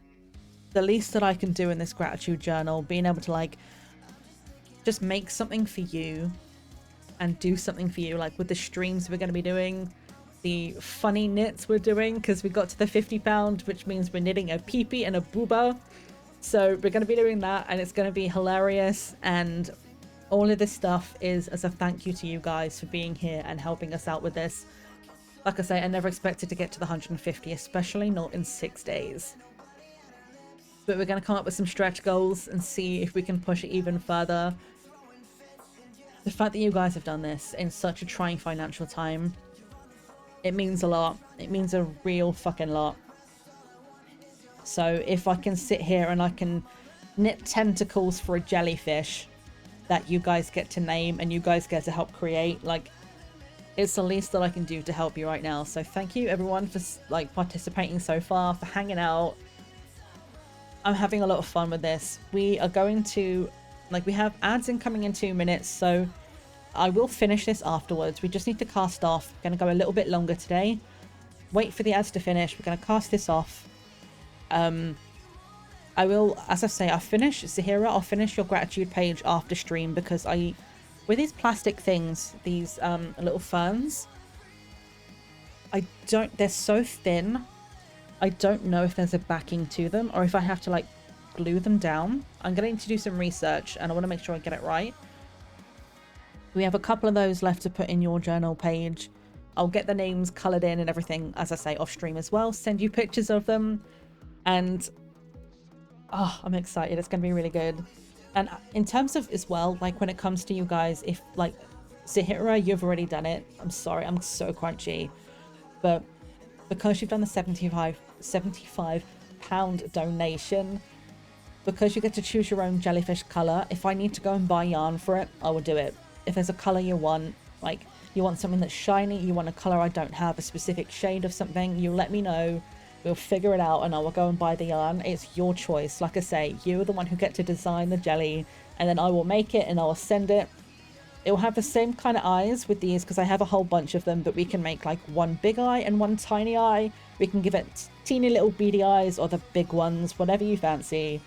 S2: the least that I can do in this gratitude journal, being able to like just make something for you and do something for you, like with the streams we're going to be doing, the funny knits we're doing, because we got to the £50, which means we're knitting a peepee and a booba. So we're going to be doing that, and it's going to be hilarious. And all of this stuff is as a thank you to you guys for being here and helping us out with this. Like I say, I never expected to get to the 150, especially not in 6 days. But we're going to come up with some stretch goals and see if we can push it even further. The fact that you guys have done this in such a trying financial time, it means a lot. It means a real fucking lot. So if I can sit here and I can knit tentacles for a jellyfish that you guys get to name and you guys get to help create, like, it's the least that I can do to help you right now. So thank you everyone for like participating so far, for hanging out. I'm having a lot of fun with this. We are going to, like, we have ads incoming in 2 minutes, so I will finish this afterwards. We just need to cast off. Gonna go a little bit longer today. Wait for the ads to finish. We're gonna cast this off. I will, as I say, I'll finish Zahira. I'll finish your gratitude page after stream because with these plastic things, these little ferns, they're so thin. I don't know if there's a backing to them or if I have to like glue them down. I'm going to need to do some research and I want to make sure I get it right. We have a couple of those left to put in your journal page. I'll get the names coloured in and everything, as I say, off stream as well. Send you pictures of them. And oh, I'm excited. It's going to be really good. And in terms of as well, like when it comes to you guys, if like Zahira, you've already done it. I'm sorry, I'm so crunchy. But because you've done the £75 donation, because you get to choose your own jellyfish colour, if I need to go and buy yarn for it, I will do it. If there's a colour you want, like you want something that's shiny, you want a colour I don't have, a specific shade of something, you let me know. We'll figure it out and I will go and buy the yarn. It's your choice. Like I say, you're the one who get to design the jelly and then I will make it and I will send it. It will have the same kind of eyes with these because I have a whole bunch of them, but we can make like one big eye and one tiny eye. We can give it teeny little beady eyes or the big ones, whatever you fancy.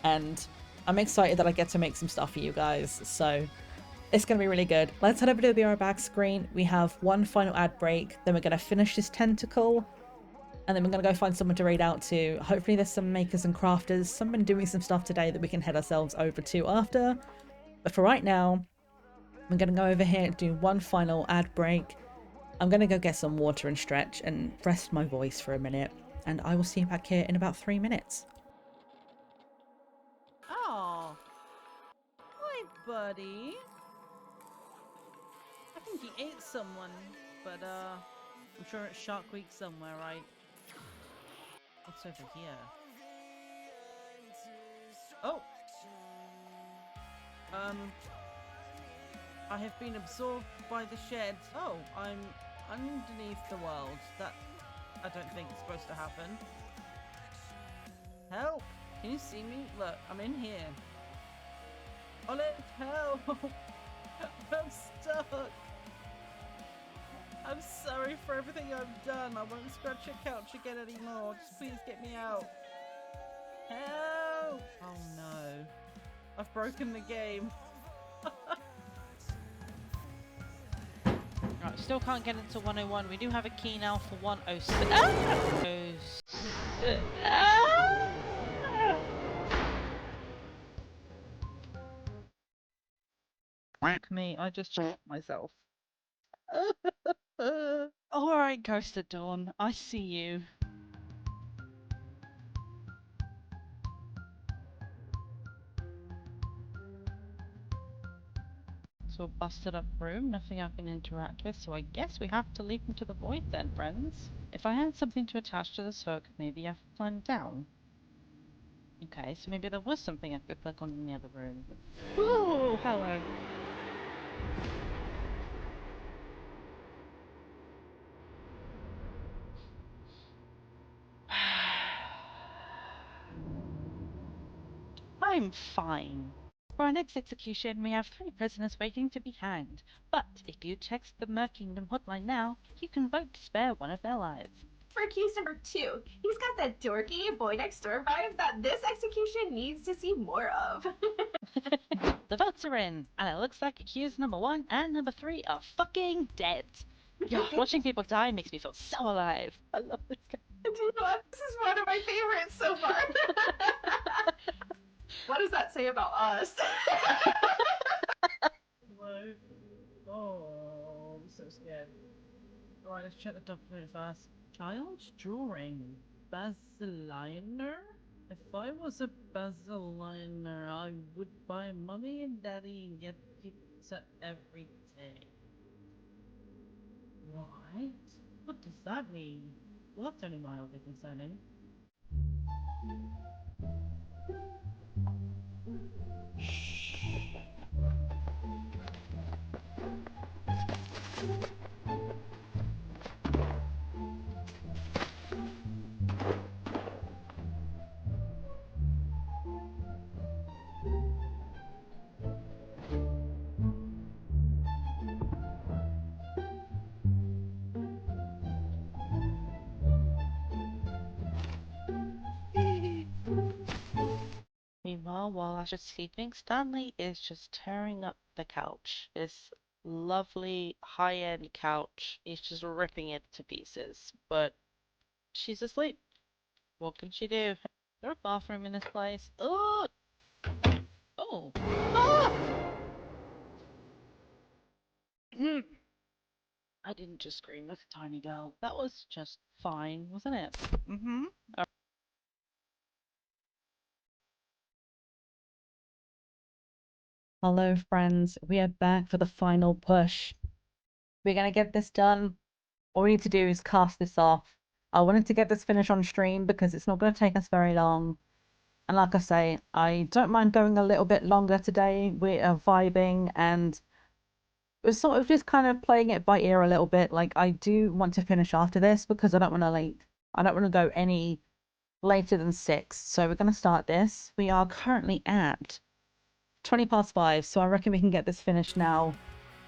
S2: And I'm excited that I get to make some stuff for you guys. So it's going to be really good. Let's head over to the BR back screen. We have one final ad break. Then we're going to finish this tentacle. And then we're going to go find someone to raid out to. Hopefully there's some makers and crafters. Someone doing some stuff today that we can head ourselves over to after. But for right now, I'm going to go over here and do one final ad break. I'm going to go get some water and stretch and rest my voice for a minute. And I will see you back here in about 3 minutes.
S9: Oh. Hi, buddy. I think he ate someone, but I'm sure it's Shark Week somewhere, right? What's over here? Oh! I have been absorbed by the shed. Oh, I'm underneath the world. That I don't think is supposed to happen. Help! Can you see me? Look, I'm in here. Olive, help! I'm stuck! I'm sorry for everything I've done. I won't scratch your couch again anymore. Just please get me out. Help! Oh no. I've broken the game.
S4: Right, still can't get into 101. We do have a key now for 106.
S9: Fuck me, I just shot myself.
S4: Alright, Ghost at Dawn. I see you. So a busted up room, nothing I can interact with, so I guess we have to leap into the void then, friends. If I had something to attach to this hook, maybe I could climb down. Okay, so maybe there was something I could click on in the other room. Ooh, hello. I'm fine. For our next execution, we have 3 prisoners waiting to be hanged. But if you text the Mer Kingdom hotline now, you can vote to spare one of their lives.
S7: For case number 2, he's got that dorky boy next door vibe that this execution needs to see more of.
S4: The votes are in, and it looks like accused number 1 and number 3 are fucking dead. God, watching people die makes me feel so alive. I love this guy.
S7: Do you know what? This is one of my favorites so far. What does that say about us?
S9: Hello. Oh, I'm so scared. Alright, let's check the document first. Child's drawing. Basiliner? If I was a Basiliner, I would buy mommy and daddy and get pizza every day. What? What does that mean? Well, that's only mildly concerning.
S4: Slash is sleeping, Stanley is just tearing up the couch. This lovely high-end couch. He's just ripping it to pieces. But she's asleep. What can she do? Is there a bathroom in this place? Oh! Oh! Ah! I didn't just scream like a tiny girl. That was just fine, wasn't it? Mm-hmm.
S2: Hello, friends. We are back for the final push. We're gonna get this done. All we need to do is cast this off. I wanted to get this finished on stream because it's not going to take us very long. And like I say, I don't mind going a little bit longer today. We are vibing and we're sort of just kind of playing it by ear a little bit. Like, I do want to finish after this because I don't want to go any later than 6. So we're going to start this. We are currently at 20 past 5, so I reckon we can get this finished now.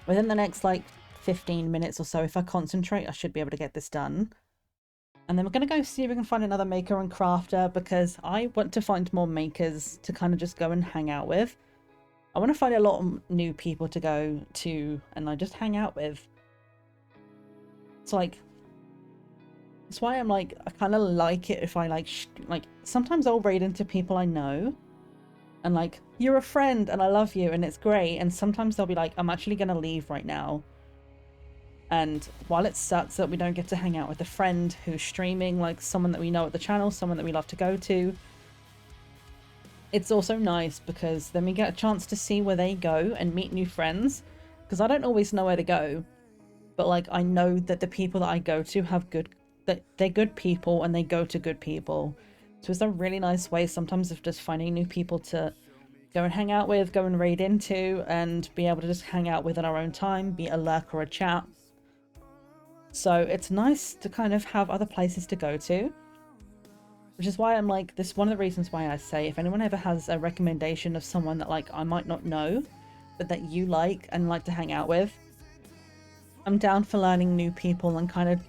S2: Within the next, like, 15 minutes or so, if I concentrate, I should be able to get this done. And then we're going to go see if we can find another maker and crafter, because I want to find more makers to kind of just go and hang out with. I want to find a lot of new people to go to and like just hang out with. It's like, that's why I'm like, I kind of like it if I like sometimes I'll raid into people I know and like, you're a friend and I love you and it's great. And sometimes they'll be like, I'm actually going to leave right now. And while it sucks that we don't get to hang out with a friend who's streaming, like someone that we know at the channel, someone that we love to go to, it's also nice because then we get a chance to see where they go and meet new friends. Because I don't always know where to go, but like I know that the people that I go to have that they're good people and they go to good people. So it's a really nice way sometimes of just finding new people to go and hang out with, go and raid into, and be able to just hang out with in our own time, be it a lurk or a chat. So it's nice to kind of have other places to go to. Which is why I'm like, this one of the reasons why I say if anyone ever has a recommendation of someone that like I might not know, but that you like and like to hang out with, I'm down for learning new people and kind of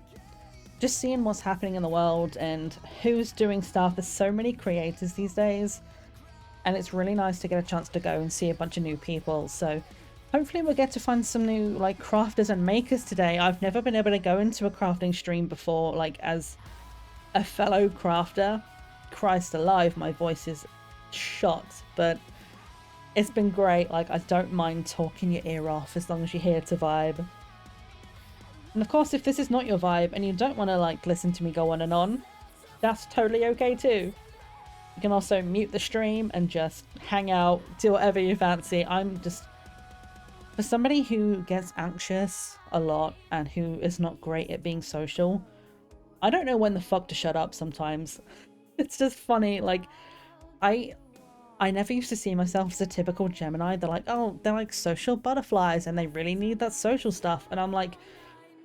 S2: just seeing what's happening in the world and who's doing stuff. There's so many creators these days, and it's really nice to get a chance to go and see a bunch of new people. So hopefully we'll get to find some new like crafters and makers today. I've never been able to go into a crafting stream before, like as a fellow crafter. Christ alive, my voice is shot, but it's been great. Like, I don't mind talking your ear off as long as you're here to vibe. And of course, if this is not your vibe and you don't want to like listen to me go on and on, that's totally okay too. You can also mute the stream and just hang out, do whatever you fancy. I'm just, for somebody who gets anxious a lot and who is not great at being social, I don't know when the fuck to shut up sometimes. It's just funny, like, I never used to see myself as a typical Gemini. They're like, oh, they're like social butterflies and they really need that social stuff. And I'm like,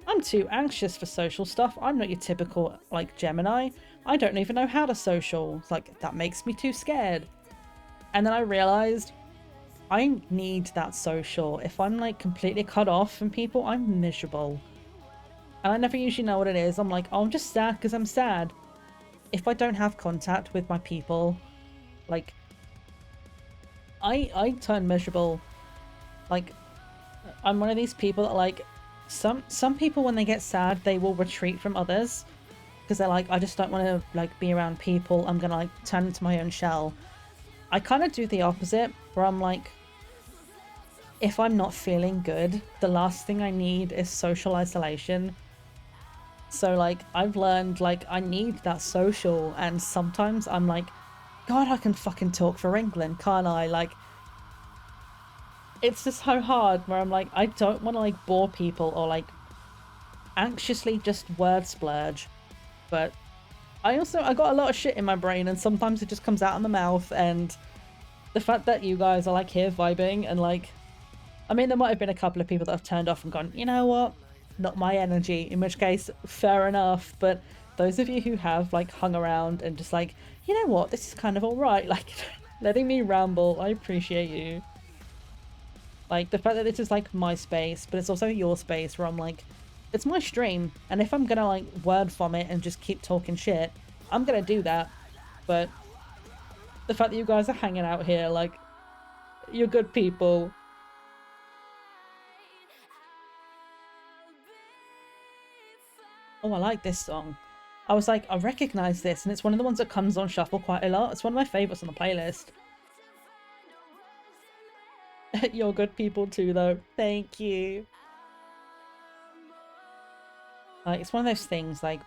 S2: I'm too anxious for social stuff. I'm not your typical, like, Gemini. I don't even know how to social. It's like, that makes me too scared. And then I realized I need that social. If I'm, like, completely cut off from people, I'm miserable. And I never usually know what it is. I'm like, oh, I'm just sad because I'm sad. If I don't have contact with my people, like, I turn miserable. Like, I'm one of these people that, like, some people when they get sad, they will retreat from others. Because they're like, I just don't want to, like, be around people. I'm going to, like, turn into my own shell. I kind of do the opposite, where I'm like, if I'm not feeling good, the last thing I need is social isolation. So, like, I've learned, like, I need that social, and sometimes I'm like, God, I can fucking talk for England, can't I? Like, it's just so hard, where I'm like, I don't want to, like, bore people, or, like, anxiously just word splurge. But I got a lot of shit in my brain, and sometimes it just comes out of my mouth, and the fact that you guys are, like, here vibing, and, like, I mean, there might have been a couple of people that have turned off and gone, you know what? Not my energy, in which case, fair enough. But those of you who have, like, hung around and just like, you know what, this is kind of alright, like, letting me ramble, I appreciate you. Like, the fact that this is, like, my space, but it's also your space, where I'm like, it's my stream, and if I'm gonna, like, word vomit and just keep talking shit, I'm gonna do that. But the fact that you guys are hanging out here, like, You're good people. Oh, I like this song. I was like, I recognize this, and it's one of the ones that comes on shuffle quite a lot. It's one of my favorites on the playlist. You're good people too, though. Thank you. Like, it's one of those things, like,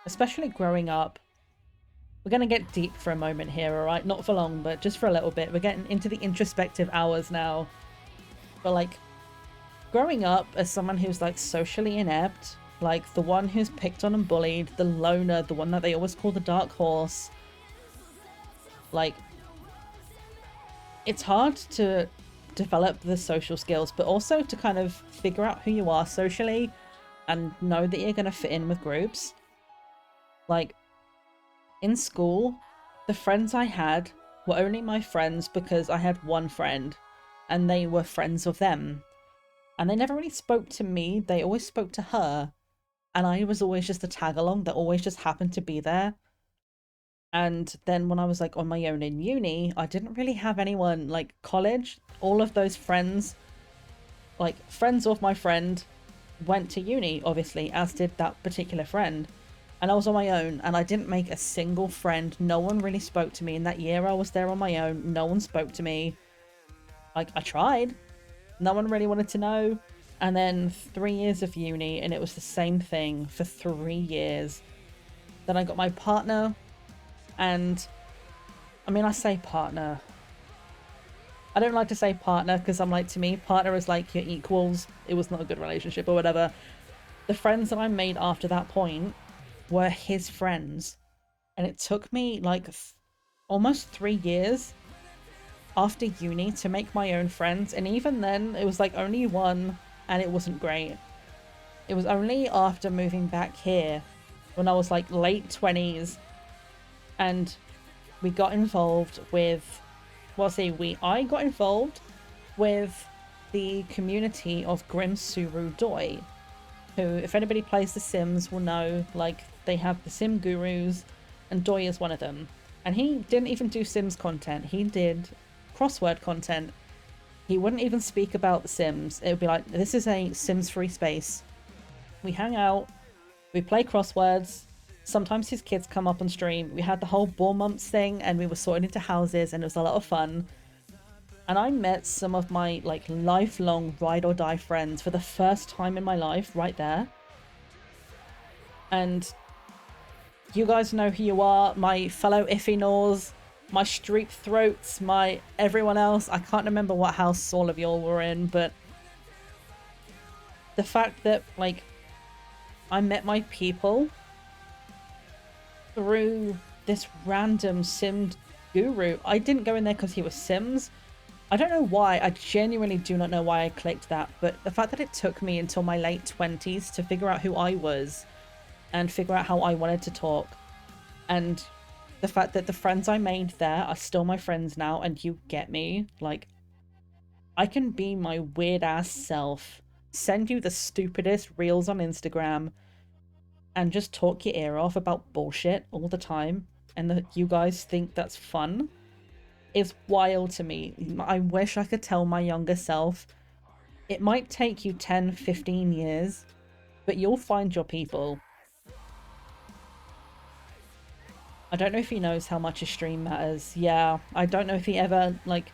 S2: especially growing up. We're going to get deep for a moment here, alright? Not for long, but just for a little bit. We're getting into the introspective hours now. But, like, growing up as someone who's, like, socially inept, like, the one who's picked on and bullied, the loner, the one that they always call the dark horse, like, it's hard to develop the social skills, but also to kind of figure out who you are socially and know that you're going to fit in with groups. Like, in school, the friends I had were only my friends because I had one friend, and they were friends of them. And they never really spoke to me, they always spoke to her, and I was always just a tag-along that always just happened to be there. And then when I was like on my own in uni, I didn't really have anyone. Like college, all of those friends, like friends of my friend, went to uni, obviously, as did that particular friend. And I was on my own, and I didn't make a single friend. No one really spoke to me. In that year I was there on my own, no one spoke to me. Like, I tried. No one really wanted to know. And then 3 years of uni, and it was the same thing for 3 years. Then I got my partner, and I mean, I say partner. I don't like to say partner because I'm like, to me, partner is like your equals. It was not a good relationship or whatever. The friends that I made after that point were his friends. And it took me like almost 3 years after uni to make my own friends. And even then, it was like only one, and it wasn't great. It was only after moving back here when I was like late 20s and we got involved with, well, I got involved with the community of Grim Suru Doi, who, if anybody plays The Sims, will know, like, they have the Sim Gurus, and Doi is one of them. And he didn't even do Sims content, he did crossword content. He wouldn't even speak about The Sims. It would be like, this is a Sims-free space. We hang out, we play crosswords, sometimes his kids come up on stream. We had the whole ball months thing, and we were sorted into houses, and it was a lot of fun. And I met some of my, like, lifelong ride or die friends for the first time in my life right there. And you guys know who you are, my fellow Iffy-Nors, my street throats, my everyone else. I can't remember what house all of y'all were in, but the fact that, like, I met my people through this random Sim guru. I didn't go in there because he was Sims. I don't know why. I genuinely do not know why I clicked that, but the fact that it took me until my late 20s to figure out who I was and figure out how I wanted to talk, and the fact that the friends I made there are still my friends now, and you get me, like, I can be my weird ass self, send you the stupidest reels on Instagram, and just talk your ear off about bullshit all the time, and that you guys think that's fun, is wild to me. I wish I could tell my younger self, it might take you 10, 15 years, but you'll find your people. I don't know if he knows how much a stream matters. Yeah, I don't know if he ever, like,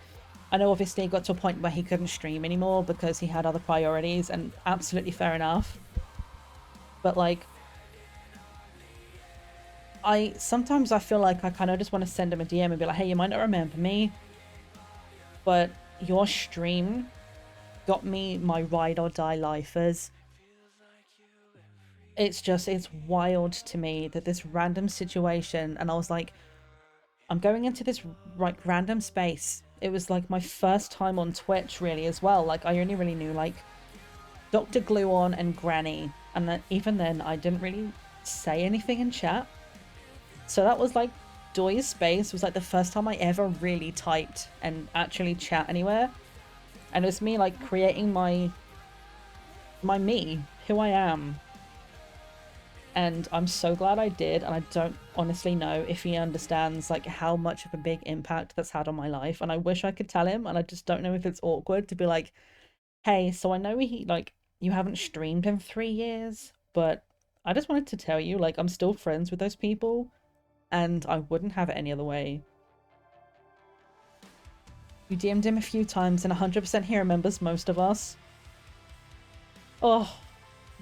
S2: I know obviously he got to a point where he couldn't stream anymore because he had other priorities, and absolutely fair enough. But, like, sometimes I feel like I kind of just want to send him a DM and be like, hey, you might not remember me, but your stream got me my ride or die lifers. It's wild to me that this random situation, and I was like, I'm going into this, like, random space. It was like my first time on Twitch really as well. Like, I only really knew like Dr. Gluon and Granny, and then even then I didn't really say anything in chat. So that was like Doy's space was like the first time I ever really typed and actually chat anywhere. And it was me like creating my me, who I am. And I'm so glad I did, and I don't honestly know if he understands like how much of a big impact that's had on my life. And I wish I could tell him, and I just don't know if it's awkward to be like, hey, so I know you haven't streamed in 3 years, but I just wanted to tell you, like, I'm still friends with those people, and I wouldn't have it any other way. You DM'd him a few times, and 100% he remembers most of us. Oh,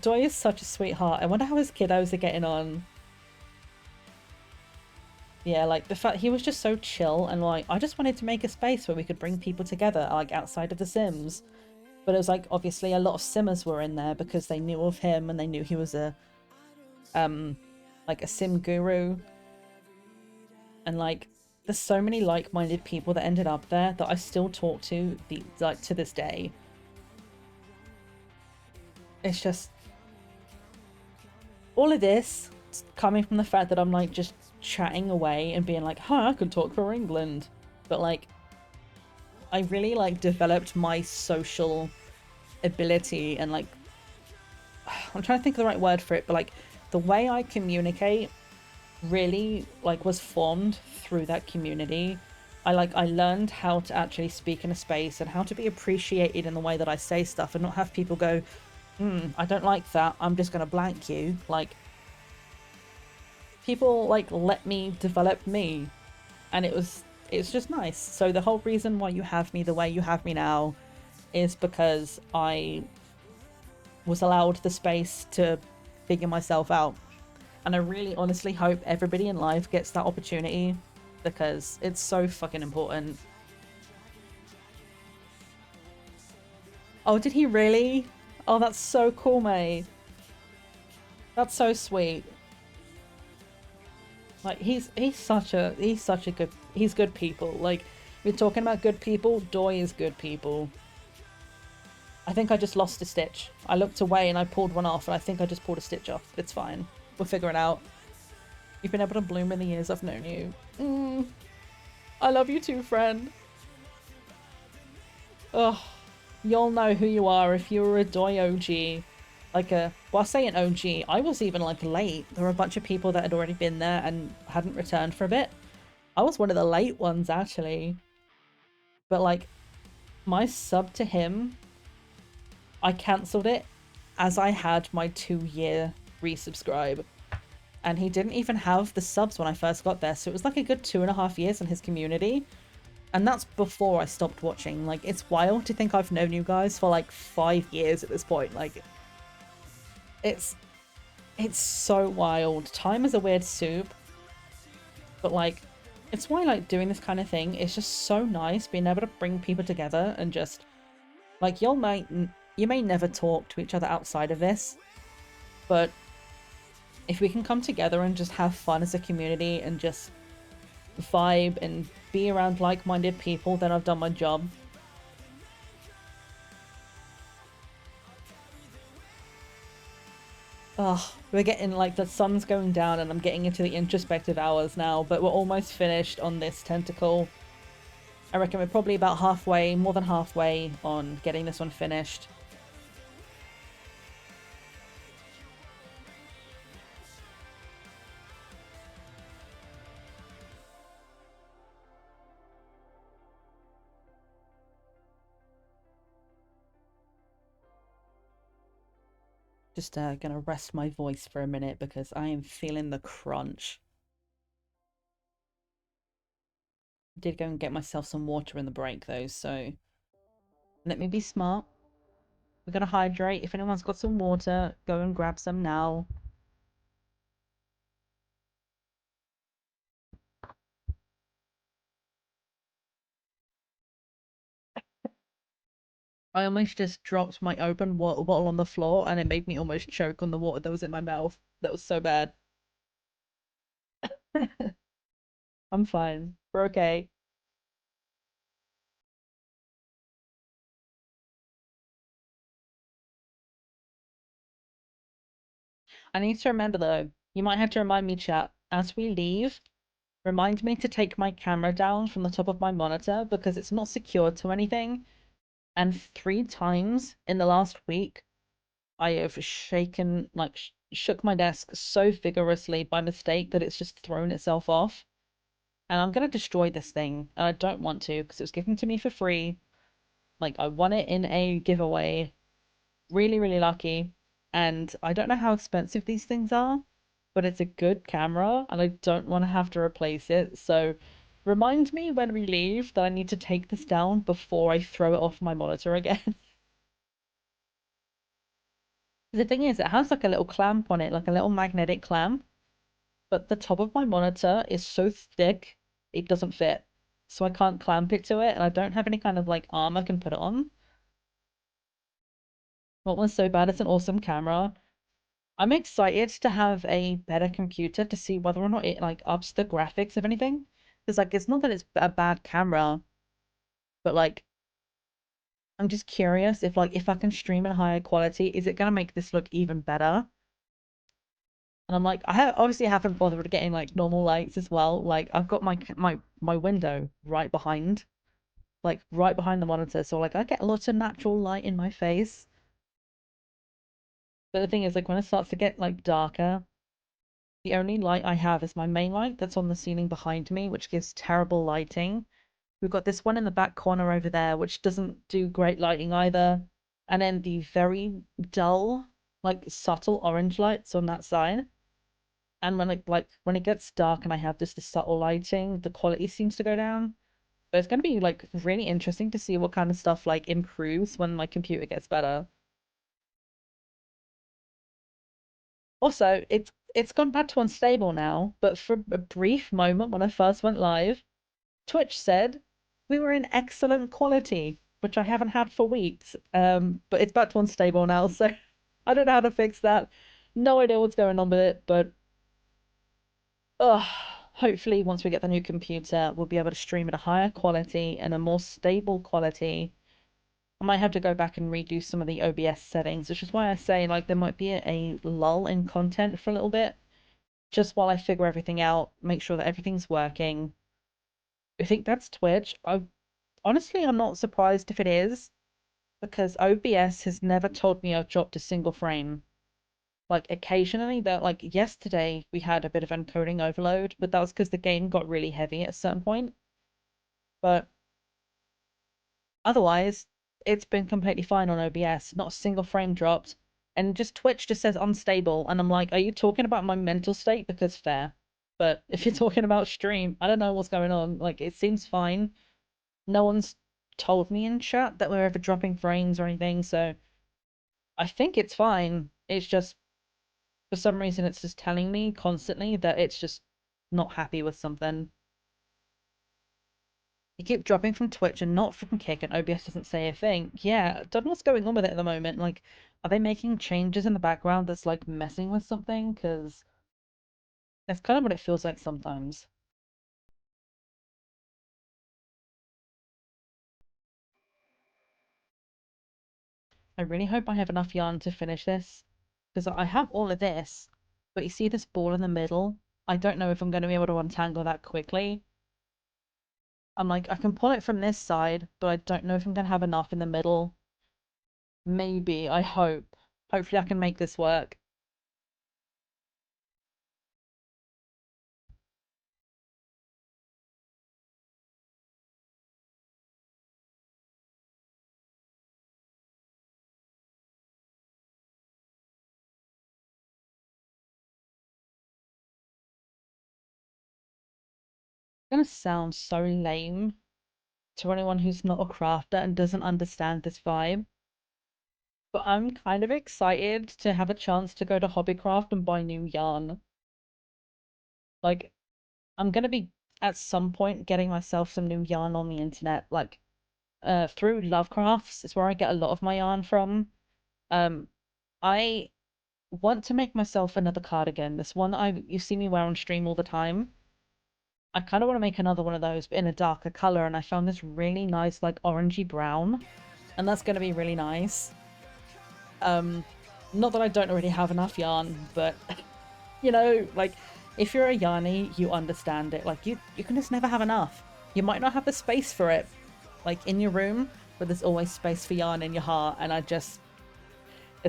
S2: Joy is such a sweetheart. I wonder how his kiddos are getting on. Yeah, like, the fact he was just so chill, and like, I just wanted to make a space where we could bring people together, like, outside of The Sims. But it was like, obviously, a lot of Simmers were in there because they knew of him, and they knew he was like a sim guru. And like, there's so many like-minded people that ended up there that I still talk to to this day. It's just all of this coming from the fact that I'm like just chatting away and being like, hi, I can talk for England. But like, I really like developed my social ability, and like, I'm trying to think of the right word for it, but like the way I communicate really like was formed through that community. I learned how to actually speak in a space and how to be appreciated in the way that I say stuff, and not have people go, I don't like that, I'm just gonna blank you. Like, people like let me develop me, and it's just nice. So the whole reason why you have me the way you have me now is because I was allowed the space to figure myself out. And I really honestly hope everybody in life gets that opportunity, because it's so fucking important. Oh, did he really? Oh, that's so cool, mate. That's so sweet. Like, he's good people. Like, we're talking about good people, Doy is good people. I think I just lost a stitch. I looked away and I pulled one off, and I think I just pulled a stitch off. It's fine. We'll figure it out. You've been able to bloom in the years I've known you. I love you too, friend. Ugh. You'll know who you are if you were a Doy OG. Like well, I say an OG, I was even like late. There were a bunch of people that had already been there and hadn't returned for a bit. I was one of the late ones, actually. But like, my sub to him, I cancelled it as I had my 2-year resubscribe. And he didn't even have the subs when I first got there, so it was like a good 2.5 years in his community. And that's before I stopped watching. Like, it's wild to think I've known you guys for like 5 years at this point. Like, it's so wild. Time is a weird soup. But like, it's why like doing this kind of thing is just so nice, being able to bring people together and just like, you may never talk to each other outside of this, but if we can come together and just have fun as a community and just vibe and be around like-minded people, then I've done my job. Oh, we're getting like, the sun's going down and I'm getting into the introspective hours now, but we're almost finished on this tentacle. I reckon we're probably about halfway, more than halfway on getting this one finished. Just gonna rest my voice for a minute because I am feeling the crunch. Did go and get myself some water in the break though, so let me be smart. We're gonna hydrate. If anyone's got some water, go and grab some now. I almost just dropped my open water bottle on the floor and it made me almost choke on the water that was in my mouth. That was so bad. I'm fine. We're okay. I need to remember though, you might have to remind me, chat, as we leave, remind me to take my camera down from the top of my monitor because it's not secured to anything. And 3 times in the last week, I have shaken, like, shook my desk so vigorously by mistake that it's just thrown itself off. And I'm gonna destroy this thing, and I don't want to because it was given to me for free. Like, I won it in a giveaway. Really, really lucky. And I don't know how expensive these things are, but it's a good camera, and I don't want to have to replace it. So remind me when we leave that I need to take this down before I throw it off my monitor again. The thing is, it has like a little clamp on it, like a little magnetic clamp, but the top of my monitor is so thick it doesn't fit. So I can't clamp it to it, and I don't have any kind of like arm I can put it on. What was so bad? It's an awesome camera. I'm excited to have a better computer to see whether or not it like ups the graphics of anything. Because like it's not that it's a bad camera, but like I'm just curious if I can stream in higher quality, is it gonna make this look even better? And I'm like, obviously haven't bothered getting like normal lights as well. Like I've got my window right behind, like right behind the monitor, so like I get lots of natural light in my face. But the thing is, like when it starts to get like darker, the only light I have is my main light that's on the ceiling behind me, which gives terrible lighting. We've got this one in the back corner over there, which doesn't do great lighting either. And then the very dull, like subtle orange lights on that side. And when it gets dark and I have just the subtle lighting, the quality seems to go down. But it's gonna be like really interesting to see what kind of stuff like improves when my computer gets better. Also, it's gone back to unstable now, but for a brief moment when I first went live, Twitch said we were in excellent quality, which I haven't had for weeks. But it's back to unstable now, so I don't know how to fix that. No idea what's going on with it, but hopefully once we get the new computer, we'll be able to stream at a higher quality and a more stable quality. I might have to go back and redo some of the OBS settings, which is why I say like there might be a lull in content for a little bit, just while I figure everything out, make sure that everything's working. I think that's Twitch. Honestly, I'm not surprised if it is, because OBS has never told me I've dropped a single frame. Like occasionally, like yesterday we had a bit of encoding overload, but that was because the game got really heavy at a certain point. But otherwise, it's been completely fine on OBS. Not a single frame dropped. And just Twitch just says unstable. And I'm like, are you talking about my mental state? Because fair. But if you're talking about stream, I don't know what's going on. Like, it seems fine. No one's told me in chat that we're ever dropping frames or anything, so I think it's fine. It's just, for some reason, it's just telling me constantly that it's just not happy with something. You keep dropping from Twitch and not from Kick, and OBS doesn't say a thing. Yeah, don't know what's going on with it at the moment. Like, are they making changes in the background that's like messing with something? Because that's kind of what it feels like sometimes. I really hope I have enough yarn to finish this, because I have all of this, but you see this ball in the middle? I don't know if I'm going to be able to untangle that quickly. I'm like, I can pull it from this side, but I don't know if I'm going to have enough in the middle. Maybe, I hope. Hopefully I can make this work. It's going to sound so lame to anyone who's not a crafter and doesn't understand this vibe. But I'm kind of excited to have a chance to go to Hobbycraft and buy new yarn. Like, I'm gonna be at some point getting myself some new yarn on the internet, like through Lovecrafts is where I get a lot of my yarn from. I want to make myself another cardigan. This one that you see me wear on stream all the time. I kind of want to make another one of those, but in a darker color, and I found this really nice, like orangey brown, and that's gonna be really nice. Not that I don't already have enough yarn, but you know, like if you're a yarny, you understand it. Like you can just never have enough. You might not have the space for it, like in your room, but there's always space for yarn in your heart, and it's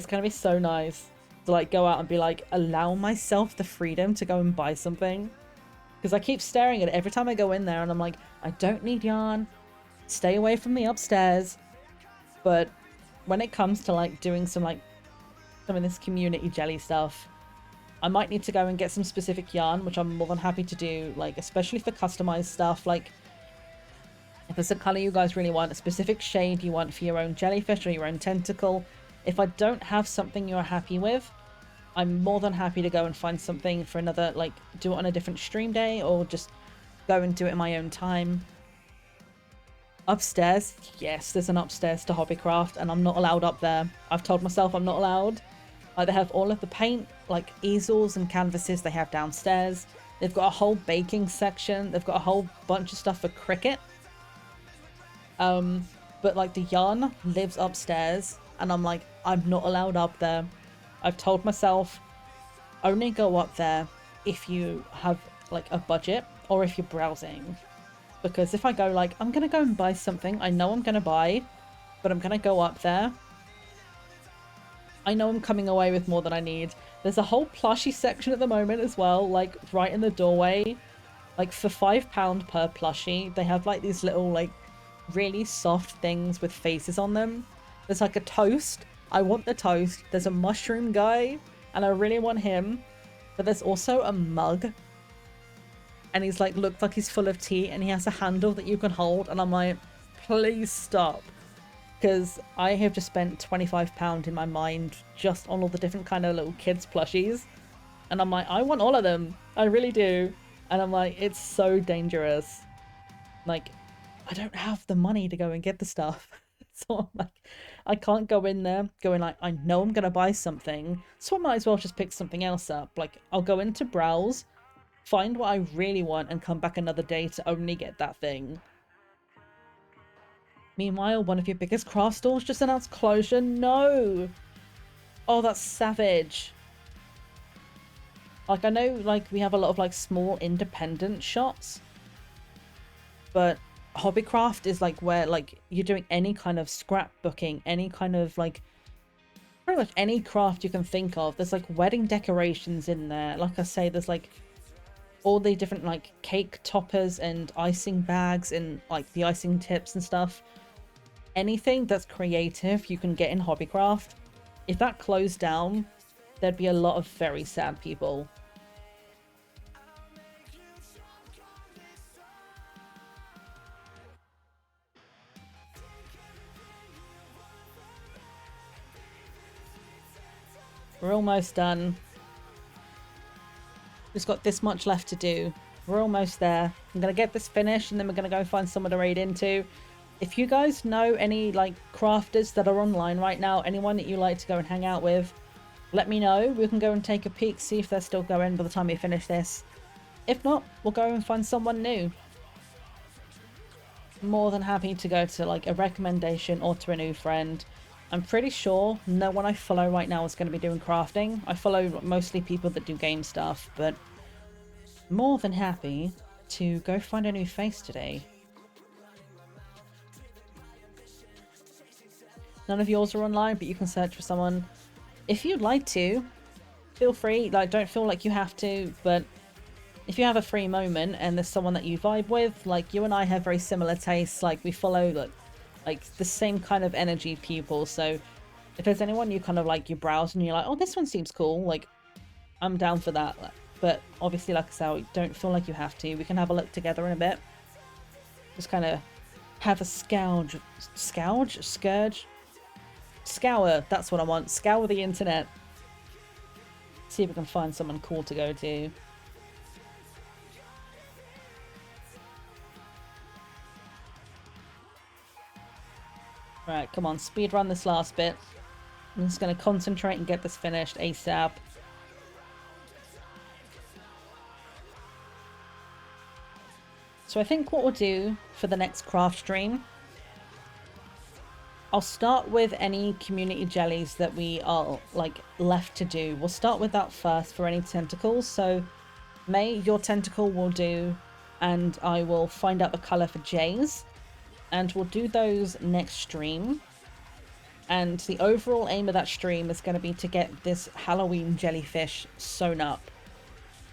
S2: gonna be so nice. to like go out and be like, allow myself the freedom to go and buy something. Because I keep staring at it every time I go in there and I'm like, I don't need yarn. Stay away from me upstairs. But when it comes to like doing some of this community jelly stuff, I might need to go and get some specific yarn, which I'm more than happy to do, like especially for customized stuff. Like if there's a color you guys really want, a specific shade you want for your own jellyfish or your own tentacle, if I don't have something you're happy with, I'm more than happy to go and find something for another, like do it on a different stream day or just go and do it in my own time. Upstairs, yes, there's an upstairs to Hobbycraft and I'm not allowed up there. I've told myself I'm not allowed. Like they have all of the paint, like easels and canvases they have downstairs. They've got a whole baking section. They've got a whole bunch of stuff for cricket. But like the yarn lives upstairs and I'm like, I'm not allowed up there. I've told myself only go up there if you have like a budget or if you're browsing. Because if I go like, I'm going to go and buy something I know I'm going to buy, but I'm going to go up there, I know I'm coming away with more than I need. There's a whole plushie section at the moment as well, like right in the doorway. Like for £5 per plushie, they have like these little like really soft things with faces on them. There's like a toast. I want the toast. There's a mushroom guy and I really want him. But there's also a mug. And he's like, looks like he's full of tea and he has a handle that you can hold. And I'm like, please stop. Because I have just spent £25 in my mind just on all the different kind of little kids plushies. And I'm like, I want all of them. I really do. And I'm like, it's so dangerous. Like, I don't have the money to go and get the stuff. So I'm like, I can't go in there going like, I know I'm going to buy something. So I might as well just pick something else up. Like, I'll go into browse, find what I really want and come back another day to only get that thing. Meanwhile, one of your biggest craft stores just announced closure. No! Oh, that's savage. Like, I know, like, we have a lot of, like, small independent shops. But Hobbycraft is, like, where, like, you're doing any kind of scrapbooking, any kind of, like, pretty much any craft you can think of. There's, like, wedding decorations in there. Like I say, there's, like, all the different, like, cake toppers and icing bags and, like, the icing tips and stuff. Anything that's creative you can get in Hobbycraft. If that closed down, there'd be a lot of very sad people. We're almost done. Just got this much left to do. We're almost there. I'm going to get this finished and then we're going to go find someone to raid into. If you guys know any like crafters that are online right now, anyone that you like to go and hang out with, let me know. We can go and take a peek, see if they're still going by the time we finish this. If not, we'll go and find someone new. More than happy to go to like a recommendation or to a new friend. I'm pretty sure no one I follow right now is going to be doing crafting. I follow mostly people that do game stuff, but more than happy to go find a new face today. None of yours are online, but you can search for someone. If you'd like to, feel free. Like, don't feel like you have to, but if you have a free moment and there's someone that you vibe with, like you and I have very similar tastes, like we follow like the same kind of energy people. So if there's anyone you kind of like, you browse and you're like, oh, this one seems cool, like I'm down for that. But obviously, like I said, don't feel like you have to. We can have a look together in a bit. Just kind of have a scour, that's what I want. Scour the internet. See if we can find someone cool to go to. Right, come on, speed run this last bit. I'm just going to concentrate and get this finished ASAP. So I think what we'll do for the next craft stream, I'll start with any community jellies that we are like left to do. We'll start with that first for any tentacles. So May, your tentacle will do, and I will find out the color for Jay's, and we'll do those next stream. And the overall aim of that stream is going to be to get this Halloween jellyfish sewn up.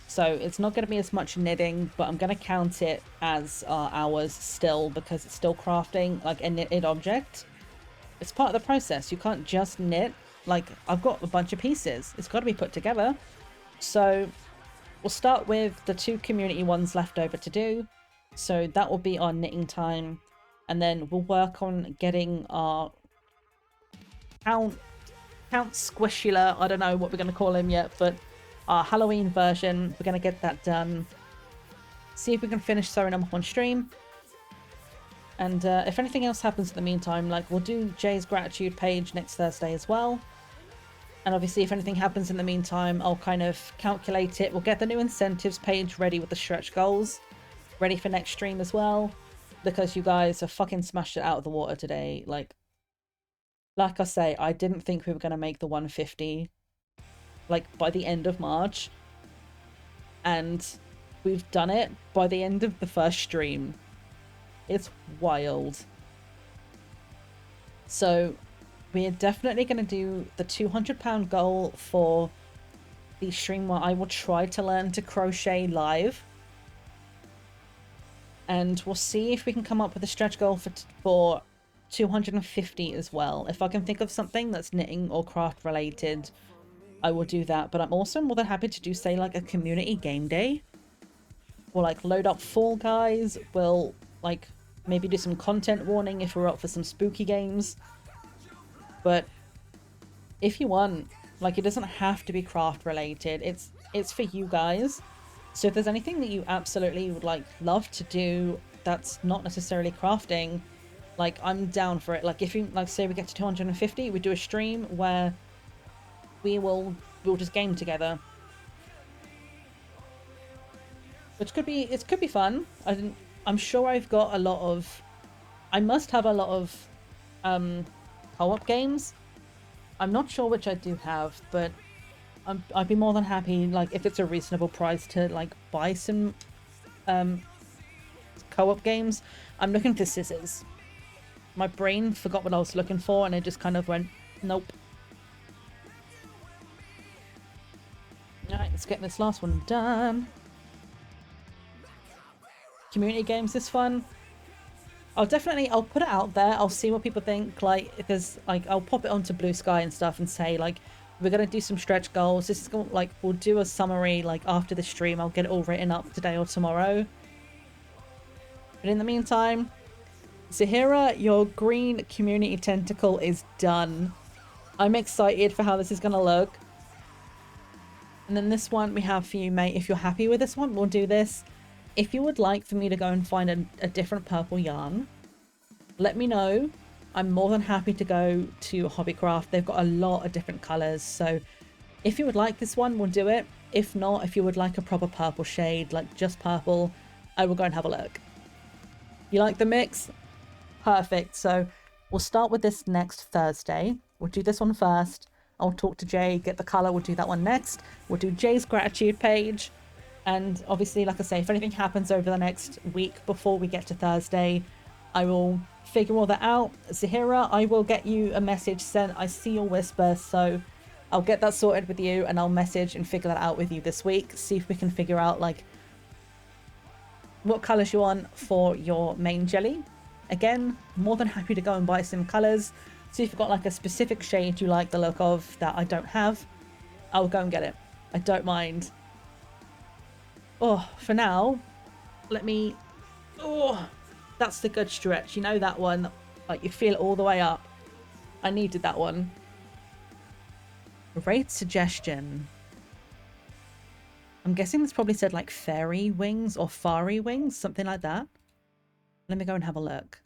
S2: So it's not going to be as much knitting, but I'm going to count it as hours still, because it's still crafting like a knitted object. It's part of the process. You can't just knit. Like, I've got a bunch of pieces. It's got to be put together. So we'll start with the 2 community ones left over to do. So that will be our knitting time. And then we'll work on getting our Count Squishula. I don't know what we're going to call him yet, but our Halloween version. We're going to get that done. See if we can finish sewing them up on stream. And if anything else happens in the meantime, like, we'll do Jay's gratitude page next Thursday as well. And obviously if anything happens in the meantime, I'll kind of calculate it. We'll get the new incentives page ready with the stretch goals ready for next stream as well, because you guys have fucking smashed it out of the water today. Like I say, I didn't think we were going to make the 150 like by the end of March, and we've done it by the end of the first stream. It's wild. So we're definitely going to do the £200 goal for the stream where I will try to learn to crochet live. And we'll see if we can come up with a stretch goal for 250 as well. If I can think of something that's knitting or craft related, I will do that. But I'm also more than happy to do, say, like a community game day. We'll like load up Fall Guys. We'll like maybe do some content warning if we're up for some spooky games. But if you want, like, it doesn't have to be craft related. It's for you guys. So if there's anything that you absolutely would like love to do that's not necessarily crafting, like, I'm down for it. Like, if you like, say we get to 250, we do a stream where we'll just game together, which could be fun. I'm sure I've got a lot of, I must have a lot of co-op games. I'm not sure which I do have, but I'd be more than happy, like, if it's a reasonable price, to like buy some co-op games. I'm looking for scissors. My brain forgot what I was looking for and it just kind of went, nope. Alright, let's get this last one done. Community games is fun. I'll put it out there. I'll see what people think. Like, if there's, like, I'll pop it onto Blue Sky and stuff and say, like, we're going to do some stretch goals. This is going, like, we'll do a summary, like, after the stream. I'll get it all written up today or tomorrow. But in the meantime, Zahira, your green community tentacle is done. I'm excited for how this is going to look. And then this one we have for you, mate. If you're happy with this one, we'll do this. If you would like for me to go and find a different purple yarn, let me know. I'm more than happy to go to Hobbycraft. They've got a lot of different colours. So if you would like this one, we'll do it. If not, if you would like a proper purple shade, like just purple, I will go and have a look. You like the mix? Perfect. So we'll start with this next Thursday. We'll do this one first. I'll talk to Jay, get the colour. We'll do that one next. We'll do Jay's gratitude page. And obviously, like I say, if anything happens over the next week before we get to Thursday, I will figure all that out. Zahira, I will get you a message sent. I see your whisper, so I'll get that sorted with you and I'll message and figure that out with you this week. See if we can figure out, like, what colours you want for your main jelly. Again, more than happy to go and buy some colours. See if you've got, like, a specific shade you like the look of that I don't have. I'll go and get it. I don't mind. Oh, for now, let me... Oh, that's the good stretch. You know that one? Like, you feel it all the way up. I needed that one. Rate suggestion. I'm guessing this probably said, like, fairy wings or fairy wings, something like that. Let me go and have a look.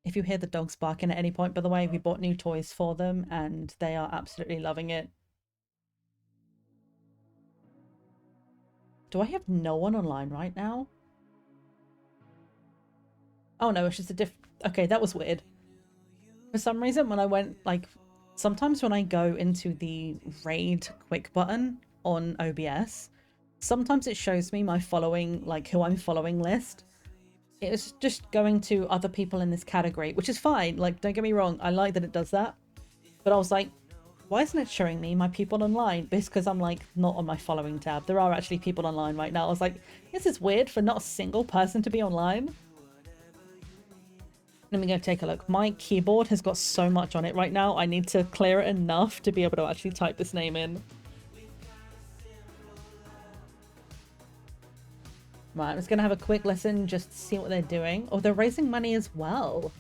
S2: If you hear the dogs barking at any point, by the way, we bought new toys for them and they are absolutely loving it. Do I have no one online right now? Oh no, it's just a okay, that was weird. For some reason, when I went, like, sometimes when I go into the raid quick button on OBS, sometimes it shows me my following, like, who I'm following list. it was just going to other people in this category, which is fine. Like, don't get me wrong, I like that it does that. But I was like, why isn't it showing me my people online? It's because I'm like not on my following tab. There are actually people online right now. I was like, this is weird for not a single person to be online. Let me go take a look. My keyboard has got so much on it right now. I need to clear it enough to be able to actually type this name in. Right, I'm just going to have a quick listen just to see what they're doing. Oh, they're raising money as well.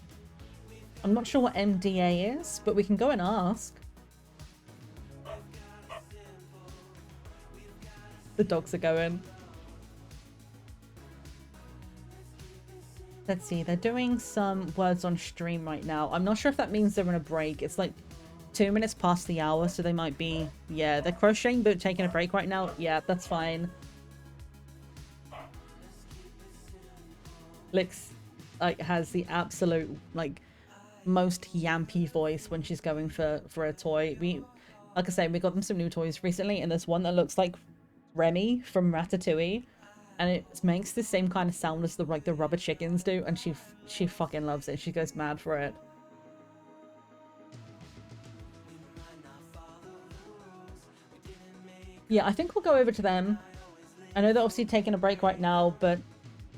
S2: I'm not sure what MDA is, but we can go and ask. The dogs are going. Let's see, they're doing some words on stream right now. I'm not sure if that means they're on a break. It's like 2 minutes past the hour, so they might be... Yeah, they're crocheting but taking a break right now. Yeah, that's fine. Lix, like, has the absolute, like, most yampy voice when she's going for a toy. Like I say, we got them some new toys recently, and there's one that looks like Remy from Ratatouille. And it makes the same kind of sound as the rubber chickens do, and she fucking loves it. She goes mad for it. Yeah, I think we'll go over to them. I know they're obviously taking a break right now, but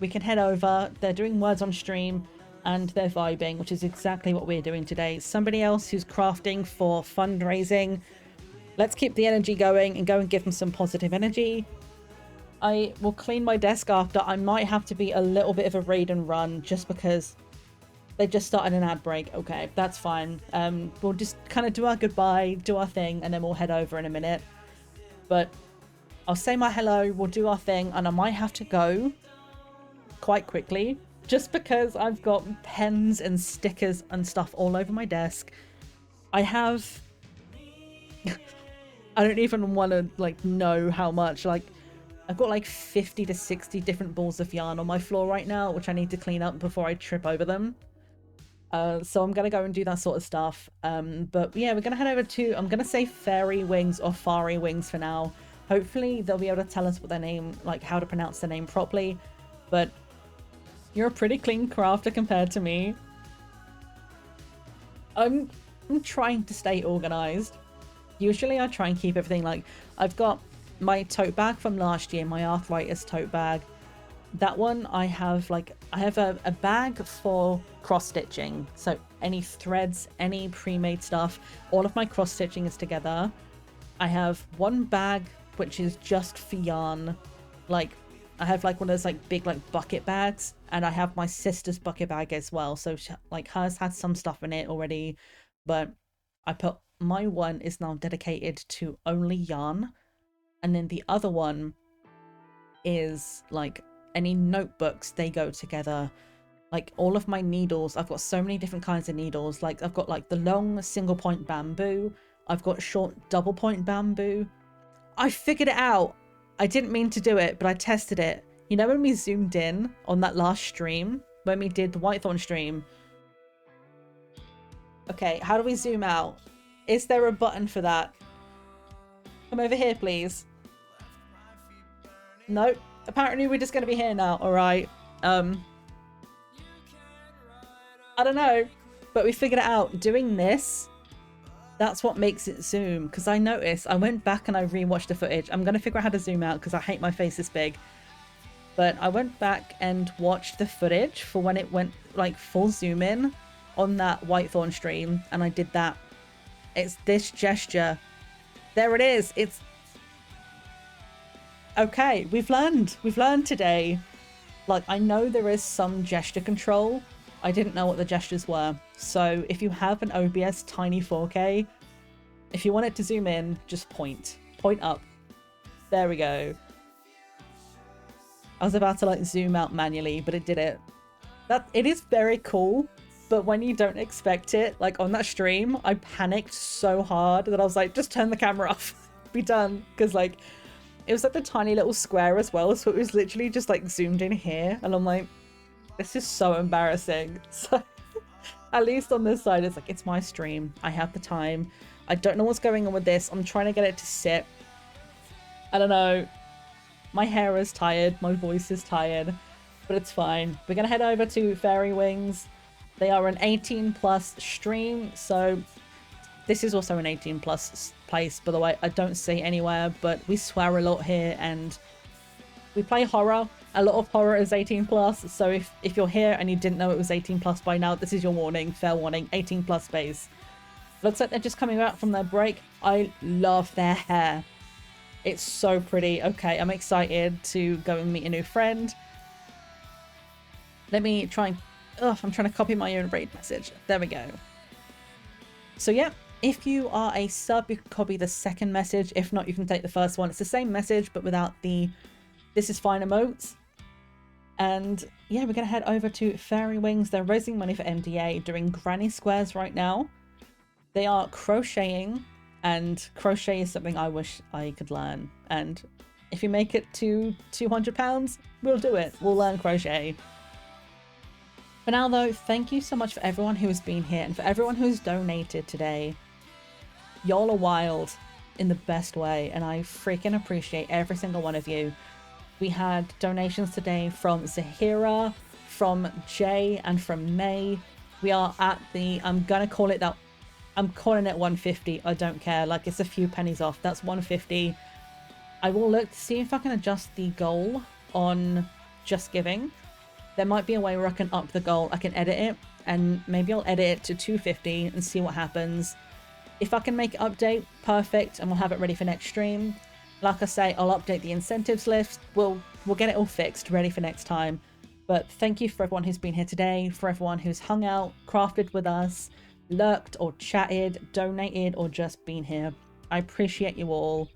S2: we can head over. They're doing words on stream, and they're vibing, which is exactly what we're doing today. Somebody else who's crafting for fundraising. Let's keep the energy going and go and give them some positive energy. I will clean my desk after. I might have to be a little bit of a raid and run just because they just started an ad break. Okay, that's fine. We'll just kind of do our goodbye, do our thing, and then we'll head over in a minute. But I'll say my hello, we'll do our thing, and I might have to go quite quickly just because I've got pens and stickers and stuff all over my desk. I have... I don't even want to, like, know how much, like... I've got like 50 to 60 different balls of yarn on my floor right now, which I need to clean up before I trip over them. So I'm going to go and do that sort of stuff. But yeah, we're going to head over to, I'm going to say Fairy Wings or Fari Wings for now. Hopefully they'll be able to tell us what their name, like how to pronounce their name properly. But you're a pretty clean crafter compared to me. I'm trying to stay organized. Usually I try and keep everything like, I've got my tote bag from last year, my arthritis tote bag. That one I have a bag for cross stitching, so any threads, any pre-made stuff, all of my cross stitching is together. I have one bag which is just for yarn, like I have like one of those like big like bucket bags, and I have my sister's bucket bag as well, so like hers had some stuff in it already, but I put my one is now dedicated to only yarn. And then the other one is like any notebooks, they go together. Like all of my needles, I've got so many different kinds of needles. Like I've got like the long single point bamboo. I've got short double point bamboo. I figured it out. I didn't mean to do it, but I tested it. You know when we zoomed in on that last stream, when we did the Whitethorn stream? Okay, how do we zoom out? Is there a button for that? Come over here, please. Nope. Apparently we're just going to be here now. Alright. I don't know. But we figured it out. Doing this, that's what makes it zoom. Because I noticed, I went back and I rewatched the footage. I'm going to figure out how to zoom out because I hate my face this big. But I went back and watched the footage for when it went like full zoom in on that Whitethorn stream. And I did that. It's this gesture. There it is. It's... Okay, we've learned today. Like, I know there is some gesture control. I didn't know what the gestures were. So if you have an OBS Tiny 4K, if you want it to zoom in, just point. Point up. There we go. I was about to like zoom out manually, but it did it. It is very cool, but when you don't expect it, like on that stream, I panicked so hard that I was like, just turn the camera off. Be done. Because like, it was like the tiny little square as well, so it was literally just like zoomed in here, and I'm like, this is so embarrassing. So at least on this side, it's like, it's my stream. I have the time. I don't know what's going on with this. I'm trying to get it to sit. I don't know. My hair is tired. My voice is tired. but it's fine. We're gonna head over to Fairy Wings. They are an 18 plus stream, so this is also an 18 plus place, by the way. I don't see anywhere, but we swear a lot here and we play horror. A lot of horror is 18 plus, so if you're here and you didn't know it was 18 plus by now, this is your warning, fair warning, 18 plus space. Looks like they're just coming back from their break. I love their hair. It's so pretty. Okay, I'm excited to go and meet a new friend. Let me try and... Ugh, I'm trying to copy my own raid message. There we go. So yeah, if you are a sub, you can copy the second message. If not, you can take the first one. It's the same message, but without the "this is fine" emotes. And yeah, we're going to head over to Fairy Wings. They're raising money for MDA, doing granny squares right now. They are crocheting, and crochet is something I wish I could learn. And if you make it to £200, we'll do it. We'll learn crochet. For now though, thank you so much for everyone who has been here and for everyone who's donated today. Y'all are wild in the best way, and I freaking appreciate every single one of you. We had donations today from Zahira, from Jay, and from May. We are at the, I'm calling it 150. I don't care. Like, it's a few pennies off. That's 150. I will look to see if I can adjust the goal on Just Giving. There might be a way where I can up the goal. I can edit it, and maybe I'll edit it to 250 and see what happens. If I can make it update, perfect, and we'll have it ready for next stream. Like I say, I'll update the incentives list. We'll get it all fixed, ready for next time. But thank you for everyone who's been here today, for everyone who's hung out, crafted with us, lurked or chatted, donated, or just been here. I appreciate you all.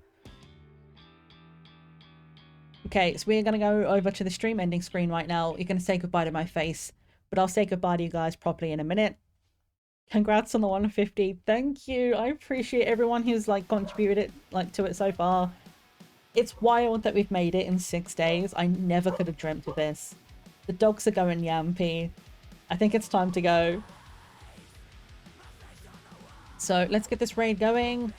S2: Okay, so we're going to go over to the stream ending screen right now. You're going to say goodbye to my face, but I'll say goodbye to you guys properly in a minute. Congrats on the 150. Thank you. I appreciate everyone who's like contributed to it so far. It's wild that we've made it in 6 days. I never could have dreamt of this. The dogs are going yampy. I think it's time to go. So let's get this raid going.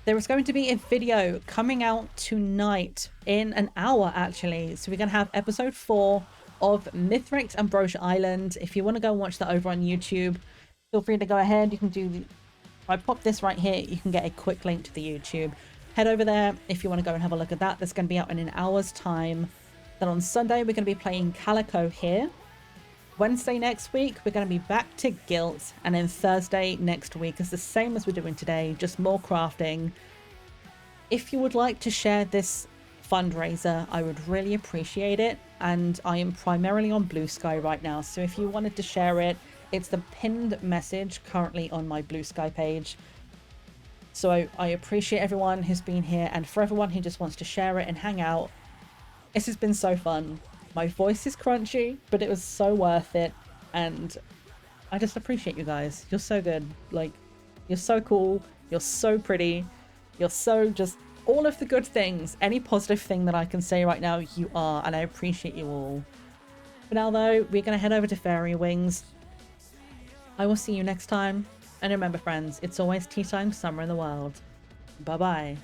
S2: There is going to be a video coming out tonight in an hour, actually. So we're going to have episode 4 of Mythrex Ambrosia Island. If you want to go and watch that over on YouTube, feel free to go ahead. You can do... If I pop this right here, you can get a quick link to the YouTube. Head over there if you want to go and have a look at that. That's going to be out in an hour's time. Then on Sunday, we're going to be playing Calico here. Wednesday next week, we're going to be back to Guilt. And then Thursday next week is the same as we're doing today, just more crafting. If you would like to share this fundraiser, I would really appreciate it. And I am primarily on Blue Sky right now. So if you wanted to share it, it's the pinned message currently on my Blue Sky page. So I appreciate everyone who's been here, and for everyone who just wants to share it and hang out. This has been so fun. My voice is crunchy, but it was so worth it. And I just appreciate you guys. You're so good. Like, you're so cool. You're so pretty. You're so just all of the good things. Any positive thing that I can say right now, you are. And I appreciate you all. For now, though, we're going to head over to Fairy Wings. I will see you next time. And remember, friends, it's always tea time somewhere in the world. Bye-bye.